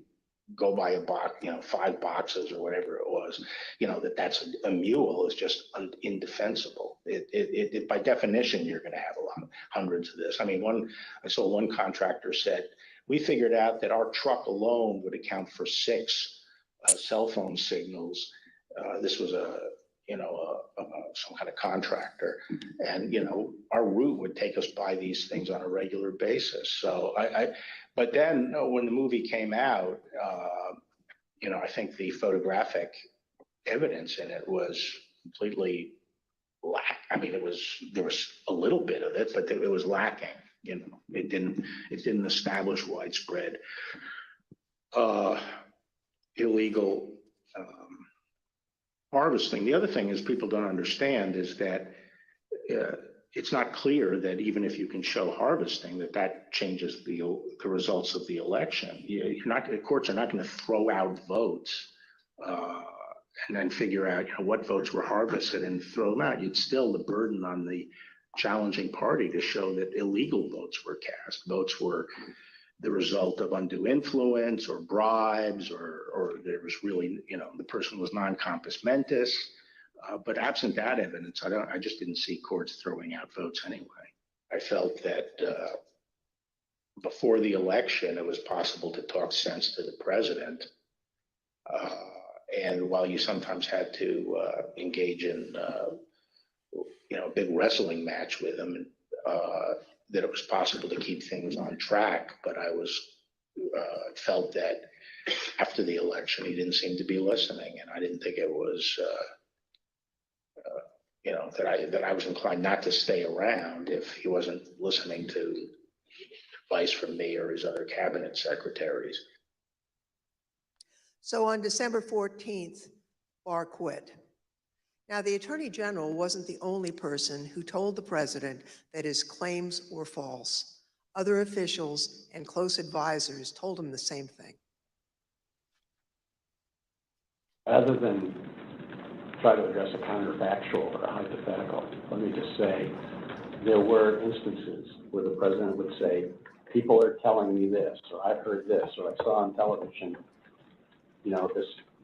S4: go by a box, 5 boxes or whatever it was, that's a mule is just indefensible. It by definition, you're going to have hundreds of this. I mean, I saw one contractor said, we figured out that our truck alone would account for 6 cell phone signals. This was some kind of contractor, and our route would take us by these things on a regular basis. So but then when the movie came out, I think the photographic evidence in it was completely I mean, there was a little bit of it, but it was lacking. It didn't establish widespread illegal harvesting. The other thing is people don't understand is that it's not clear that even if you can show harvesting, that changes the results of the election. The courts are not going to throw out votes and then figure out what votes were harvested and throw them out. You'd still the burden on the challenging party to show that illegal votes were cast. Votes were the result of undue influence or bribes, or there was really, the person was non-compos mentis. But absent that evidence, I just didn't see courts throwing out votes anyway. I felt that before the election, it was possible to talk sense to the president. And while you sometimes had to engage in, a big wrestling match with him, that it was possible to keep things on track. But I felt that after the election, he didn't seem to be listening, and I didn't think it was, that I was inclined not to stay around if he wasn't listening to advice from me or his other cabinet secretaries.
S13: So on December 14th, Barr quit. Now, the Attorney General wasn't the only person who told the president that his claims were false. Other officials and close advisors told him the same thing.
S19: Rather than try to address a counterfactual or a hypothetical, let me just say there were instances where the president would say, people are telling me this, or I've heard this, or I saw on television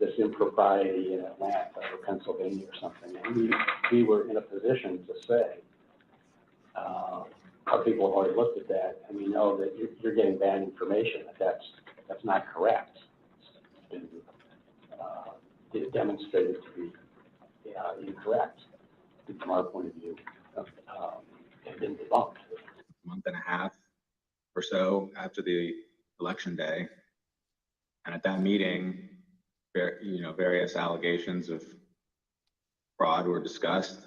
S8: this impropriety in Atlanta or Pennsylvania or something. And we were in a position to say, our people have already looked at that, and we know that you're getting bad information. That's not correct. It's been demonstrated to be incorrect from our point of view. Have been debunked.
S10: A month and a half or so after the election day, and at that meeting, various allegations of fraud were discussed,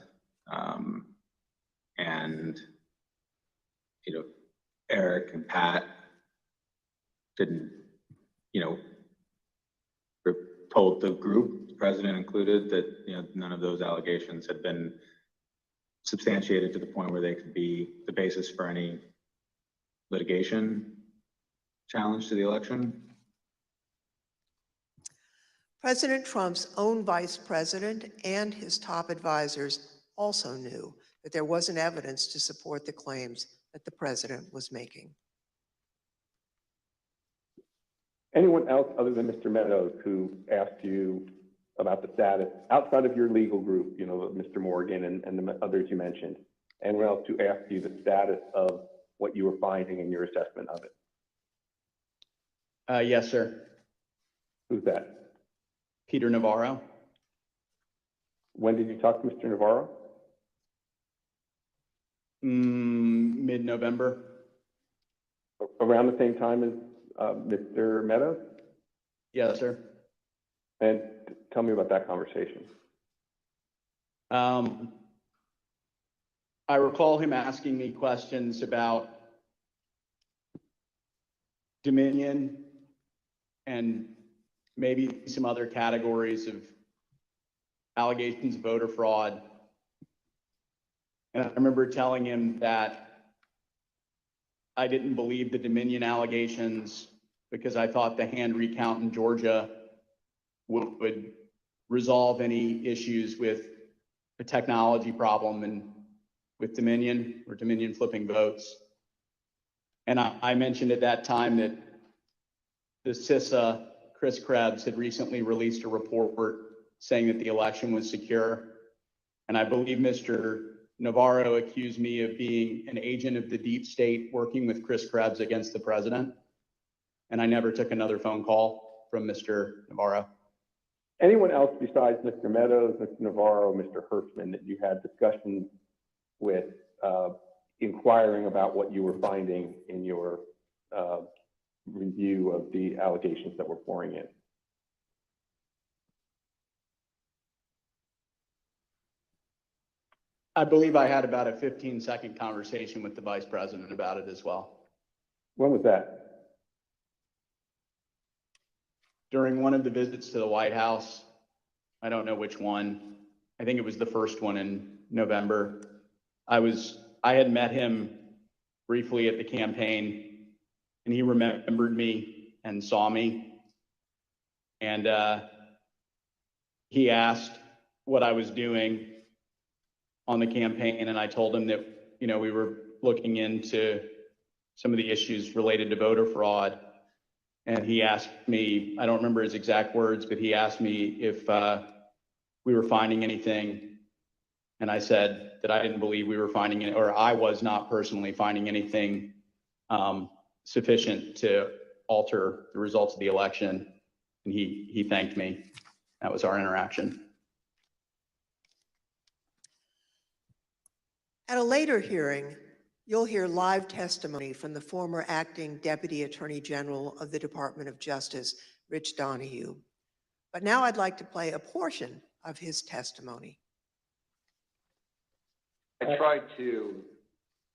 S10: and Eric and Pat didn't, told the group, the president included, that none of those allegations had been substantiated to the point where they could be the basis for any litigation challenge to the election.
S13: President Trump's own vice president and his top advisors also knew that there wasn't evidence to support the claims that the president was making.
S22: Anyone else other than Mr. Meadows who asked you about the status outside of your legal group, Mr. Morgan and the others you mentioned? Anyone else who asked you the status of what you were finding in your assessment of it?
S15: Yes, sir.
S22: Who's that?
S15: Peter Navarro.
S22: When did you talk to Mr. Navarro?
S15: Mid-November.
S22: Around the same time as Mr. Meadows?
S15: Yes, sir.
S22: And tell me about that conversation.
S15: I recall him asking me questions about Dominion and maybe some other categories of allegations of voter fraud. And I remember telling him that I didn't believe the Dominion allegations because I thought the hand recount in Georgia would resolve any issues with the technology problem and with Dominion or Dominion flipping votes. And I mentioned at that time that the CISA, Chris Krebs, had recently released a report saying that the election was secure. And I believe Mr. Navarro accused me of being an agent of the deep state working with Chris Krebs against the president. And I never took another phone call from Mr. Navarro.
S22: Anyone else besides Mr. Meadows, Mr. Navarro, Mr. Hertzman that you had discussions with inquiring about what you were finding in your review of the allegations that were pouring in?
S15: I believe I had about a 15-second conversation with the vice president about it as well.
S22: When was that?
S15: During one of the visits to the White House. I don't know which one. I think it was the first one in November. I had met him briefly at the campaign, and he remembered me and saw me. And he asked what I was doing on the campaign, and I told him that, we were looking into some of the issues related to voter fraud. And he asked me, I don't remember his exact words, but he asked me if we were finding anything. And I said that I didn't believe we were finding it, or I was not personally finding anything sufficient to alter the results of the election. And he thanked me. That was our interaction.
S13: At a later hearing, you'll hear live testimony from the former acting Deputy Attorney General of the Department of Justice, Rich Donahue. But now I'd like to play a portion of his testimony.
S20: I tried to,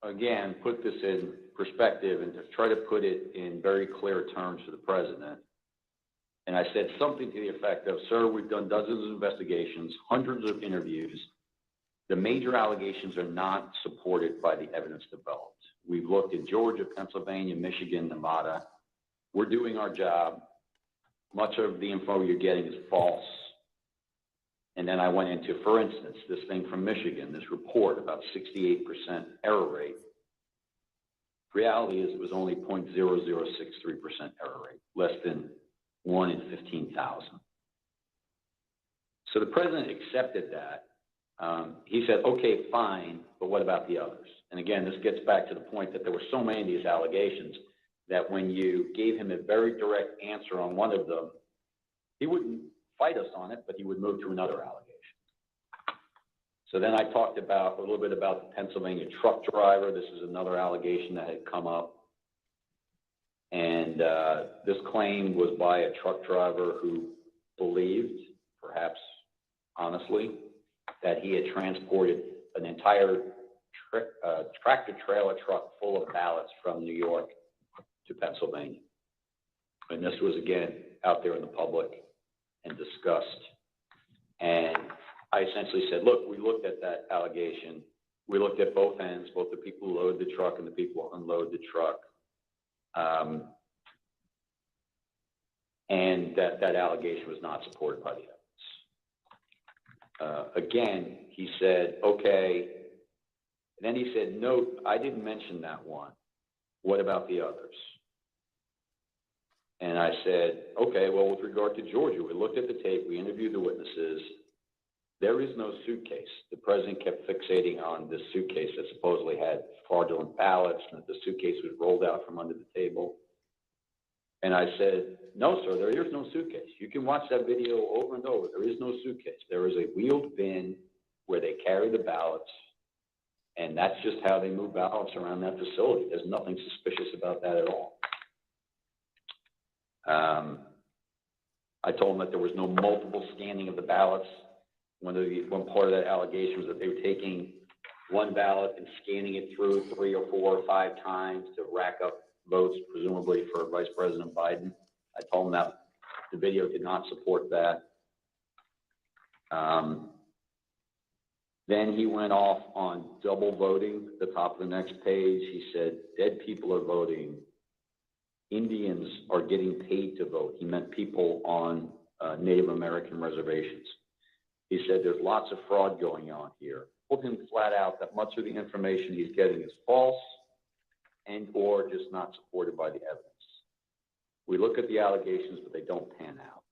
S20: again, put this in perspective and to try to put it in very clear terms for the president. And I said something to the effect of, sir, we've done dozens of investigations, hundreds of interviews. The major allegations are not supported by the evidence developed. We've looked at Georgia, Pennsylvania, Michigan, Nevada. We're doing our job. Much of the info you're getting is false. And then I went into, for instance, this thing from Michigan, this report about 68% error rate. Reality is it was only 0.0063% error rate, less than 1 in 15,000. So the president accepted that. He said, okay, fine, but what about the others? And again, this gets back to the point that there were so many of these allegations that when you gave him a very direct answer on one of them, he wouldn't fight us on it, but he would move to another allegation. So then I talked about a little bit about the Pennsylvania truck driver. This is another allegation that had come up. And this claim was by a truck driver who believed, perhaps honestly, that he had transported an entire tractor trailer truck full of ballots from New York to Pennsylvania. And this was, again, out there in the public and discussed. And I essentially said, look, we looked at that allegation. We looked at both ends, both the people who load the truck and the people who unload the truck. And that allegation was not supported by the evidence. Again, he said, okay. And then he said, no, I didn't mention that one. What about the others? And I said, okay, well, with regard to Georgia, we looked at the tape, we interviewed the witnesses. There is no suitcase. The president kept fixating on this suitcase that supposedly had fraudulent ballots and that the suitcase was rolled out from under the table. And I said, no, sir, there is no suitcase. You can watch that video over and over. There is no suitcase. There is a wheeled bin where they carry the ballots, and that's just how they move ballots around that facility. There's nothing suspicious about that at all. I told them that there was no multiple scanning of the ballots. One part of that allegation was that they were taking one ballot and scanning it through 3 or 4 or 5 times to rack up votes, presumably for Vice President Biden. I told them that the video did not support that. Then he went off on double voting. At the top of the next page, he said, dead people are voting. Indians are getting paid to vote. He meant people on Native American reservations. He said there's lots of fraud going on here. Told him flat out that much of the information he's getting is false and or just not supported by the evidence. We look at the allegations, but they don't pan out.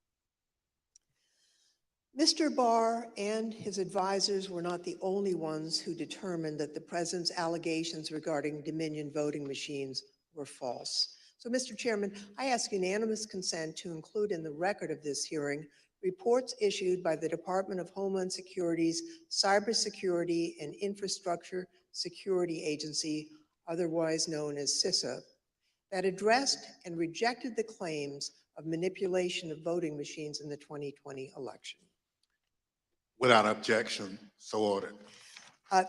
S13: Mr. Barr and his advisors were not the only ones who determined that the president's allegations regarding Dominion voting machines were false. So, Mr. Chairman, I ask unanimous consent to include in the record of this hearing reports issued by the Department of Homeland Security's Cybersecurity and Infrastructure Security Agency, otherwise known as CISA, that addressed and rejected the claims of manipulation of voting machines in the 2020 election.
S9: Without objection, so ordered.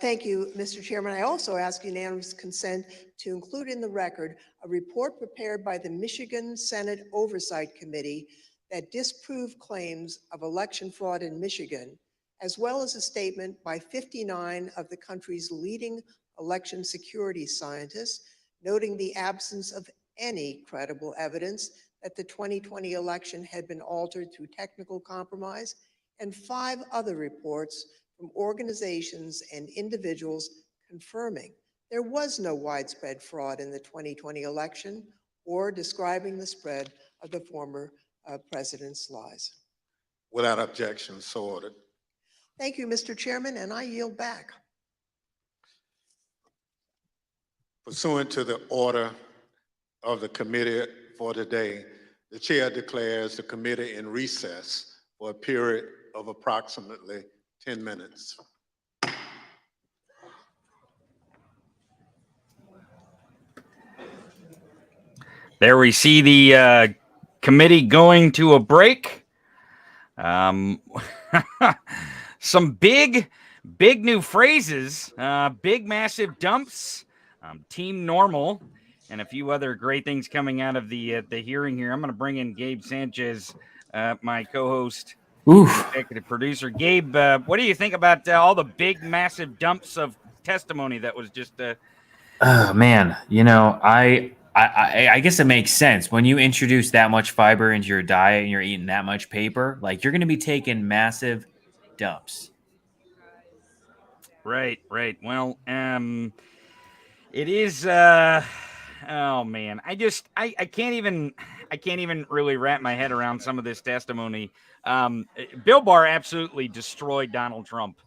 S13: Thank you, Mr. Chairman. I also ask unanimous consent to include in the record a report prepared by the Michigan Senate Oversight Committee that disproved claims of election fraud in Michigan, as well as a statement by 59 of the country's leading election security scientists, noting the absence of any credible evidence that the 2020 election had been altered through technical compromise, and 5 other reports from organizations and individuals confirming there was no widespread fraud in the 2020 election or describing the spread of the former president's lies.
S9: Without objection, so ordered.
S13: Thank you, Mr. Chairman, and I yield back.
S9: Pursuant to the order of the committee for today, the chair declares the committee in recess for a period of approximately 10 minutes.
S2: There we see the committee going to a break. Some big new phrases, big massive dumps, team normal, and a few other great things coming out of the hearing here. I'm going to bring in Gabe Sanchez, my co-host, executive producer. Gabe, what do you think about all the big massive dumps of testimony that was just?
S11: Oh man, you know, I guess it makes sense when you introduce that much fiber into your diet and you're eating that much paper, like you're going to be taking massive dumps.
S2: Right. Well, it is. Oh man, I can't even. I can't even really wrap my head around some of this testimony. Bill Barr absolutely destroyed Donald Trump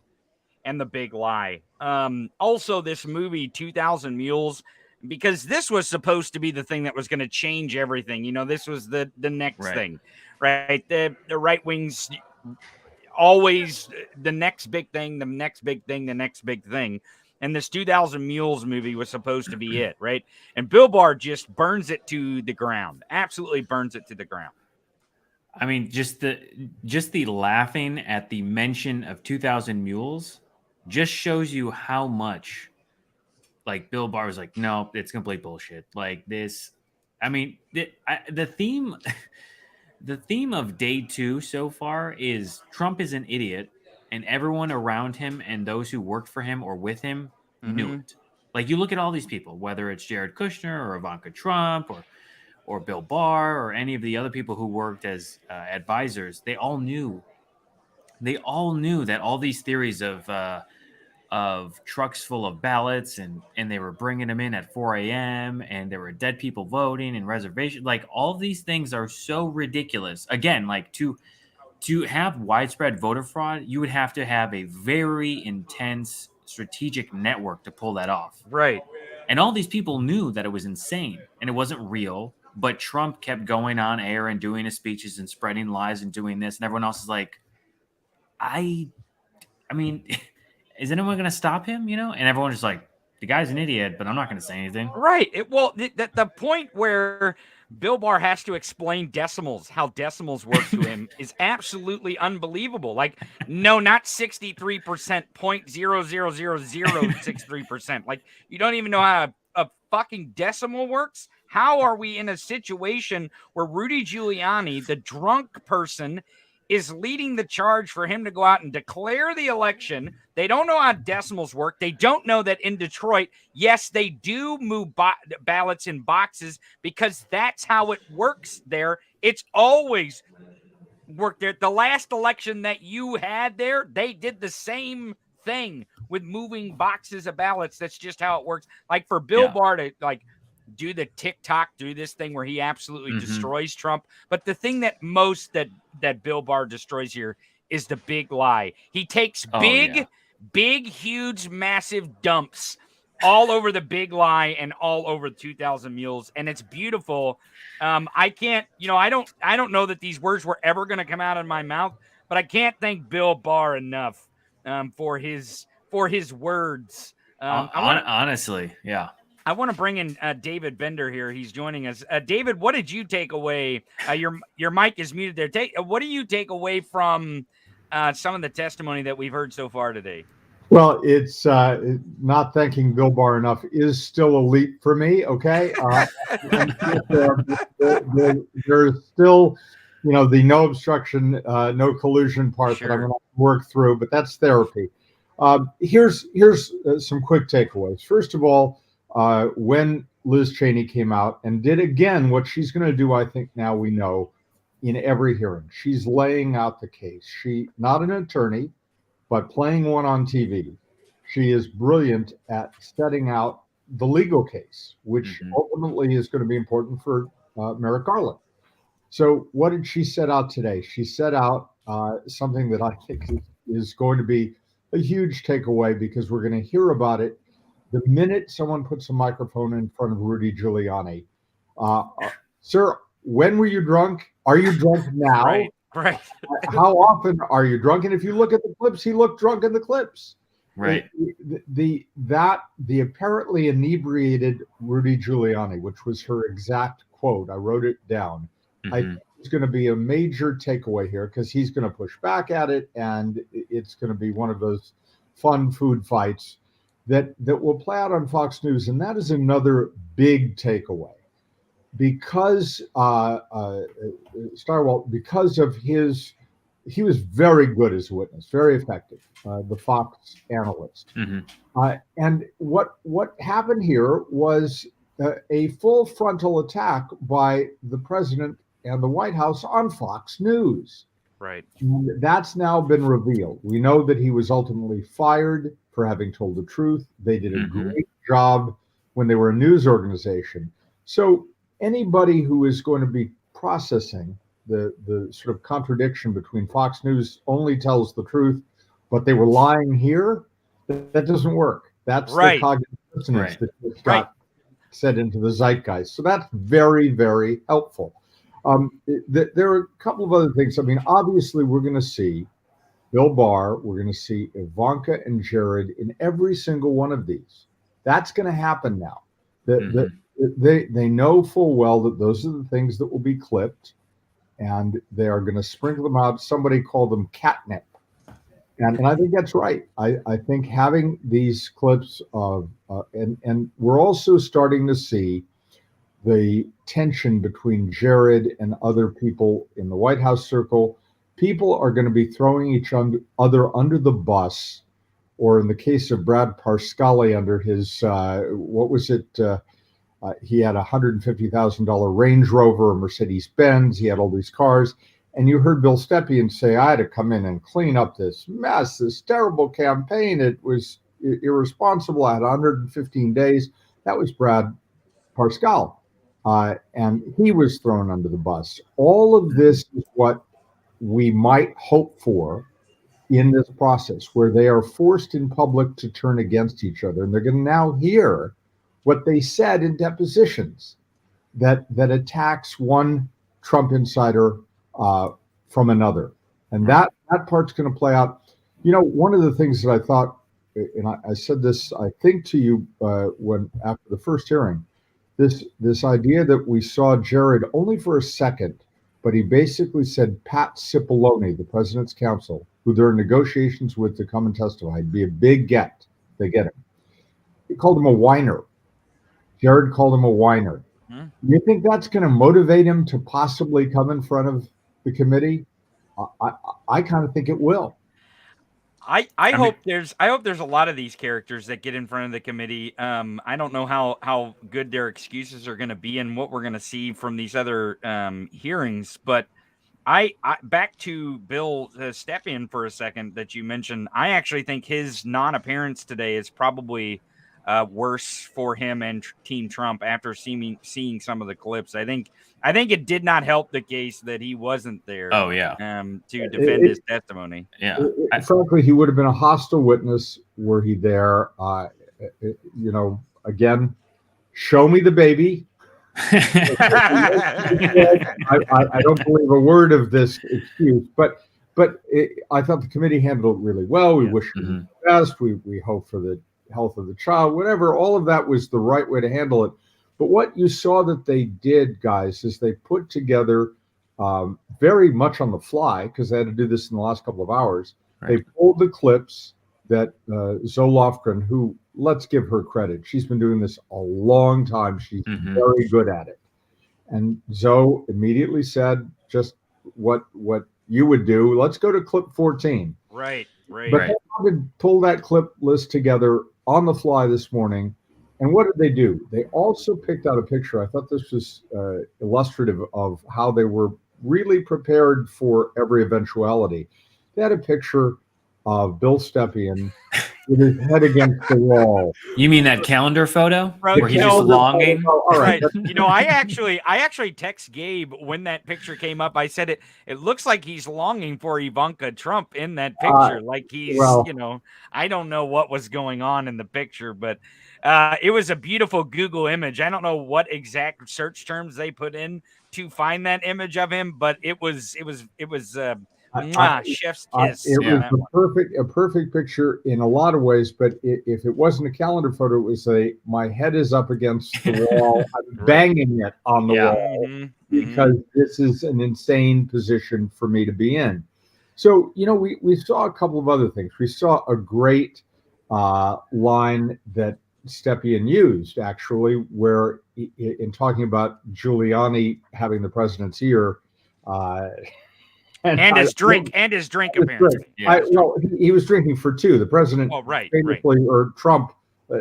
S2: and the big lie. Also, this movie, 2000 Mules, because this was supposed to be the thing that was going to change everything. This was the next thing, right? The right wings always the next big thing, the next big thing, the next big thing. And this 2000 Mules movie was supposed to be it, right? And Bill Barr just burns it to the ground, absolutely burns it to the ground.
S11: I mean, just the laughing at the mention of 2000 Mules just shows you how much, like, Bill Barr was like, no, it's complete bullshit. Like this, I mean, the theme, the theme of day 2 so far is Trump is an idiot, and everyone around him and those who worked for him or with him knew it. Like, you look at all these people, whether it's Jared Kushner or Ivanka Trump or Bill Barr or any of the other people who worked as advisors, they all knew that all these theories of trucks full of ballots and they were bringing them in at 4 a.m. and there were dead people voting and reservations. Like, all these things are so ridiculous. Again, like, to have widespread voter fraud, you would have to have a very intense strategic network to pull that off.
S2: Right.
S11: And all these people knew that it was insane and it wasn't real, but Trump kept going on air and doing his speeches and spreading lies and doing this, and everyone else is like, I mean, is anyone going to stop him? And everyone's just like, the guy's an idiot, but I'm not going to say anything.
S2: Right. The point where Bill Barr has to explain decimals, how decimals work to him, is absolutely unbelievable. Like, no, not 63%, 0.00063%. Like, you don't even know how a fucking decimal works. How are we in a situation where Rudy Giuliani, the drunk person, is leading the charge for him to go out and declare the election? They don't know how decimals work. They don't know that in Detroit, yes, they do move ballots in boxes because that's how it works there. It's always worked there. The last election that you had there, they did the same thing with moving boxes of ballots. That's just how it works. Like, for Bill Barr to, like, do the TikTok, do this thing where he absolutely destroys Trump. But the thing that that Bill Barr destroys here is the big lie. He takes big, huge, massive dumps all over the big lie and all over 2000 Mules. And it's beautiful. I can't, I don't know that these words were ever going to come out of my mouth, but I can't thank Bill Barr enough for his words.
S11: Honestly, yeah.
S2: I want to bring in David Bender here. He's joining us. David, what did you take away? Your mic is muted there. What do you take away from some of the testimony that we've heard so far today?
S14: Well, it's not thanking Bill Barr enough is still a leap for me. Okay, there's still, the no obstruction, no collusion part that I'm going to work through, but that's therapy. Here's some quick takeaways. First of all, when Liz Cheney came out and did again what she's going to do, I think now we know, in every hearing, she's laying out the case. She, not an attorney, but playing one on TV. She is brilliant at setting out the legal case, which ultimately is going to be important for Merrick Garland. So what did she set out today? She set out something that I think is going to be a huge takeaway, because we're going to hear about it the minute someone puts a microphone in front of Rudy Giuliani. Sir, when were you drunk? Are you drunk now?
S2: Right.
S14: How often are you drunk? And if you look at the clips, he looked drunk in the clips.
S11: Right.
S14: The apparently inebriated Rudy Giuliani, which was her exact quote, I wrote it down. I think it's going to be a major takeaway here, because he's going to push back at it, and it's going to be one of those fun food fights that will play out on Fox News. And that is another big takeaway, because Starwalt, because of he was very good as a witness, very effective, the Fox analyst. And what happened here was a full frontal attack by the president and the White House on Fox News.
S2: Right.
S14: And that's now been revealed. We know that he was ultimately fired for having told the truth. They did a great job when they were a news organization. So anybody who is going to be processing the sort of contradiction between Fox News only tells the truth, but they were lying here. That doesn't work. That's
S2: Right.
S14: the cognitive dissonance
S2: Right.
S14: that just got set into the zeitgeist. So that's very, very helpful. There are a couple of other things. I mean, obviously, we're going to see Bill Barr, we're going to see Ivanka and Jared in every single one of these. That's going to happen now. They know full well that those are the things that will be clipped, and they are going to sprinkle them out. Somebody called them catnip. And I think that's right. I think having these clips of, and we're also starting to see the tension between Jared and other people in the White House circle. People are going to be throwing each other under the bus, or in the case of Brad Parscale, under his, what was it? He had a $150,000 Range Rover, a Mercedes-Benz. He had all these cars. And you heard Bill Stepien say, I had to come in and clean up this mess, this terrible campaign. It was irresponsible. I had 115 days. That was Brad Parscale. And he was thrown under the bus. All of this is what we might hope for in this process, where they are forced in public to turn against each other. And they're going to now hear what they said in depositions that attacks one Trump insider from another. And that part's going to play out. You know, one of the things that I thought, and I said this, I think, to you when after the first hearing, this idea that we saw Jared only for a second, but he basically said Pat Cipollone, the president's counsel, who they're in negotiations with to come and testify, it'd be a big get. They get him. He called him a whiner. Jared called him a whiner. You think that's going to motivate him to possibly come in front of the committee? I kind of think it will.
S2: I hope there's a lot of these characters that get in front of the committee. I don't know how good their excuses are going to be and what we're going to see from these other hearings, but I back to Bill Stepien for a second that you mentioned. I actually think his non-appearance today is probably worse for him and Team Trump after seeing some of the clips. I think it did not help the case that he wasn't there.
S11: Oh yeah,
S2: to defend his testimony.
S11: Yeah,
S14: frankly, he would have been a hostile witness were he there. You know, again, show me the baby. I don't believe a word of this excuse, but I thought the committee handled it really well. We wish him the best. We hope for the health of the child, whatever. All of that was the right way to handle it. But what you saw that they did, guys, is they put together very much on the fly, because they had to do this in the last couple of hours. Right. They pulled the clips that Zoe Lofgren, who, let's give her credit, she's been doing this a long time. She's very good at it. And Zoe immediately said just what you would do. Let's go to clip 14.
S2: Right.
S14: But they had to pull that clip list together on the fly this morning. And what did they do? They also picked out a picture. I thought this was illustrative of how they were really prepared for every eventuality. They had a picture of Bill Stepien with his head against the wall.
S11: You mean that calendar photo where he's just longing?
S14: All right.
S2: You know, I actually text Gabe when that picture came up. I said it looks like he's longing for Ivanka Trump in that picture. Like he's, you know, I don't know what was going on in the picture, but it was a beautiful Google image. I don't know what exact search terms they put in to find that image of him, but it was chef's kiss.
S14: It was a perfect picture in a lot of ways, but if it wasn't a calendar photo, it was my head is up against the wall. I'm banging it on the wall because this is an insane position for me to be in. So, you know, we saw a couple of other things. We saw a great line that Stepien used, actually, where in talking about Giuliani having the president's ear,
S2: and his drink apparently.
S14: Well, he was drinking for two. The president, famously, or Trump,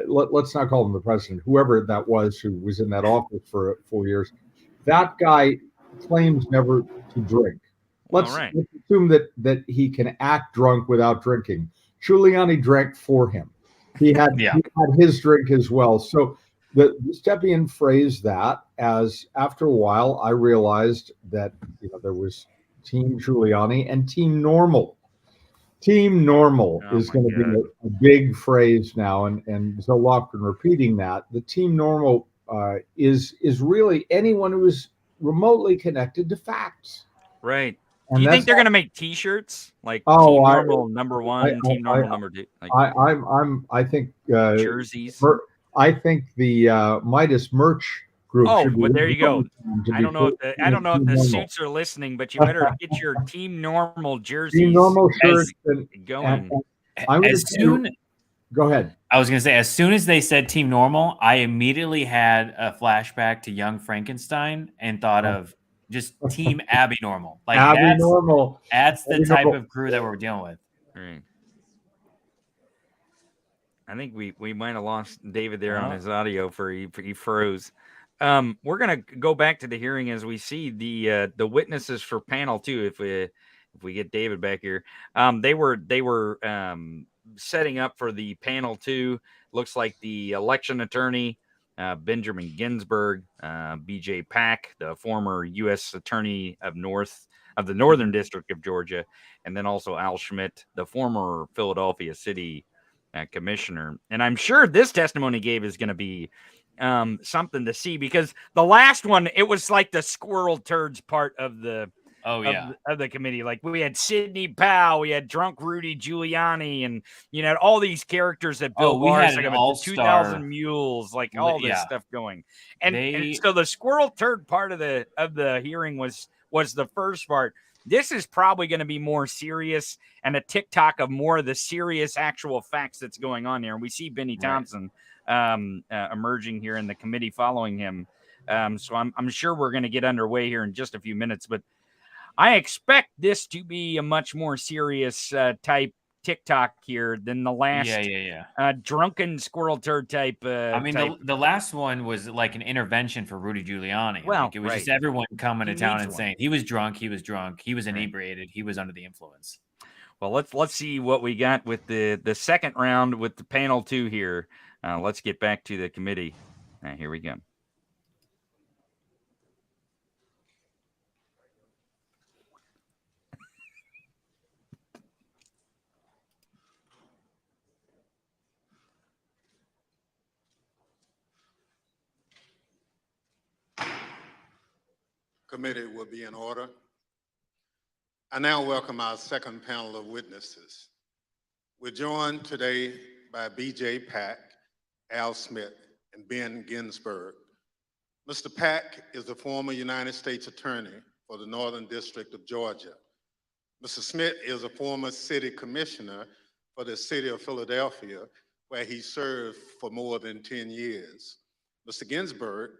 S14: let's not call him the president, whoever that was who was in that office for 4 years, that guy claims never to drink. Let's assume that he can act drunk without drinking. Giuliani drank for him. He had his drink as well. So the Stepien phrased that as, after a while, I realized that there was Team Giuliani and Team Normal. Team Normal
S2: Oh
S14: is
S2: my
S14: going to be
S2: God.
S14: a big phrase now, and so often repeating that. The Team Normal is really anyone who is remotely connected to facts.
S2: Right. Do
S14: And
S2: you think
S14: that's
S2: they're going to make T-shirts like
S14: oh,
S2: Team Normal number
S14: I,
S2: 1, Team
S14: I,
S2: Normal number 2, like
S14: I think
S2: jerseys?
S14: I think the Midas merch group
S2: Oh,
S14: should be
S2: but there you go.
S14: to
S2: I
S14: be
S2: don't know if
S14: Team
S2: the
S14: Normal.
S2: suits are listening, but you better get your Team Normal
S14: Team
S2: jerseys
S14: Normal
S11: As
S14: shirts and
S2: going.
S14: I'm going
S11: as
S14: to
S11: soon
S14: go ahead.
S11: I was gonna say, as soon as they said Team Normal, I immediately had a flashback to Young Frankenstein and thought of just Team Abby Normal. Like
S14: Abby Normal.
S11: that's the
S14: Abby
S11: type
S14: Normal.
S11: of crew that we're dealing with.
S2: Right. I think we might have lost David there on
S11: Oh.
S2: his audio for he froze. We're gonna go back to the hearing as we see the witnesses for panel 2. If we get David back here, they were setting up for the panel 2. Looks like the election attorney Benjamin Ginsburg, B.J. Pack, the former U.S. attorney of the Northern District of Georgia, and then also Al Schmidt, the former Philadelphia City commissioner. And I'm sure this testimony gave is going to be something to see, because the last one, it was like the squirrel turds part of the of the committee. Like we had Sidney Powell, we had drunk Rudy Giuliani, and all these characters that Bill
S11: we
S2: Barr
S11: had
S2: said
S11: an
S2: about the
S11: all-star
S2: 2,000 mules, like all this
S11: yeah.
S2: stuff going. And
S11: They
S2: so the squirrel turd part of the hearing was the first part. This is probably going to be more serious and a TikTok of more of the serious actual facts that's going on here. And we see Benny Thompson emerging here in the committee following him. So I'm sure we're going to get underway here in just a few minutes, but I expect this to be a much more serious type TikTok here than the last drunken squirrel turd type.
S11: I mean, the last one was like an intervention for Rudy Giuliani.
S2: Well,
S11: like it was just everyone coming to town and
S2: one.
S11: saying he was drunk, he was inebriated, he was under the influence.
S2: Well, let's see what we got with the second round with the panel 2 here. Let's get back to the committee. Here we go.
S9: Committee will be in order. I now welcome our second panel of witnesses. We're joined today by B.J. Pack, Al Smith, and Ben Ginsburg. Mr. Pack is the former United States Attorney for the Northern District of Georgia. Mr. Smith is a former city commissioner for the city of Philadelphia, where he served for more than 10 years. Mr. Ginsburg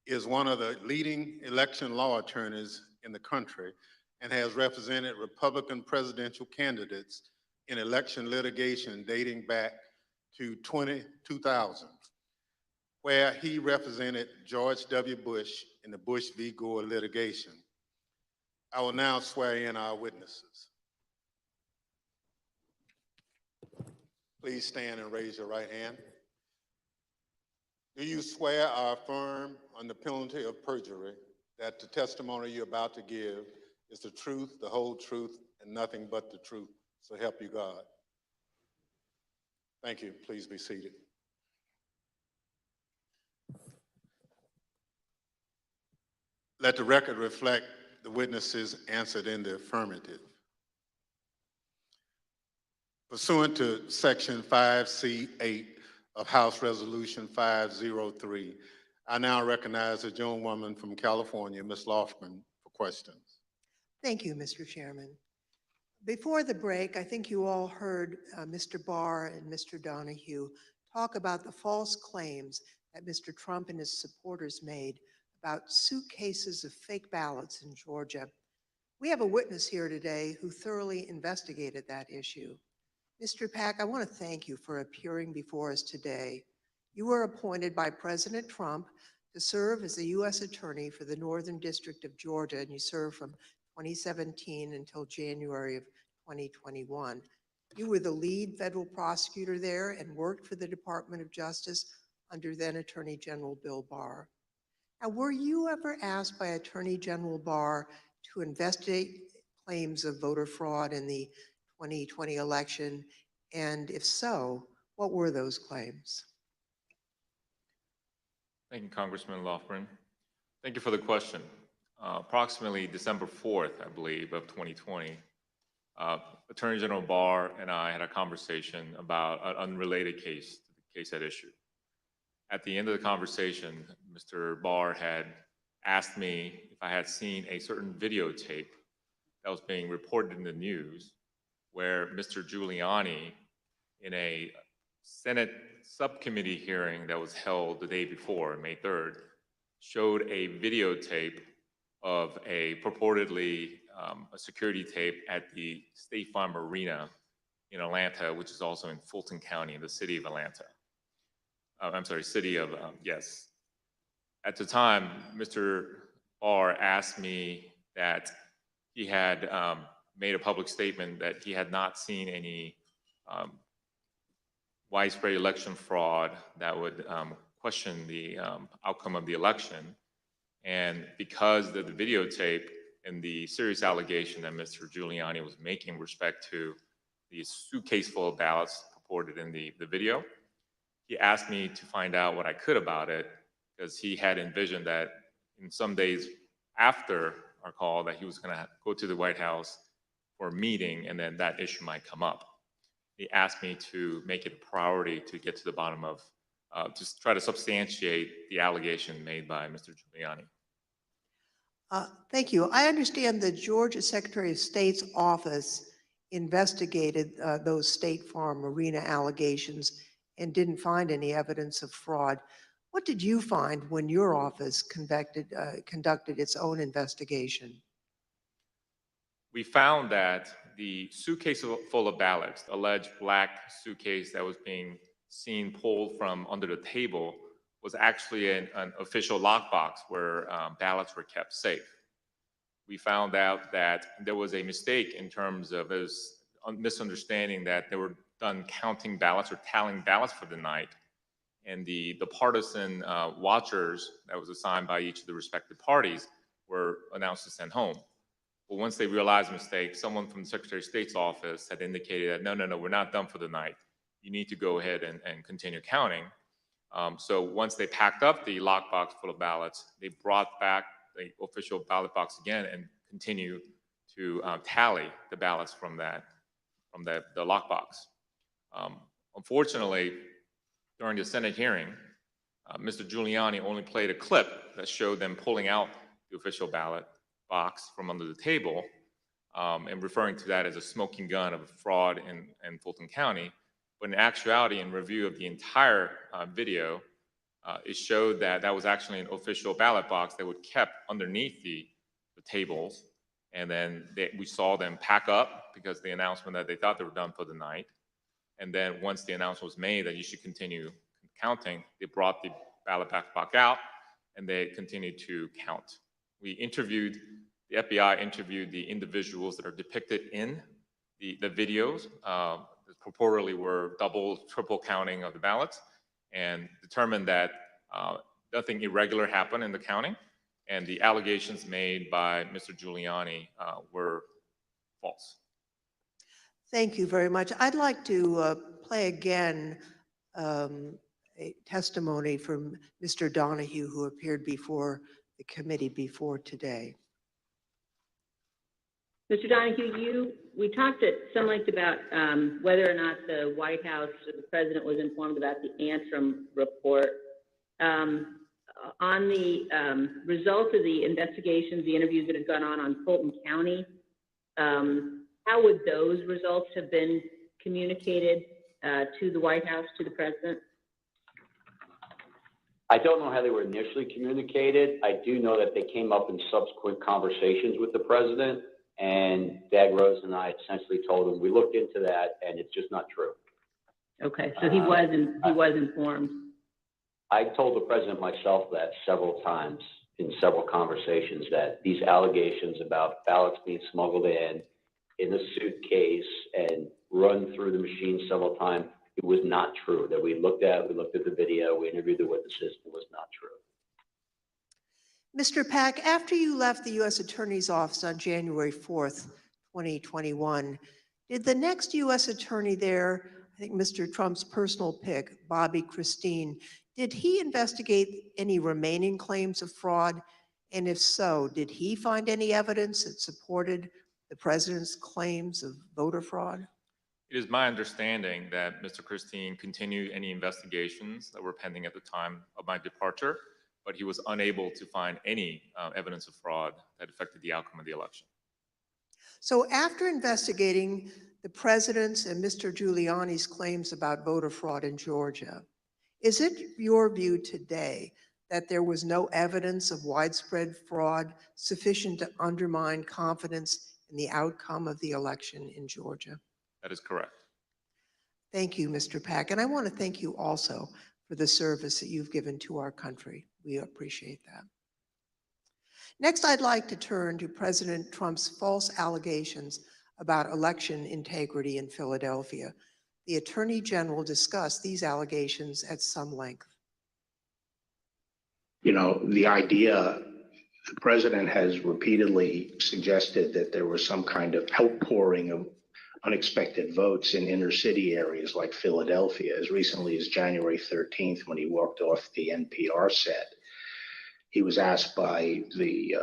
S9: is one of the leading election law attorneys in the country and has represented Republican presidential candidates in election litigation dating back to 2000, where he represented George W. Bush in the Bush v. Gore litigation. I will now swear in our witnesses. Please stand and raise your right hand. Do you swear or affirm on the penalty of perjury that the testimony you're about to give is the truth, the whole truth, and nothing but the truth? So help you God. Thank you. Please be seated. Let the record reflect the witnesses answered in the affirmative. Pursuant to Section 5C8 of House Resolution 503, I now recognize the gentlewoman from California, Ms. Lofgren, for questions.
S13: Thank you, Mr. Chairman. Before the break, I think you all heard Mr. Barr and Mr. Donahue talk about the false claims that Mr. Trump and his supporters made about suitcases of fake ballots in Georgia. We have a witness here today who thoroughly investigated that issue. Mr. Pack, I want to thank you for appearing before us today. You were appointed by President Trump to serve as the U.S. Attorney for the Northern District of Georgia, and you served from 2017 until January of 2021. You were the lead federal prosecutor there and worked for the Department of Justice under then Attorney General Bill Barr. Now, were you ever asked by Attorney General Barr to investigate claims of voter fraud in the 2020 election? And if so, what were those claims?
S17: Thank you, Congressman Lofgren. Thank you for the question. Approximately December 4th, I believe, of 2020, Attorney General Barr and I had a conversation about an unrelated case to the case at issue. At the end of the conversation, Mr. Barr had asked me if I had seen a certain videotape that was being reported in the news where Mr. Giuliani, in a Senate subcommittee hearing that was held the day before, May 3rd, showed a videotape of a purportedly a security tape at the State Farm Arena in Atlanta, which is also in Fulton County in the city of Atlanta. I'm sorry, city of, yes. At the time, Mr. Barr asked me that he had made a public statement that he had not seen any widespread election fraud that would question the outcome of the election. And because of the videotape and the serious allegation that Mr. Giuliani was making with respect to the suitcase full of ballots purported in the video, he asked me to find out what I could about it, because he had envisioned that in some days after our call that he was going to go to the White House for a meeting, and then that issue might come up. He asked me to make it a priority to get to the bottom of, just try to substantiate the allegation made by Mr. Giuliani.
S13: Thank you. I understand the Georgia Secretary of State's office investigated those State Farm Arena allegations and didn't find any evidence of fraud. What did you find when your office conducted its own investigation?
S17: We found that the suitcase full of ballots, alleged black suitcase that was being seen pulled from under the table, was actually an official lockbox where ballots were kept safe. We found out that there was a mistake in terms of his misunderstanding that they were done counting ballots or tallying ballots for the night, and the partisan watchers that was assigned by each of the respective parties were announced to send home. But once they realized the mistake, someone from the Secretary of State's office had indicated that, no, we're not done for the night. You need to go ahead and continue counting. So once they packed up the lockbox full of ballots, they brought back the official ballot box again and continued to tally the ballots from the lockbox. Unfortunately, during the Senate hearing, Mr. Giuliani only played a clip that showed them pulling out the official ballot box from under the table and referring to that as a smoking gun of fraud in Fulton County. But in actuality, in review of the entire video, it showed that that was actually an official ballot box that was kept underneath the tables. And then we saw them pack up because the announcement that they thought they were done for the night. And then once the announcement was made that you should continue counting, they brought the ballot box out and they continued to count. The FBI interviewed the individuals that are depicted in the videos, purportedly were double, triple counting of the ballots, and determined that nothing irregular happened in the counting, and the allegations made by Mr. Giuliani were false.
S13: Thank you very much. I'd like to play again a testimony from Mr. Donahue, who appeared before the committee before today.
S18: Mr. Donahue, we talked at some length about whether or not the White House or the president was informed about the Antrim report. On the results of the investigations, the interviews that have gone on Fulton County, how would those results have been communicated to the White House, to the president?
S20: I don't know how they were initially communicated. I do know that they came up in subsequent conversations with the president, and Dag Rose and I essentially told him, we looked into that and it's just not true.
S18: Okay, so he was informed.
S20: I told the president myself that several times in several conversations, that these allegations about ballots being smuggled in a suitcase and run through the machine several times
S8: it was not true. That we looked at the video, we interviewed the witnesses, it was not true.
S13: Mr. Pack, after you left the U.S. Attorney's Office on January 4th, 2021, did the next U.S. Attorney there, I think Mr. Trump's personal pick, Bobby Christine, did he investigate any remaining claims of fraud? And if so, did he find any evidence that supported the president's claims of voter fraud?
S17: It is my understanding that Mr. Christine continued any investigations that were pending at the time of my departure, but he was unable to find any evidence of fraud that affected the outcome of the election.
S13: So after investigating the president's and Mr. Giuliani's claims about voter fraud in Georgia, is it your view today that there was no evidence of widespread fraud sufficient to undermine confidence in the outcome of the election in Georgia?
S17: That is correct.
S13: Thank you, Mr. Pack. And I want to thank you also for the service that you've given to our country. We appreciate that. Next, I'd like to turn to President Trump's false allegations about election integrity in Philadelphia. The Attorney General discussed these allegations at some length.
S4: You know, the idea, the president has repeatedly suggested that there was some kind of outpouring of unexpected votes in inner city areas like Philadelphia as recently as January 13th when he walked off the NPR set. He was asked by the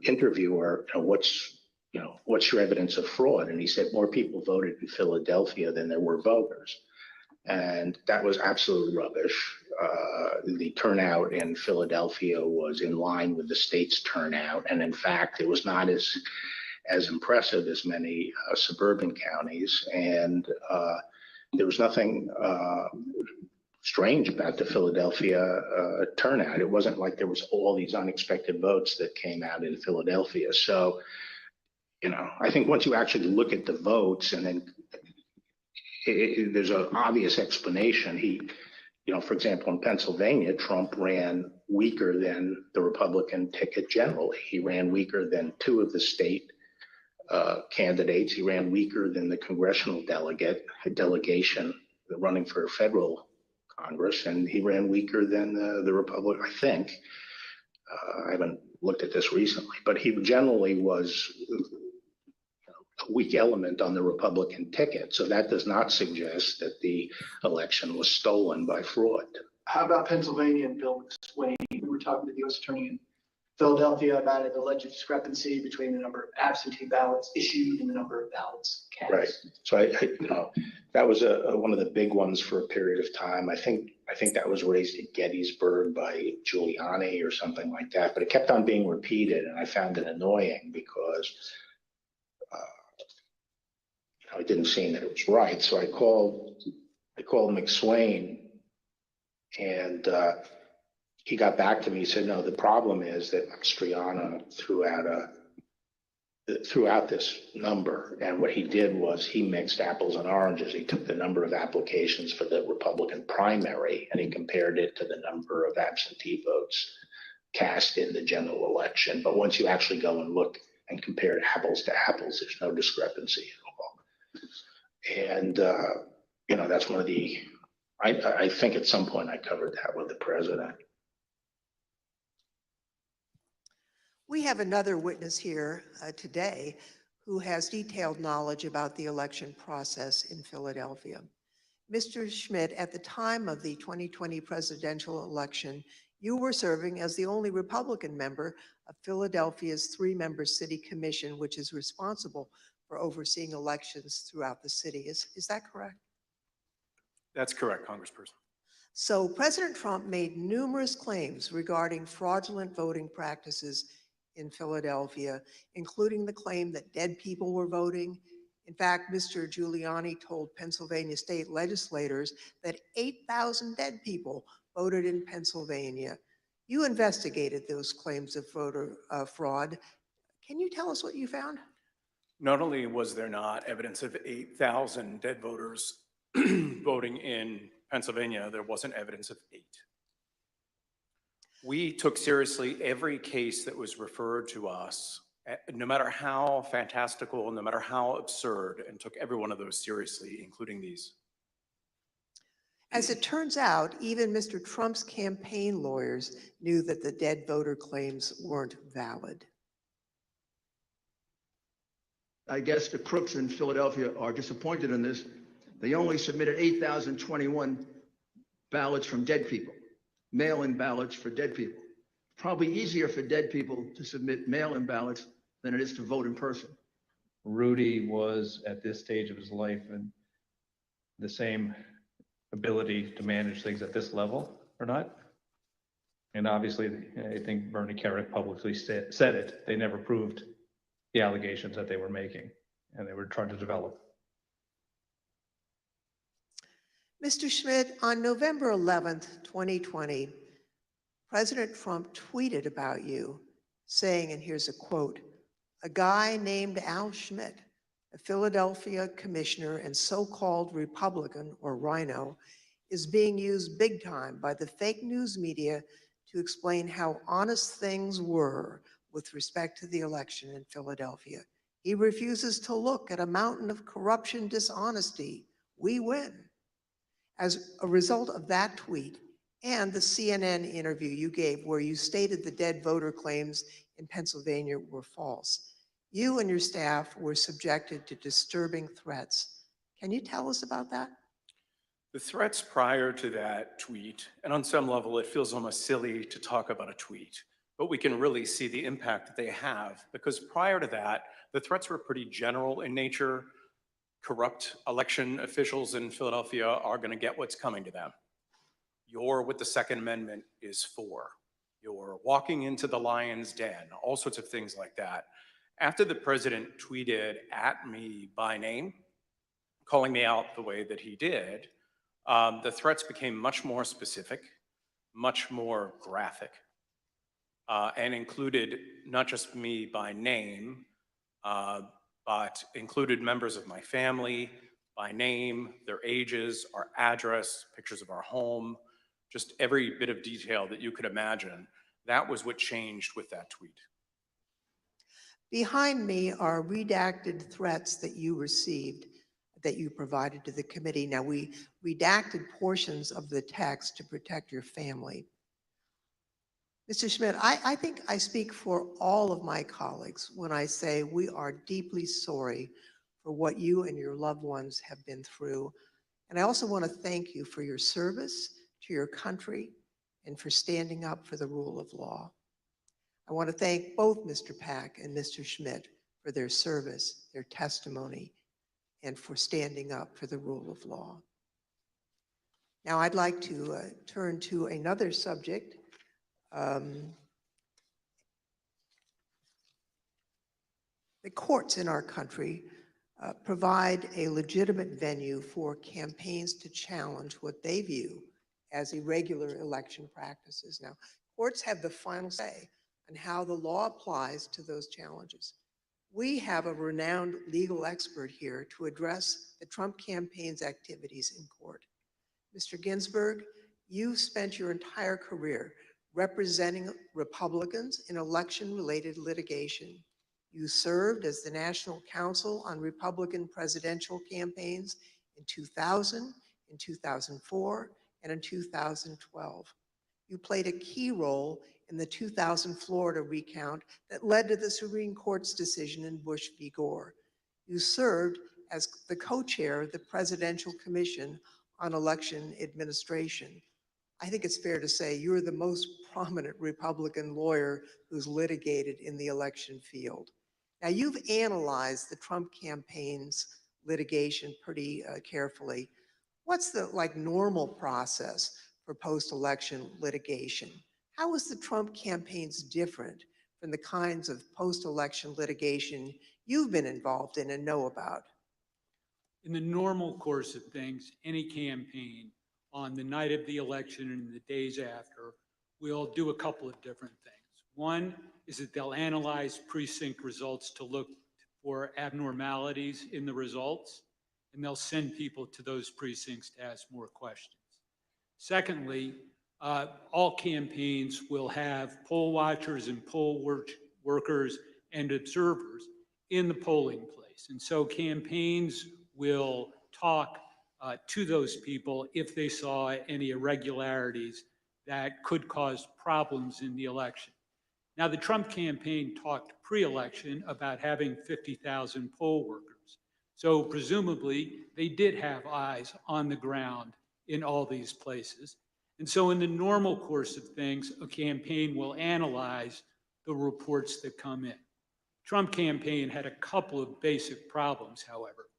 S4: interviewer, what's your evidence of fraud? And he said more people voted in Philadelphia than there were voters. And that was absolute rubbish. The turnout in Philadelphia was in line with the state's turnout. And in fact, it was not as impressive as many suburban counties. And there was nothing strange about the Philadelphia turnout. It wasn't like there was all these unexpected votes that came out in Philadelphia. So, I think once you actually look at the votes and then there's an obvious explanation. For example, in Pennsylvania, Trump ran weaker than the Republican ticket generally. He ran weaker than two of the state candidates. He ran weaker than the congressional delegation running for federal Congress, and he ran weaker than the Republican, I think. I haven't looked at this recently, but he generally was a weak element on the Republican ticket. So that does not suggest that the election was stolen by fraud.
S16: How about Pennsylvania and Bill McSwain? We were talking to the U.S. Attorney in Philadelphia about an alleged discrepancy between the number of absentee ballots issued and the number of ballots cast.
S4: Right. So that was one of the big ones for a period of time. I think that was raised at Gettysburg by Giuliani or something like that, but it kept on being repeated, and I found it annoying because it didn't seem that it was right. So I called McSwain, and he got back to me. He said, no, the problem is that Mastriano threw out this number, and what he did was he mixed apples and oranges. He took the number of applications for the Republican primary and he compared it to the number of absentee votes cast in the general election. But once you actually go and look and compare apples to apples, there's no discrepancy at all. And that's one of the, I think at some point I covered that with the president.
S13: We have another witness here today who has detailed knowledge about the election process in Philadelphia. Mr. Schmidt, at the time of the 2020 presidential election, you were serving as the only Republican member of Philadelphia's 3-member city commission, which is responsible for overseeing elections throughout the city. Is that correct?
S3: That's correct, Congressperson.
S13: So President Trump made numerous claims regarding fraudulent voting practices in Philadelphia, including the claim that dead people were voting. In fact, Mr. Giuliani told Pennsylvania state legislators that 8,000 dead people voted in Pennsylvania. You investigated those claims of voter fraud. Can you tell us what you found?
S3: Not only was there not evidence of 8,000 dead voters voting in Pennsylvania, there wasn't evidence of 8. We took seriously every case that was referred to us, no matter how fantastical, no matter how absurd, and took every one of those seriously, including these.
S13: As it turns out, even Mr. Trump's campaign lawyers knew that the dead voter claims weren't valid.
S6: I guess the crooks in Philadelphia are disappointed in this. They only submitted 8,021 ballots from dead people, mail-in ballots for dead people. Probably easier for dead people to submit mail-in ballots than it is to vote in person.
S7: Rudy was at this stage of his life and the same ability to manage things at this level or not. And obviously, I think Bernie Kerik publicly said it. They never proved the allegations that they were making, and they were trying to develop.
S13: Mr. Schmidt, on November 11th, 2020, President Trump tweeted about you, saying, and here's a quote, "A guy named Al Schmidt, a Philadelphia commissioner and so-called Republican or rhino, is being used big time by the fake news media to explain how honest things were with respect to the election in Philadelphia. He refuses to look at a mountain of corruption, dishonesty. We win." As a result of that tweet and the CNN interview you gave where you stated the dead voter claims in Pennsylvania were false, you and your staff were subjected to disturbing threats. Can you tell us about that?
S3: The threats prior to that tweet, and on some level it feels almost silly to talk about a tweet, but we can really see the impact that they have, because prior to that, the threats were pretty general in nature. Corrupt election officials in Philadelphia are going to get what's coming to them. You're what the Second Amendment is for. You're walking into the lion's den, all sorts of things like that. After the president tweeted at me by name, calling me out the way that he did, the threats became much more specific, much more graphic, and included not just me by name, but included members of my family by name, their ages, our address, pictures of our home, just every bit of detail that you could imagine. That was what changed with that tweet.
S13: Behind me are redacted threats that you received, that you provided to the committee. Now, we redacted portions of the text to protect your family. Mr. Schmidt, I think I speak for all of my colleagues when I say we are deeply sorry for what you and your loved ones have been through. And I also want to thank you for your service to your country and for standing up for the rule of law. I want to thank both Mr. Pack and Mr. Schmidt for their service, their testimony, and for standing up for the rule of law. Now I'd like to turn to another subject. The courts in our country provide a legitimate venue for campaigns to challenge what they view as irregular election practices. Now, courts have the final say on how the law applies to those challenges. We have a renowned legal expert here to address the Trump campaign's activities in court. Mr. Ginsburg, you've spent your entire career representing Republicans in election-related litigation. You served as the National Counsel on Republican presidential campaigns in 2000, in 2004, and in 2012. You played a key role in the 2000 Florida recount that led to the Supreme Court's decision in Bush v. Gore. You served as the co-chair of the Presidential Commission on Election Administration. I think it's fair to say you're the most prominent Republican lawyer who's litigated in the election field. Now, you've analyzed the Trump campaign's litigation pretty carefully. What's the normal process for post-election litigation? How is the Trump campaign's different from the kinds of post-election litigation you've been involved in and know about?
S21: In the normal course of things, any campaign on the night of the election and the days after will do a couple of different things. One is that they'll analyze precinct results to look for abnormalities in the results, and they'll send people to those precincts to ask more questions. Secondly, all campaigns will have poll watchers and poll workers and observers in the polling place. And so campaigns will talk to those people if they saw any irregularities that could cause problems in the election. Now, the Trump campaign talked pre-election about having 50,000 poll workers. So presumably, they did have eyes on the ground in all these places. And so in the normal course of things, a campaign will analyze the reports that come in. Trump campaign had a couple of basic problems, however.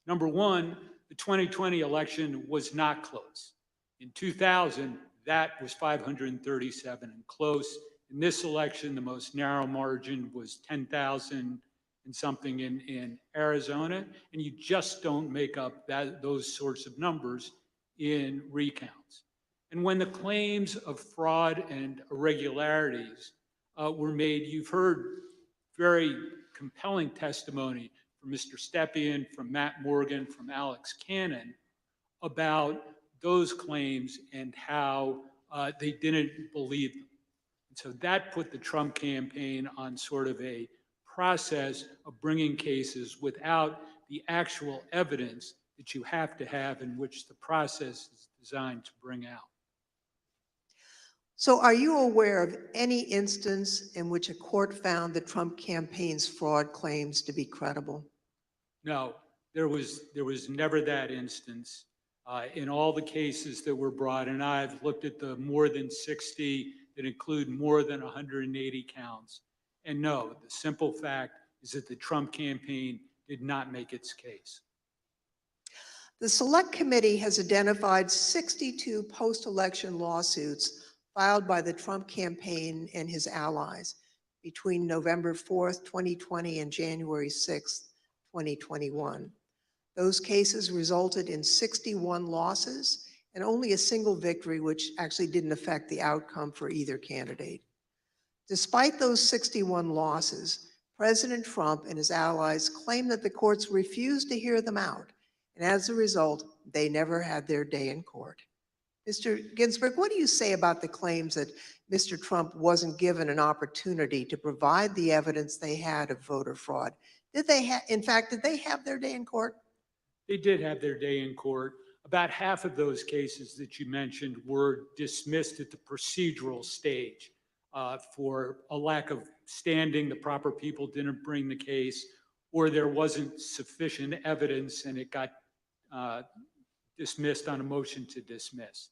S21: Number one, the 2020 election was not close. In 2000, that was 537 and close. In this election, the most narrow margin was 10,000 and something in Arizona, and you just don't make up those sorts of numbers in recounts. And when the claims of fraud and irregularities were made, you've heard very compelling testimony from Mr. Stepien, from Matt Morgan, from Alex Cannon about those claims and how they didn't believe them. And so that put the Trump campaign on sort of a process of bringing cases without the actual evidence that you have to have in which the process is designed to bring out.
S13: So are you aware of any instance in which a court found the Trump campaign's fraud claims to be credible?
S21: No, there was never that instance. In all the cases that were brought, and I've looked at the more than 60 that include more than 180 counts. And no, the simple fact is that the Trump campaign did not make its case.
S13: The Select Committee has identified 62 post-election lawsuits filed by the Trump campaign and his allies between November 4th, 2020 and January 6th, 2021. Those cases resulted in 61 losses and only a single victory, which actually didn't affect the outcome for either candidate. Despite those 61 losses, President Trump and his allies claim that the courts refused to hear them out, and as a result, they never had their day in court. Mr. Ginsburg, what do you say about the claims that Mr. Trump wasn't given an opportunity to provide the evidence they had of voter fraud? Did they have their day in court?
S21: They did have their day in court. About half of those cases that you mentioned were dismissed at the procedural stage for a lack of standing. The proper people didn't bring the case, or there wasn't sufficient evidence and it got dismissed on a motion to dismiss.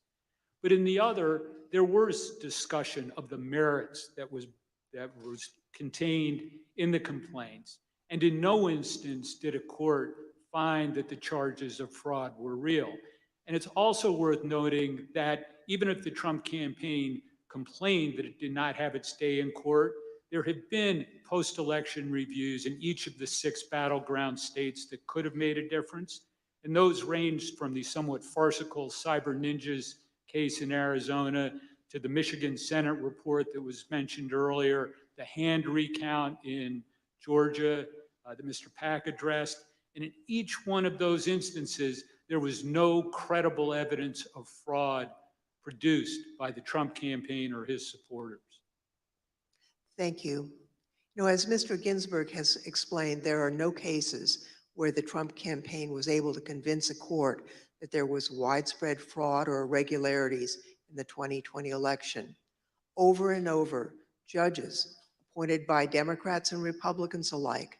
S21: But in the other, there was discussion of the merits that was contained in the complaints. And in no instance did a court find that the charges of fraud were real. And it's also worth noting that even if the Trump campaign complained that it did not have its day in court, there have been post-election reviews in each of the 6 battleground states that could have made a difference. And those ranged from the somewhat farcical Cyber Ninjas case in Arizona to the Michigan Senate report that was mentioned earlier, the hand recount in Georgia that Mr. Pack addressed. And in each one of those instances, there was no credible evidence of fraud produced by the Trump campaign or his supporters.
S13: Thank you. You know, as Mr. Ginsburg has explained, there are no cases where the Trump campaign was able to convince a court that there was widespread fraud or irregularities in the 2020 election. Over and over, judges appointed by Democrats and Republicans alike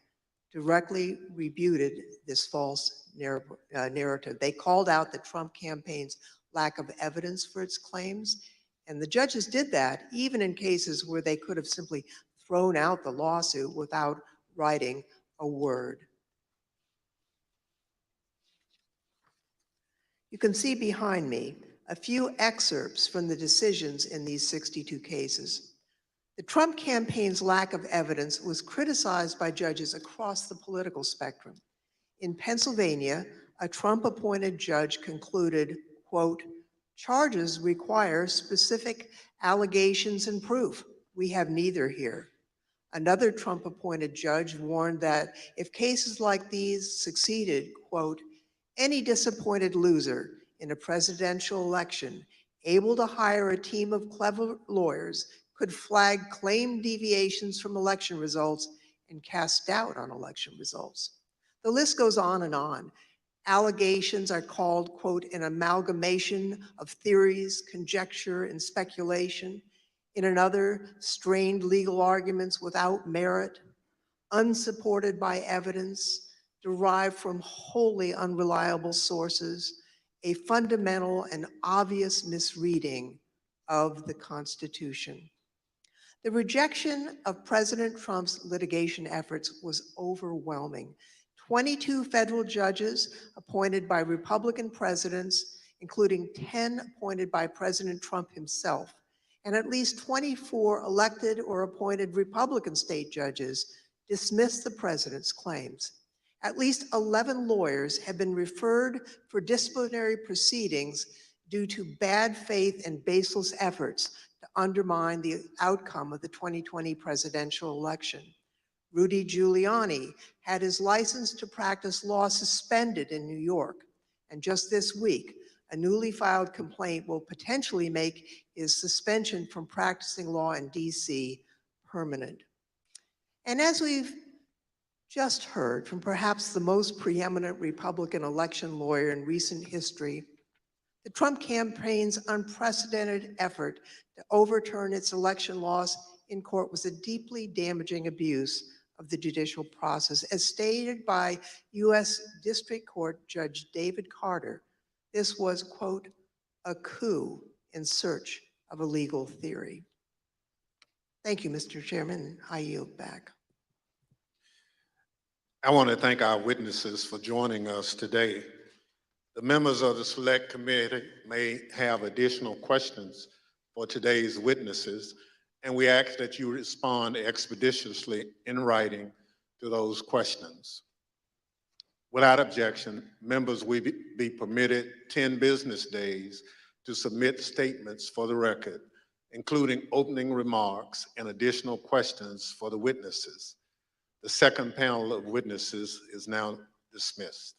S13: directly refuted this false narrative. They called out the Trump campaign's lack of evidence for its claims, and the judges did that even in cases where they could have simply thrown out the lawsuit without writing a word. You can see behind me a few excerpts from the decisions in these 62 cases. The Trump campaign's lack of evidence was criticized by judges across the political spectrum. In Pennsylvania, a Trump-appointed judge concluded, quote, "Charges require specific allegations and proof. We have neither here." Another Trump-appointed judge warned that if cases like these succeeded, quote, "Any disappointed loser in a presidential election able to hire a team of clever lawyers could flag claim deviations from election results and cast doubt on election results." The list goes on and on. Allegations are called, quote, an amalgamation of theories, conjecture, and speculation. In another, strained legal arguments without merit, unsupported by evidence, derived from wholly unreliable sources, a fundamental and obvious misreading of the Constitution. The rejection of President Trump's litigation efforts was overwhelming. 22 federal judges appointed by Republican presidents, including 10 appointed by President Trump himself, and at least 24 elected or appointed Republican state judges dismissed the president's claims. At least 11 lawyers have been referred for disciplinary proceedings due to bad faith and baseless efforts to undermine the outcome of the 2020 presidential election. Rudy Giuliani had his license to practice law suspended in New York. And just this week, a newly filed complaint will potentially make his suspension from practicing law in DC permanent. And as we've just heard from perhaps the most preeminent Republican election lawyer in recent history, the Trump campaign's unprecedented effort to overturn its election loss in court was a deeply damaging abuse of the judicial process. As stated by U.S. District Court Judge David Carter, this was, quote, a coup in search of a legal theory. Thank you, Mr. Chairman. I yield back.
S9: I want to thank our witnesses for joining us today. The members of the Select Committee may have additional questions for today's witnesses, and we ask that you respond expeditiously in writing to those questions. Without objection, members will be permitted 10 business days to submit statements for the record, including opening remarks and additional questions for the witnesses. The second panel of witnesses is now dismissed.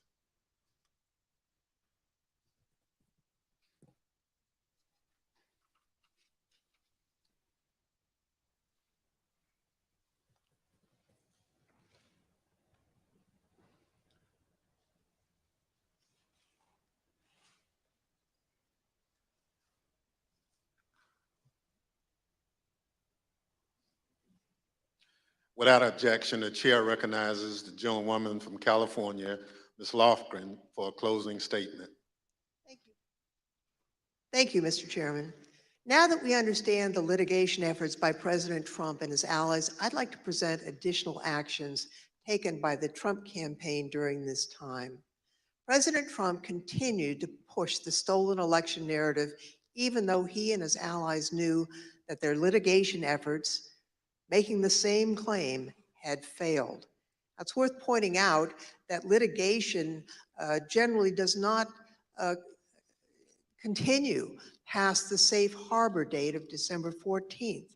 S9: Without objection, the chair recognizes the gentlewoman from California, Ms. Lofgren, for a closing statement.
S13: Thank you. Thank you, Mr. Chairman. Now that we understand the litigation efforts by President Trump and his allies, I'd like to present additional actions taken by the Trump campaign during this time. President Trump continued to push the stolen election narrative, even though he and his allies knew that their litigation efforts making the same claim had failed. It's worth pointing out that litigation generally does not continue past the safe harbor date of December 14th.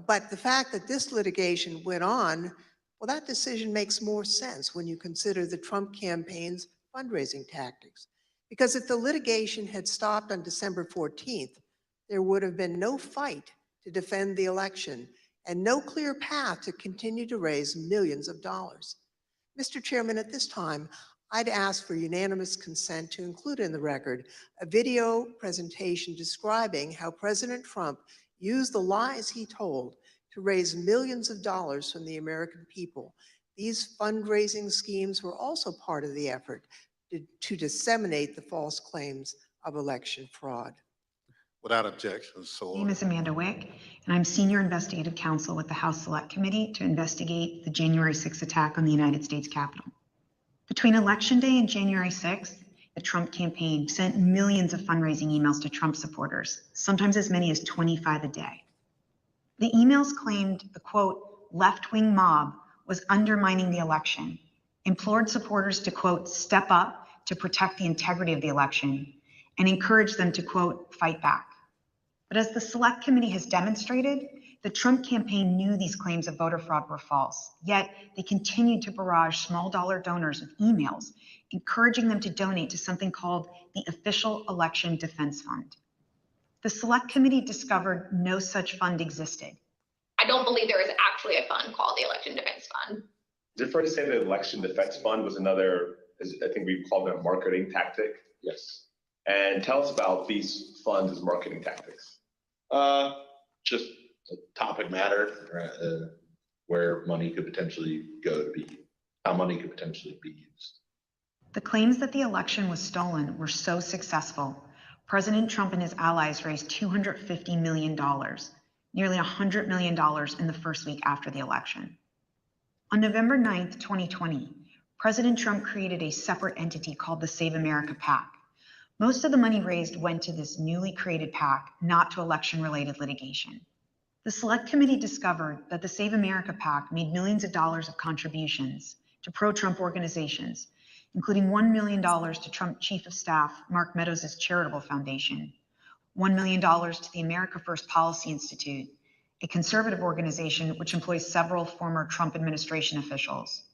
S13: But the fact that this litigation went on, well, that decision makes more sense when you consider the Trump campaign's fundraising tactics. Because if the litigation had stopped on December 14th, there would have been no fight to defend the election and no clear path to continue to raise millions of dollars. Mr. Chairman, at this time, I'd ask for unanimous consent to include in the record a video presentation describing how President Trump used the lies he told to raise millions of dollars from the American people. These fundraising schemes were also part of the effort to disseminate the false claims of election fraud.
S9: Without objection, so
S1: My name is Amanda Wick, and I'm Senior Investigative Counsel with the House Select Committee to investigate the January 6th attack on the United States Capitol. Between Election Day and January 6th, the Trump campaign sent millions of fundraising emails to Trump supporters, sometimes as many as 25 a day. The emails claimed the, quote, left-wing mob was undermining the election, implored supporters to, quote, step up to protect the integrity of the election, and encouraged them to, quote, fight back. But as the Select Committee has demonstrated, the Trump campaign knew these claims of voter fraud were false, yet they continued to barrage small dollar donors with emails, encouraging them to donate to something called the Official Election Defense Fund. The Select Committee discovered no such fund existed.
S12: I don't believe there is actually a fund called the Election Defense Fund.
S23: Is it fair to say that the Election Defense Fund was another
S5: I think we call them a marketing tactic.
S19: Yes.
S5: And tell us about these funds as marketing tactics.
S12: Just a topic matter, where money could potentially go to be, how money could potentially be used.
S1: The claims that the election was stolen were so successful, President Trump and his allies raised $250 million, nearly $100 million in the first week after the election. On November 9th, 2020, President Trump created a separate entity called the Save America PAC. Most of the money raised went to this newly created PAC, not to election-related litigation. The Select Committee discovered that the Save America PAC made millions of dollars of contributions to pro-Trump organizations, including $1 million to Trump Chief of Staff Mark Meadows' charitable foundation, $1 million to the America First Policy Institute, a conservative organization which employs several former Trump administration officials,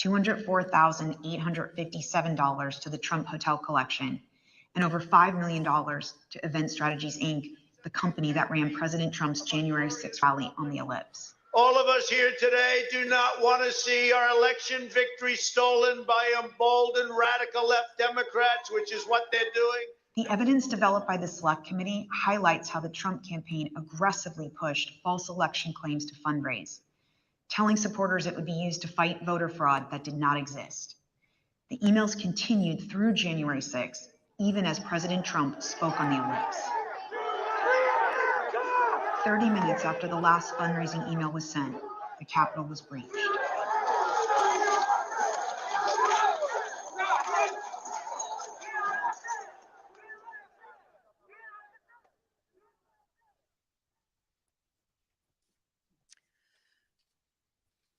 S1: $204,857 to the Trump Hotel Collection, and over $5 million to Event Strategies, Inc., the company that ran President Trump's January 6th rally on the Ellipse.
S23: All of us here today do not want to see our election victory stolen by emboldened radical left Democrats, which is what they're doing.
S1: The evidence developed by the Select Committee highlights how the Trump campaign aggressively pushed false election claims to fundraise, telling supporters it would be used to fight voter fraud that did not exist. The emails continued through January 6th, even as President Trump spoke on the Ellipse. 30 minutes after the last fundraising email was sent, the Capitol was breached.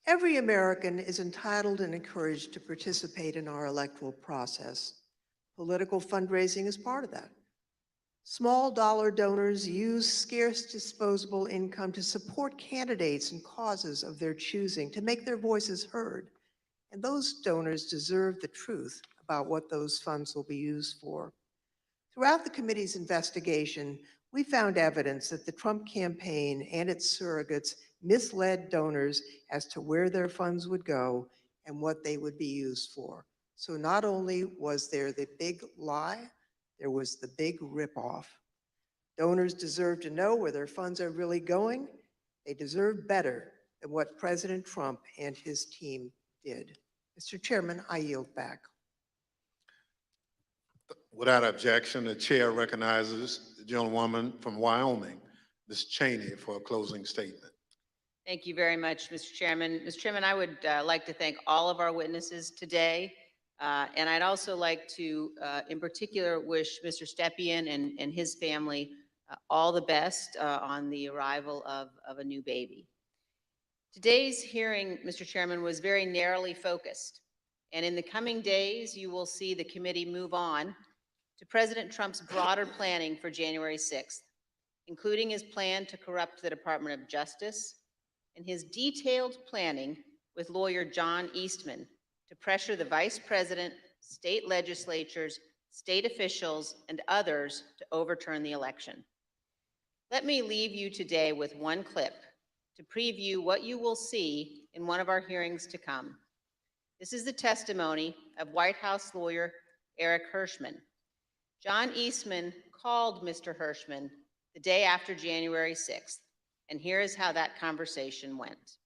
S13: Every American is entitled and encouraged to participate in our electoral process. Political fundraising is part of that. Small dollar donors use scarce disposable income to support candidates and causes of their choosing, to make their voices heard. And those donors deserve the truth about what those funds will be used for. Throughout the committee's investigation, we found evidence that the Trump campaign and its surrogates misled donors as to where their funds would go and what they would be used for. So not only was there the big lie, there was the big ripoff. Donors deserve to know where their funds are really going. They deserve better than what President Trump and his team did. Mr. Chairman, I yield back.
S9: Without objection, the chair recognizes the gentlewoman from Wyoming, Ms. Cheney, for a closing statement.
S24: Thank you very much, Mr. Chairman. Mr. Chairman, I would like to thank all of our witnesses today. And I'd also like to, in particular, wish Mr. Stepien and his family all the best on the arrival of a new baby. Today's hearing, Mr. Chairman, was very narrowly focused. And in the coming days, you will see the committee move on to President Trump's broader planning for January 6th, including his plan to corrupt the Department of Justice and his detailed planning with lawyer John Eastman to pressure the Vice President, state legislatures, state officials, and others to overturn the election. Let me leave you today with one clip to preview what you will see in one of our hearings to come. This is the testimony of White House lawyer Eric Hirschman. John Eastman called Mr. Hirschman the day after January 6th, and here is how that conversation went.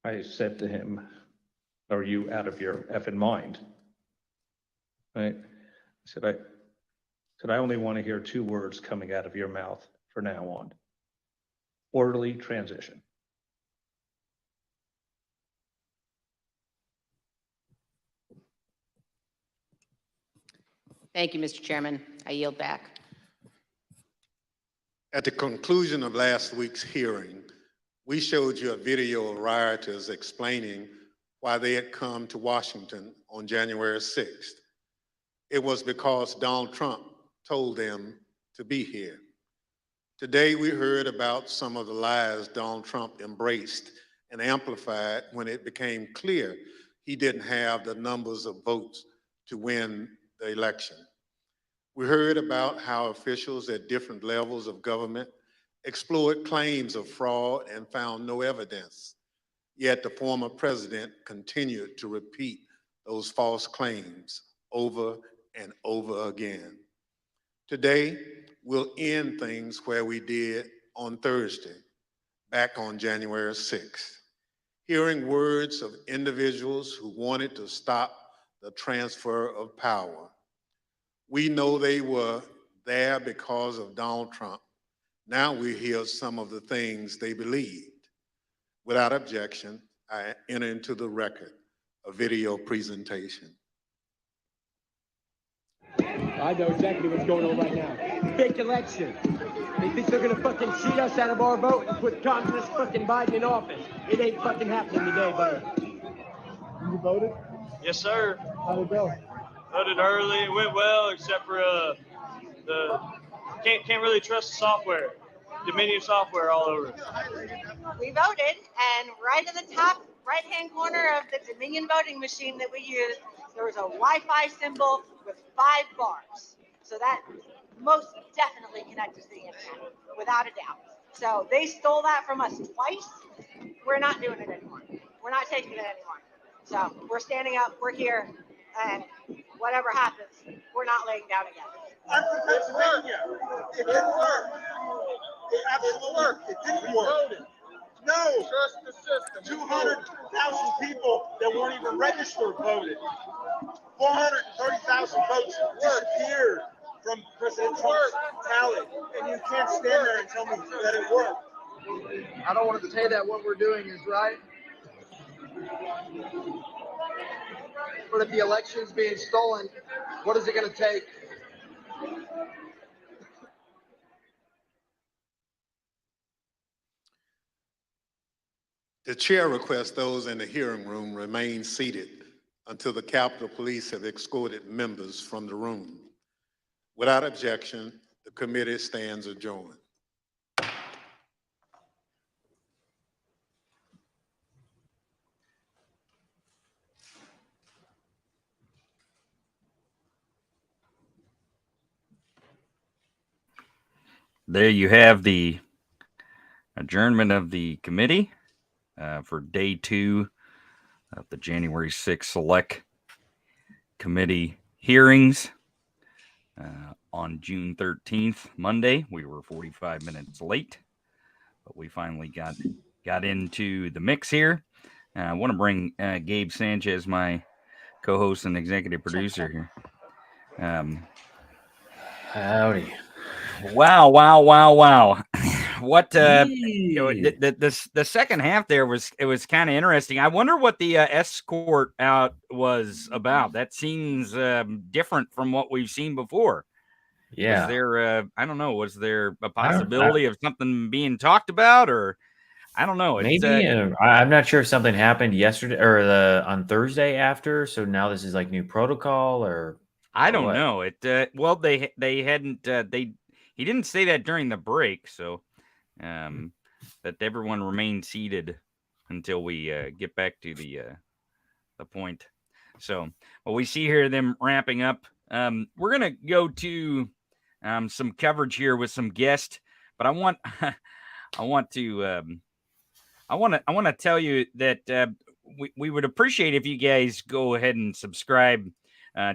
S7: I said to him, "Are you out of your effing mind?" Right? I said, I only want to hear two words coming out of your mouth from now on. Orderly transition.
S24: Thank you, Mr. Chairman. I yield back.
S9: At the conclusion of last week's hearing, we showed you a video of rioters explaining why they had come to Washington on January 6th. It was because Donald Trump told them to be here. Today, we heard about some of the lies Donald Trump embraced and amplified when it became clear he didn't have the numbers of votes to win the election. We heard about how officials at different levels of government explored claims of fraud and found no evidence. Yet the former president continued to repeat those false claims over and over again. Today, we'll end things where we did on Thursday, back on January 6th, hearing words of individuals who wanted to stop the transfer of power. We know they were there because of Donald Trump. Now we hear some of the things they believed. Without objection, I enter into the record a video presentation.
S10: I know exactly what's going on right now. Fake election. They think they're gonna fucking cheat us out of our vote and put communist fucking Biden in office. It ain't fucking happening today, buddy. You voted?
S14: Yes, sir.
S10: How'd it go?
S14: Voted early. It went well, except for the can't really trust the software. Dominion software all over.
S15: We voted, and right in the top right-hand corner of the Dominion voting machine that we used, there was a Wi-Fi symbol with 5 bars. So that most definitely connected to the internet, without a doubt. So they stole that from us twice. We're not doing it anymore. We're not taking it anymore. So we're standing up, we're here, and whatever happens, we're not laying down again.
S23: I'm from Pennsylvania. It didn't work. It absolutely worked. It didn't work. No. Trust the system. 200,000 people that weren't even registered voted. 430,000 votes disappeared from President Trump's tally. And you can't stand there and tell me that it worked.
S10: I don't want to say that what we're doing is right. But if the election's being stolen, what is it going to take?
S9: The chair requests those in the hearing room remain seated until the Capitol Police have escorted members from the room. Without objection, the committee stands adjourned.
S2: There you have the adjournment of the committee for day 2 of the January 6th Select Committee hearings on June 13th, Monday. We were 45 minutes late, but we finally got into the mix here. I want to bring Gabe Sanchez, my co-host and executive producer here.
S11: Howdy.
S2: Wow. What the second half there was kind of interesting. I wonder what the escort out was about. That seems different from what we've seen before.
S11: Yeah.
S2: Was there I don't know, was there a possibility of something being talked about, or I don't know.
S11: Maybe I'm not sure if something happened yesterday or on Thursday after. So now this is like new protocol, or
S2: I don't
S11: what?
S2: know. Well, they hadn't he didn't say that during the break, so that everyone remain seated until we get back to the point. So, well, we see here them ramping up. We're gonna go to some coverage here with some guests, but I want to tell you that we would appreciate if you guys go ahead and subscribe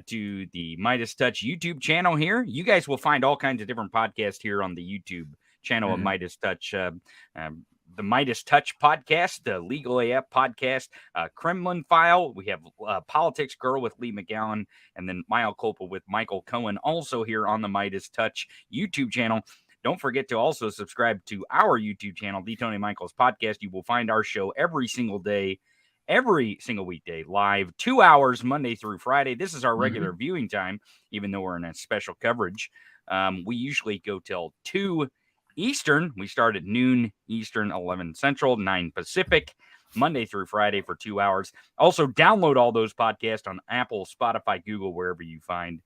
S2: to the Midas Touch YouTube channel here. You guys will find all kinds of different podcasts here on the YouTube channel of Midas Touch. The Midas Touch podcast, the Legal AF podcast, Kremlin File. We have Politics Girl with Lee McGowan, and then Mile Culpa with Michael Cohen, also here on the Midas Touch YouTube channel. Don't forget to also subscribe to our YouTube channel, The Tony Michaels Podcast. You will find our show every single day, every single weekday, live, 2 hours, Monday through Friday. This is our regular viewing time, even though we're in a special coverage. We usually go till 2 Eastern. We start at noon Eastern, 11 Central, 9 Pacific, Monday through Friday for 2 hours. Also, download all those podcasts on Apple, Spotify, Google, wherever you find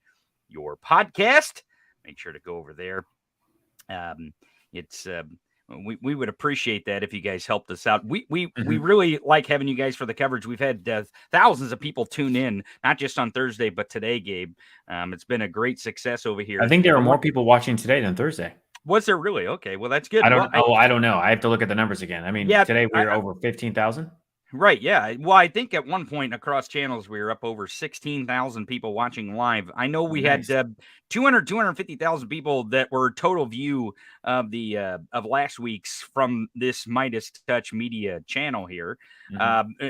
S2: your podcast. Make sure to go over there. We would appreciate that if you guys helped us out. We really like having you guys for the coverage. We've had thousands of people tune in, not just on Thursday, but today, Gabe. It's been a great success over here.
S11: I think there were more people watching today than Thursday.
S2: Was there really? Okay, well, that's good.
S11: I don't know. I have to look at the numbers again. I mean, today we were over 15,000.
S2: Right. Yeah. Well, I think at one point across channels, we were up over 16,000 people watching live. I know we
S11: Nice.
S2: had 250,000 people that were total view of the of last week's from this Midas Touch Media channel here.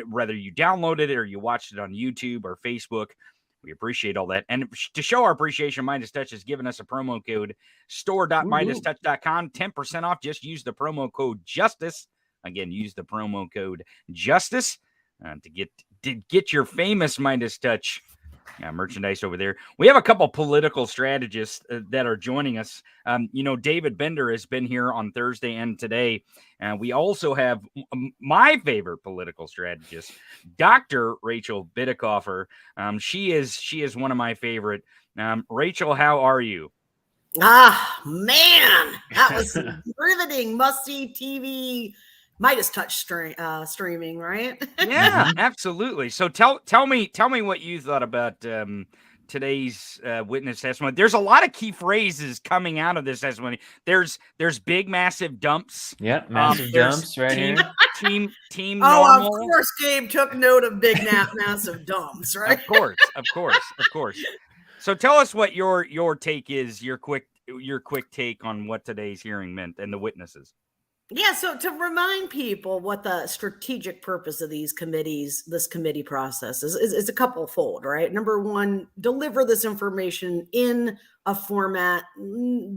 S2: Whether you downloaded it or you watched it on YouTube or Facebook, we appreciate all that. And to show our appreciation, Midas Touch has given us a promo code, store.midastouch.com, 10% off. Just use the promo code JUSTICE. Again, use the promo code JUSTICE to get your famous Midas Touch merchandise over there. We have a couple political strategists that are joining us. David Bender has been here on Thursday and today. We also have my favorite political strategist, Dr. Rachel Bidikofer. She is one of my favorite. Rachel, how are you?
S8: Ah, man, that was riveting, must-see TV Midas Touch streaming, right?
S2: Yeah, absolutely. So tell me what you thought about today's witness testimony. There's a lot of key phrases coming out of this testimony. There's big, massive dumps.
S11: Yeah, massive dumps right
S2: team,
S11: here.
S2: Team
S8: Oh,
S2: normal.
S8: of course, Gabe took note of big, massive dumps, right?
S2: Of course. So tell us what your take is. Your quick take on what today's hearing meant and the witnesses.
S8: Yeah, so to remind people what the strategic purpose of these committees, this committee process is a couple fold, right? Number one, deliver this information in a format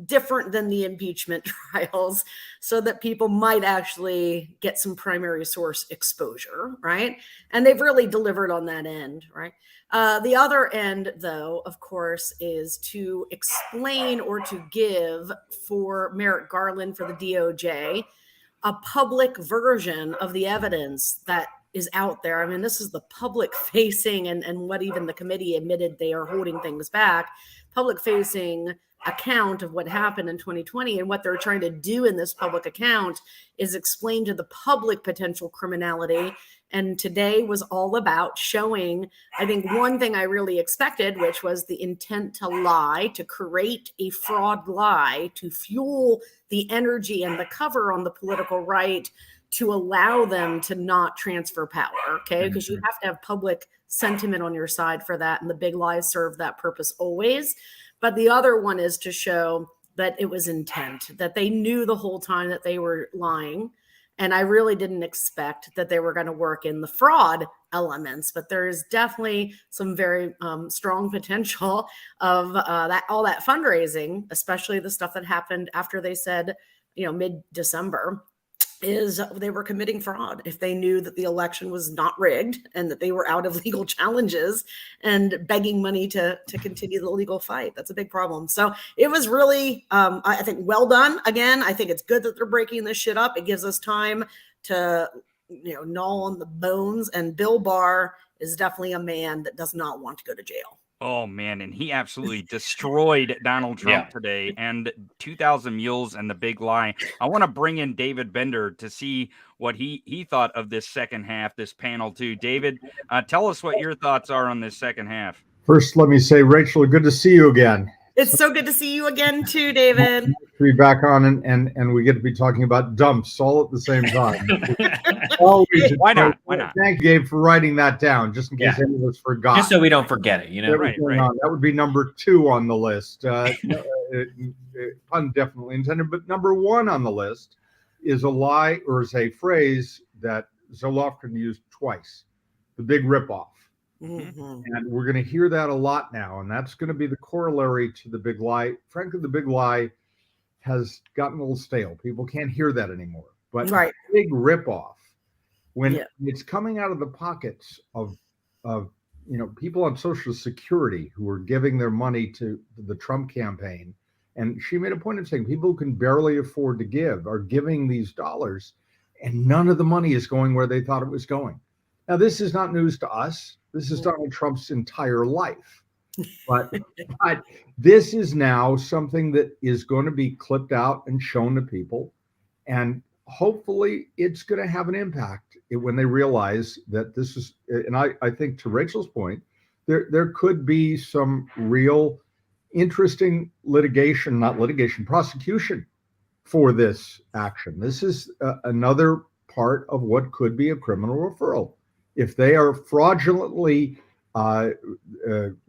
S8: different than the impeachment trials so that people might actually get some primary source exposure, right? And they've really delivered on that end, right? The other end, though, of course, is to explain or to give for Merrick Garland for the DOJ a public version of the evidence that is out there. I mean, this is the public facing and what even the committee admitted they are holding things back, public facing account of what happened in 2020. And what they're trying to do in this public account is explain to the public potential criminality. And today was all about showing, I think, one thing I really expected, which was the intent to lie, to create a fraud lie, to fuel the energy and the cover on the political right to allow them to not transfer power, okay? Because you have to have public sentiment on your side for that, and the big lies serve that purpose always. But the other one is to show that it was intent, that they knew the whole time that they were lying. And I really didn't expect that they were going to work in the fraud elements, but there is definitely some very strong potential of all that fundraising, especially the stuff that happened after they said, mid-December, is they were committing fraud if they knew that the election was not rigged and that they were out of legal challenges and begging money to continue the legal fight. That's a big problem. So it was really, I think, well done. Again, I think it's good that they're breaking this shit up. It gives us time to, gnaw on the bones. And Bill Barr is definitely a man that does not want to go to jail.
S2: Oh, man, and he absolutely destroyed Donald Trump today, and 2,000 Mules and the big lie. I want to bring in David Bender to see what he thought of this second half, this panel, too. David, tell us what your thoughts are on this second half.
S18: First, let me say, Rachel, good to see you again.
S8: It's so good to see you again, too, David.
S18: To be back on, and we get to be talking about dumps all at the same time.
S11: Why not? Why not?
S18: Thank you, Gabe, for writing that down, just in case any of us forgot.
S11: Just so we don't forget it,
S18: Right. That would be number 2 on the list. Pun definitely intended, but number 1 on the list is a lie or is a phrase that Zolofkin used twice: the big ripoff. And we're going to hear that a lot now, and that's going to be the corollary to the big lie. Frankly, the big lie has gotten a little stale. People can't hear that anymore. But big ripoff, when it's coming out of the pockets of people on Social Security who are giving their money to the Trump campaign, and she made a point of saying people who can barely afford to give are giving these dollars, and none of the money is going where they thought it was going. Now, this is not news to us. This is Donald Trump's entire life. But this is now something that is going to be clipped out and shown to people. And hopefully it's going to have an impact when they realize that this is, and I think to Rachel's point, there could be some real interesting prosecution for this action. This is another part of what could be a criminal referral. If they are fraudulently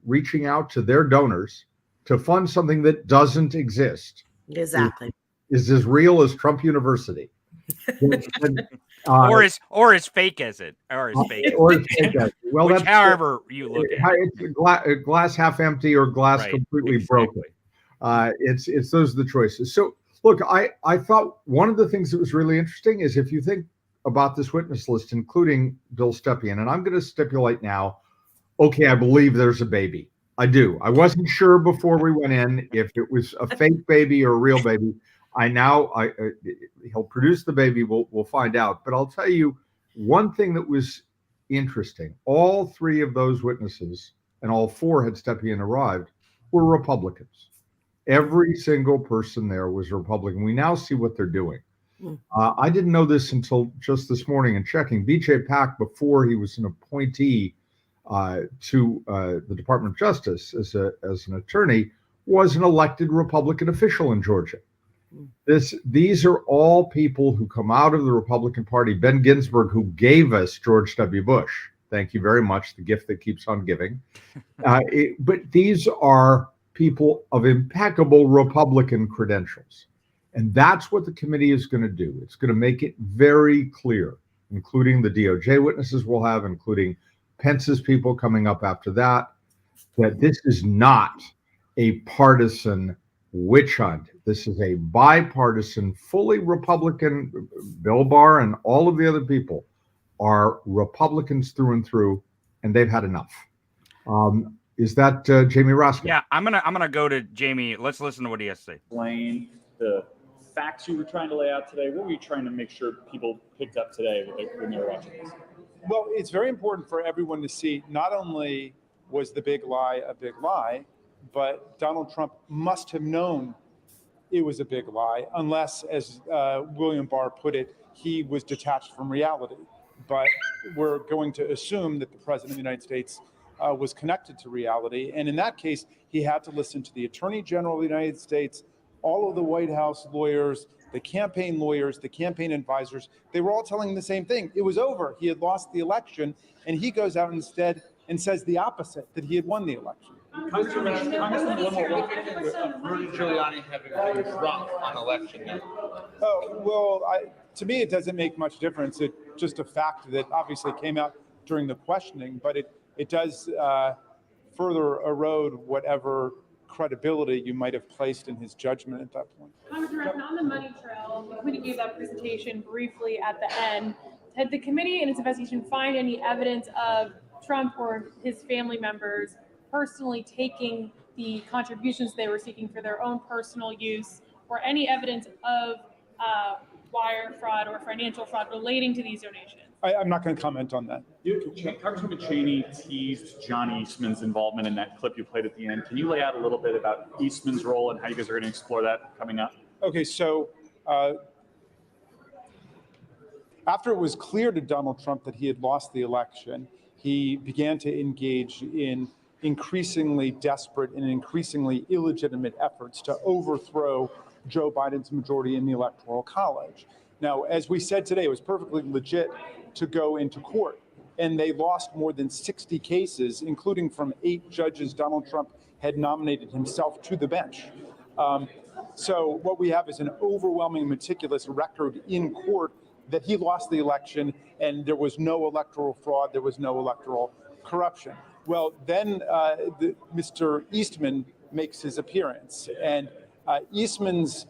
S18: reaching out to their donors to fund something that doesn't exist,
S8: Exactly.
S18: is as real as Trump University.
S2: Or as fake as it, or as fake.
S18: Or as fake as it. Well,
S2: Which,
S18: that's
S2: however you look at it.
S18: It's glass half empty or glass
S2: Right,
S18: completely
S2: exactly.
S18: broken. It's those are the choices. So look, I thought one of the things that was really interesting is if you think about this witness list, including Bill Stepien, and I'm going to stipulate now, okay, I believe there's a baby. I do. I wasn't sure before we went in if it was a fake baby or a real baby. He'll produce the baby. We'll find out. But I'll tell you one thing that was interesting. All three of those witnesses, and all four had Stepien arrived, were Republicans. Every single person there was a Republican. We now see what they're doing. I didn't know this until just this morning in checking. BJ Pak, before he was an appointee to the Department of Justice as an attorney, was an elected Republican official in Georgia. These are all people who come out of the Republican Party. Ben Ginsburg, who gave us George W. Bush. Thank you very much. The gift that keeps on giving. But these are people of impeccable Republican credentials. And that's what the committee is going to do. It's going to make it very clear, including the DOJ witnesses we'll have, including Pence's people coming up after that this is not a partisan witch hunt. This is a bipartisan, fully Republican. Bill Barr and all of the other people are Republicans through and through, and they've had enough. Is that Jamie Raskin?
S2: Yeah, I'm gonna go to Jamie. Let's listen to what he has to say.
S16: Explain the facts you were trying to lay out today. What were you trying to make sure people picked up today when they were watching this?
S17: Well, it's very important for everyone to see not only was the big lie a big lie, but Donald Trump must have known it was a big lie, unless, as William Barr put it, he was detached from reality. But we're going to assume that the President of the United States was connected to reality. And in that case, he had to listen to the Attorney General of the United States, all of the White House lawyers, the campaign lawyers, the campaign advisors. They were all telling him the same thing. It was over. He had lost the election. And he goes out instead and says the opposite, that he had won the election.
S20: Congressman Rudy Giuliani having been drunk on election night.
S17: Oh, well, to me, it doesn't make much difference. It's just a fact that obviously came out during the questioning, but it does further erode whatever credibility you might have placed in his judgment at that point.
S22: Congressman, on the money trail, the committee gave that presentation briefly at the end. Did the committee in its investigation find any evidence of Trump or his family members personally taking the contributions they were seeking for their own personal use, or any evidence of wire fraud or financial fraud relating to these donations?
S17: I'm not going to comment on that.
S16: Congresswoman Cheney teased John Eastman's involvement in that clip you played at the end. Can you lay out a little bit about Eastman's role and how you guys are going to explore that coming up?
S17: Okay, so after it was clear to Donald Trump that he had lost the election, he began to engage in increasingly desperate and increasingly illegitimate efforts to overthrow Joe Biden's majority in the Electoral College. Now, as we said today, it was perfectly legit to go into court, and they lost more than 60 cases, including from 8 judges Donald Trump had nominated himself to the bench. So what we have is an overwhelming, meticulous record in court that he lost the election and there was no electoral fraud, there was no electoral corruption. Well, then Mr. Eastman makes his appearance, and Eastman's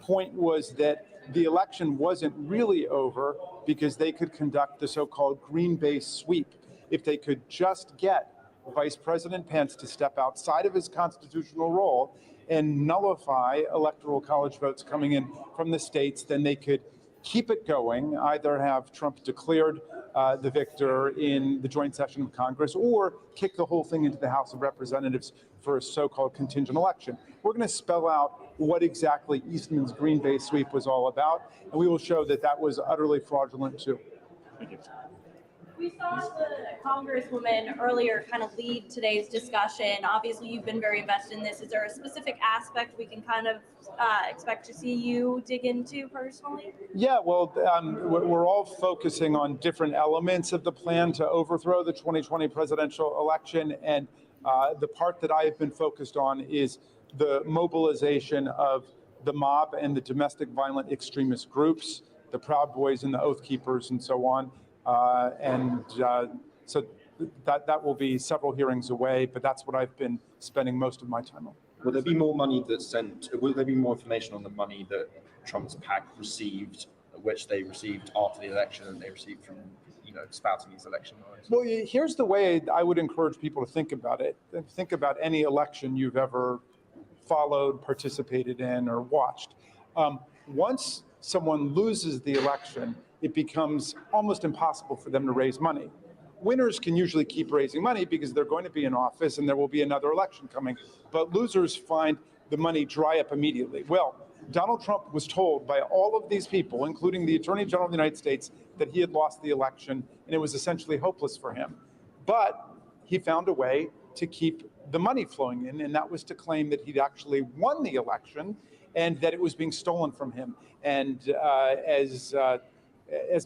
S17: point was that the election wasn't really over because they could conduct the so-called Green Bay sweep if they could just get Vice President Pence to step outside of his constitutional role and nullify electoral college votes coming in from the states. Then they could keep it going, either have Trump declared the victor in the joint session of Congress or kick the whole thing into the House of Representatives for a so-called contingent election. We're going to spell out what exactly Eastman's Green Bay sweep was all about, and we will show that that was utterly fraudulent too.
S16: Thank you.
S3: We saw the Congresswoman earlier kind of lead today's discussion. Obviously, you've been very invested in this. Is there a specific aspect we can kind of expect to see you dig into personally?
S17: Yeah, well, we're all focusing on different elements of the plan to overthrow the 2020 presidential election. And the part that I have been focused on is the mobilization of the mob and the domestic violent extremist groups, the Proud Boys and the Oath Keepers and so on. So that will be several hearings away, but that's what I've been spending most of my time on.
S4: Will there be more money that's sent? Will there be more information on the money that Trump's PAC received, which they received after the election and they received from, spouting these election noise?
S17: Well, here's the way I would encourage people to think about it. Think about any election you've ever followed, participated in, or watched. Once someone loses the election, it becomes almost impossible for them to raise money. Winners can usually keep raising money because they're going to be in office and there will be another election coming. But losers find the money dry up immediately. Well, Donald Trump was told by all of these people, including the Attorney General of the United States, that he had lost the election and it was essentially hopeless for him. But he found a way to keep the money flowing in, and that was to claim that he'd actually won the election and that it was being stolen from him. And as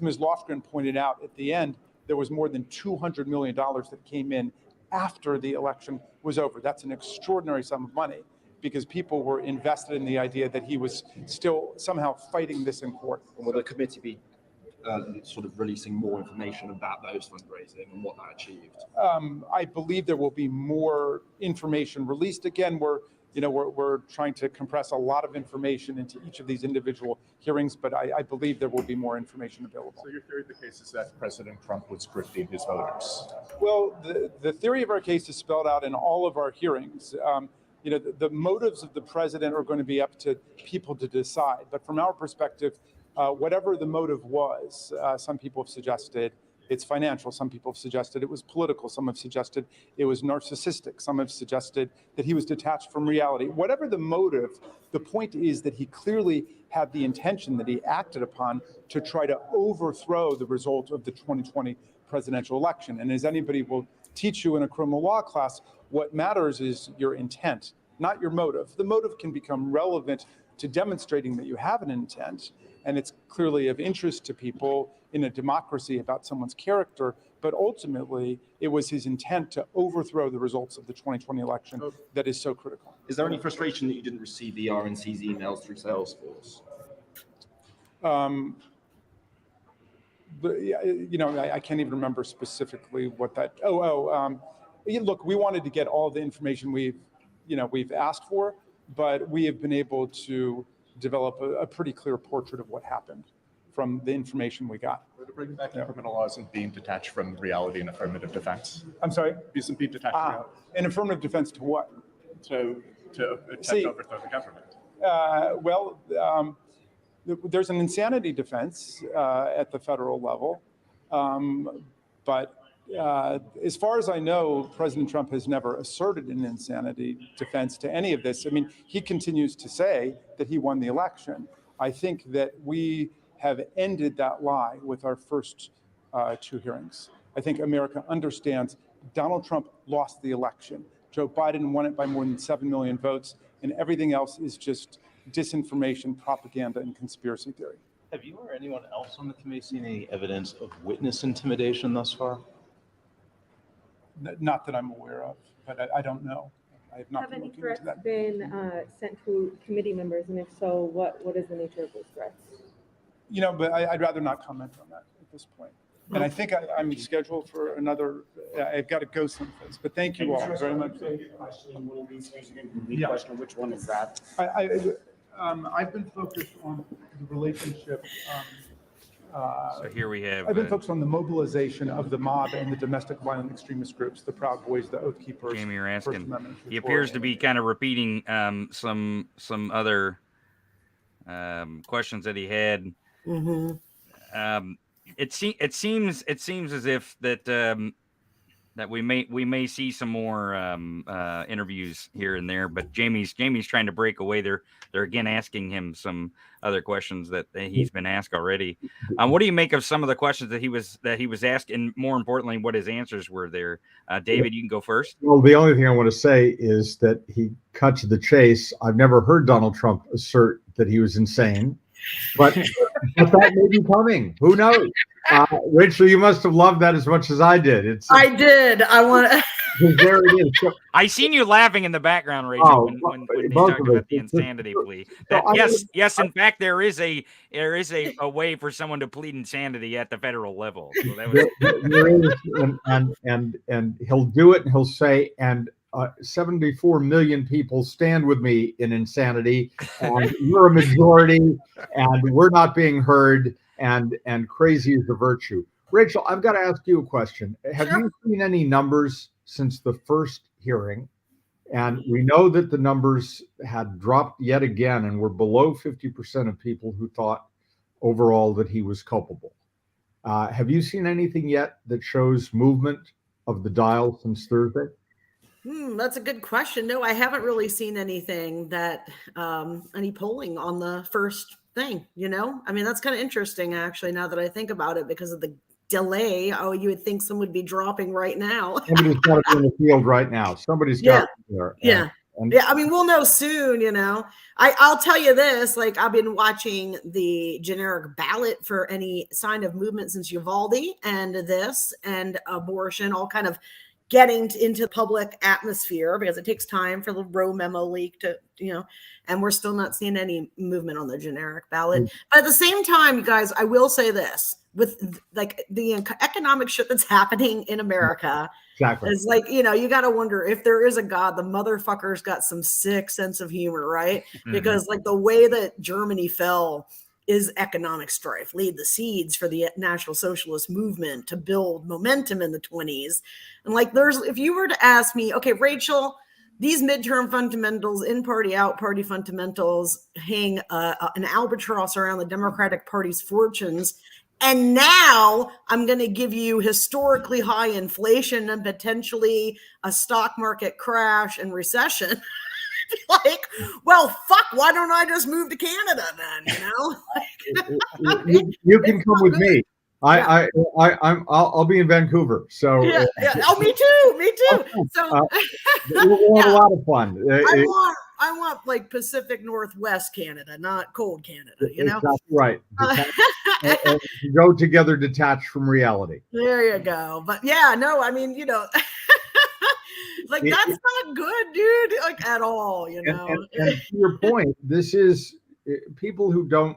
S17: Ms. Lofgren pointed out at the end, there was more than $200 million that came in after the election was over. That's an extraordinary sum of money because people were invested in the idea that he was still somehow fighting this in court.
S4: Will the committee be sort of releasing more information about those fundraising and what that achieved?
S17: I believe there will be more information released. Again, we're trying to compress a lot of information into each of these individual hearings, but I believe there will be more information available.
S6: So your theory of the case is that President Trump was scripting his voters?
S17: Well, the theory of our case is spelled out in all of our hearings. The motives of the president are going to be up to people to decide. But from our perspective, whatever the motive was, some people have suggested it's financial. Some people have suggested it was political. Some have suggested it was narcissistic. Some have suggested that he was detached from reality. Whatever the motive, the point is that he clearly had the intention that he acted upon to try to overthrow the result of the 2020 presidential election. And as anybody will teach you in a criminal law class, what matters is your intent, not your motive. The motive can become relevant to demonstrating that you have an intent, and it's clearly of interest to people in a democracy about someone's character, but ultimately it was his intent to overthrow the results of the 2020 election that is so critical.
S4: Is there any frustration that you didn't receive the RNC's emails through Salesforce?
S17: I can't even remember specifically what that, look, we wanted to get all the information we've asked for, but we have been able to develop a pretty clear portrait of what happened from the information we got.
S6: To bring back the criminal laws and being detached from reality and affirmative defense.
S17: I'm sorry?
S6: Being detached from reality.
S17: An affirmative defense to what?
S6: To attempt to overthrow the government.
S17: There's an insanity defense at the federal level, but as far as I know, President Trump has never asserted an insanity defense to any of this. I mean, he continues to say that he won the election. I think that we have ended that lie with our first two hearings. I think America understands Donald Trump lost the election. Joe Biden won it by more than 7 million votes, and everything else is just disinformation, propaganda, and conspiracy theory.
S21: Have you or anyone else on the committee seen any evidence of witness intimidation thus far?
S17: Not that I'm aware of, but I don't know. I have not
S25: Have
S17: been
S25: any
S17: looking into
S25: threats
S17: that.
S25: been sent to committee members, and if so, what is the nature of those threats?
S17: But I'd rather not comment on that at this point. And I think I'm scheduled for another, I've got to go someplace, but thank you all very much.
S26: Yeah. Question, which one is that?
S17: I've been focused on the relationship.
S2: So here we have.
S17: I've been focused on the mobilization of the mob and the domestic violent extremist groups, the Proud Boys, the Oath Keepers.
S2: Jamie, you're
S17: First
S2: asking.
S17: Amendment
S2: He appears to be kind of repeating some other questions that he had.
S8: Mm-hmm.
S2: It seems as if that that we may see some more interviews here and there. But Jamie's trying to break away. They're again asking him some other questions that he's been asked already. What do you make of some of the questions that he was asked, and more importantly, what his answers were there? David, you can go first.
S18: Well, the only thing I want to say is that he cut to the chase. I've never heard Donald Trump assert that he was insane, but that may be coming. Who knows? Rachel, you must have loved that as much as I did.
S8: I did. I want to.
S18: There it is. So,
S2: I seen you laughing in the background, Rachel, when he talked about the insanity plea. That, yes, in fact, there is a way for someone to plead insanity at the federal level. So that was...
S18: there is, and he'll do it, and he'll say, and 74 million people stand with me in insanity, and we're a majority, and we're not being heard, and crazy is the virtue. Rachel, I've got to ask you a question. Have you seen any numbers since the first hearing? And we know that the numbers had dropped yet again, and were below 50% of people who thought overall that he was culpable. Have you seen anything yet that shows movement of the dial since Thursday?
S8: That's a good question. No, I haven't really seen anything that any polling on the first thing, I mean, that's kind of interesting actually, now that I think about it, because of the delay. Oh, you would think some would be dropping right now.
S18: Somebody's got to be in the field right now. Somebody's got to be there.
S8: Yeah. I mean, we'll know soon, I'll tell you this, like, I've been watching the generic ballot for any sign of movement since Uvalde and this and abortion, all kind of getting into public atmosphere, because it takes time for the Roe memo leak to, and we're still not seeing any movement on the generic ballot. But at the same time, you guys, I will say this, with like the economic shit that's happening in America,
S18: exactly.
S8: It's like, you got to wonder if there is a God, the motherfucker's got some sick sense of humor, right? Because like the way that Germany fell is economic strife, laid the seeds for the National Socialist movement to build momentum in the 20s. And like, if you were to ask me, okay, Rachel, these midterm fundamentals, in-party, out-party fundamentals hang an albatross around the Democratic Party's fortunes. And now I'm going to give you historically high inflation and potentially a stock market crash and recession. Like, well, fuck, why don't I just move to Canada then,
S18: you can come with me. I'll be in Vancouver. So
S8: yeah. Oh, me too. So
S18: we'll have a lot of fun.
S8: I want like Pacific Northwest Canada, not cold Canada,
S18: Exactly right. And go together, detached from reality.
S8: There you go. But yeah, no, I mean, like, that's not good, dude, like, at all, And
S18: to your point, this is people who don't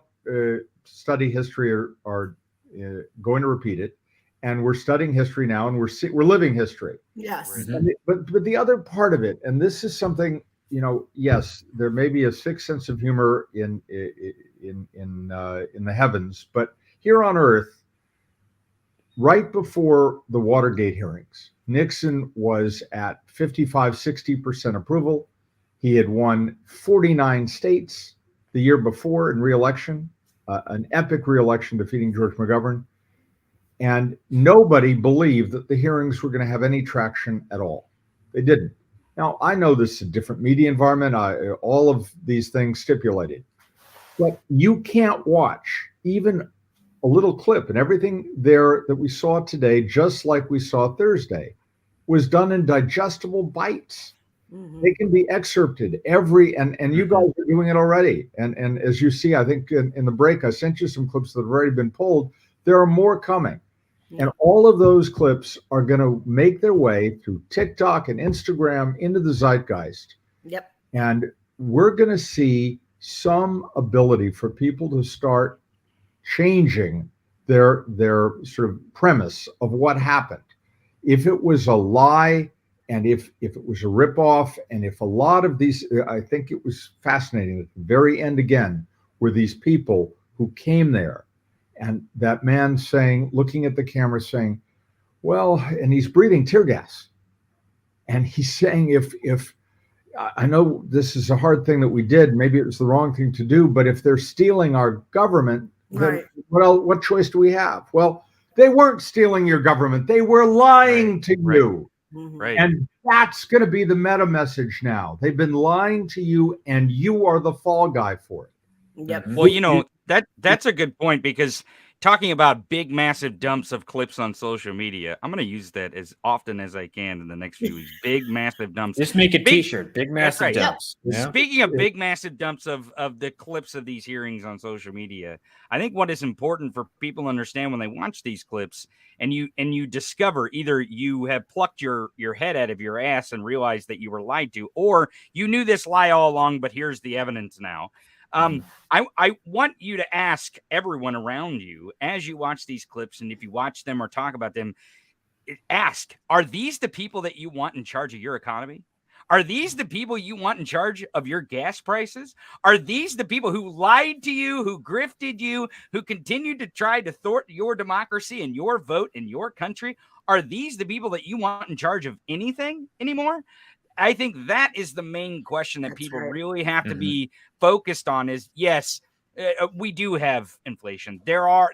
S18: study history are going to repeat it, and we're studying history now, and we're living history.
S8: Yes.
S18: But the other part of it, and this is something, yes, there may be a sick sense of humor in the heavens, but here on Earth, right before the Watergate hearings, Nixon was at 55-60% approval. He had won 49 states the year before in re-election, an epic re-election defeating George McGovern. And nobody believed that the hearings were going to have any traction at all. They didn't. Now, I know this is a different media environment. All of these things stipulated. But you can't watch even a little clip, and everything there that we saw today, just like we saw Thursday, was done in digestible bites. They can be excerpted and you guys are doing it already. And as you see, I think in the break, I sent you some clips that have already been pulled. There are more coming. And all of those clips are going to make their way through TikTok and Instagram into the zeitgeist.
S8: Yep.
S18: And we're going to see some ability for people to start changing their sort of premise of what happened. If it was a lie, and if it was a ripoff, and if a lot of these, I think it was fascinating at the very end again, were these people who came there, and that man saying, looking at the camera saying, well, and he's breathing tear gas. And he's saying, if I know this is a hard thing that we did, maybe it was the wrong thing to do, but if they're stealing our government, then what choice do we have? Well, they weren't stealing your government. They were lying to you.
S2: Right.
S18: And that's going to be the meta message now. They've been lying to you, and you are the fall guy for it.
S8: Yep.
S2: Well, you know, that's a good point, because talking about big, massive dumps of clips on social media, I'm going to use that as often as I can in the next few weeks. Big, massive dumps.
S11: Just make a
S2: Big-
S11: T-shirt. Big
S2: That's
S11: massive
S2: right.
S11: dumps. Yeah.
S2: Speaking of big, massive dumps of the clips of these hearings on social media, I think what is important for people to understand when they watch these clips, and you discover either you have plucked your head out of your ass and realized that you were lied to, or you knew this lie all along, but here's the evidence now. I want you to ask everyone around you as you watch these clips, and if you watch them or talk about them, ask, are these the people that you want in charge of your economy? Are these the people you want in charge of your gas prices? Are these the people who lied to you, who grifted you, who continued to try to thwart your democracy and your vote in your country? Are these the people that you want in charge of anything anymore? I think that is the main question that people really have to be focused on is, yes, we do have inflation. There are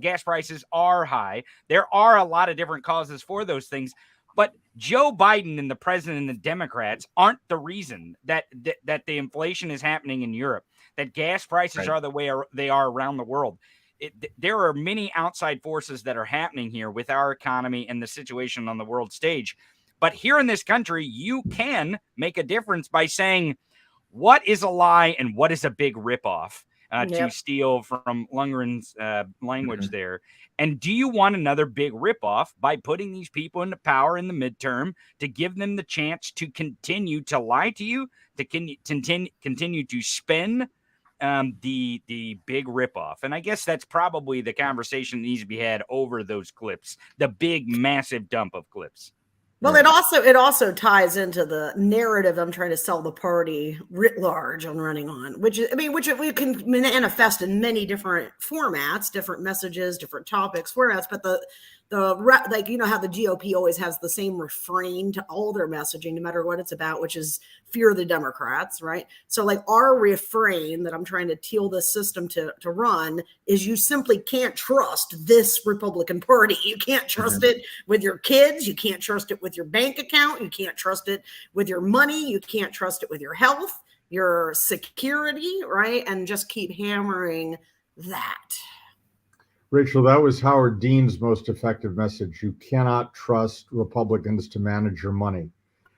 S2: gas prices are high. There are a lot of different causes for those things. But Joe Biden and the president and the Democrats aren't the reason that the inflation is happening in Europe, that gas prices are the way they are around the world. There are many outside forces that are happening here with our economy and the situation on the world stage. But here in this country, you can make a difference by saying what is a lie and what is a big ripoff, to steal from Lundgren's language there. And do you want another big ripoff by putting these people into power in the midterm to give them the chance to continue to lie to you, to continue to spin the big ripoff? And I guess that's probably the conversation that needs to be had over those clips, the big, massive dump of clips.
S8: Well, it also ties into the narrative I'm trying to sell the party writ large on running on, which we can manifest in many different formats, different messages, different topics, formats. But like, you know how the GOP always has the same refrain to all their messaging, no matter what it's about, which is fear the Democrats, right? So like our refrain that I'm trying to teal this system to run is you simply can't trust this Republican Party. You can't trust it with your kids. You can't trust it with your bank account. You can't trust it with your money. You can't trust it with your health, your security, right? And just keep hammering that.
S18: Rachel, that was Howard Dean's most effective message. You cannot trust Republicans to manage your money.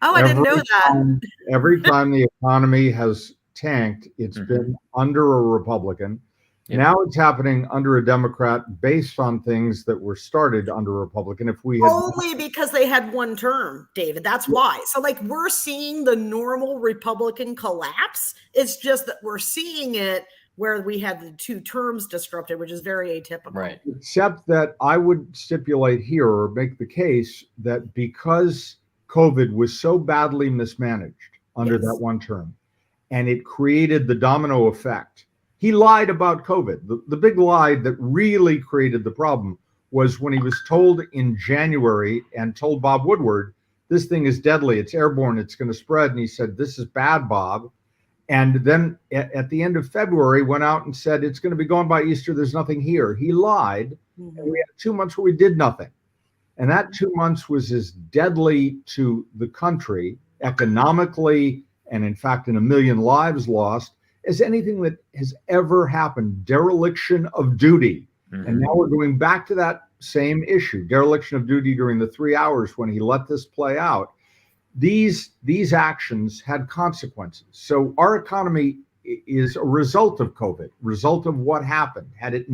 S8: Oh, I didn't know that.
S18: Every time the economy has tanked, it's been under a Republican. Now it's happening under a Democrat based on things that were started under a Republican. If we had
S8: only because they had one term, David, that's why. So like we're seeing the normal Republican collapse. It's just that we're seeing it where we had the two terms disrupted, which is very atypical.
S11: Right.
S18: Except that I would stipulate here or make the case that because COVID was so badly mismanaged under that one term, and it created the domino effect. He lied about COVID. The big lie that really created the problem was when he was told in January and told Bob Woodward, this thing is deadly, it's airborne, it's going to spread. And he said, this is bad, Bob. And then at the end of February, went out and said, it's going to be gone by Easter. There's nothing here. He lied. And we had 2 months where we did nothing. And that 2 months was as deadly to the country economically, and in fact, in 1 million lives lost, as anything that has ever happened. Dereliction of duty. And now we're going back to that same issue, dereliction of duty during the 3 hours when he let this play out. These actions had consequences. So our economy is a result of COVID, result of what happened. Had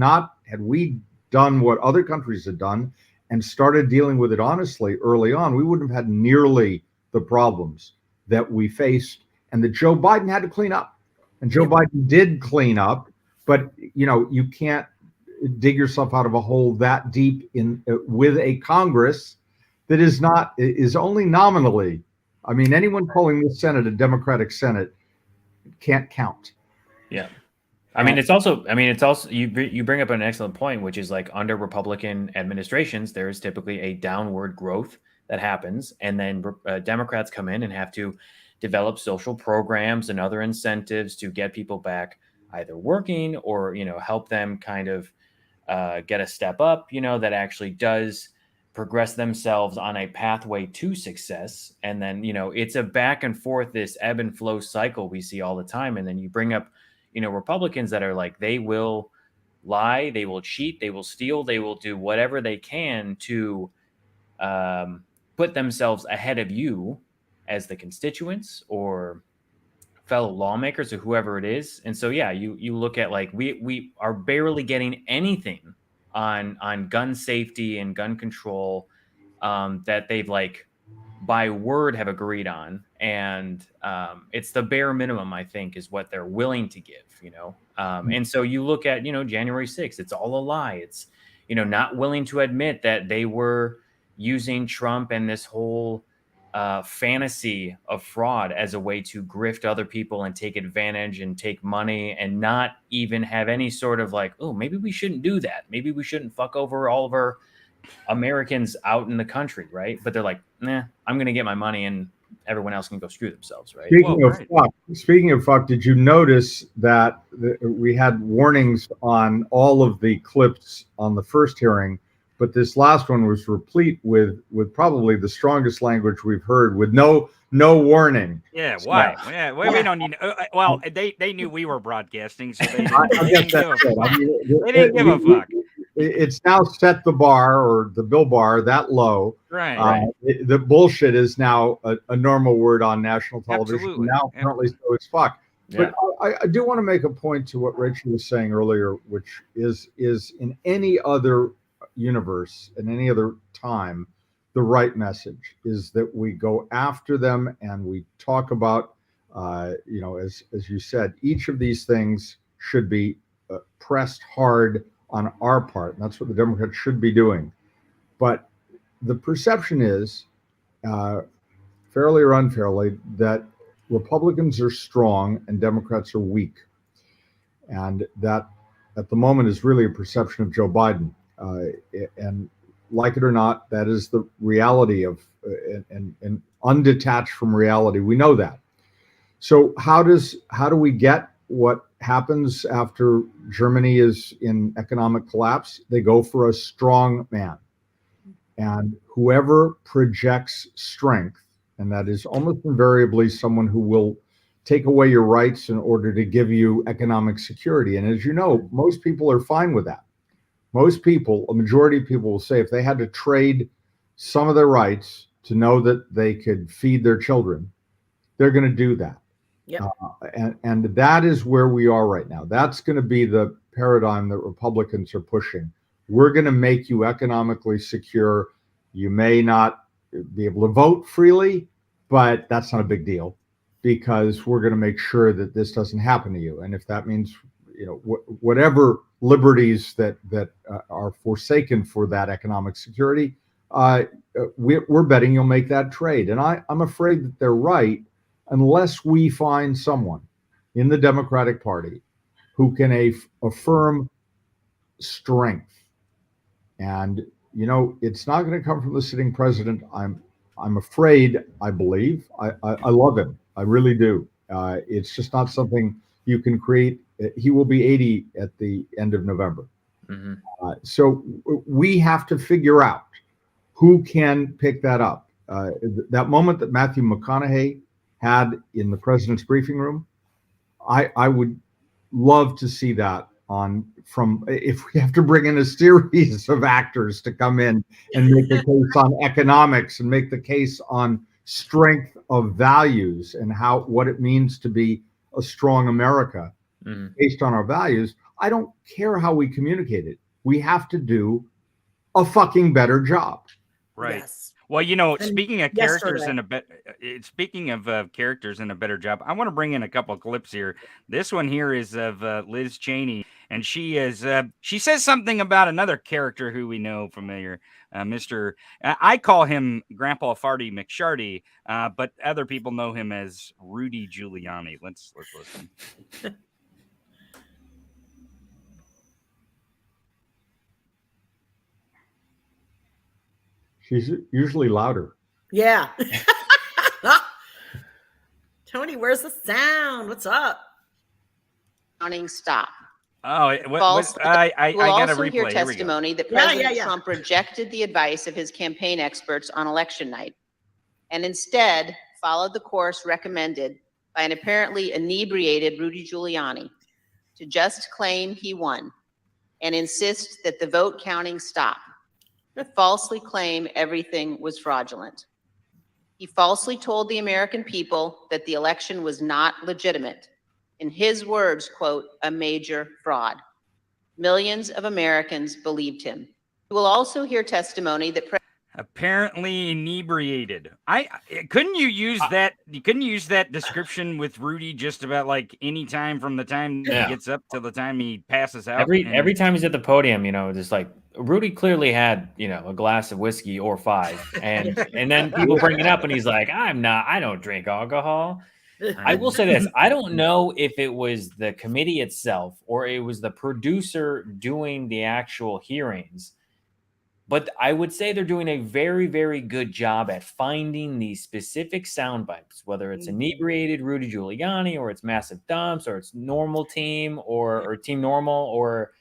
S18: we done what other countries had done and started dealing with it honestly early on, we wouldn't have had nearly the problems that we faced and that Joe Biden had to clean up. And Joe Biden did clean up, but you can't dig yourself out of a hole that deep in with a Congress that is only nominally. I mean, anyone calling this Senate a Democratic Senate can't count.
S11: Yeah. It's also you bring up an excellent point, which is like under Republican administrations, there is typically a downward growth that happens. And then Democrats come in and have to develop social programs and other incentives to get people back either working or, help them kind of get a step up, that actually does progress themselves on a pathway to success. And then, it's a back and forth, this ebb and flow cycle we see all the time. And then you bring up, Republicans that are like, they will lie, they will cheat, they will steal, they will do whatever they can to put themselves ahead of you as the constituents or fellow lawmakers or whoever it is. And so, yeah, you look at like we are barely getting anything on gun safety and gun control that they've like by word have agreed on. And it's the bare minimum, I think, is what they're willing to give, and so you look at, January 6th, it's all a lie. It's, not willing to admit that they were using Trump and this whole fantasy of fraud as a way to grift other people and take advantage and take money and not even have any sort of like, oh, maybe we shouldn't do that. Maybe we shouldn't fuck over all of our Americans out in the country, right? But they're like, nah, I'm going to get my money and everyone else can go screw themselves, right?
S18: Speaking of fuck, did you notice that we had warnings on all of the clips on the first hearing, but this last one was replete with probably the strongest language we've heard, with no warning.
S2: Yeah,
S18: So-
S2: why? Yeah, we don't need. Well, they knew we were broadcasting, so they
S18: I
S2: didn't,
S18: guess that's it. I mean,
S2: they didn't give a fuck.
S18: It's now set the bar, or the bill bar, that low.
S2: Right.
S18: The bullshit is now a normal word on national television.
S2: Absolutely.
S18: Now, apparently, so it's fuck.
S11: Yeah.
S18: But I do want to make a point to what Rachel was saying earlier, which is in any other universe, in any other time, the right message is that we go after them and we talk about, as you said, each of these things should be pressed hard on our part. And that's what the Democrats should be doing. But the perception is, fairly or unfairly, that Republicans are strong and Democrats are weak. And that at the moment is really a perception of Joe Biden. And like it or not, that is the reality of, and undetached from reality. We know that. So how do we get what happens after Germany is in economic collapse? They go for a strong man. And whoever projects strength, and that is almost invariably someone who will take away your rights in order to give you economic security. And as you know, most people are fine with that. Most people, a majority of people will say if they had to trade some of their rights to know that they could feed their children, they're going to do that.
S8: Yep.
S18: And that is where we are right now. That's going to be the paradigm that Republicans are pushing. We're going to make you economically secure. You may not be able to vote freely, but that's not a big deal because we're going to make sure that this doesn't happen to you. And if that means, whatever liberties that are forsaken for that economic security, we're betting you'll make that trade. And I'm afraid that they're right, unless we find someone in the Democratic Party who can affirm strength. And, it's not going to come from the sitting president. I'm afraid, I believe. I love him. I really do. It's just not something you can create. He will be 80 at the end of November.
S11: Mm-hmm.
S18: So we have to figure out who can pick that up. That moment that Matthew McConaughey had in the president's briefing room, I would love to see that if we have to bring in a series of actors to come in and make the case on economics and make the case on strength of values and what it means to be a strong America based on our values. I don't care how we communicate it. We have to do a fucking better job.
S2: Right.
S8: Yes.
S2: Well, speaking of characters
S8: yesterday.
S2: Characters in a better job, I want to bring in a couple of clips here. This one here is of Liz Cheney, and she says something about another character who we know familiar, I call him Grandpa Farty McSharty, but other people know him as Rudy Giuliani. Let's listen.
S18: She's usually louder.
S8: Yeah. Tony, where's the sound? What's up?
S24: Counting stop.
S2: I
S24: We'll
S2: got a
S24: also
S2: replay.
S24: hear
S2: Here we go.
S24: testimony that
S8: Yeah,
S24: President Trump rejected the advice of his campaign experts on election night and instead followed the course recommended by an apparently inebriated Rudy Giuliani to just claim he won and insist that the vote counting stop, falsely claim everything was fraudulent. He falsely told the American people that the election was not legitimate. In his words, quote, a major fraud. Millions of Americans believed him. We will also hear testimony that
S2: apparently inebriated. Couldn't you use that? You couldn't use that description with Rudy just about like any time from the time he gets up till the time he passes out.
S11: Every time he's at the podium, just like Rudy clearly had, a glass of whiskey or 5, and then people bring it up, and he's like, I don't drink alcohol. I will say this: I don't know if it was the committee itself or it was the producer doing the actual hearings. But I would say they're doing a very, very good job at finding these specific sound bites, whether it's inebriated Rudy Giuliani or it's massive dumps or it's normal team or team normal or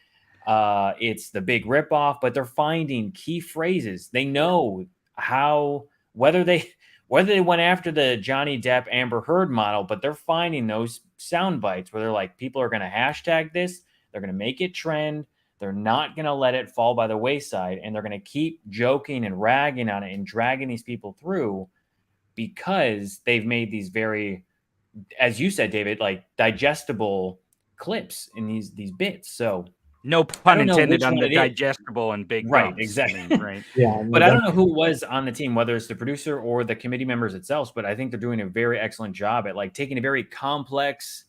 S11: it's the big ripoff. But they're finding key phrases. They know how whether they went after the Johnny Depp Amber Heard model, but they're finding those sound bites where they're like, people are going to hashtag this, they're going to make it trend. They're not going to let it fall by the wayside, and they're going to keep joking and ragging on it and dragging these people through because they've made these very, as you said, David, like digestible clips in these bits. So
S2: no pun intended on the digestible and big
S11: right,
S2: bumps.
S11: exactly.
S2: Right.
S11: Yeah, but I don't know who was on the team, whether it's the producer or the committee members itself. But I think they're doing a very excellent job at like taking a very complex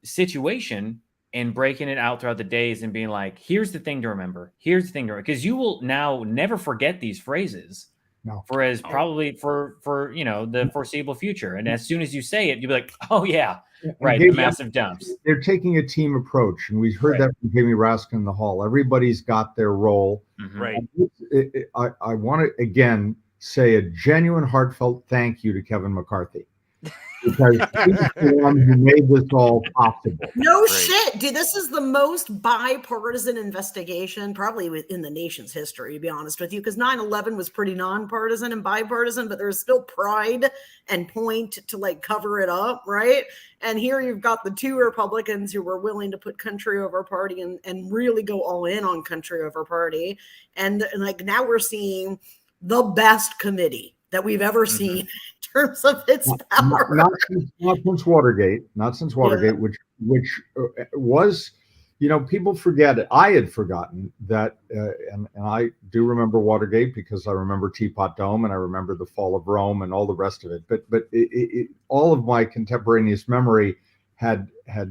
S11: situation and breaking it out throughout the days and being like, here's the thing to remember. Here's the thing to remember. Because you will now never forget these phrases probably for the foreseeable future. And as soon as you say it, you'll be like, oh yeah, right, the massive dumps.
S18: They're taking a team approach. And we heard that from Jamie Raskin in the hall. Everybody's got their role.
S2: Right.
S18: I want to, again, say a genuine, heartfelt thank you to Kevin McCarthy. Because he's the one who made this all possible.
S8: No shit, dude. This is the most bipartisan investigation probably in the nation's history, to be honest with you, because 9/11 was pretty nonpartisan and bipartisan, but there's still pride and point to like cover it up, right? And here you've got the 2 Republicans who were willing to put country over party and really go all in on country over party. And like now we're seeing the best committee that we've ever seen in terms of its power.
S18: Not since Watergate, which was, people forget it. I had forgotten that, and I do remember Watergate because I remember Teapot Dome and I remember the fall of Rome and all the rest of it. But all of my contemporaneous memory had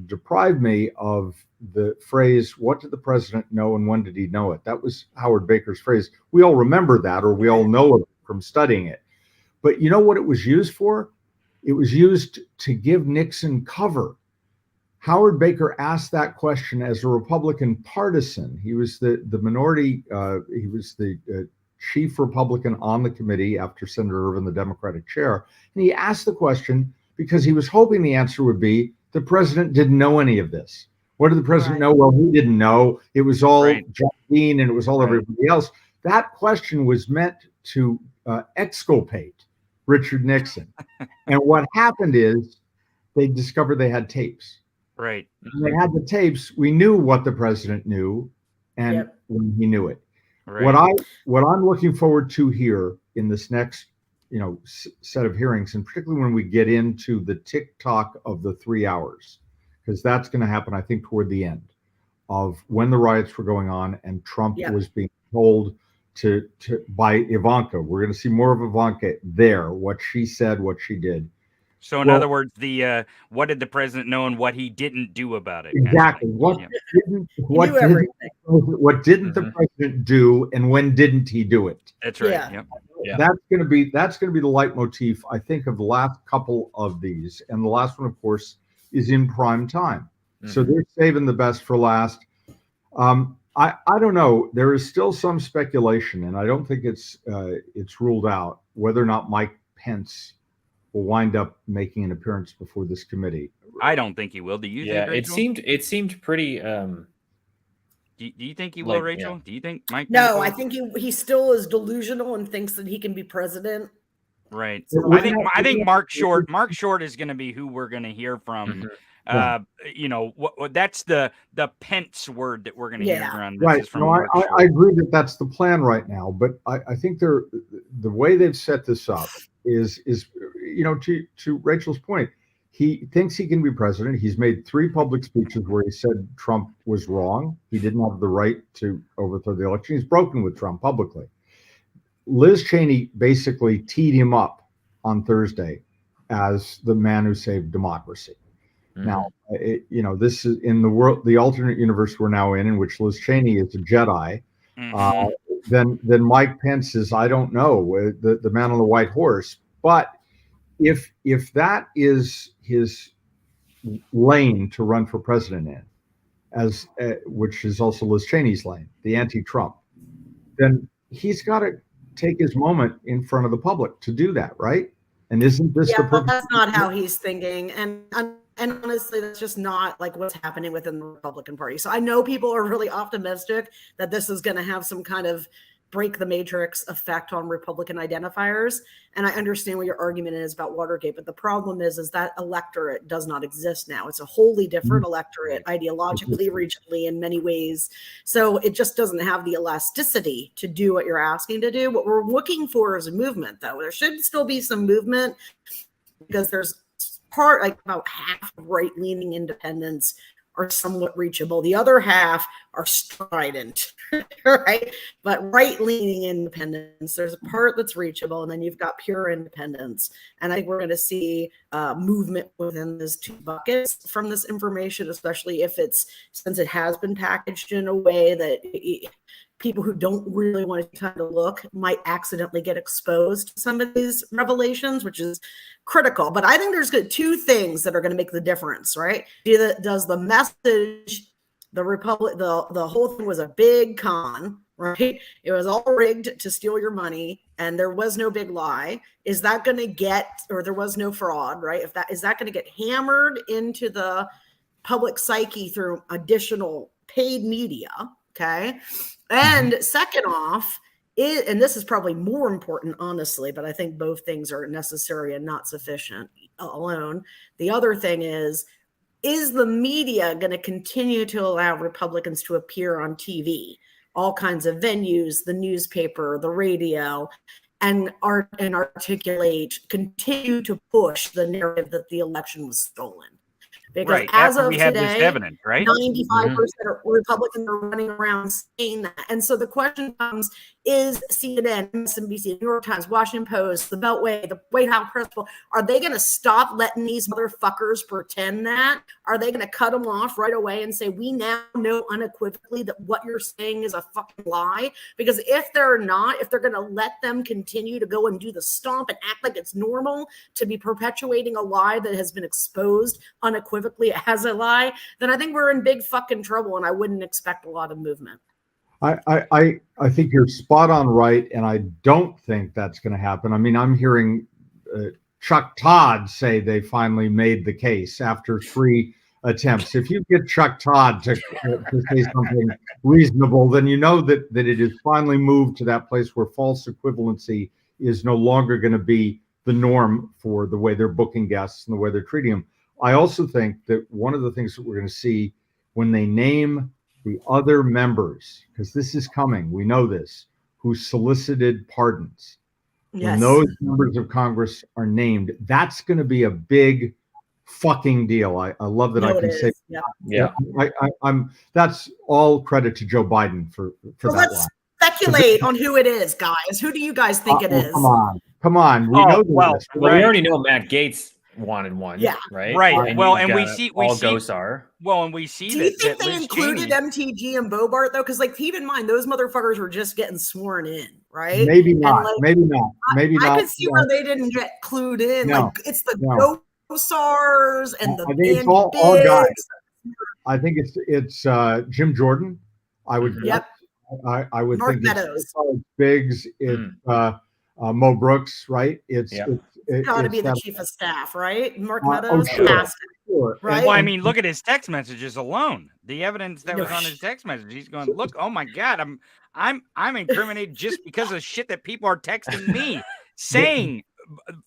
S18: deprived me of the phrase, what did the president know and when did he know it? That was Howard Baker's phrase. We all remember that, or we all know it from studying it. But you know what it was used for? It was used to give Nixon cover. Howard Baker asked that question as a Republican partisan. He was the minority, he was the chief Republican on the committee after Senator Ervin, the Democratic chair. And he asked the question because he was hoping the answer would be the president didn't know any of this. What did the president know? Well, he didn't know. It was all John Dean and it was all everybody else. That question was meant to exculpate Richard Nixon. And what happened is they discovered they had tapes.
S2: Right.
S18: When they had the tapes, we knew what the president knew and when he knew it.
S2: Right.
S18: What I'm looking forward to here in this next set of hearings, and particularly when we get into the tick-tock of the 3 hours, because that's going to happen, I think, toward the end of when the riots were going on and Trump was being told to by Ivanka. We're going to see more of Ivanka there, what she said, what she did.
S2: So in other words, the what did the president know and what he didn't do about it?
S18: Exactly. What didn't the president do and when didn't he do it?
S2: That's right. Yep.
S18: That's going to be the leitmotif, I think, of the last couple of these. And the last one, of course, is in prime time. So they're saving the best for last. I don't know. There is still some speculation, and I don't think it's ruled out whether or not Mike Pence will wind up making an appearance before this committee.
S2: I don't think he will. Do you
S11: Yeah,
S2: think, Rachel?
S11: it seemed pretty.
S2: Do you think he will,
S11: Like,
S2: Rachel?
S11: yeah.
S2: Do you think Mike?
S8: No,
S2: Pence
S8: I
S2: will?
S8: think he still is delusional and thinks that he can be president.
S2: Right.
S8: So
S2: I think Mark Short is going to be who we're going to hear from.
S18: Yeah.
S2: You know, that's the Pence word that we're going to hear on this
S18: Right.
S2: is from
S18: No,
S2: Mark Short.
S18: I agree that that's the plan right now, but I think the way they've set this up is to Rachel's point, he thinks he can be president. He's made 3 public speeches where he said Trump was wrong. He didn't have the right to overthrow the election. He's broken with Trump publicly. Liz Cheney basically teed him up on Thursday as the man who saved democracy. Now, this is in the alternate universe we're now in which Liz Cheney is a Jedi. Then Mike Pence is, I don't know, the man on the white horse. But if that is his lane to run for president in, which is also Liz Cheney's lane, the anti-Trump, then he's got to take his moment in front of the public to do that, right? And isn't this the purpose?
S8: That's not how he's thinking. And honestly, that's just not like what's happening within the Republican Party. So I know people are really optimistic that this is going to have some kind of break the matrix effect on Republican identifiers. And I understand what your argument is about Watergate, but the problem is that electorate does not exist now. It's a wholly different electorate ideologically, regionally, in many ways. So it just doesn't have the elasticity to do what you're asking to do. What we're looking for is a movement, though. There should still be some movement because there's about half of right-leaning independents are somewhat reachable. The other half are strident, right? But right-leaning independents, there's a part that's reachable, and then you've got pure independents. And I think we're going to see movement within those 2 buckets from this information, especially since it has been packaged in a way that people who don't really want to kind of look might accidentally get exposed to some of these revelations, which is critical. But I think there's 2 things that are going to make the difference, right? Does the message, the whole thing was a big con, right? It was all rigged to steal your money and there was no big lie. Is that going to or there was no fraud, right? Is that going to get hammered into the public psyche through additional paid media? Okay. And second off, and this is probably more important, honestly, but I think both things are necessary and not sufficient alone. The other thing is the media going to continue to allow Republicans to appear on TV, all kinds of venues, the newspaper, the radio, and articulate, continue to push the narrative that the election was stolen? Because as of today,
S2: this evidence, right?
S8: 95% of Republicans are running around saying that. And so the question comes, is CNN, MSNBC, New York Times, Washington Post, the Beltway, the White House Press Poll, are they going to stop letting these motherfuckers pretend that? Are they going to cut them off right away and say, we now know unequivocally that what you're saying is a fucking lie? Because if they're not, if they're going to let them continue to go and do the stomp and act like it's normal to be perpetuating a lie that has been exposed unequivocally as a lie, then I think we're in big fucking trouble, and I wouldn't expect a lot of movement.
S18: I think you're spot on right, and I don't think that's going to happen. I mean, I'm hearing Chuck Todd say they finally made the case after 3 attempts. If you get Chuck Todd to say something reasonable, then you know that it has finally moved to that place where false equivalency is no longer going to be the norm for the way they're booking guests and the way they're treating them. I also think that one of the things that we're going to see when they name the other members, because this is coming, we know this, who solicited pardons.
S8: Yes.
S18: When those members of Congress are named, that's going to be a big fucking deal. I love that I can say.
S8: Yeah.
S18: I'm. That's all credit to Joe Biden for
S8: so
S18: that
S8: let's
S18: line.
S8: speculate on who it is, guys. Who do you guys think it is?
S18: Come on. We know this.
S11: Well, we already know Matt Gaetz wanted one.
S8: Yeah.
S11: Right.
S2: Right. Well, and we see
S11: all ghosts are.
S2: Well, and we see
S8: Do you think they included MTG and Bobart though? Because keep in mind, those motherfuckers were just getting sworn in, right?
S18: Maybe not. Maybe not. Maybe not.
S8: I could see where they didn't get clued in.
S18: No.
S8: It's the Gosars and the
S18: I think it's all guys. I think it's Jim Jordan. I would.
S8: Yep.
S18: I would
S8: Mark
S18: think
S8: Meadows.
S18: it's Biggs. It's Mo Brooks, right? It's
S8: It's got to be the
S17: that
S8: chief of staff, right? Mark
S17: oh,
S8: Meadows
S17: sure,
S8: has to,
S17: sure.
S8: right?
S2: Well, I mean, look at his text messages alone. The evidence that
S8: No
S2: was on his text message. He's going, look, oh my God, I'm incriminated just because of shit that people are texting me, saying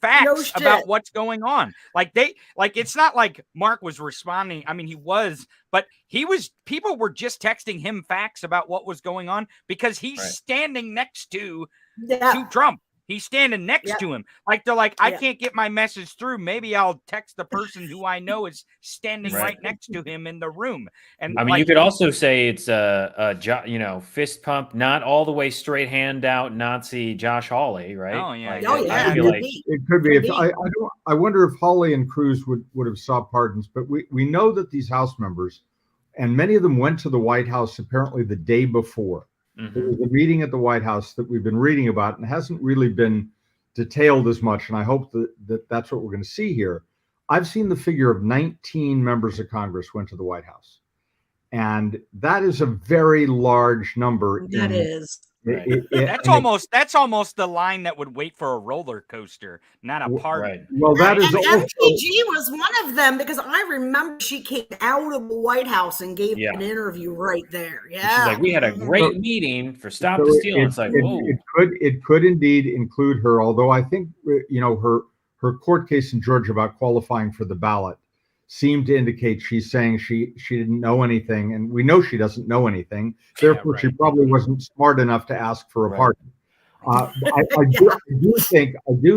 S2: facts
S8: shit.
S2: about what's going on. Like it's not like Mark was responding. I mean, he was, but people were just texting him facts about what was going on because he's standing next to Trump. He's standing next to him. Like they're like, I can't get my message through. Maybe I'll text the person who I know is standing right next to him in the room. And
S11: I mean, you could also say it's a fist pump, not all the way straight hand out Nazi Josh Hawley, right?
S2: Oh yeah,
S11: I feel like
S17: it could be. I wonder if Hawley and Cruz would have sought pardons, but we know that these House members, and many of them went to the White House apparently the day before. There was a meeting at the White House that we've been reading about and hasn't really been detailed as much. And I hope that's what we're going to see here. I've seen the figure of 19 members of Congress went to the White House. And that is a very large number.
S8: That is.
S2: That's almost the line that would wait for a roller coaster, not a pardon.
S17: Well, that is
S8: and
S17: also,
S8: MTG was one of them because I remember she came out of the White House and gave an interview right there. Yeah,
S11: she's like, we had a great meeting for Stop the Steal. It's like, whoa.
S17: It could indeed include her, although I think her court case in Georgia about qualifying for the ballot seemed to indicate she's saying she didn't know anything, and we know she doesn't know anything. Therefore, she probably wasn't smart enough to ask for a pardon. I do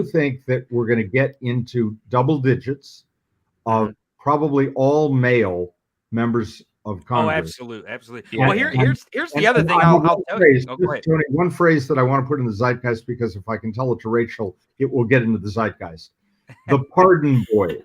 S17: think that we're going to get into double digits of probably all male members of Congress.
S2: Oh, absolutely.
S17: Yeah.
S2: Well, here's the other thing I'll tell you. Oh, great.
S17: Tony, one phrase that I want to put in the zeitgeist, because if I can tell it to Rachel, it will get into the zeitgeist. The pardon boys.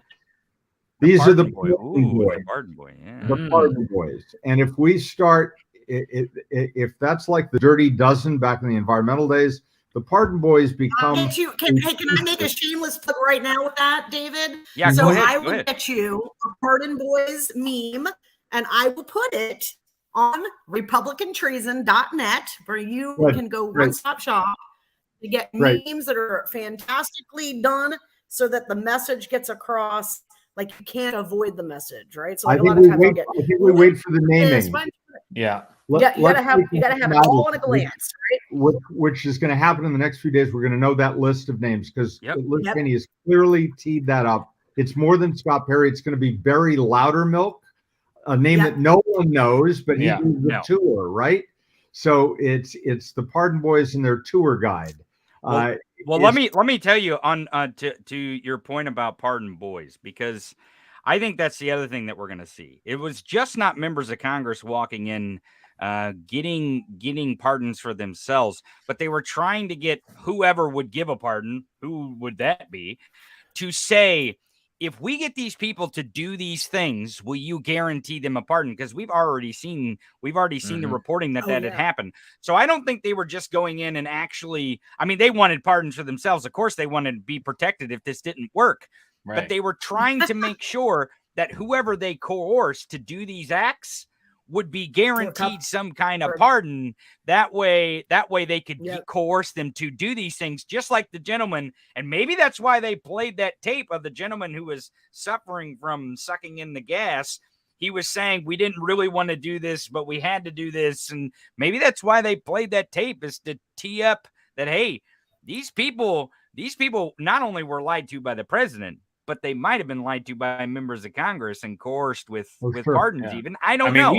S17: These are the
S2: pardon boy. Yeah.
S17: The pardon boys. And if we start, if that's like the Dirty Dozen back in the environmental days, the pardon boys become.
S8: Can I make a shameless plug right now with that, David?
S2: Yeah,
S8: so
S2: go ahead,
S8: I will get you a Pardon Boys meme, and I will put it on republicantreason.net where you can go one-stop shop to get memes that are fantastically done so that the message gets across. Like you can't avoid the message, right? So
S17: I think we wait for the naming.
S11: Yeah.
S8: You gotta have it all in a glance, right?
S17: Which is going to happen in the next few days. We're going to know that list of names because Liz Cheney has clearly teed that up. It's more than Scott Perry. It's going to be Barry Loudermilk, a name that no one knows, but he did the tour, right? So it's the Pardon Boys and their tour guide.
S2: Well, let me tell you on to your point about Pardon Boys, because I think that's the other thing that we're going to see. It was just not members of Congress walking in, getting pardons for themselves, but they were trying to get whoever would give a pardon, who would that be, to say, if we get these people to do these things, will you guarantee them a pardon? Because we've already seen the reporting that had happened. So I don't think they were just going in and actually, I mean, they wanted pardons for themselves. Of course, they wanted to be protected if this didn't work, but they were trying to make sure that whoever they coerced to do these acts would be guaranteed some kind of pardon. That way they could coerce them to do these things, just like the gentleman. And maybe that's why they played that tape of the gentleman who was suffering from sucking in the gas. He was saying, we didn't really want to do this, but we had to do this. And maybe that's why they played that tape, is to tee up that, hey, these people not only were lied to by the president, but they might have been lied to by members of Congress and coerced with pardons. Even I don't know.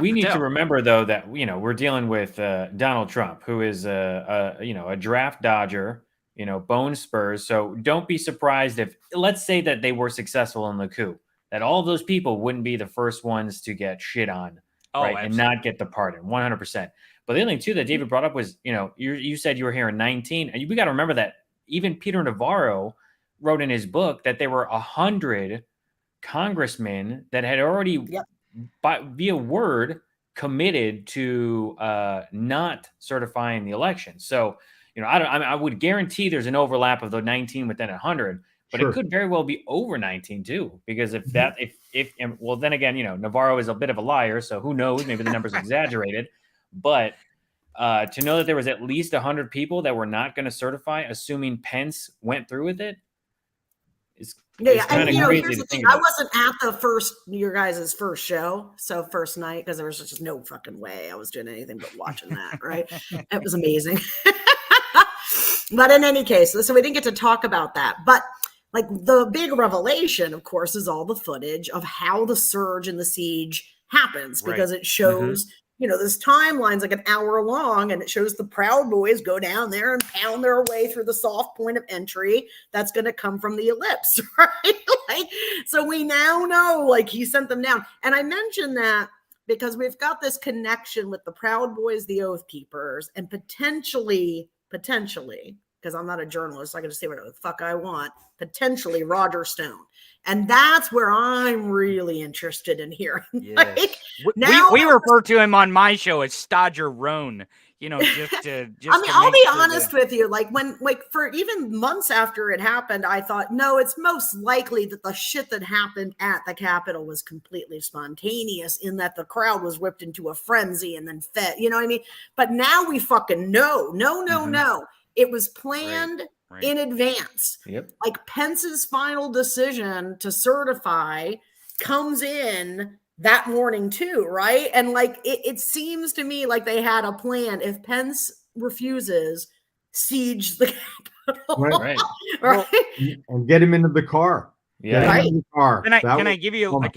S11: We need to remember though that we're dealing with Donald Trump, who is a draft dodger, bone spurs. So don't be surprised if, let's say that they were successful in the coup, that all of those people wouldn't be the first ones to get shit on, and not get the pardon, 100%. But the other thing too that David brought up was, you said you were here in 19, and we got to remember that even Peter Navarro wrote in his book that there were 100 congressmen that had already via word committed to not certifying the election. So, I would guarantee there's an overlap of the 19 within 100, but it could very well be over 19 too, because if then again, Navarro is a bit of a liar, so who knows, maybe the number's exaggerated, but to know that there was at least 100 people that were not going to certify, assuming Pence went through with it, is kind of crazy
S8: here's
S11: to
S8: the thing.
S11: think about.
S8: I wasn't at your guys' first show, so first night, because there was just no fucking way I was doing anything but watching that, right? It was amazing. But in any case, so we didn't get to talk about that. But like the big revelation, of course, is all the footage of how the surge and the siege happens, because it shows this timeline's like an hour long, and it shows the Proud Boys go down there and pound their way through the soft point of entry that's going to come from the ellipse, right? So we now know, like, he sent them down. And I mentioned that because we've got this connection with the Proud Boys, the Oath Keepers, and potentially, because I'm not a journalist, I can just say whatever the fuck I want, potentially Roger Stone. And that's where I'm really interested in hearing.
S2: Yes.
S8: Like,
S2: we refer to him on my show as Stodger Roan,
S8: I'll be honest with you. Like for even months after it happened, I thought, no, it's most likely that the shit that happened at the Capitol was completely spontaneous, in that the crowd was whipped into a frenzy and then fed, you know what I mean? But now we fucking know. No. It was planned in advance.
S11: Yep.
S8: Like Pence's final decision to certify comes in that morning too, right? And like it seems to me like they had a plan. If Pence refuses, siege the Capitol.
S18: Right.
S8: Right?
S18: And get him into the car.
S11: Yeah.
S18: Get him in the car.
S2: Can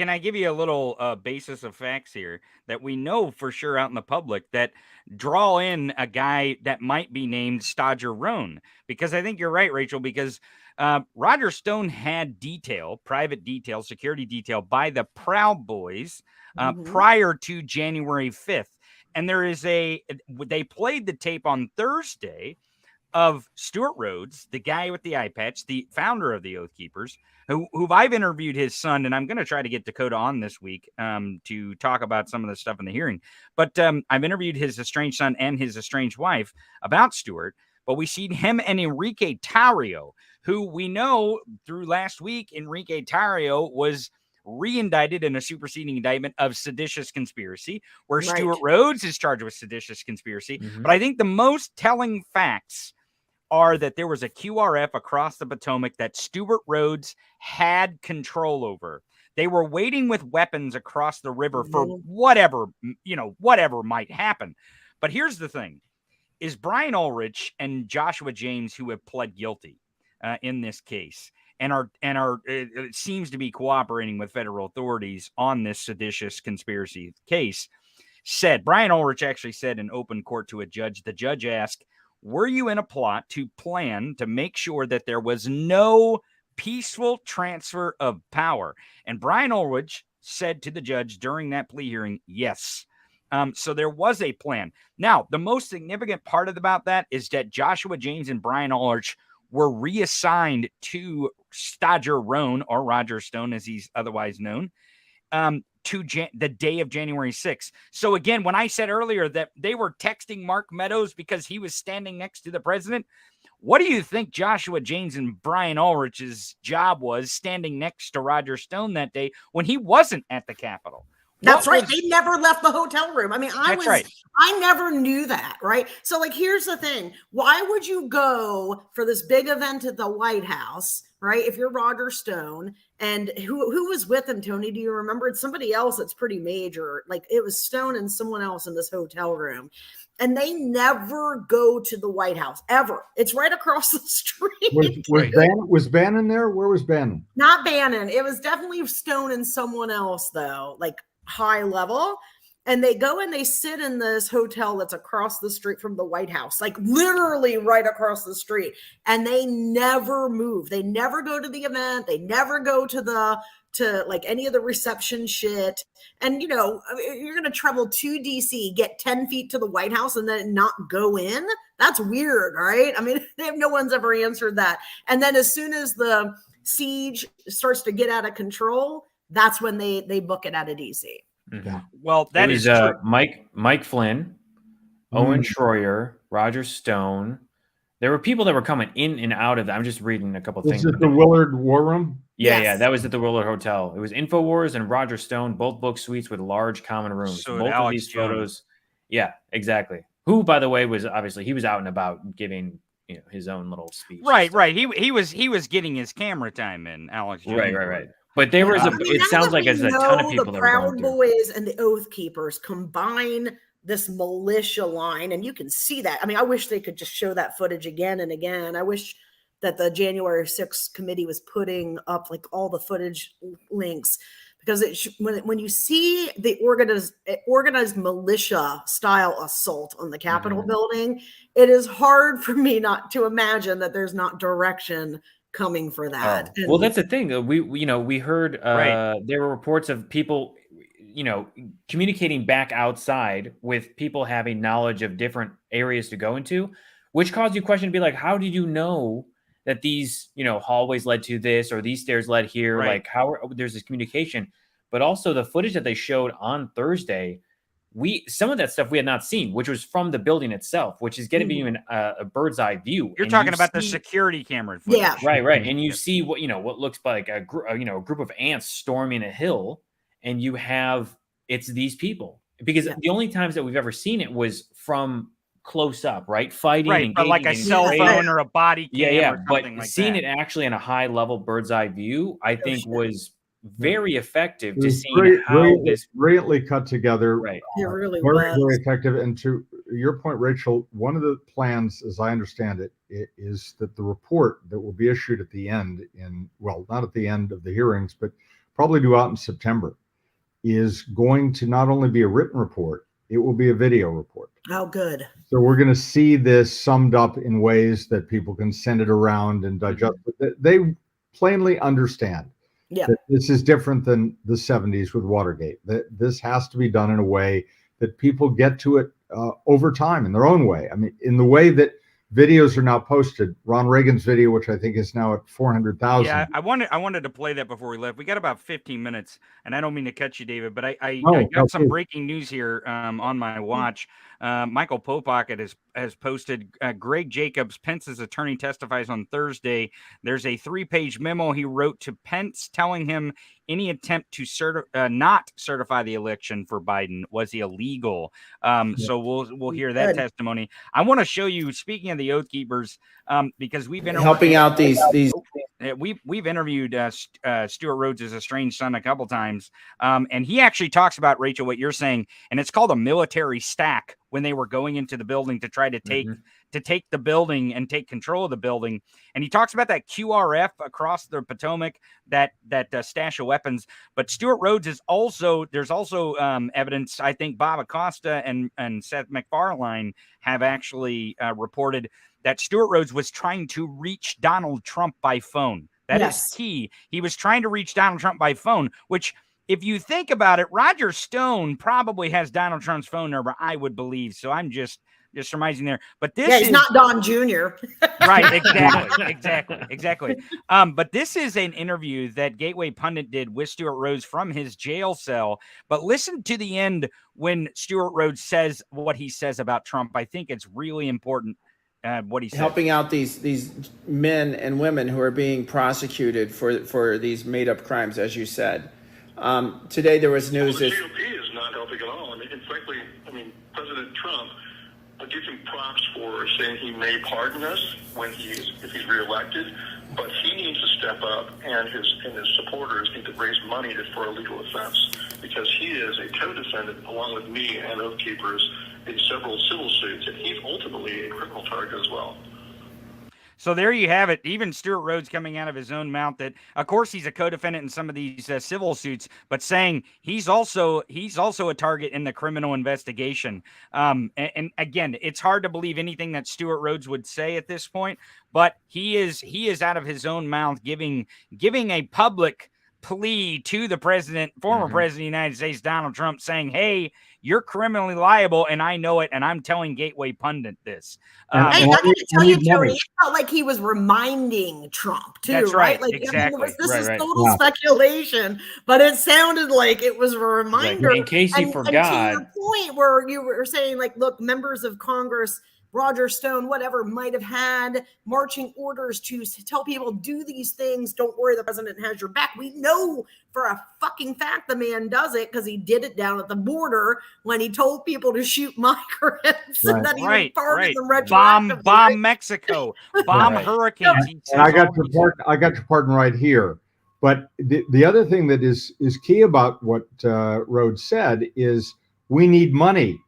S2: I give you a little basis of facts here that we know for sure out in the public that draw in a guy that might be named Stodger Roan? Because I think you're right, Rachel, because Roger Stone had private detail, security detail by the Proud Boys prior to January 5th. And they played the tape on Thursday of Stuart Rhodes, the guy with the eye patch, the founder of the Oath Keepers, who I've interviewed his son, and I'm going to try to get Dakota on this week to talk about some of the stuff in the hearing. But I've interviewed his estranged son and his estranged wife about Stuart. But we see him and Enrique Tarrio, who we know through last week, Enrique Tarrio was re-indicted in a superseding indictment of seditious conspiracy, where Stuart Rhodes is charged with seditious conspiracy. But I think the most telling facts are that there was a QRF across the Potomac that Stuart Rhodes had control over. They were waiting with weapons across the river for whatever might happen. But here's the thing. Is Brian Ulrich and Joshua James, who have pled guilty in this case and are it seems to be cooperating with federal authorities on this seditious conspiracy case, Brian Ulrich actually said in open court to a judge, the judge asked, were you in a plot to plan to make sure that there was no peaceful transfer of power? And Brian Ulrich said to the judge during that plea hearing, yes. So there was a plan. Now, the most significant part about that is that Joshua James and Brian Ulrich were reassigned to Stodger Roan, or Roger Stone, as he's otherwise known, to the day of January 6th. So again, when I said earlier that they were texting Mark Meadows because he was standing next to the president, what do you think Joshua James and Brian Ulrich's job was standing next to Roger Stone that day when he wasn't at the Capitol?
S8: That's right. They never left the hotel room. I mean, I never knew that, right? So like, here's the thing. Why would you go for this big event at the White House, right? If you're Roger Stone, and who was with him, Tony? Do you remember? It's somebody else that's pretty major. Like it was Stone and someone else in this hotel room. And they never go to the White House ever. It's right across the street.
S18: Was Bannon there? Where was Bannon?
S8: Not Bannon. It was definitely Stone and someone else, though, like high level. And they go and they sit in this hotel that's across the street from the White House, like literally right across the street. And they never move. They never go to the event. They never go to like any of the reception shit. And, you know, you're going to travel to DC, get 10 feet to the White House and then not go in. That's weird, right? I mean, no one's ever answered that. And then as soon as the siege starts to get out of control, that's when they book it out of DC.
S11: Mm-hmm.
S2: Well, that is true.
S11: Mike Flynn, Owen Schroyer, Roger Stone. There were people that were coming in and out of that. I'm just reading a couple things.
S18: Is it the Willard War Room?
S11: Yeah, that was at the Willard Hotel. It was InfoWars and Roger Stone, both booked suites with large common rooms.
S2: So
S11: both of
S2: Alex
S11: these
S2: Jones.
S11: photos. Yeah, exactly. who, by the way, was obviously he was out and about giving his own little speech.
S2: Right. He was getting his camera time in, Alex.
S11: Right. But there was it sounds like there's a ton of people
S8: the
S11: that were going
S8: Proud
S11: through.
S8: Boys and the Oath Keepers combine this militia line, and you can see that. I mean, I wish they could just show that footage again and again. I wish that the January 6th committee was putting up like all the footage links, because when you see the organized militia style assault on the Capitol building, it is hard for me not to imagine that there's not direction coming for that.
S11: Oh. Well, that's the thing. We heard there were reports of people, communicating back outside with people having knowledge of different areas to go into, which caused you question to be like, how did you know that these, hallways led to this or these stairs led here?
S2: Right.
S11: Like there's this communication, but also the footage that they showed on Thursday, some of that stuff we had not seen, which was from the building itself, which is getting even a bird's eye view.
S2: You're talking about the security camera footage.
S8: Yeah.
S11: Right. And you see what looks like a group of ants storming a hill, and you have it's these people, because the only times that we've ever seen it was from close up, right? Fighting,
S2: right, but like a cell phone or a body cam or
S11: but
S2: something like
S11: seeing
S2: that.
S11: it actually in a high level bird's eye view, I think was very effective
S18: It
S11: to
S18: was
S11: see how this
S18: brilliantly cut together.
S11: Right.
S8: It really
S18: very,
S8: was.
S18: very effective. And to your point, Rachel, one of the plans, as I understand it, is that the report that will be issued at the end not at the end of the hearings, but probably due out in September, is going to not only be a written report, it will be a video report.
S8: Oh, good.
S18: So we're going to see this summed up in ways that people can send it around and digest. They plainly understand that this is different than the 70s with Watergate. That this has to be done in a way that people get to it over time in their own way. I mean, in the way that videos are now posted. Ron Reagan's video, which I think is now at 400,000.
S2: Yeah, I wanted to play that before we left. We got about 15 minutes, and I don't mean to cut you, David, but I got some breaking news here on my watch. Michael Popocket has posted Greg Jacobs, Pence's attorney, testifies on Thursday. There's a 3-page memo he wrote to Pence telling him any attempt to not certify the election for Biden was illegal. So we'll hear that testimony. I want to show you, speaking of the Oath Keepers, because we've been
S1: helping out these.
S2: We've interviewed Stuart Rhodes' estranged son a couple times, and he actually talks about, Rachel, what you're saying, and it's called a military stack when they were going into the building to try to take the building and take control of the building. And he talks about that QRF across the Potomac, that stash of weapons. But Stuart Rhodes is there's also evidence. I think Bob Acosta and Seth MacFarlane have actually reported that Stuart Rhodes was trying to reach Donald Trump by phone. That is key. He was trying to reach Donald Trump by phone, which, if you think about it, Roger Stone probably has Donald Trump's phone number, I would believe. So I'm just surmising there. But this
S8: he's not Don Jr.
S2: Right, exactly. But this is an interview that Gateway Pundit did with Stuart Rhodes from his jail cell. But listen to the end when Stuart Rhodes says what he says about Trump. I think it's really important. What he said.
S1: Helping out these men and women who are being prosecuted for these made-up crimes, as you said. Today there was news that
S5: GOP is not helping at all. And frankly, President Trump, I'll give him props for saying he may pardon us if he's reelected, but he needs to step up, and his supporters need to raise money for a legal offense, because he is a co-defendant along with me and Oath Keepers in several civil suits, and he's ultimately a criminal target as well.
S2: So there you have it. Even Stuart Rhodes coming out of his own mouth that, of course, he's a co-defendant in some of these civil suits, but saying he's also a target in the criminal investigation. And again, it's hard to believe anything that Stuart Rhodes would say at this point, but he is out of his own mouth giving a public plea to the former president of the United States, Donald Trump, saying, hey, you're criminally liable, and I know it, and I'm telling Gateway Pundit this.
S8: I got to tell you, Tony, it felt like he was reminding Trump, too.
S2: That's right.
S8: Like,
S2: Exactly.
S8: This is total speculation, but it sounded like it was a reminder.
S11: In case you forgot.
S8: And to your point where you were saying, like, look, members of Congress Roger Stone, whatever, might have had marching orders to tell people, do these things, don't worry, the president has your back. We know for a fucking fact the man does it because he did it down at the border when he told people to shoot migrants and that he was pardoned them retroactively.
S2: Bomb Mexico, bomb hurricanes. He
S18: And I
S2: says
S18: got
S2: all
S18: your
S2: these-
S18: part. I got your pardon right here. But the other thing that is key about what Rhodes said is we need money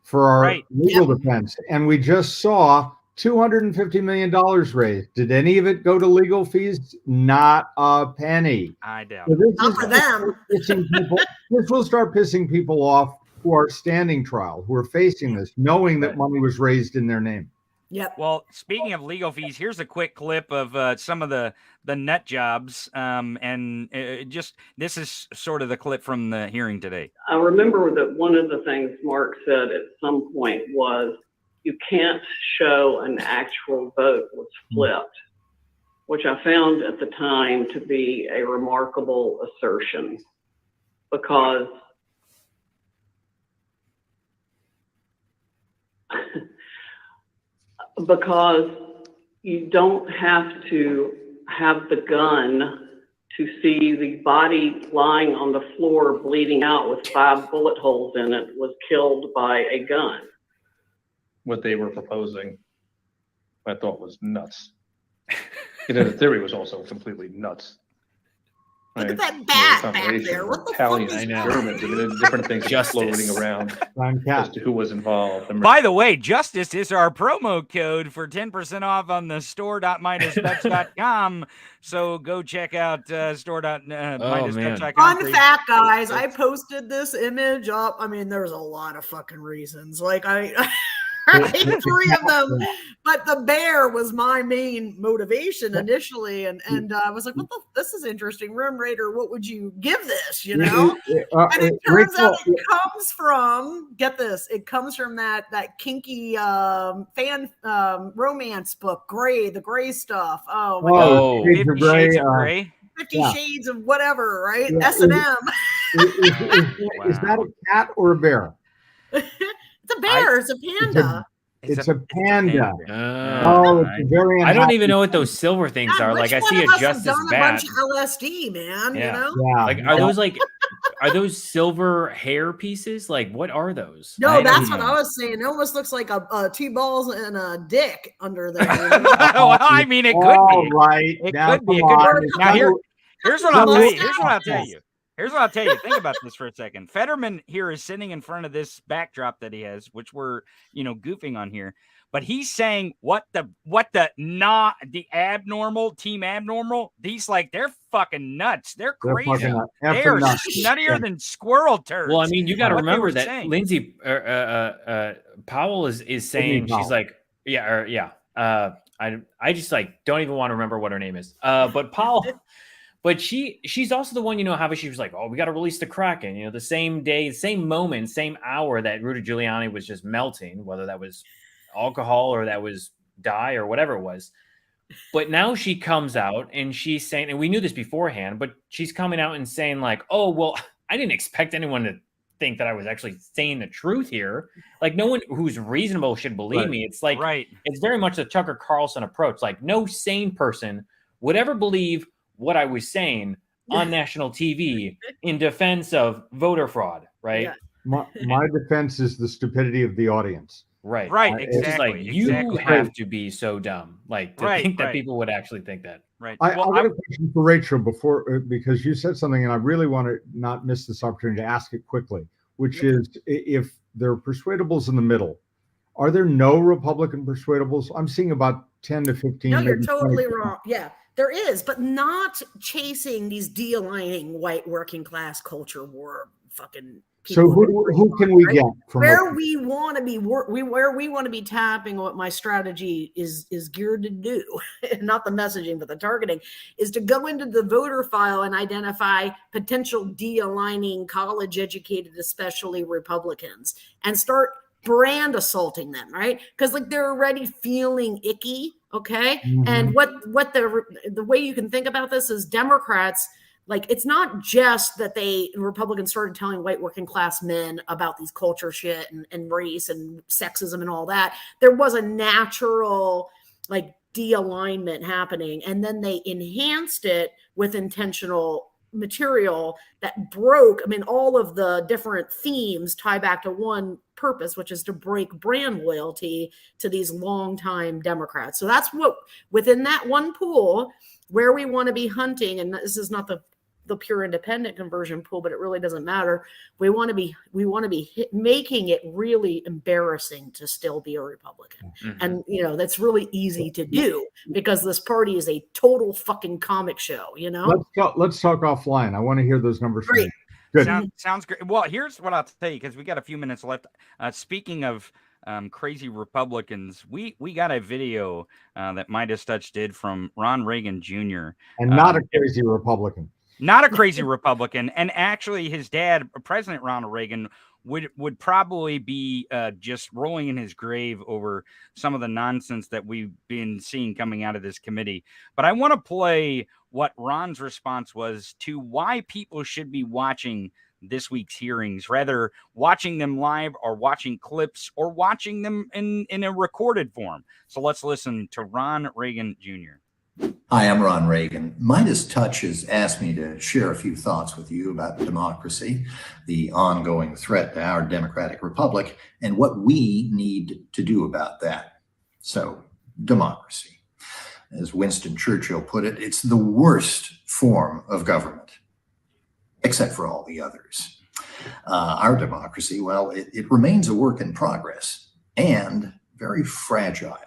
S18: for our legal defense, and we just saw $250 million raised. Did any of it go to legal fees? Not a penny.
S2: I doubt.
S18: So this
S8: Not
S18: is
S8: for them.
S18: pissing people. This will start pissing people off who are standing trial, who are facing this, knowing that money was raised in their name.
S8: Yep.
S2: Well, speaking of legal fees, here's a quick clip of some of the nut jobs, and just this is sort of the clip from the hearing today.
S7: I remember that one of the things Mark said at some point was you can't show an actual vote was flipped, which I found at the time to be a remarkable assertion because because you don't have to have the gun to see the body lying on the floor bleeding out with 5 bullet holes in it was killed by a gun.
S21: What they were proposing, I thought was nuts. The theory was also completely nuts.
S8: Look at that bat back there. What the
S21: Italian,
S8: fuck is
S21: Germans, I mean, there's different things floating around as to who was involved.
S2: By the way, Justice is our promo code for 10% off on the store.midasdutch.com. So go check out store.midasdutch.com.
S8: Fun fact, guys, I posted this image up. I mean, there's a lot of fucking reasons. Like I 3 of them, but the bear was my main motivation initially, and I was like, this is interesting. Rim Raider, what would you give this, you know? And it turns out it comes from, get this, it comes from that kinky fan romance book, the gray stuff. Oh my god.
S2: 50 Shades of Grey.
S8: 50 Shades of whatever, right?
S18: Yeah,
S8: S&M.
S18: Is that a cat or a bear?
S8: It's a bear. It's a panda.
S18: It's a panda.
S11: Oh,
S18: it's a very
S11: I don't
S18: unhappy-
S11: even know what those silver things are. Like I
S8: Which
S11: see
S8: one
S11: a
S8: of us has
S11: Justice
S8: done a
S11: bat.
S8: bunch of LSD, man.
S11: Yeah.
S8: You know?
S11: Like are those silver hair pieces? Like what are those?
S8: No,
S11: I don't
S8: that's
S11: know.
S8: what I was saying. It almost looks like a two balls and a dick under there.
S2: Well, I mean, it could
S18: All
S2: be.
S18: right.
S2: It
S18: Now,
S2: could be. It
S18: come
S2: could
S18: on.
S2: be. Now here's what I'll tell you.
S8: Here's
S2: Here's what I'll tell you. Think about this for a second. Fetterman here is sitting in front of this backdrop that he has, which we're goofing on here. But he's saying the abnormal team abnormal. These they're fucking nuts. They're crazy.
S18: fucking nuts.
S2: They
S18: Effing
S2: are
S18: nuts.
S2: nuttier than squirrel turds.
S11: Well, I mean, you got to
S2: What they
S11: remember
S2: were
S11: that
S2: saying.
S11: Lindsay Powell is saying she's like, I just don't even want to remember what her name is. But Powell, but she's also the one, how she was like, oh, we got to release the Kraken. The same day, same moment, same hour that Rudy Giuliani was just melting, whether that was alcohol or that was dye or whatever it was. But now she comes out and she's saying, and we knew this beforehand, but she's coming out and saying like, oh, well, I didn't expect anyone to think that I was actually saying the truth here. Like no one who's reasonable should believe me. It's like, it's very much the Tucker Carlson approach. Like no sane person would ever believe what I was saying on national TV in defense of voter fraud. Right.
S18: My defense is the stupidity of the audience.
S11: Right.
S2: Exactly.
S11: It's just like you have to be so dumb, like to think that people would actually think that.
S2: Right.
S18: I got a question for Rachel because you said something, and I really want to not miss this opportunity to ask it quickly, which is if there are persuadables in the middle, are there no Republican persuadables? I'm seeing about 10 to 15.
S8: No, you're
S18: maybe
S8: totally
S18: 20.
S8: wrong. Yeah, there is, but not chasing these de-aligning white working class culture war fucking
S18: So who can we get from
S8: where we want to be? Where we want to be tapping. What my strategy is geared to do, not the messaging, but the targeting, is to go into the voter file and identify potential de-aligning college-educated, especially Republicans, and start brand assaulting them, right? Because they're already feeling icky, okay?
S18: Mhm.
S8: And what the way you can think about this is Democrats. Like, it's not just that Republicans started telling white working class men about these culture shit and race and sexism and all that. There was a natural, like, de-alignment happening. And then they enhanced it with intentional material that broke. I mean, all of the different themes tie back to one purpose, which is to break brand loyalty to these longtime Democrats. So that's what, within that one pool, where we want to be hunting, and this is not the pure independent conversion pool, but it really doesn't matter. We want to be making it really embarrassing to still be a Republican.
S11: Mm-hmm.
S8: And, you know, that's really easy to do because this party is a total fucking comic show, you know?
S18: Let's talk offline. I want to hear those numbers from
S8: Great.
S18: you. Good.
S2: Sounds great. Well, here's what I'll tell you, because we got a few minutes left. Speaking of crazy Republicans, we got a video that Midas Touch did from Ron Reagan Jr.
S18: And not a crazy Republican.
S2: Not a crazy Republican. And actually, his dad, President Ronald Reagan, would probably be just rolling in his grave over some of the nonsense that we've been seeing coming out of this committee. But I want to play what Ron's response was to why people should be watching this week's hearings, rather watching them live or watching clips or watching them in a recorded form. So let's listen to Ron Reagan Jr.
S12: Hi, I'm Ron Reagan. Midas Touch has asked me to share a few thoughts with you about democracy, the ongoing threat to our democratic republic, and what we need to do about that. So, democracy. As Winston Churchill put it, it's the worst form of government, except for all the others. Our democracy, well, it remains a work in progress and very fragile.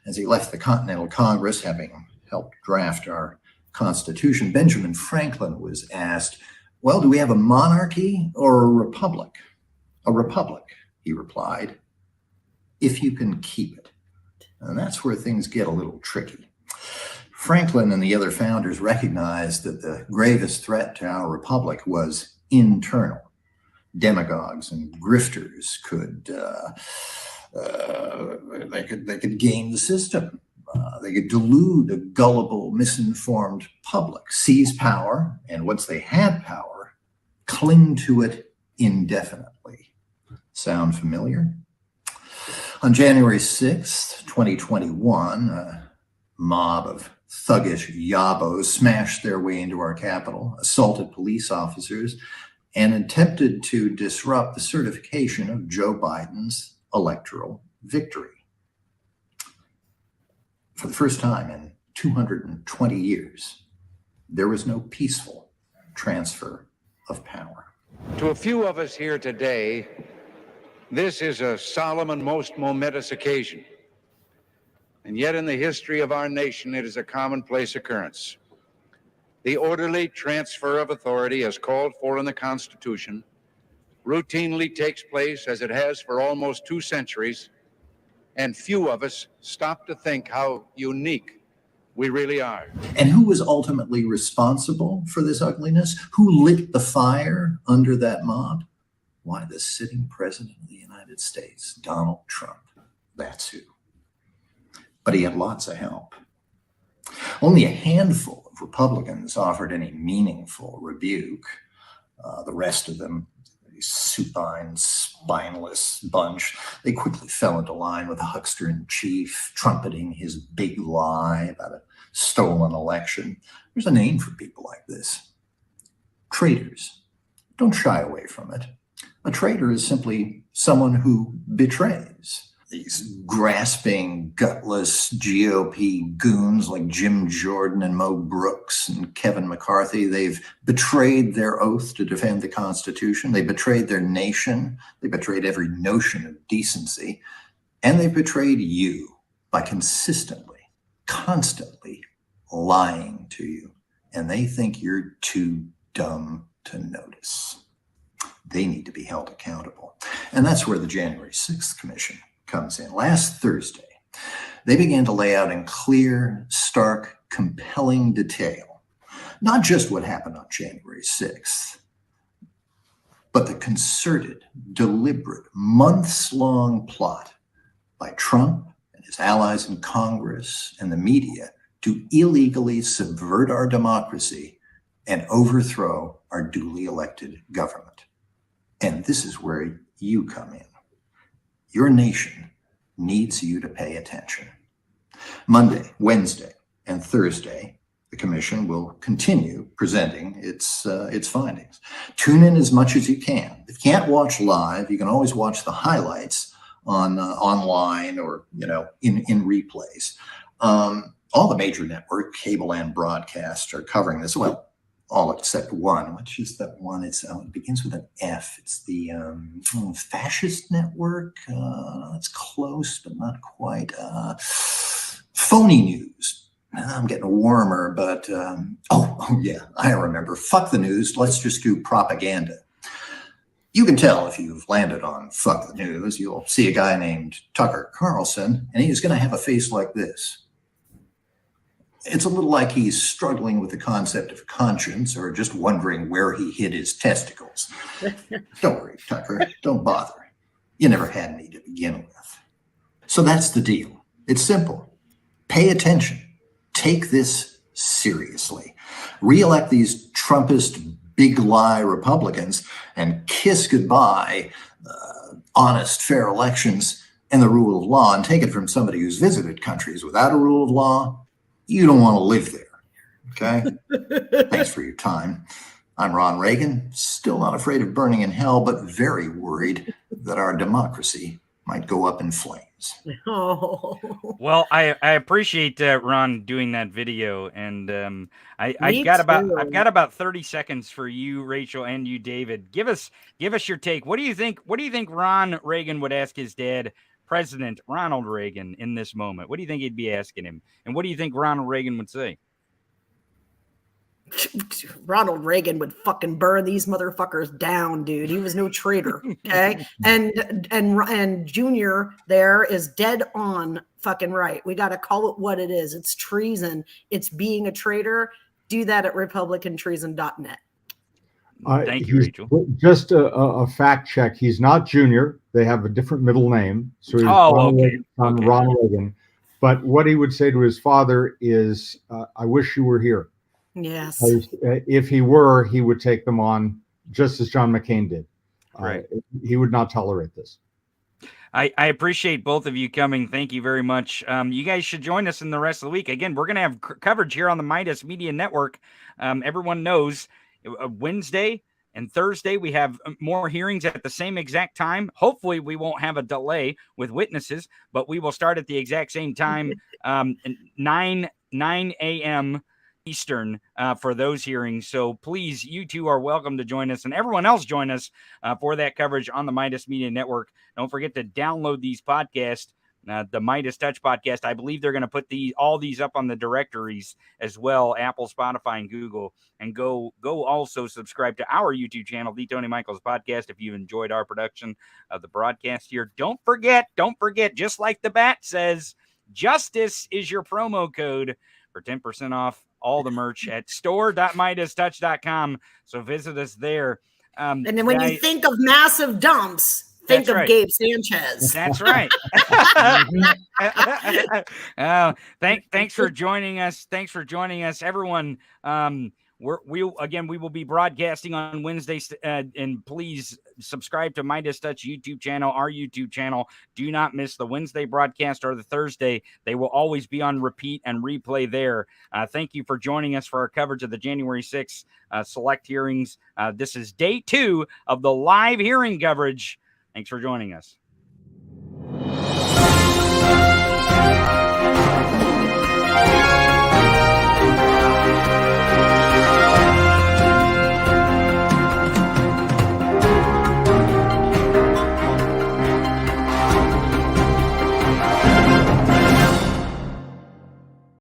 S12: As he left the Continental Congress, having helped draft our Constitution, Benjamin Franklin was asked, well, do we have a monarchy or a republic? A republic, he replied, if you can keep it. And that's where things get a little tricky. Franklin and the other founders recognized that the gravest threat to our republic was internal. Demagogues and grifters could game the system. They could delude a gullible, misinformed public, seize power, and once they had power, cling to it indefinitely. Sound familiar? On January 6th, 2021, a mob of thuggish yabos smashed their way into our Capitol, assaulted police officers, and attempted to disrupt the certification of Joe Biden's electoral victory. For the first time in 220 years, there was no peaceful transfer of power.
S13: To a few of us here today, this is a solemn and most momentous occasion. And yet in the history of our nation, it is a commonplace occurrence. The orderly transfer of authority as called for in the Constitution routinely takes place as it has for almost 2 centuries, and few of us stop to think how unique we really are.
S12: And who was ultimately responsible for this ugliness? Who lit the fire under that mob? Why, the sitting president of the United States, Donald Trump. That's who. But he had lots of help. Only a handful of Republicans offered any meaningful rebuke. The rest of them, supine, spineless bunch, they quickly fell into line with the huckster-in-chief, trumpeting his big lie about a stolen election. There's a name for people like this. Traitors. Don't shy away from it. A traitor is simply someone who betrays. These grasping, gutless GOP goons like Jim Jordan and Mo Brooks and Kevin McCarthy, they've betrayed their oath to defend the Constitution. They betrayed their nation. They betrayed every notion of decency. And they betrayed you by consistently, constantly lying to you. And they think you're too dumb to notice. They need to be held accountable. And that's where the January 6th Commission comes in. Last Thursday, they began to lay out in clear, stark, compelling detail, not just what happened on January 6th, but the concerted, deliberate, months-long plot by Trump and his allies in Congress and the media to illegally subvert our democracy and overthrow our duly elected government. And this is where you come in. Your nation needs you to pay attention. Monday, Wednesday, and Thursday, the commission will continue presenting its findings. Tune in as much as you can. If you can't watch live, you can always watch the highlights on online or in replays. All the major network, cable and broadcast, are covering this. Well, all except one. Which is that one? It begins with an F. It's the Fascist Network. It's close, but not quite. Phony News. I'm getting warmer, but oh yeah, I remember. Fuck the news. Let's just do propaganda. You can tell if you've landed on Fuck the News. You'll see a guy named Tucker Carlson, and he's going to have a face like this. It's a little like he's struggling with the concept of conscience or just wondering where he hid his testicles. Don't worry, Tucker. Don't bother. You never had any to begin with. So that's the deal. It's simple. Pay attention. Take this seriously. Re-elect these Trumpist big lie Republicans and kiss goodbye honest, fair elections and the rule of law, and take it from somebody who's visited countries without a rule of law. You don't want to live there, okay? Thanks for your time. I'm Ron Reagan, still not afraid of burning in hell, but very worried that our democracy might go up in flames.
S8: Oh.
S2: Well, I appreciate Ron doing that video, and I've got about 30 seconds for you, Rachel, and you, David. Give us your take. What do you think Ron Reagan would ask his dad, President Ronald Reagan, in this moment? What do you think he'd be asking him? And what do you think Ronald Reagan would say?
S8: Ronald Reagan would fucking burn these motherfuckers down, dude. He was no traitor. Okay. and Junior there is dead on fucking right. We got to call it what it is. It's treason. It's being a traitor. Do that at republicantreason.net.
S2: Thank you, Rachel.
S18: Just a fact check. He's not Junior. They have a different middle name. So he's Ronald Reagan. But what he would say to his father is, I wish you were here.
S8: Yes.
S18: If he were, he would take them on just as John McCain did.
S2: Right.
S18: He would not tolerate this.
S2: I appreciate both of you coming. Thank you very much. You guys should join us in the rest of the week. Again, we're going to have coverage here on the Midas Media Network. Everyone knows Wednesday and Thursday we have more hearings at the same exact time. Hopefully we won't have a delay with witnesses, but we will start at the exact same time, 9 a.m. Eastern for those hearings. So please, you two are welcome to join us, and everyone else join us for that coverage on the Midas Media Network. Don't forget to download these podcasts, the Midas Touch podcast. I believe they're going to put all these up on the directories as well, Apple, Spotify, and Google. And go also subscribe to our YouTube channel, The Tony Michaels Podcast, if you enjoyed our production of the broadcast here. Don't forget, just like the bat says, justice is your promo code for 10% off all the merch at store.midastouch.com. So visit us there.
S8: And then when you think of massive dumps, think of Gabe Sanchez.
S2: That's right. Thanks for joining us. Thanks for joining us, everyone. We will be broadcasting on Wednesdays, and please subscribe to Midas Touch YouTube channel, our YouTube channel. Do not miss the Wednesday broadcast or the Thursday. They will always be on repeat and replay there. Thank you for joining us for our coverage of the January 6th select hearings. This is day 2 of the live hearing coverage. Thanks for joining us.